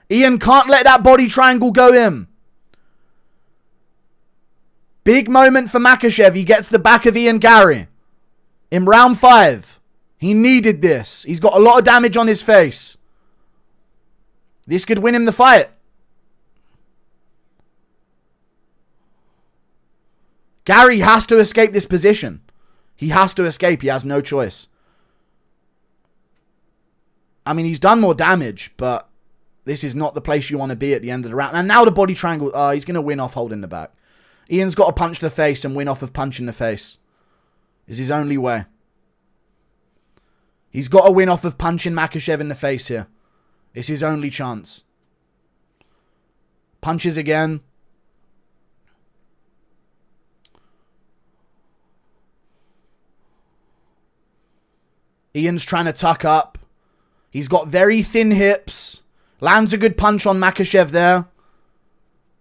Ian can't let that body triangle go in. Big moment for Makhachev. He gets the back of Ian Garry in round 5. He needed this. He's got a lot of damage on his face. This could win him the fight. Garry has to escape this position. He has to escape. He has no choice. I mean, he's done more damage, but this is not the place you want to be at the end of the round. And now the body triangle. He's going to win off holding the back. Ian's got to punch the face and win off of punching the face. Is his only way. He's got to win off of punching Makhachev in the face here. It's his only chance. Punches again. Ian's trying to tuck up. He's got very thin hips. Lands a good punch on Makhachev there.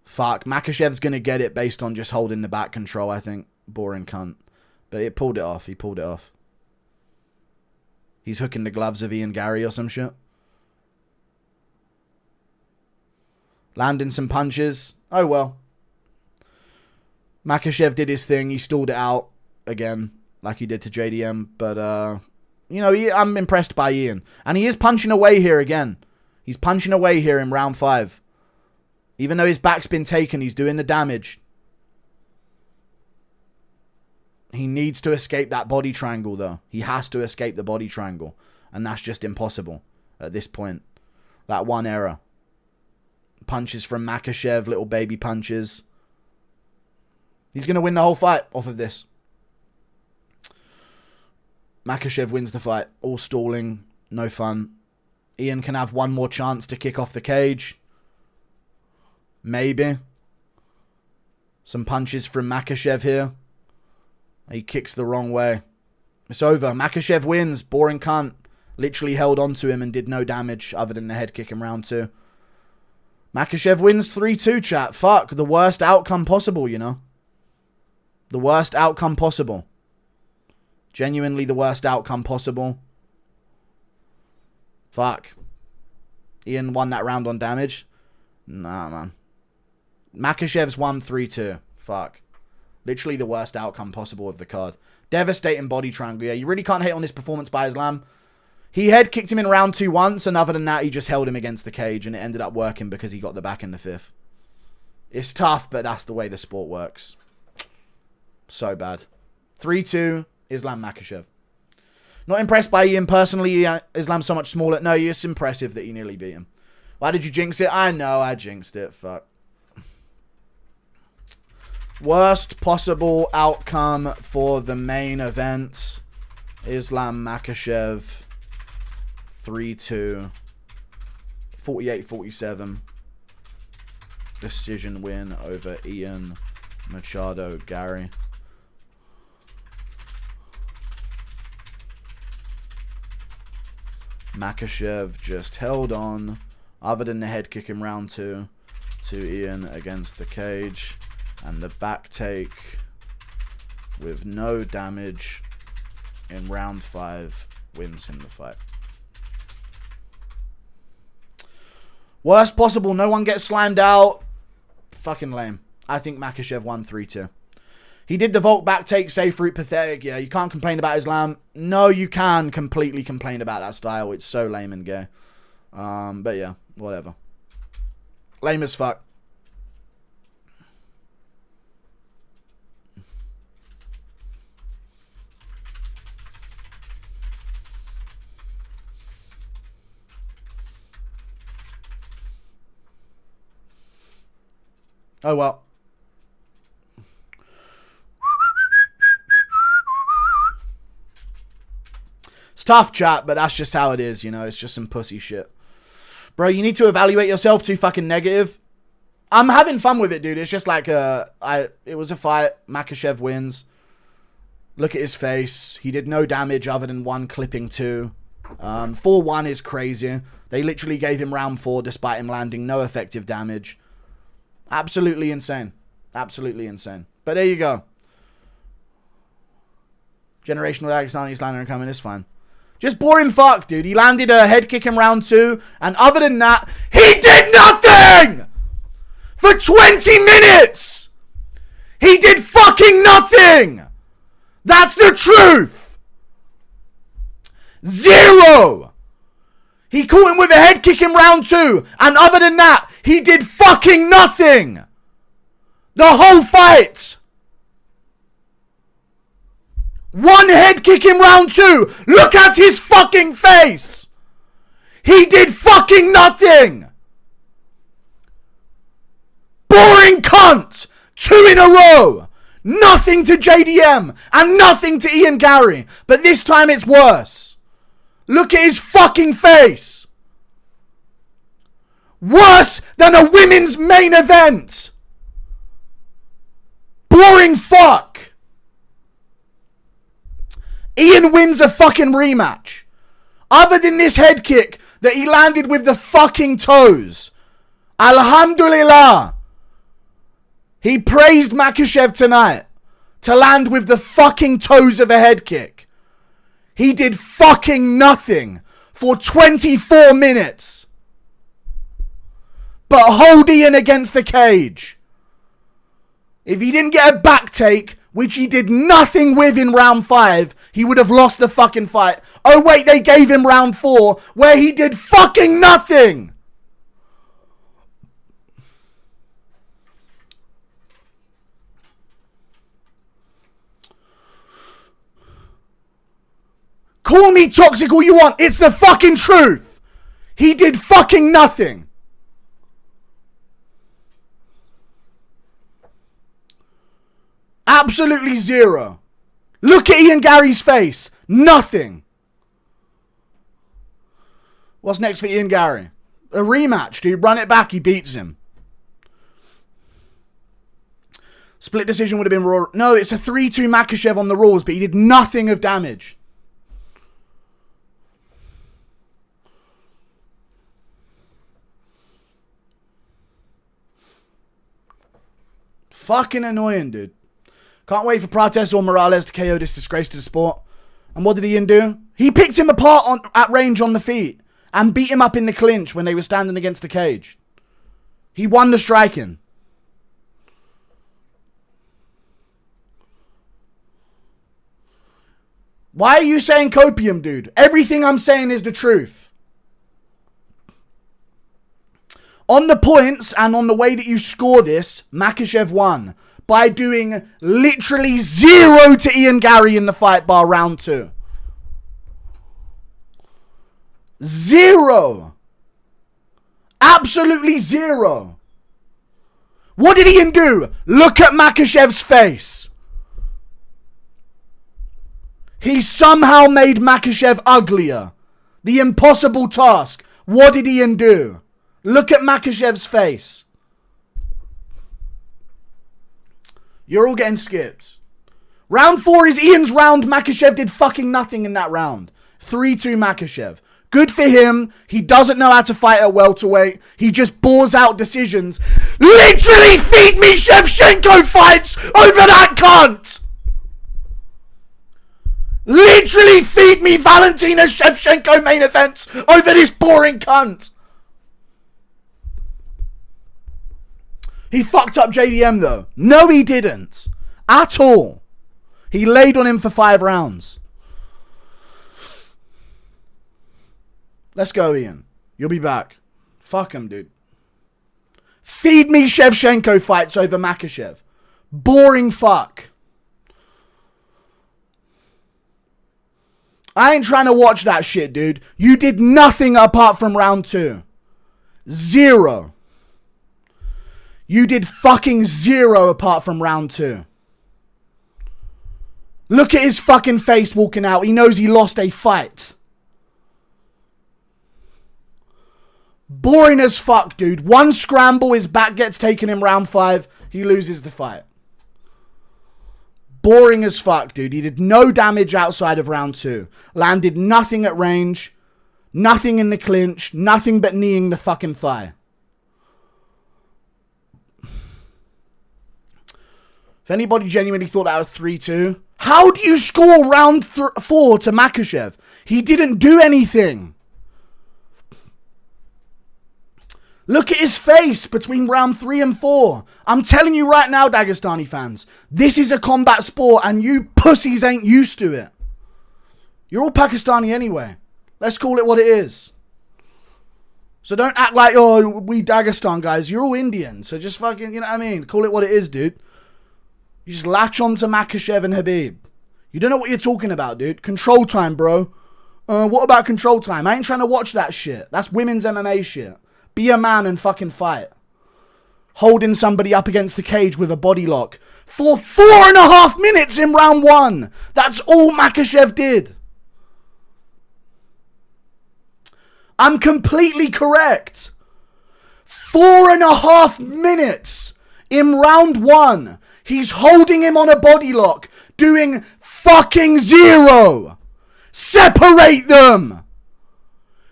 Fuck, Makhachev's going to get it based on just holding the back control, I think. Boring cunt. But it pulled it off. He pulled it off. He's hooking the gloves of Ian Garry or some shit. Landing some punches. Oh, well. Makhachev did his thing. He stalled it out again, like he did to JDM. But, you know, I'm impressed by Ian. And he is punching away here again. He's punching away here in round 5. Even though his back's been taken, he's doing the damage. He needs to escape that body triangle, though. He has to escape the body triangle. And that's just impossible at this point. That one error. Punches from Makhachev, little baby punches. He's going to win the whole fight off of this. Makhachev wins the fight. All stalling. No fun. Ian can have one more chance to kick off the cage. Maybe. Some punches from Makhachev here. He kicks the wrong way. It's over. Makhachev wins. Boring cunt. Literally held on to him and did no damage other than the head kick in round 2. Makhachev wins 3-2, chat. Fuck. The worst outcome possible, you know. The worst outcome possible. Genuinely the worst outcome possible. Fuck. Ian won that round on damage. Nah, man. Makhachev's won 3-2. Fuck. Literally the worst outcome possible of the card. Devastating body triangle. Yeah, you really can't hate on this performance by Islam. He head kicked him in round 2 once, and other than that, he just held him against the cage, and it ended up working because he got the back in the 5th. It's tough, but that's the way the sport works. So bad. 3-2, Islam Makhachev. Not impressed by Ian personally. Islam's so much smaller. No, it's impressive that you nearly beat him. Why did you jinx it? I know I jinxed it. Fuck. Worst possible outcome for the main event. Islam Makhachev. 3-2. 48-47. Decision win over Ian Machado Garry. Makhachev just held on, other than the head kick in round 2 to Ian against the cage, and the back take with no damage in round 5 wins him the fight. Worst possible, no one gets slammed out. Fucking lame. I think Makhachev won 3-2. He did the vault back take, safe route, pathetic. Yeah, you can't complain about Islam. No, you can completely complain about that style. It's so lame and gay. But yeah, whatever. Lame as fuck. Oh well. It's tough, chat, but that's just how it is, you know. It's just some pussy shit. Bro, you need to evaluate yourself. Too fucking negative. I'm having fun with it, dude. It's just like it was a fight. Makhachev wins. Look at his face. He did no damage other than one clipping 2. 4-1 is crazy. They literally gave him round 4 despite him landing no effective damage. Absolutely insane. Absolutely insane. But there you go. Generational Dagestani slander coming. It's fine. Just boring fuck, dude. He landed a head kick in round 2. And other than that, he did nothing! For 20 minutes! He did fucking nothing! That's the truth! 0! He caught him with a head kick in round 2. And other than that, he did fucking nothing! The whole fight! One head kick in round 2. Look at his fucking face! He did fucking nothing! Boring cunt! 2 in a row! Nothing to JDM and nothing to Ian Garry. But this time it's worse. Look at his fucking face! Worse than a women's main event! Boring fuck! Ian wins a fucking rematch. Other than this head kick that he landed with the fucking toes. Alhamdulillah. He praised Makhachev tonight to land with the fucking toes of a head kick. He did fucking nothing for 24 minutes. But hold Ian against the cage. If he didn't get a back take, which he did nothing with in round 5, he would have lost the fucking fight. Oh wait, they gave him round 4, where he did fucking nothing. Call me toxic all you want, it's the fucking truth. He did fucking nothing. Absolutely 0. Look at Ian Garry's face. Nothing. What's next for Ian Garry? A rematch, dude. Run it back. He beats him. Split decision would have been raw. No, it's a 3-2 Makhachev on the rules, but he did nothing of damage. Fucking annoying, dude. Can't wait for Prates or Morales to KO this disgrace to the sport. And what did Ian do? He picked him apart at range on the feet and beat him up in the clinch when they were standing against the cage. He won the striking. Why are you saying copium, dude? Everything I'm saying is the truth. On the points and on the way that you score this, Makhachev won. by doing literally 0 to Ian Garry in the fight bar round 2. 0. Absolutely 0. What did Ian do? Look at Makhachev's face. He somehow made Makhachev uglier. The impossible task. What did Ian do? Look at Makhachev's face. You're all getting skipped. Round 4 is Ian's round. Makhachev did fucking nothing in that round. 3-2 Makhachev. Good for him. He doesn't know how to fight at welterweight. He just bores out decisions. Literally feed me Shevchenko fights over that cunt. Literally feed me Valentina Shevchenko main events over this boring cunt. He fucked up JDM though. No, he didn't. At all. He laid on him for 5 rounds. Let's go, Ian. You'll be back. Fuck him, dude. Feed me Shevchenko fights over Makhachev. Boring fuck. I ain't trying to watch that shit, dude. You did nothing apart from round 2. 0. You did fucking 0 apart from round 2. Look at his fucking face walking out. He knows he lost a fight. Boring as fuck, dude. One scramble, his back gets taken in round 5. He loses the fight. Boring as fuck, dude. He did no damage outside of round 2. Landed nothing at range. Nothing in the clinch. Nothing but kneeing the fucking thigh. If anybody genuinely thought that was 3-2, how do you score round 4 to Makhachev? He didn't do anything. Look at his face between round 3 and 4. I'm telling you right now, Dagestani fans, this is a combat sport and you pussies ain't used to it. You're all Pakistani anyway. Let's call it what it is. So don't act like, oh, we Dagestan guys. You're all Indian. So just fucking, you know what I mean? Call it what it is, dude. You just latch on to Makhachev and Habib. You don't know what you're talking about, dude. Control time, bro. What about control time? I ain't trying to watch that shit. That's women's MMA shit. Be a man and fucking fight. Holding somebody up against the cage with a body lock for 4.5 minutes in round 1. That's all Makhachev did. I'm completely correct. 4.5 minutes in round 1. He's holding him on a body lock, doing fucking 0. Separate them.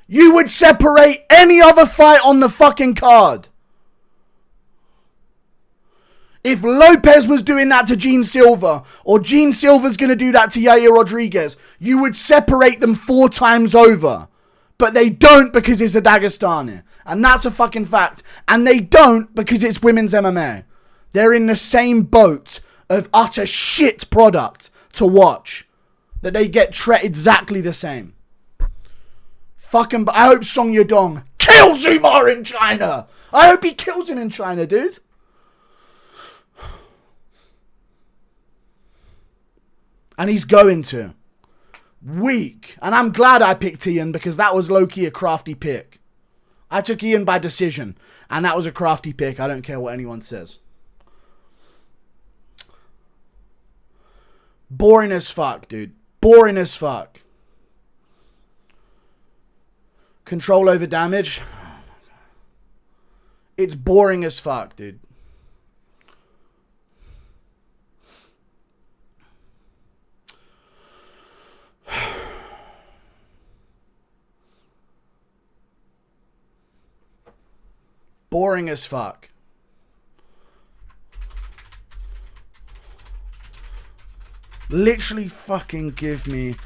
You would separate any other fight on the fucking card. If Lopez was doing that to Gene Silva, or Gene Silva's going to do that to Yair Rodriguez, you would separate them 4 times over. But they don't because it's a Dagestani. And that's a fucking fact. And they don't because it's women's MMA. They're in the same boat of utter shit product to watch. That they get treated exactly the same. Fucking, I hope Song Yadong kills Umar in China. I hope he kills him in China, dude. And he's going to. Weak. And I'm glad I picked Ian because that was low-key a crafty pick. I took Ian by decision. And that was a crafty pick. I don't care what anyone says. Boring as fuck, dude. Boring as fuck. Control over damage. It's boring as fuck, dude. Boring as fuck. Literally fucking give me...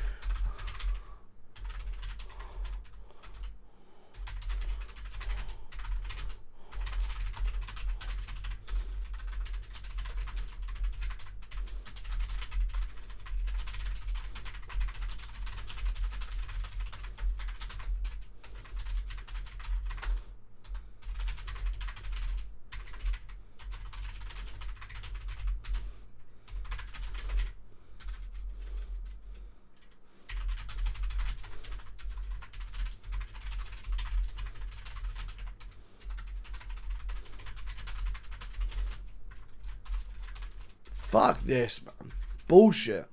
Fuck this, man. Bullshit.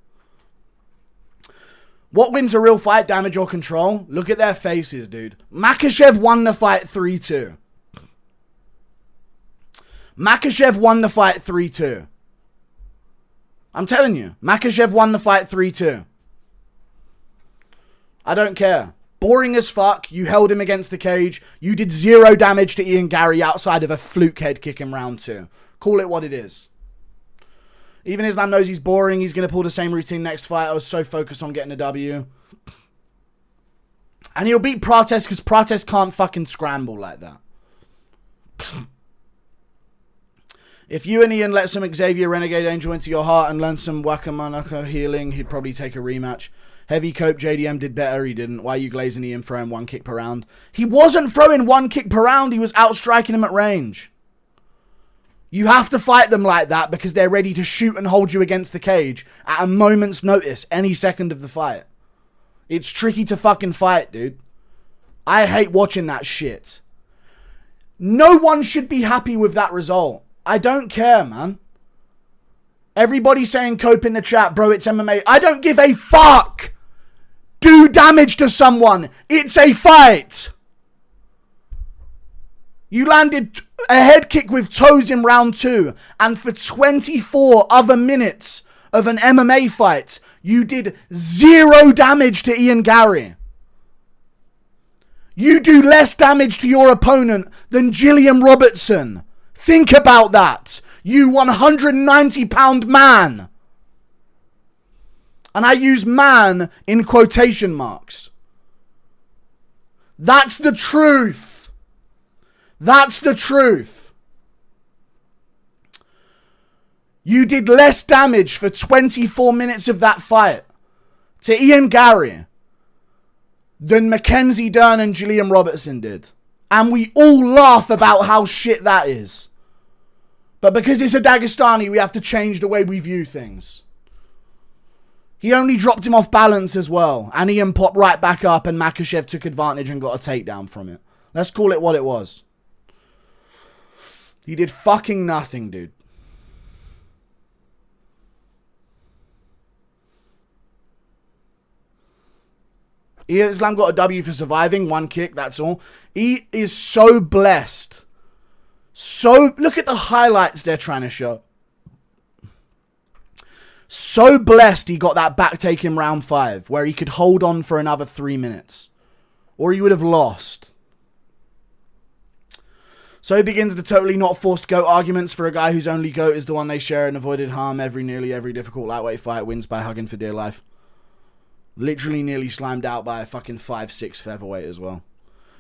What wins a real fight? Damage or control? Look at their faces, dude. Makhachev won the fight 3-2. Makhachev won the fight 3-2. I'm telling you. Makhachev won the fight 3-2. I don't care. Boring as fuck. You held him against the cage. You did 0 damage to Ian Garry outside of a fluke head kick in round 2. Call it what it is. Even Islam knows he's boring. He's going to pull the same routine next fight. I was so focused on getting a W. And he'll beat Prates because Prates can't fucking scramble like that. If you and Ian let some Xavier Renegade Angel into your heart and learn some Wakamanaka healing, he'd probably take a rematch. Heavy Cope, JDM did better. He didn't. Why are you glazing Ian throwing 1 kick per round? He wasn't throwing 1 kick per round. He was outstriking him at range. You have to fight them like that because they're ready to shoot and hold you against the cage at a moment's notice any second of the fight. It's tricky to fucking fight, dude. I hate watching that shit. No one should be happy with that result. I don't care, man. Everybody saying Cope in the chat, bro, it's MMA. I don't give a fuck. Do damage to someone. It's a fight. You landed a head kick with toes in round 2. And for 24 other minutes of an MMA fight, you did 0 damage to Ian Garry. You do less damage to your opponent than Gilliam Robertson. Think about that. You 190-pound man. And I use man in quotation marks. That's the truth. That's the truth. You did less damage for 24 minutes of that fight to Ian Garry than Mackenzie Dern and Gilliam Robertson did. And we all laugh about how shit that is. But because it's a Dagestani, we have to change the way we view things. He only dropped him off balance as well. And Ian popped right back up and Makhachev took advantage and got a takedown from it. Let's call it what it was. He did fucking nothing, dude. Islam got a W for surviving. 1 kick, that's all. He is so blessed. So, look at the highlights they're trying to show. So blessed he got that back take in round 5, where he could hold on for another 3 minutes. Or he would have lost. So begins the totally not forced GOAT arguments for a guy whose only GOAT is the one they share and avoided harm. Nearly every difficult lightweight fight wins by hugging for dear life. Literally nearly slimed out by a fucking 5'6" featherweight as well.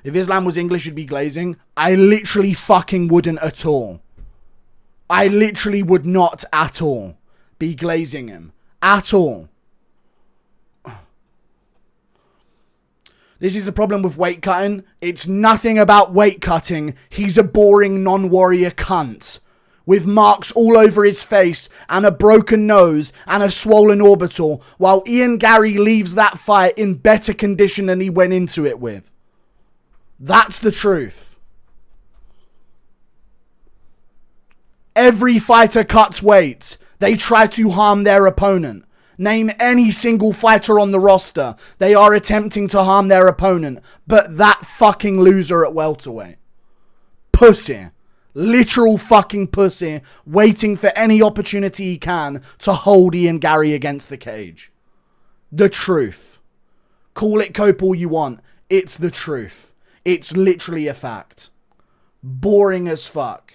If Islam was English, he'd be glazing. I literally fucking wouldn't at all. I literally would not at all be glazing him. At all. This is the problem with weight cutting. It's nothing about weight cutting. He's a boring non-warrior cunt. With marks all over his face and a broken nose and a swollen orbital, while Ian Garry leaves that fight in better condition than he went into it with. That's the truth. Every fighter cuts weight. They try to harm their opponent. Name any single fighter on the roster. They are attempting to harm their opponent. But that fucking loser at welterweight. Pussy. Literal fucking pussy. Waiting for any opportunity he can to hold Ian Garry against the cage. The truth. Call it cope all you want. It's the truth. It's literally a fact. Boring as fuck.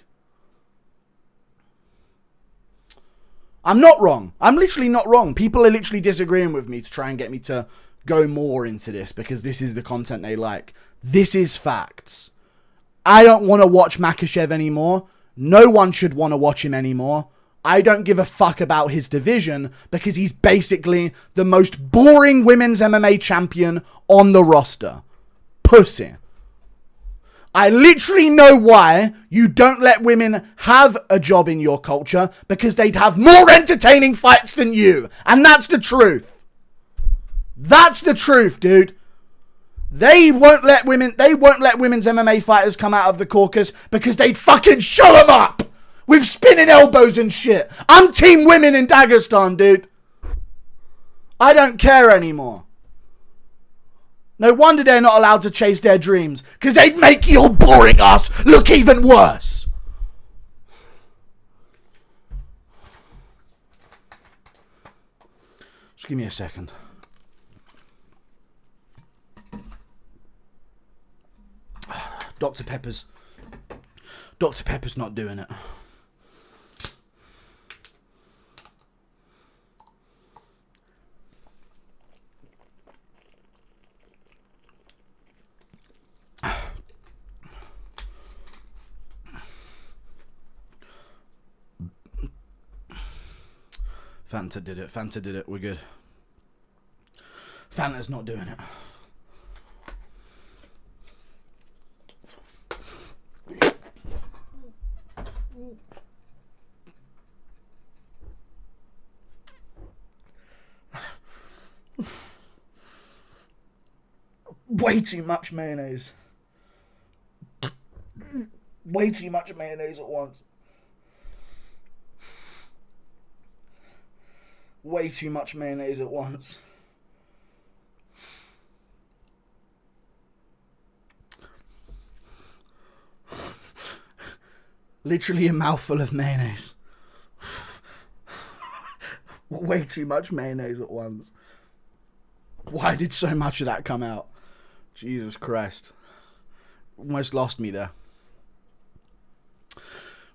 I'm not wrong. I'm literally not wrong. People are literally disagreeing with me to try and get me to go more into this because this is the content they like. This is facts. I don't want to watch Makhachev anymore. No one should want to watch him anymore. I don't give a fuck about his division because he's basically the most boring women's MMA champion on the roster. Pussy. I literally know why you don't let women have a job in your culture because they'd have more entertaining fights than you. And that's the truth. That's the truth, dude. They won't let women's MMA fighters come out of the caucus because they'd fucking show them up With spinning elbows and shit. I'm team women in Dagestan, dude. I don't care anymore. No wonder they're not allowed to chase their dreams. Because they'd make your boring ass look even worse. Just give me a second. Dr. Pepper's not doing it. Fanta did it. Fanta did it. We're good. Fanta's not doing it. Way too much mayonnaise. Way too much mayonnaise at once. Way too much mayonnaise at once. Literally a mouthful of mayonnaise. Way too much mayonnaise at once. Why did so much of that come out? Jesus Christ. Almost lost me there.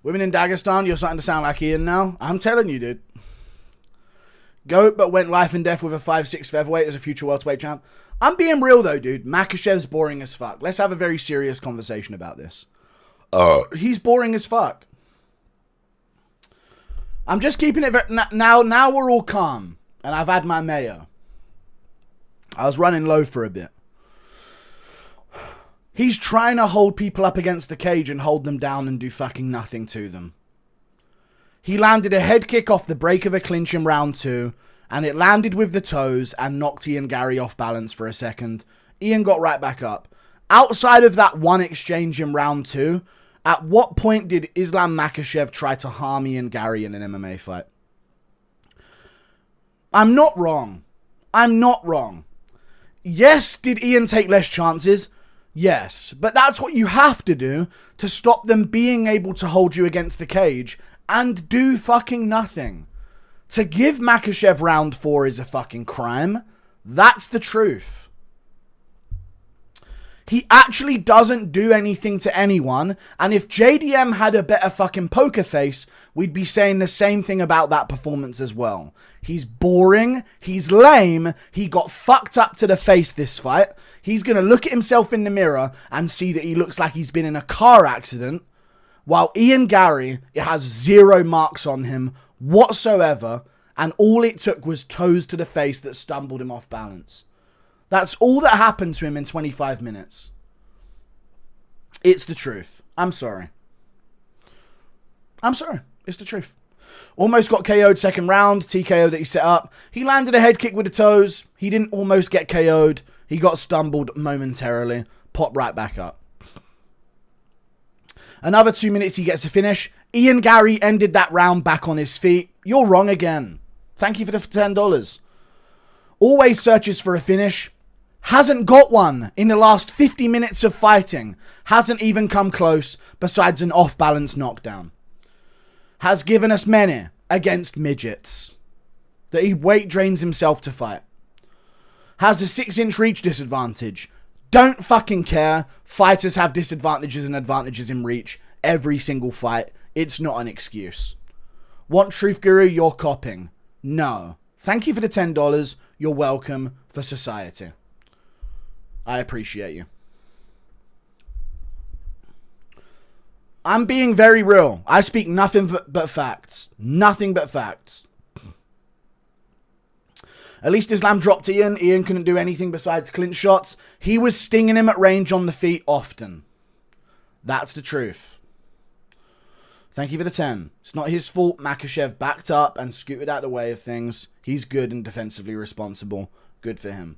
Women in Dagestan, you're starting to sound like Ian now. I'm telling you, dude. Goat, but went life and death with a 5'6" featherweight as a future welterweight champ. I'm being real, though, dude. Makhachev's boring as fuck. Let's have a very serious conversation about this. He's boring as fuck. I'm just keeping it... Now we're all calm. And I've had my mayo. I was running low for a bit. He's trying to hold people up against the cage and hold them down and do fucking nothing to them. He landed a head kick off the break of a clinch in round 2, and it landed with the toes and knocked Ian Garry off balance for a second. Ian got right back up. Outside of that one exchange in round 2, at what point did Islam Makhachev try to harm Ian Garry in an MMA fight? I'm not wrong. I'm not wrong. Yes, did Ian take less chances? Yes, but that's what you have to do to stop them being able to hold you against the cage and do fucking nothing. To give Makhachev round 4 is a fucking crime. That's the truth. He actually doesn't do anything to anyone, and if JDM had a better fucking poker face, we'd be saying the same thing about that performance as well. He's boring, he's lame, he got fucked up to the face this fight. He's going to look at himself in the mirror and see that he looks like he's been in a car accident, while Ian Garry has 0 marks on him whatsoever, and all it took was toes to the face that stumbled him off balance. That's all that happened to him in 25 minutes. It's the truth. I'm sorry. I'm sorry. It's the truth. Almost got KO'd second round. TKO that he set up. He landed a head kick with the toes. He didn't almost get KO'd. He got stumbled momentarily. Popped right back up. Another 2 minutes he gets a finish. Ian Garry ended that round back on his feet. You're wrong again. Thank you for the $10. Always searches for a finish. Hasn't got one in the last 50 minutes of fighting. Hasn't even come close besides an off-balance knockdown. Has given us many against midgets that he weight drains himself to fight. Has a 6-inch reach disadvantage. Don't fucking care. Fighters have disadvantages and advantages in reach every single fight. It's not an excuse. Want Truth Guru? You're copping. No. Thank you for the $10. You're welcome for society. I appreciate you. I'm being very real. I speak nothing but facts. Nothing but facts. At least Islam dropped Ian. Ian couldn't do anything besides clinch shots. He was stinging him at range on the feet often. That's the truth. Thank you for the 10. It's not his fault. Makhachev backed up and scooted out of the way of things. He's good and defensively responsible. Good for him.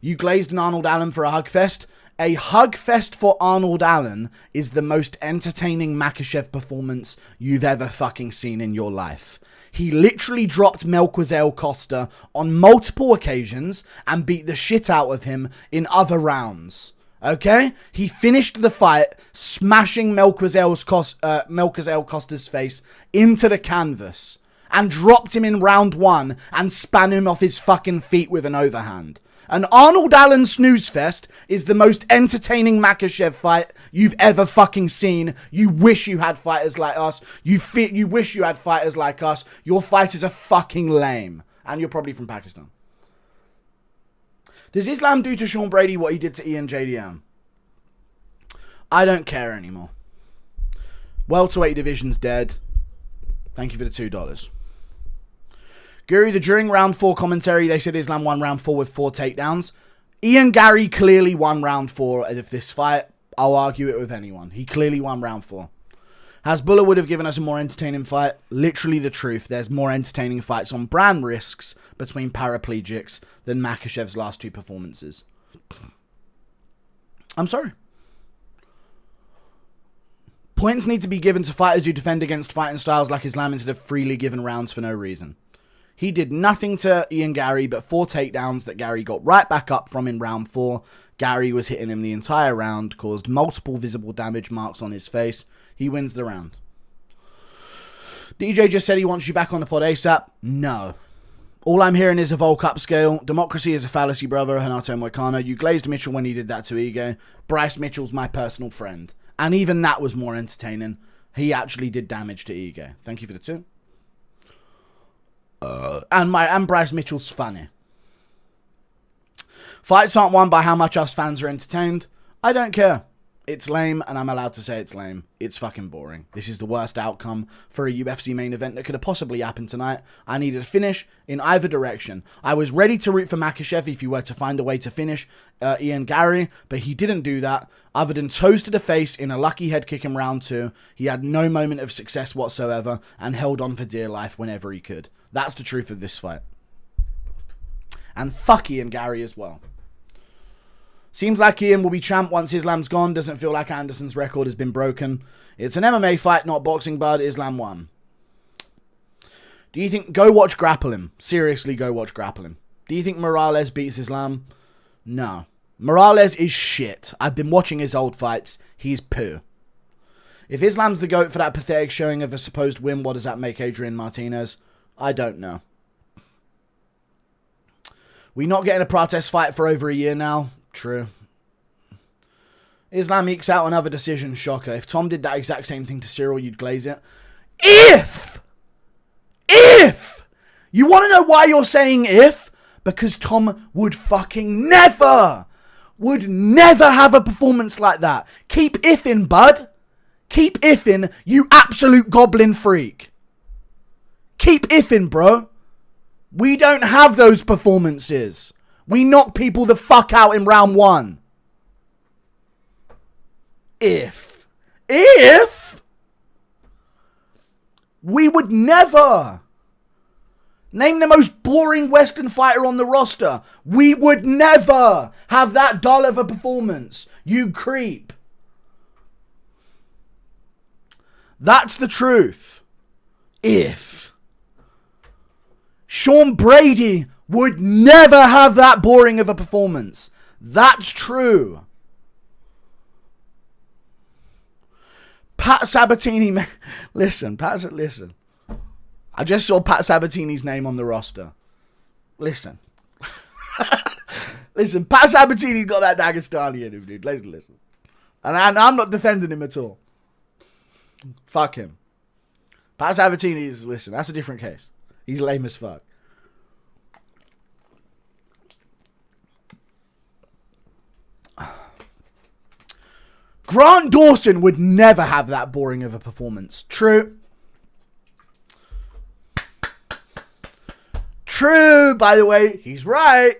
You glazed an Arnold Allen for a hug fest. A hug fest for Arnold Allen is the most entertaining Makhachev performance you've ever fucking seen in your life. He literally dropped Melquizael Costa on multiple occasions and beat the shit out of him in other rounds. Okay? He finished the fight smashing Melquizael Costa's face into the canvas and dropped him in round 1 and span him off his fucking feet with an overhand. An Arnold Allen snooze fest is the most entertaining Makhachev fight you've ever fucking seen. You wish you had fighters like us. You wish you had fighters like us. Your fighters are fucking lame. And you're probably from Pakistan. Does Islam do to Sean Brady what he did to Ian JDM? I don't care anymore. Welterweight division's dead. Thank you for the $2. Guru, during round 4 commentary, they said Islam won round 4 with 4 takedowns. Ian Garry clearly won round 4 of this fight. I'll argue it with anyone. He clearly won round 4. Hasbullah would have given us a more entertaining fight. Literally the truth. There's more entertaining fights on brand risks between paraplegics than Makhachev's last 2 performances. I'm sorry. Points need to be given to fighters who defend against fighting styles like Islam instead of freely given rounds for no reason. He did nothing to Ian Garry but 4 takedowns that Garry got right back up from in round 4. Garry was hitting him the entire round, caused multiple visible damage marks on his face. He wins the round. DJ just said he wants you back on the pod ASAP. No. All I'm hearing is a Volk upscale. Democracy is a fallacy, brother. Renato Moicano. You glazed Mitchell when he did that to Ego. Bryce Mitchell's my personal friend. And even that was more entertaining. He actually did damage to Ego. Thank you for the 2. And Bryce Mitchell's funny. Fights aren't won by how much us fans are entertained. I don't care. It's lame, and I'm allowed to say it's lame. It's fucking boring. This is the worst outcome for a UFC main event that could have possibly happened tonight. I needed a finish in either direction. I was ready to root for Makhachev if he were to find a way to finish Ian Garry, but he didn't do that. Other than toes to the face in a lucky head kick in round 2, he had no moment of success whatsoever and held on for dear life whenever he could. That's the truth of this fight. And fuck Ian Garry as well. Seems like Ian will be champ once Islam's gone. Doesn't feel like Anderson's record has been broken. It's an MMA fight, not boxing, bud. Islam won. Do you think... Go watch Grapple Him. Seriously, go watch Grapple Him. Do you think Morales beats Islam? No. Morales is shit. I've been watching his old fights. He's poo. If Islam's the GOAT for that pathetic showing of a supposed win, what does that make Adrian Martinez? I don't know. We not getting a protest fight for over a year now. True. Islam ekes out another decision. Shocker. If Tom did that exact same thing to Cyril, you'd glaze it. If! You want to know why you're saying if? Because Tom would fucking never have a performance like that. Keep ifing, bud. Keep ifing, you absolute goblin freak. Keep ifing, bro. We don't have those performances. We knock people the fuck out in round 1. If we would never name the most boring Western fighter on the roster. We would never have that dull of a performance. You creep. That's the truth. If Sean Brady would never have that boring of a performance. That's true. Pat Sabatini, listen. I just saw Pat Sabatini's name on the roster. Listen. Listen, Pat Sabatini's got that Dagestani in him, dude. Listen. And I'm not defending him at all. Fuck him. Pat Sabatini is, listen, that's a different case. He's lame as fuck. Grant Dawson would never have that boring of a performance. True. True, by the way. He's right.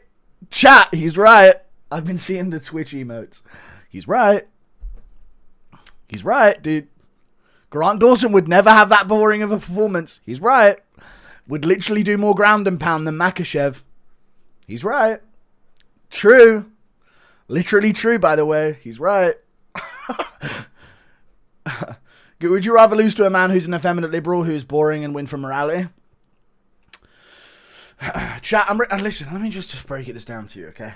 Chat, he's right. I've been seeing the Twitch emotes. He's right. He's right, dude. Grant Dawson would never have that boring of a performance. He's right. Would literally do more ground and pound than Makhachev. He's right. True. Literally true, by the way. He's right. Would you rather lose to a man who's an effeminate liberal who's boring and win for morality? Chat, listen, let me just break this down to you, okay?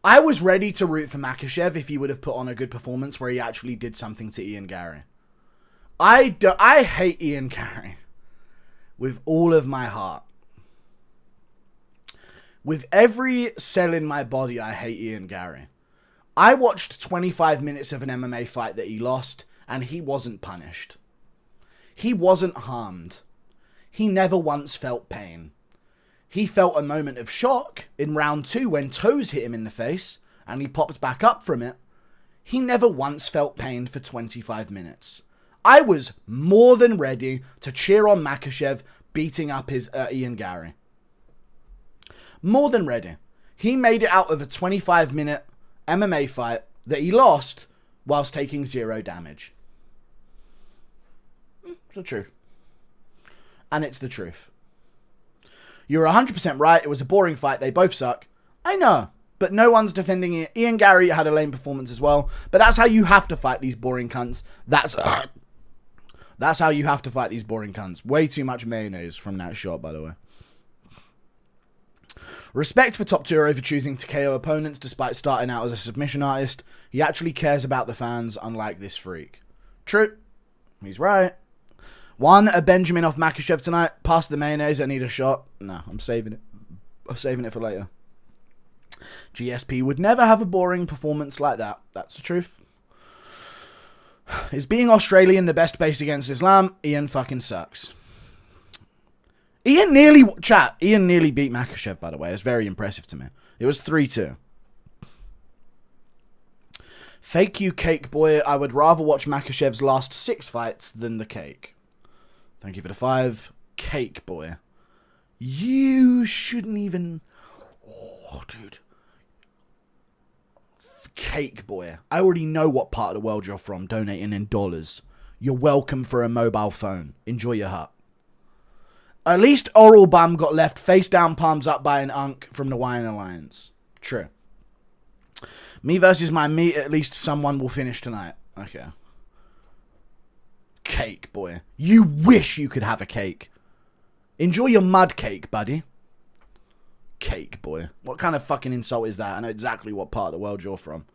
I was ready to root for Makhachev if he would have put on a good performance where he actually did something to Ian Garry. I hate Ian Garry with all of my heart. With every cell in my body, I hate Ian Garry. I watched 25 minutes of an MMA fight that he lost, and he wasn't punished. He wasn't harmed. He never once felt pain. He felt a moment of shock in round 2 when toes hit him in the face, and he popped back up from it. He never once felt pain for 25 minutes. I was more than ready to cheer on Makhachev beating up his Ian Garry. More than ready. He made it out of a 25-minute MMA fight that he lost whilst taking 0 damage. It's the truth. And it's the truth. You're 100% right. It was a boring fight. They both suck. I know. But no one's defending it. Ian Garry had a lame performance as well. But that's how you have to fight these boring cunts. That's how you have to fight these boring cunts. Way too much mayonnaise from that shot, by the way. Respect for Top Turo for choosing to KO opponents despite starting out as a submission artist. He actually cares about the fans, unlike this freak. True. He's right. A Benjamin off Makhachev tonight. Pass the mayonnaise. I need a shot. No, I'm saving it. I'm saving it for later. GSP would never have a boring performance like that. That's the truth. Is being Australian the best base against Islam? Ian fucking sucks. Ian nearly beat Makhachev, by the way. It's very impressive to me. It was 3-2. Fake you, cake boy. I would rather watch Makhachev's last 6 fights than the cake. Thank you for the 5. Cake boy. You shouldn't even... Oh, dude. Cake boy. I already know what part of the world you're from, donating in dollars. You're welcome for a mobile phone. Enjoy your hut. At least Oral Bum got left face down, palms up by an unk from the Wine Alliance. True. Me versus my meat, at least someone will finish tonight. Okay. Cake, boy. You wish you could have a cake. Enjoy your mud cake, buddy. Cake, boy. What kind of fucking insult is that? I know exactly what part of the world you're from.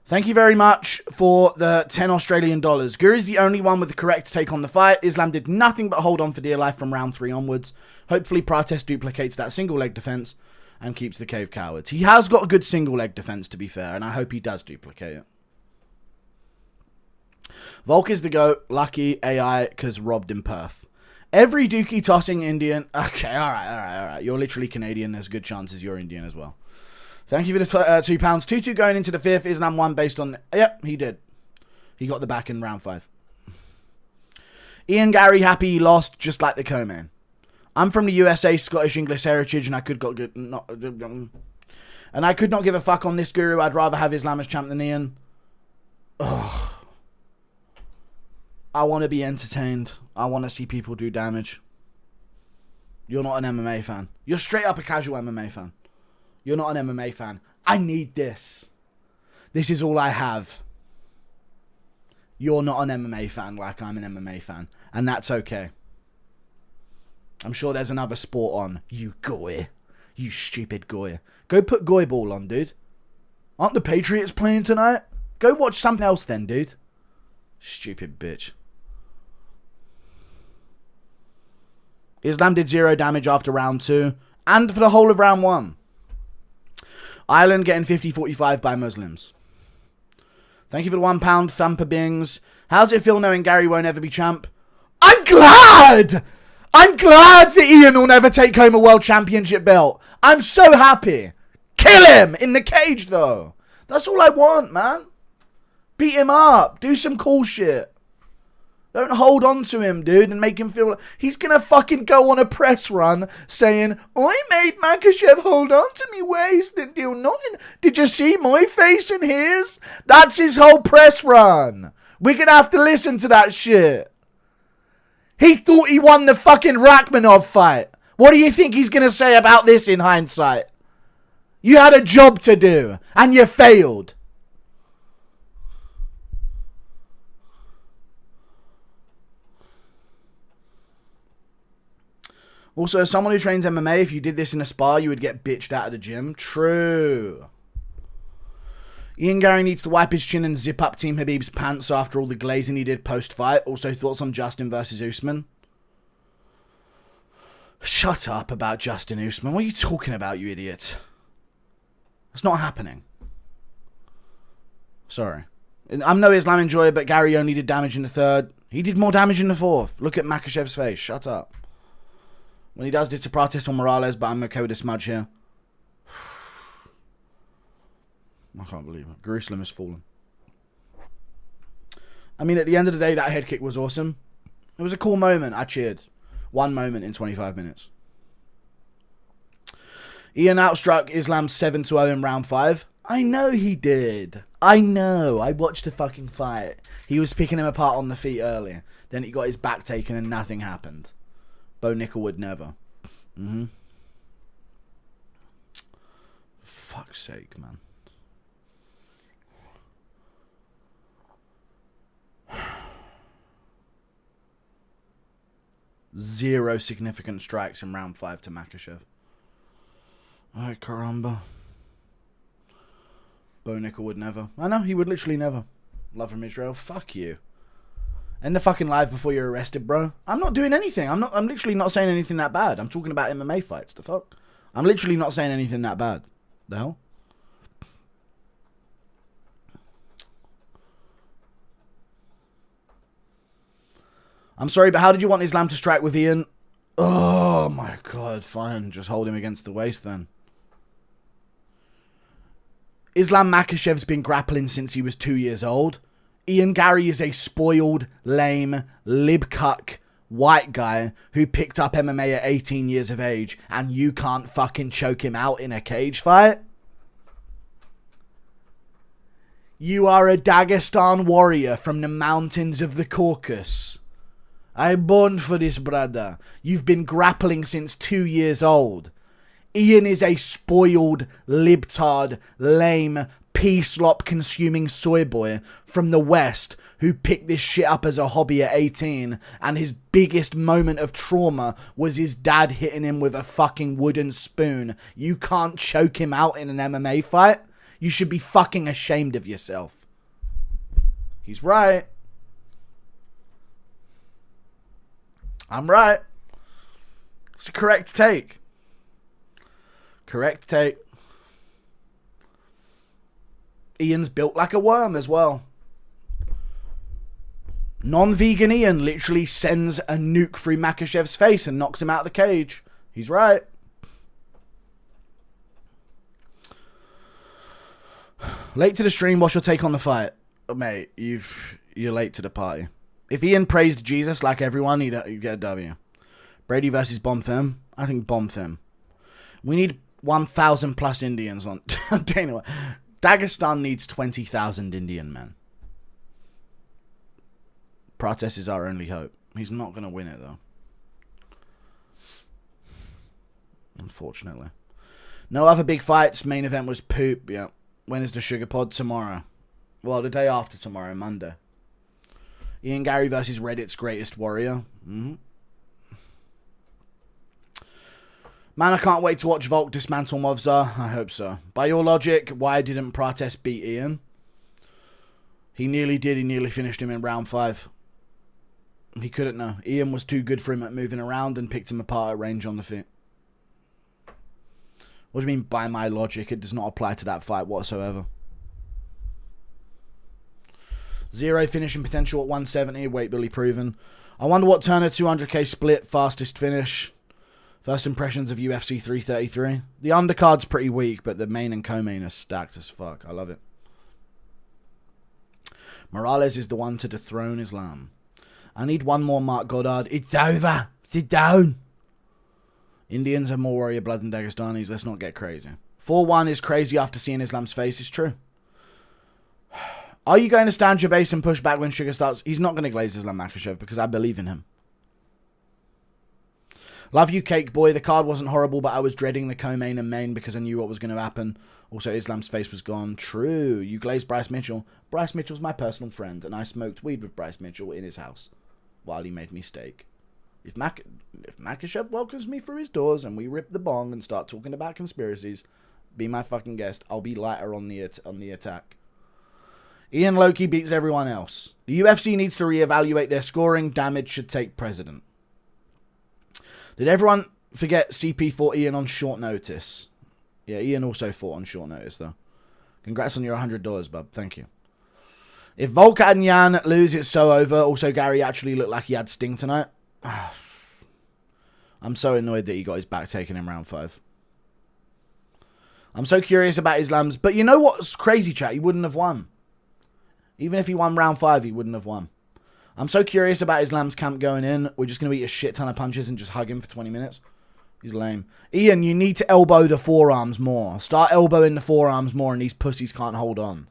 Thank you very much for the 10 Australian dollars. Guru's the only one with the correct take on the fight. Islam did nothing but hold on for dear life from round 3 onwards. Hopefully Prates duplicates that single leg defense and keeps the cave cowards. He has got a good single leg defense, to be fair, and I hope he does duplicate it. Volk is the GOAT. Lucky AI because robbed in Perth. Every dookie tossing Indian. Okay, alright. You're literally Canadian. There's good chances you're Indian as well. Thank you for the £2. 2-2 going into the 5th. Islam won based on... Yep, he did. He got the back in round 5. Ian Garry happy he lost, just like the co-man. I'm from the USA, Scottish English heritage, and I could not give a fuck on this Guru. I'd rather have Islam as champ than Ian. Ugh. I want to be entertained. I want to see people do damage. You're not an MMA fan. You're straight up a casual MMA fan. You're not an MMA fan. I need this. This is all I have. You're not an MMA fan like I'm an MMA fan. And that's okay. I'm sure there's another sport on. You goy. You stupid goy. Go put goy ball on, dude. Aren't the Patriots playing tonight? Go watch something else then, dude. Stupid bitch. Islam did 0 damage after round 2. And for the whole of round 1. Ireland getting 50-45 by Muslims. Thank you for the £1 thumper bings. How's it feel knowing Garry won't ever be champ? I'm glad! I'm glad that Ian will never take home a world championship belt. I'm so happy. Kill him in the cage, though. That's all I want, man. Beat him up. Do some cool shit. Don't hold on to him, dude, and make him feel like he's gonna fucking go on a press run saying, I made Makhachev hold on to me waist and do nothing. Did you see my face and his? That's his whole press run. We're gonna have to listen to that shit. He thought he won the fucking Rachmanov fight. What do you think he's going to say about this in hindsight? You had a job to do, and you failed. Also, as someone who trains MMA, if you did this in a spa, you would get bitched out of the gym. True. Ian Garry needs to wipe his chin and zip up Team Habib's pants after all the glazing he did post-fight. Also, thoughts on Justin versus Usman? Shut up about Justin Usman. What are you talking about, you idiot? It's not happening. Sorry. I'm no Islam enjoyer, but Garry only did damage in the third. He did more damage in the fourth. Look at Makhachev's face. Shut up. When he does, it's a protest on Morales, but I'm okay with a smudge here. I can't believe it. Jerusalem has fallen. I mean, at the end of the day, that head kick was awesome. It was a cool moment. I cheered. One moment in 25 minutes. Ian outstruck Islam 7-0 in round 5. I know he did. I know. I watched the fucking fight. He was picking him apart on the feet earlier. Then he got his back taken and nothing happened. Bo Nickel would never. Fuck's sake, man. Zero significant strikes in round 5 to Makhachev. Ay, caramba. Bo Nickel would never. I know, he would literally never. Love from Israel. Fuck you. End the fucking live before you're arrested, bro. I'm not doing anything. I'm literally not saying anything that bad. I'm talking about MMA fights. The fuck? I'm literally not saying anything that bad. The hell? I'm sorry, but how did you want Islam to strike with Ian? Oh my god, fine. Just hold him against the waist then. Islam Makhachev's been grappling since he was 2 years old. Ian Garry is a spoiled, lame, lib-cuck, white guy who picked up MMA at 18 years of age, and you can't fucking choke him out in a cage fight? You are a Dagestan warrior from the mountains of the Caucasus. I'm born for this, brother. You've been grappling since 2 years old. Ian is a spoiled, libtard, lame, pea-slop consuming soy boy from the West who picked this shit up as a hobby at 18, and his biggest moment of trauma was his dad hitting him with a fucking wooden spoon. You can't choke him out in an MMA fight? You should be fucking ashamed of yourself. He's right. I'm right. It's a correct take. Correct take. Ian's built like a worm as well. Non-vegan Ian literally sends a nuke through Makhachev's face and knocks him out of the cage. He's right. Late to the stream, what's your take on the fight? Oh, mate, you're late to the party. If Ian praised Jesus like everyone, he'd get a W. Brady versus Bomfem. I think Bomfem. We need 1,000 plus Indians on... Anyway, Dagestan needs 20,000 Indian men. Protest is our only hope. He's not going to win it, though. Unfortunately. No other big fights. Main event was poop. Yeah. When is the Sugar Pod? Tomorrow. Well, the day after tomorrow, Monday. Ian Garry versus Reddit's greatest warrior. Man, I can't wait to watch Volk dismantle Movzar. I hope so. By your logic, why didn't Protest beat Ian? He nearly did. He nearly finished him in round 5. He couldn't, no. Ian was too good for him at moving around and picked him apart at range on the feet. What do you mean by my logic? It does not apply to that fight whatsoever. 0 finishing potential at 170. Weight Billy proven. I wonder what Turner 200k split fastest finish. First impressions of UFC 333. The undercard's pretty weak, but the main and co-main are stacked as fuck. I love it. Morales is the one to dethrone Islam. I need one more Mark Goddard. It's over. Sit down. Indians have more warrior blood than Dagestanis. Let's not get crazy. 4-1 is crazy after seeing Islam's face. It's true. Are you going to stand your base and push back when Sugar starts? He's not going to glaze Islam Makhachev because I believe in him. Love you, Cake Boy. The card wasn't horrible, but I was dreading the co-main and main because I knew what was going to happen. Also, Islam's face was gone. True. You glazed Bryce Mitchell. Bryce Mitchell's my personal friend, and I smoked weed with Bryce Mitchell in his house while he made me steak. If Makhachev welcomes me through his doors and we rip the bong and start talking about conspiracies, be my fucking guest. I'll be lighter on the attack. Ian Loki beats everyone else. The UFC needs to reevaluate their scoring. Damage should take precedent. Did everyone forget CP fought Ian on short notice? Yeah, Ian also fought on short notice, though. Congrats on your $100, bub. Thank you. If Volker and Jan lose, it's so over. Also, Gary actually looked like he had Sting tonight. I'm so annoyed that he got his back taken in round 5. I'm so curious about Islam's... But you know what's crazy, chat? He wouldn't have won. Even if he won round 5, he wouldn't have won. I'm so curious about Islam's camp going in. We're just going to eat a shit ton of punches and just hug him for 20 minutes. He's lame. Ian, you need to elbow the forearms more. Start elbowing the forearms more and these pussies can't hold on.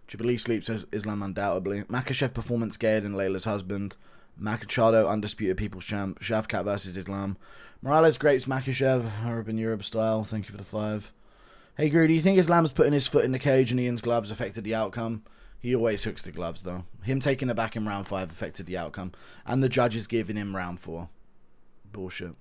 Triple E sleeps as Islam undoubtedly. Makhachev performance scared in Layla's husband. Machado undisputed people's champ. Shavkat versus Islam. Morales grapes Makhachev. Urban Europe style. Thank you for the 5. Hey Guru, do you think Islam's putting his foot in the cage and Ian's gloves affected the outcome? He always hooks the gloves though. Him taking it back in round 5 affected the outcome. And the judges giving him round 4. Bullshit.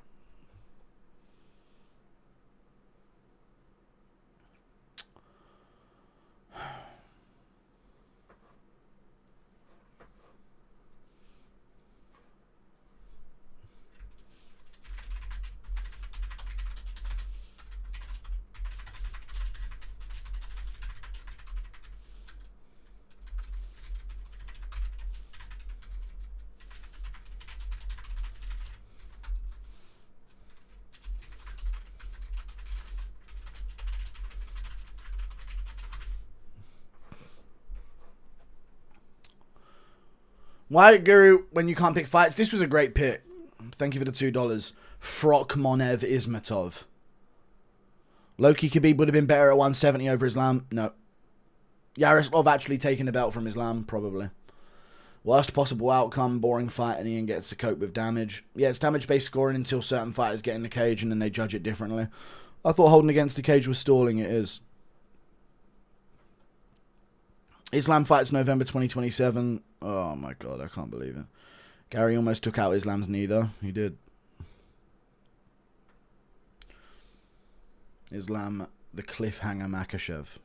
Why, Guru, when you can't pick fights? This was a great pick. Thank you for the $2. Frokmonev Ismatov. Loki Khabib would have been better at 170 over Islam. No. Yaroslav actually taking the belt from Islam. Probably. Worst possible outcome. Boring fight and Ian gets to cope with damage. Yeah, it's damage-based scoring until certain fighters get in the cage and then they judge it differently. I thought holding against the cage was stalling. It is. Islam fights November 2027. Oh my god, I can't believe it. Gary almost took out Islam's knee though. He did. Islam, the cliffhanger Makhachev.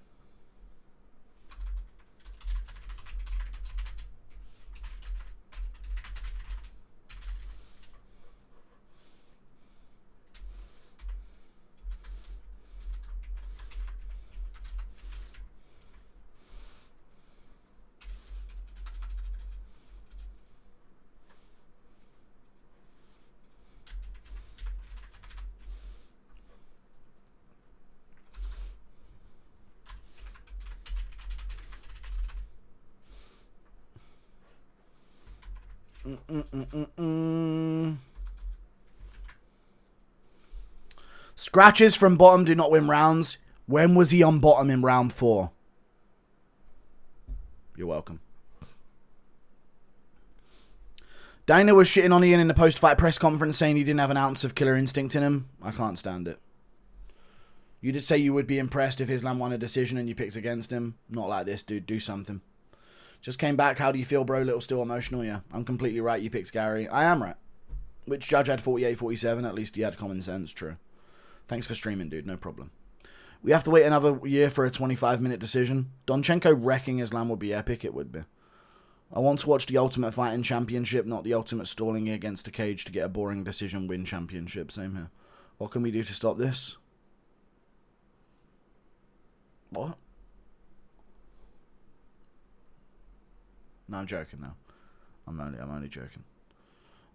Scratches from bottom do not win rounds. When was he on bottom in round 4? You're welcome. Dana was shitting on Ian in the post-fight press conference saying he didn't have an ounce of killer instinct in him. I can't stand it. You did say you would be impressed if Islam won a decision and you picked against him. Not like this, dude. Do something. Just came back. How do you feel, bro? Little still emotional? Yeah, I'm completely right. You picked Gary. I am right. Which judge had 48-47? At least he had common sense. True. Thanks for streaming, dude. No problem. We have to wait another year for a 25-minute decision. Donchenko wrecking Islam would be epic. It would be. I want to watch the Ultimate Fighting Championship, not the Ultimate Stalling against the cage to get a boring decision win championship. Same here. What can we do to stop this? What? No, I'm joking now. I'm only joking.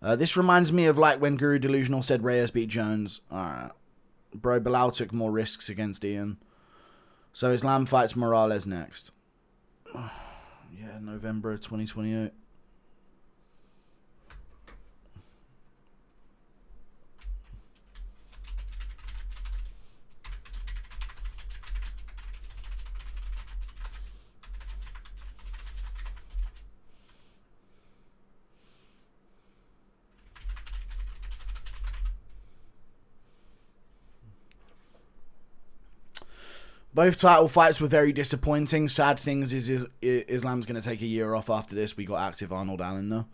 This reminds me of like when Guru Delusional said Reyes beat Jones. Alright. Bro, Bilal took more risks against Ian. So Islam fights Morales next. Yeah, November 2028. Both title fights were very disappointing. Sad things is Islam's going to take a year off after this. We got active Arnold Allen, though.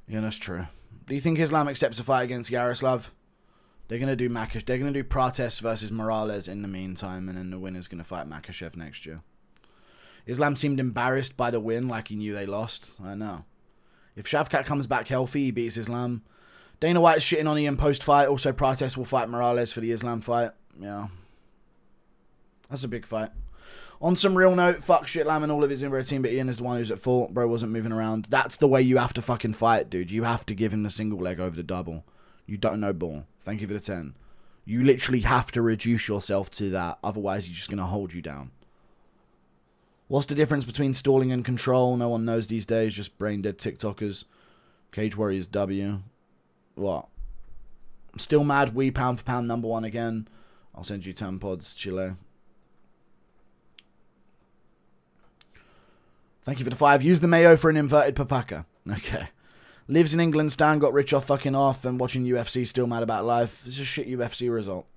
Yeah, that's true. Do you think Islam accepts a fight against Yaroslav? They're going to do They're going to do Prates versus Morales in the meantime, and then the winner's going to fight Makhachev next year. Islam seemed embarrassed by the win, like he knew they lost. I know. If Shavkat comes back healthy, he beats Islam. Dana White's shitting on Ian post-fight. Also, Prates will fight Morales for the Islam fight. Yeah. That's a big fight. On some real note, fuck Shitlam and all of his Imbro team, but Ian is the one who's at fault. Bro wasn't moving around. That's the way you have to fucking fight, dude. You have to give him the single leg over the double. You don't know ball. Thank you for the 10. You literally have to reduce yourself to that. Otherwise, he's just going to hold you down. What's the difference between stalling and control? No one knows these days. Just brain dead TikTokers. Cage Warriors W. What? Still mad. We pound for pound #1 again. I'll send you 10 pods. Chile. Thank you for the 5. Use the mayo for an inverted papaka. Okay. Lives in England. Stan got rich off fucking off and watching UFC. Still mad about life. It's a shit UFC result.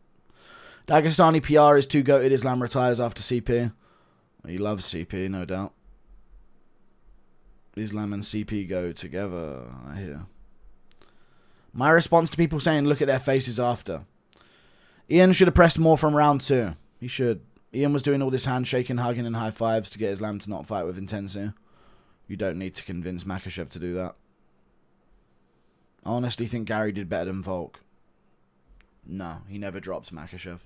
Dagestani PR is too goated. Islam retires after CP. He loves CP, no doubt. Islam and CP go together, I hear. My response to people saying look at their faces after. Ian should have pressed more from round 2. He should. Ian was doing all this handshaking, hugging, and high fives to get Islam to not fight with intensity. You don't need to convince Makhachev to do that. I honestly think Garry did better than Volk. No, he never dropped Makhachev.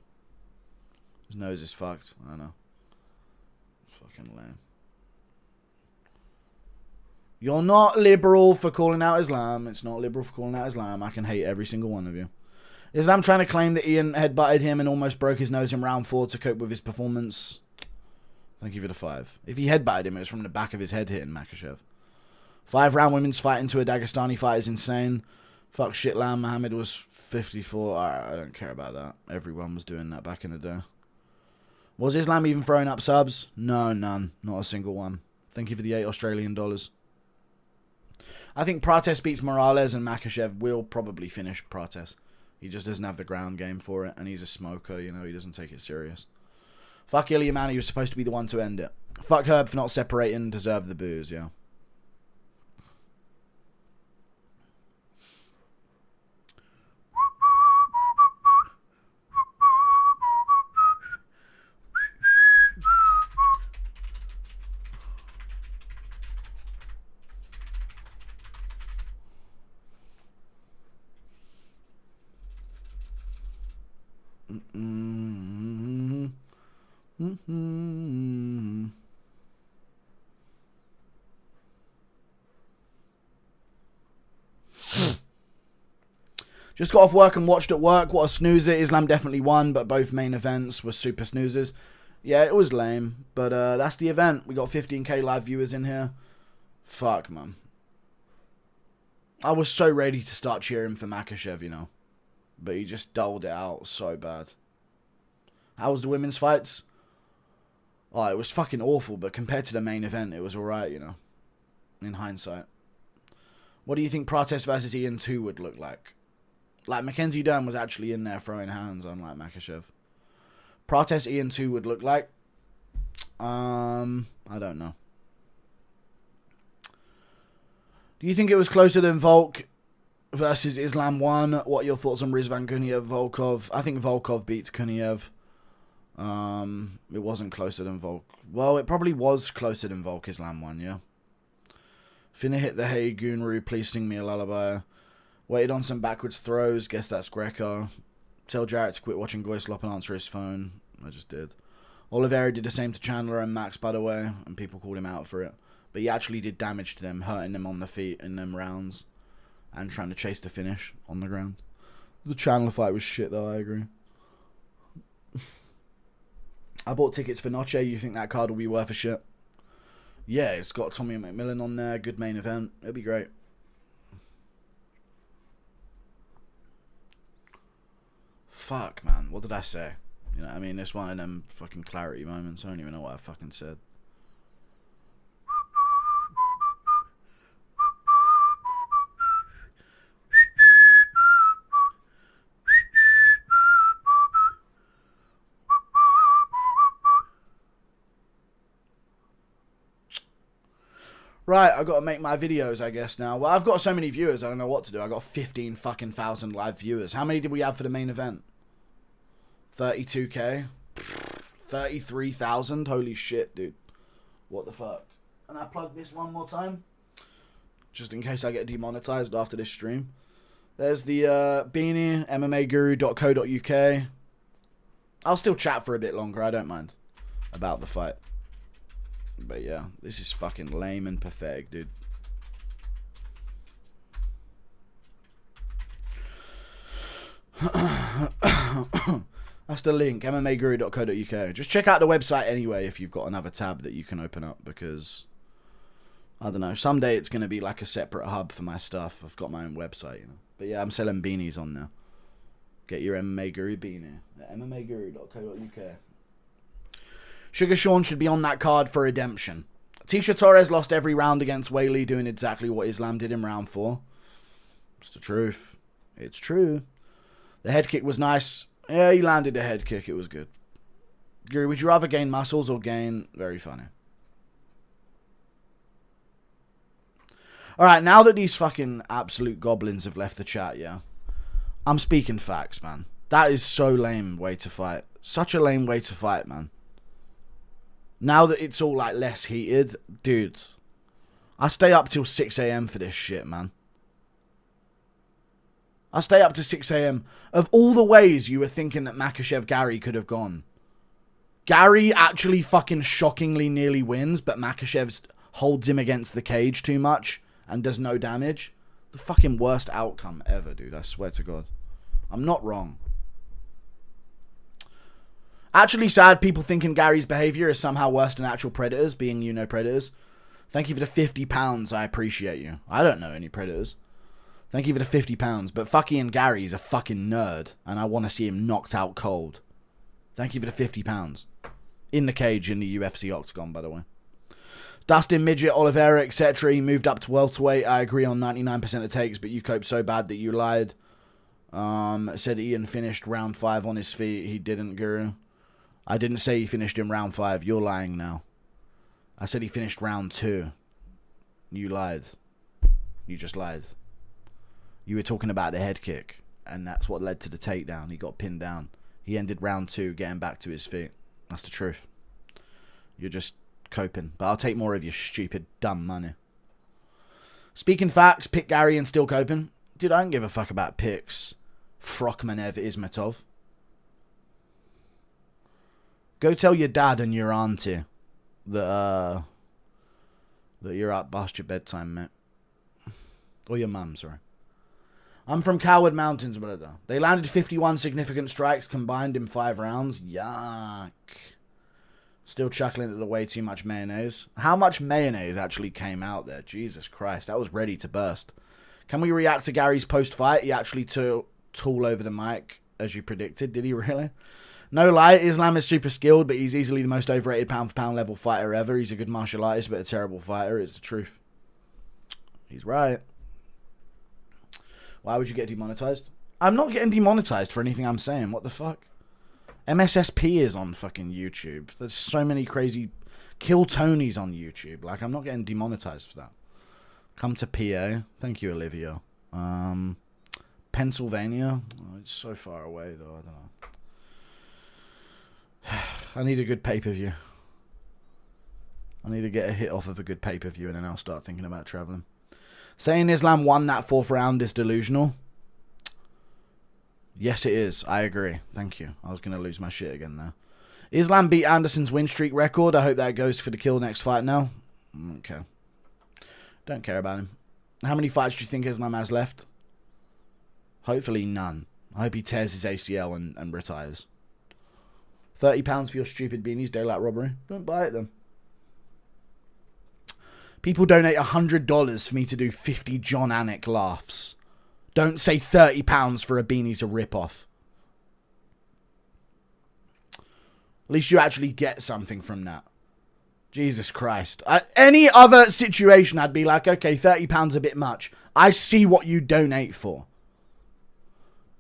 His nose is fucked. I know. Fucking lame. You're not liberal for calling out Islam. It's not liberal for calling out Islam. I can hate every single one of you. Islam trying to claim that Ian headbutted him and almost broke his nose in round 4 to cope with his performance. Thank you for the 5. If he headbutted him, it was from the back of his head hitting Makhachev. 5-round women's fight into a Dagestani fight is insane. Fuck shit, Lam. Mohammed was 54. I don't care about that. Everyone was doing that back in the day. Was Islam even throwing up subs? No, none. Not a single one. Thank you for the $8 Australian. I think Prates beats Morales and Makhachev will probably finish Prates. He just doesn't have the ground game for it, and he's a smoker, you know, he doesn't take it serious. Fuck Ilya Man, he was supposed to be the one to end it. Fuck Herb for not separating, deserve the booze, yeah. Just got off work and watched at work. What a snoozer. Islam definitely won, but both main events were super snoozers. Yeah, it was lame, but that's the event. We got 15k live viewers in here. Fuck, man. I was so ready to start cheering for Makhachev, you know. But he just dulled it out so bad. How was the women's fights? Oh, it was fucking awful, but compared to the main event, it was alright, you know. In hindsight. What do you think Prates versus Ian 2 would look like? Like, Mackenzie Dern was actually in there throwing hands, unlike Makhachev. Prates Ian 2 would look like? I don't know. Do you think it was closer than Volk versus Islam 1? What are your thoughts on Rizvan Kuniev, Volkov? I think Volkov beats Kuniev. It wasn't closer than Volk. Well, it probably was closer than Volk Islam 1, yeah. Finna hit the Hey Gunru, please sing me a lullaby. Waited on some backwards throws, guess that's Greco. Tell Jarrett to quit watching Goyslop and answer his phone. I just did. Oliveira did the same to Chandler and Max, by the way, and people called him out for it. But he actually did damage to them, hurting them on the feet in them rounds. And trying to chase the finish on the ground. The Chandler fight was shit, though, I agree. I bought tickets for Noche. You think that card will be worth a shit? Yeah, it's got Tommy McMillan on there. Good main event. It'll be great. Fuck, man. What did I say? You know what I mean? It's one of them fucking clarity moments. I don't even know what I fucking said. Right, I've got to make my videos, I guess, now. Well, I've got so many viewers, I don't know what to do. I got 15 fucking thousand live viewers. How many did we have for the main event? 32k? 33,000? Holy shit, dude. What the fuck? And I plug this one more time, just in case I get demonetized after this stream. There's the beanie, mmaguru.co.uk. I'll still chat for a bit longer, I don't mind, about the fight. But yeah, this is fucking lame and pathetic, dude. That's the link, mmaguru.co.uk. Just check out the website anyway if you've got another tab that you can open up, because I don't know, someday it's going to be like a separate hub for my stuff. I've got my own website, you know. But yeah, I'm selling beanies on there. Get your MMA Guru beanie at mmaguru.co.uk. Sugar Sean should be on that card for redemption. Tisha Torres lost every round against Whaley, doing exactly what Islam did in round 4. It's the truth. It's true. The head kick was nice. Yeah, he landed the head kick. It was good. Guru, would you rather gain muscles or gain... Very funny. Alright, now that these fucking absolute goblins have left the chat, yeah, I'm speaking facts, man. That is so lame way to fight. Such a lame way to fight, man. Now that it's all, like, less heated, dude, I stay up till 6 a.m. for this shit, man. I stay up to 6 a.m. Of all the ways you were thinking that Makhachev Garry could have gone, Garry actually fucking shockingly nearly wins, but Makhachev holds him against the cage too much and does no damage. The fucking worst outcome ever, dude. I swear to God. I'm not wrong. Actually sad people thinking Gary's behavior is somehow worse than actual predators, being you know predators. Thank you for the £50. I appreciate you. I don't know any predators. Thank you for the £50. But fucking Gary's a fucking nerd, and I want to see him knocked out cold. Thank you for the £50. In the cage in the UFC octagon, by the way. Dustin, Midget, Oliveira, etc. He moved up to welterweight. I agree on 99% of takes, but you coped so bad that you lied. Said Ian finished round 5 on his feet. He didn't, Guru. I didn't say he finished in round 5. You're lying now. I said he finished round 2. You lied. You just lied. You were talking about the head kick, and that's what led to the takedown. He got pinned down. He ended round 2 getting back to his feet. That's the truth. You're just coping. But I'll take more of your stupid, dumb money. Speaking facts, pick Garry and still coping. Dude, I don't give a fuck about picks. Frokmanev Ismatov. Go tell your dad and your auntie that you're up past your bedtime, mate. Or your mum, sorry. I'm from Coward Mountains, brother. They landed 51 significant strikes combined in 5 rounds. Yuck. Still chuckling at the way too much mayonnaise. How much mayonnaise actually came out there? Jesus Christ, that was ready to burst. Can we react to Gary's post-fight? He actually took all over the mic, as you predicted. Did he really? No lie, Islam is super skilled, but he's easily the most overrated pound-for-pound level fighter ever. He's a good martial artist, but a terrible fighter. It's the truth. He's right. Why would you get demonetized? I'm not getting demonetized for anything I'm saying. What the fuck? MSSP is on fucking YouTube. There's so many crazy... Kill Tony's on YouTube. Like, I'm not getting demonetized for that. Come to PA. Thank you, Olivia. Pennsylvania. Oh, it's so far away, though. I don't know. I need a good pay-per-view. I need to get a hit off of a good pay-per-view, and then I'll start thinking about traveling. Saying Islam won that 4th round is delusional. Yes, it is. I agree. Thank you. I was going to lose my shit again there. Islam beat Anderson's win streak record. I hope that goes for the kill next fight now. Okay. Don't care about him. How many fights do you think Islam has left? Hopefully none. I hope he tears his ACL and retires. £30 for your stupid beanies, daylight robbery. Don't buy it then. People donate $100 for me to do 50 John Anik laughs. Don't say £30 for a beanie's a rip-off. At least you actually get something from that. Jesus Christ. Any other situation, I'd be like, okay, £30 a bit much. I see what you donate for.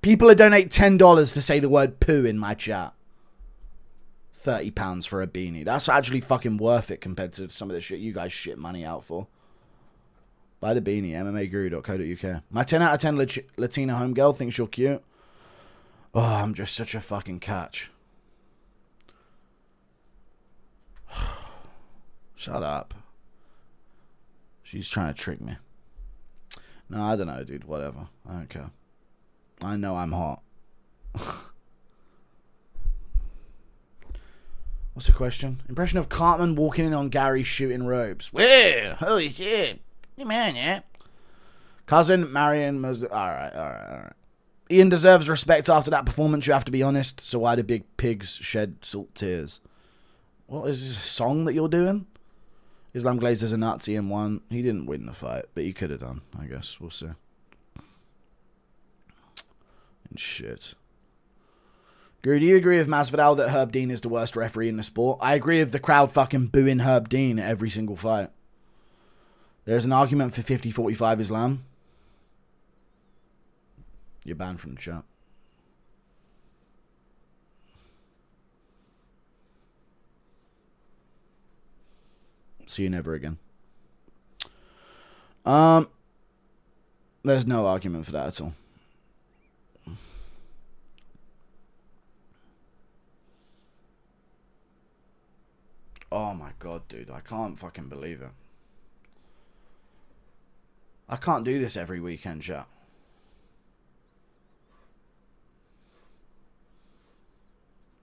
People donate $10 to say the word poo in my chat. £30 for a beanie. That's actually fucking worth it compared to some of the shit you guys shit money out for. Buy the beanie, mmaguru.co.uk. My 10 out of 10 Latina homegirl thinks you're cute. Oh, I'm just such a fucking catch. Shut up. She's trying to trick me. No, I don't know, dude. Whatever. I don't care. I know I'm hot. What's the question? Impression of Cartman walking in on Gary shooting robes. Whoa! Holy shit! Hey, man, yeah. Cousin, Marion, Muslim. Alright. Ian deserves respect after that performance, you have to be honest. So why do big pigs shed salt tears? What is this, a song that you're doing? Islam Glazer's a Nazi and won. He didn't win the fight, but he could have done, I guess. We'll see. And shit. Guru, do you agree with Masvidal that Herb Dean is the worst referee in the sport? I agree with the crowd fucking booing Herb Dean at every single fight. There's an argument for 50-45 Islam. You're banned from the chat. See you never again. There's no argument for that at all. Oh my god, dude. I can't fucking believe it. I can't do this every weekend, chat.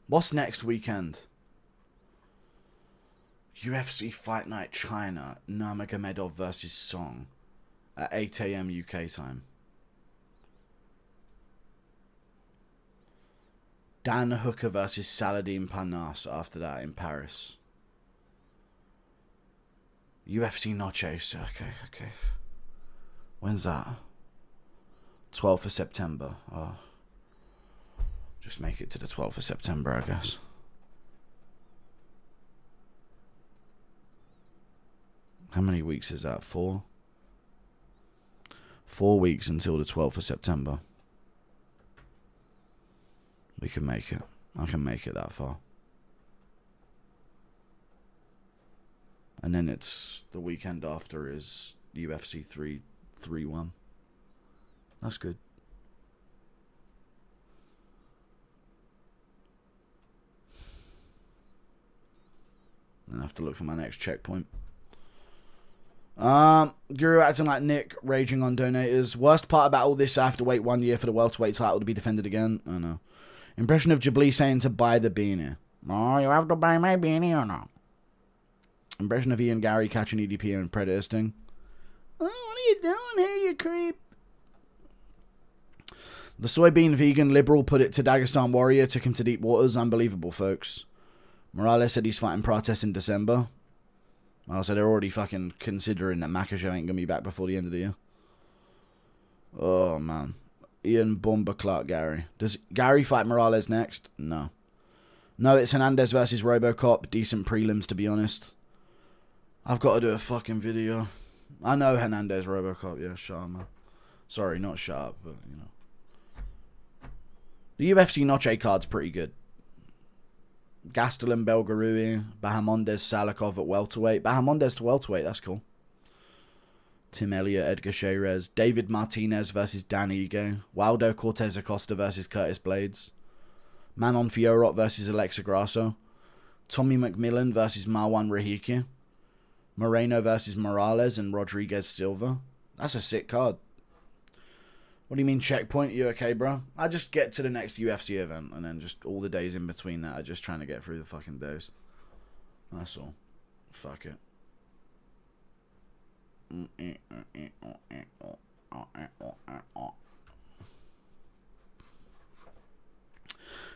What's next weekend? UFC Fight Night China. Nurmagomedov versus Song. At 8 AM UK time. Dan Hooker versus Saladin Parnasse after that in Paris. UFC Noches. Okay. When's that? 12th of September. Oh. Just make it to the 12th of September, I guess. How many weeks is that? 4? 4 weeks until the 12th of September. We can make it. I can make it that far. And then it's the weekend after is UFC 331. That's good. I have to look for my next checkpoint. Guru acting like Nick, raging on donators. Worst part about all this, I have to wait 1 year for the welterweight title to be defended again. I know. Impression of Jabli saying to buy the beanie. Oh, you have to buy my beanie or not? Impression of Ian Garry catching EDP and Predator Sting. Oh, what are you doing here, you creep? The soybean vegan liberal put it to Dagestan Warrior, took him to deep waters. Unbelievable, folks. Morales said he's fighting protests in December. So they're already fucking considering that Makhachev ain't gonna be back before the end of the year. Oh, man. Ian Bomber Clark Garry. Does Garry fight Morales next? No. No, it's Hernandez versus Robocop. Decent prelims, to be honest. I've got to do a fucking video. I know Hernandez Robocop. Yeah, shut up, man. Sorry, not shut up, but, you know. The UFC Noche card's pretty good. Gastelum Belgarui, Bahamondes Salikov at welterweight. Bahamondes to welterweight, that's cool. Tim Elliott, Edgar Shayrez. David Martinez versus Dan Ige. Waldo Cortez Acosta versus Curtis Blades. Manon Fiorot versus Alexa Grasso. Tommy McMillan versus Marwan Rahiki. Moreno versus Morales and Rodriguez Silva. That's a sick card. What do you mean checkpoint? You okay, bro? I just get to the next UFC event and then just all the days in between that are just trying to get through the fucking days. That's all. Fuck it.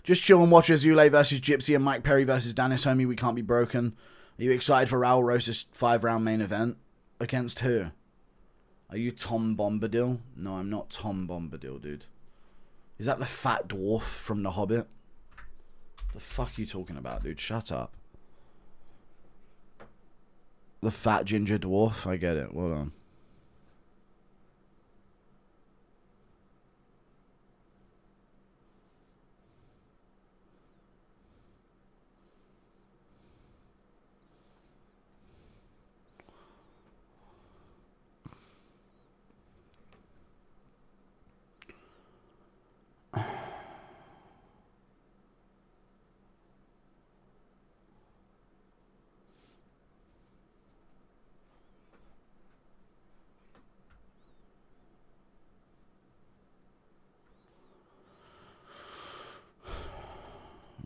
Just chill and watch Azule versus Gypsy and Mike Perry versus Dennis. Homie, we can't be broken. Are you excited for Raul Rosa's 5-round main event? Against who? Are you Tom Bombadil? No, I'm not Tom Bombadil, dude. Is that the fat dwarf from The Hobbit? The fuck are you talking about, dude? Shut up. The fat ginger dwarf? I get it. Well done.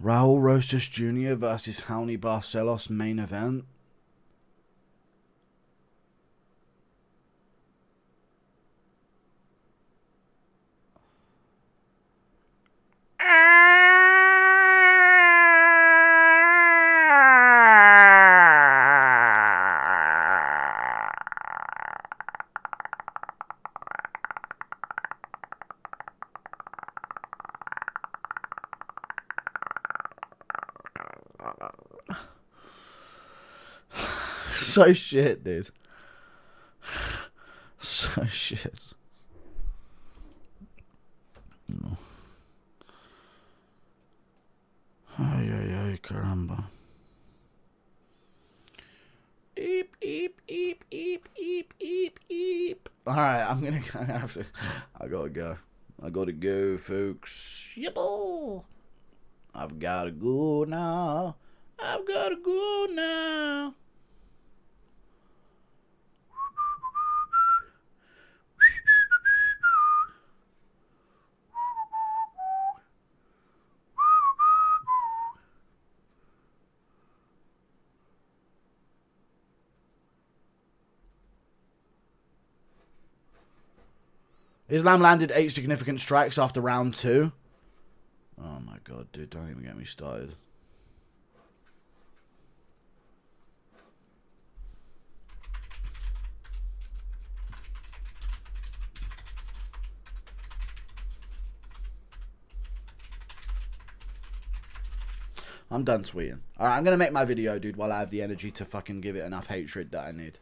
Raul Rosas Jr. versus Raoni Barcelos main event. So shit, dude. So shit. No. Ay, ay, ay, caramba. Eep, eep, eep, eep, eep, eep, eep. Alright, I'm gonna have to. I gotta go. I gotta go, folks. Yipple. I've gotta go now. I've gotta go now. Islam landed 8 significant strikes after round 2. Oh my god, dude, don't even get me started. I'm done tweeting. Alright, I'm going to make my video, dude, while I have the energy to fucking give it enough hatred that I need.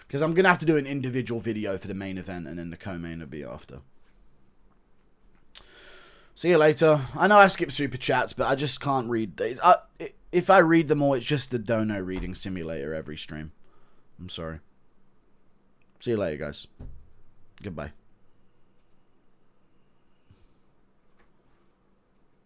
Because I'm going to have to do an individual video for the main event, and then the co-main will be after. See you later. I know I skip super chats, but I just can't read. If I read them all, it's just the dono reading simulator every stream. I'm sorry. See you later, guys. Goodbye.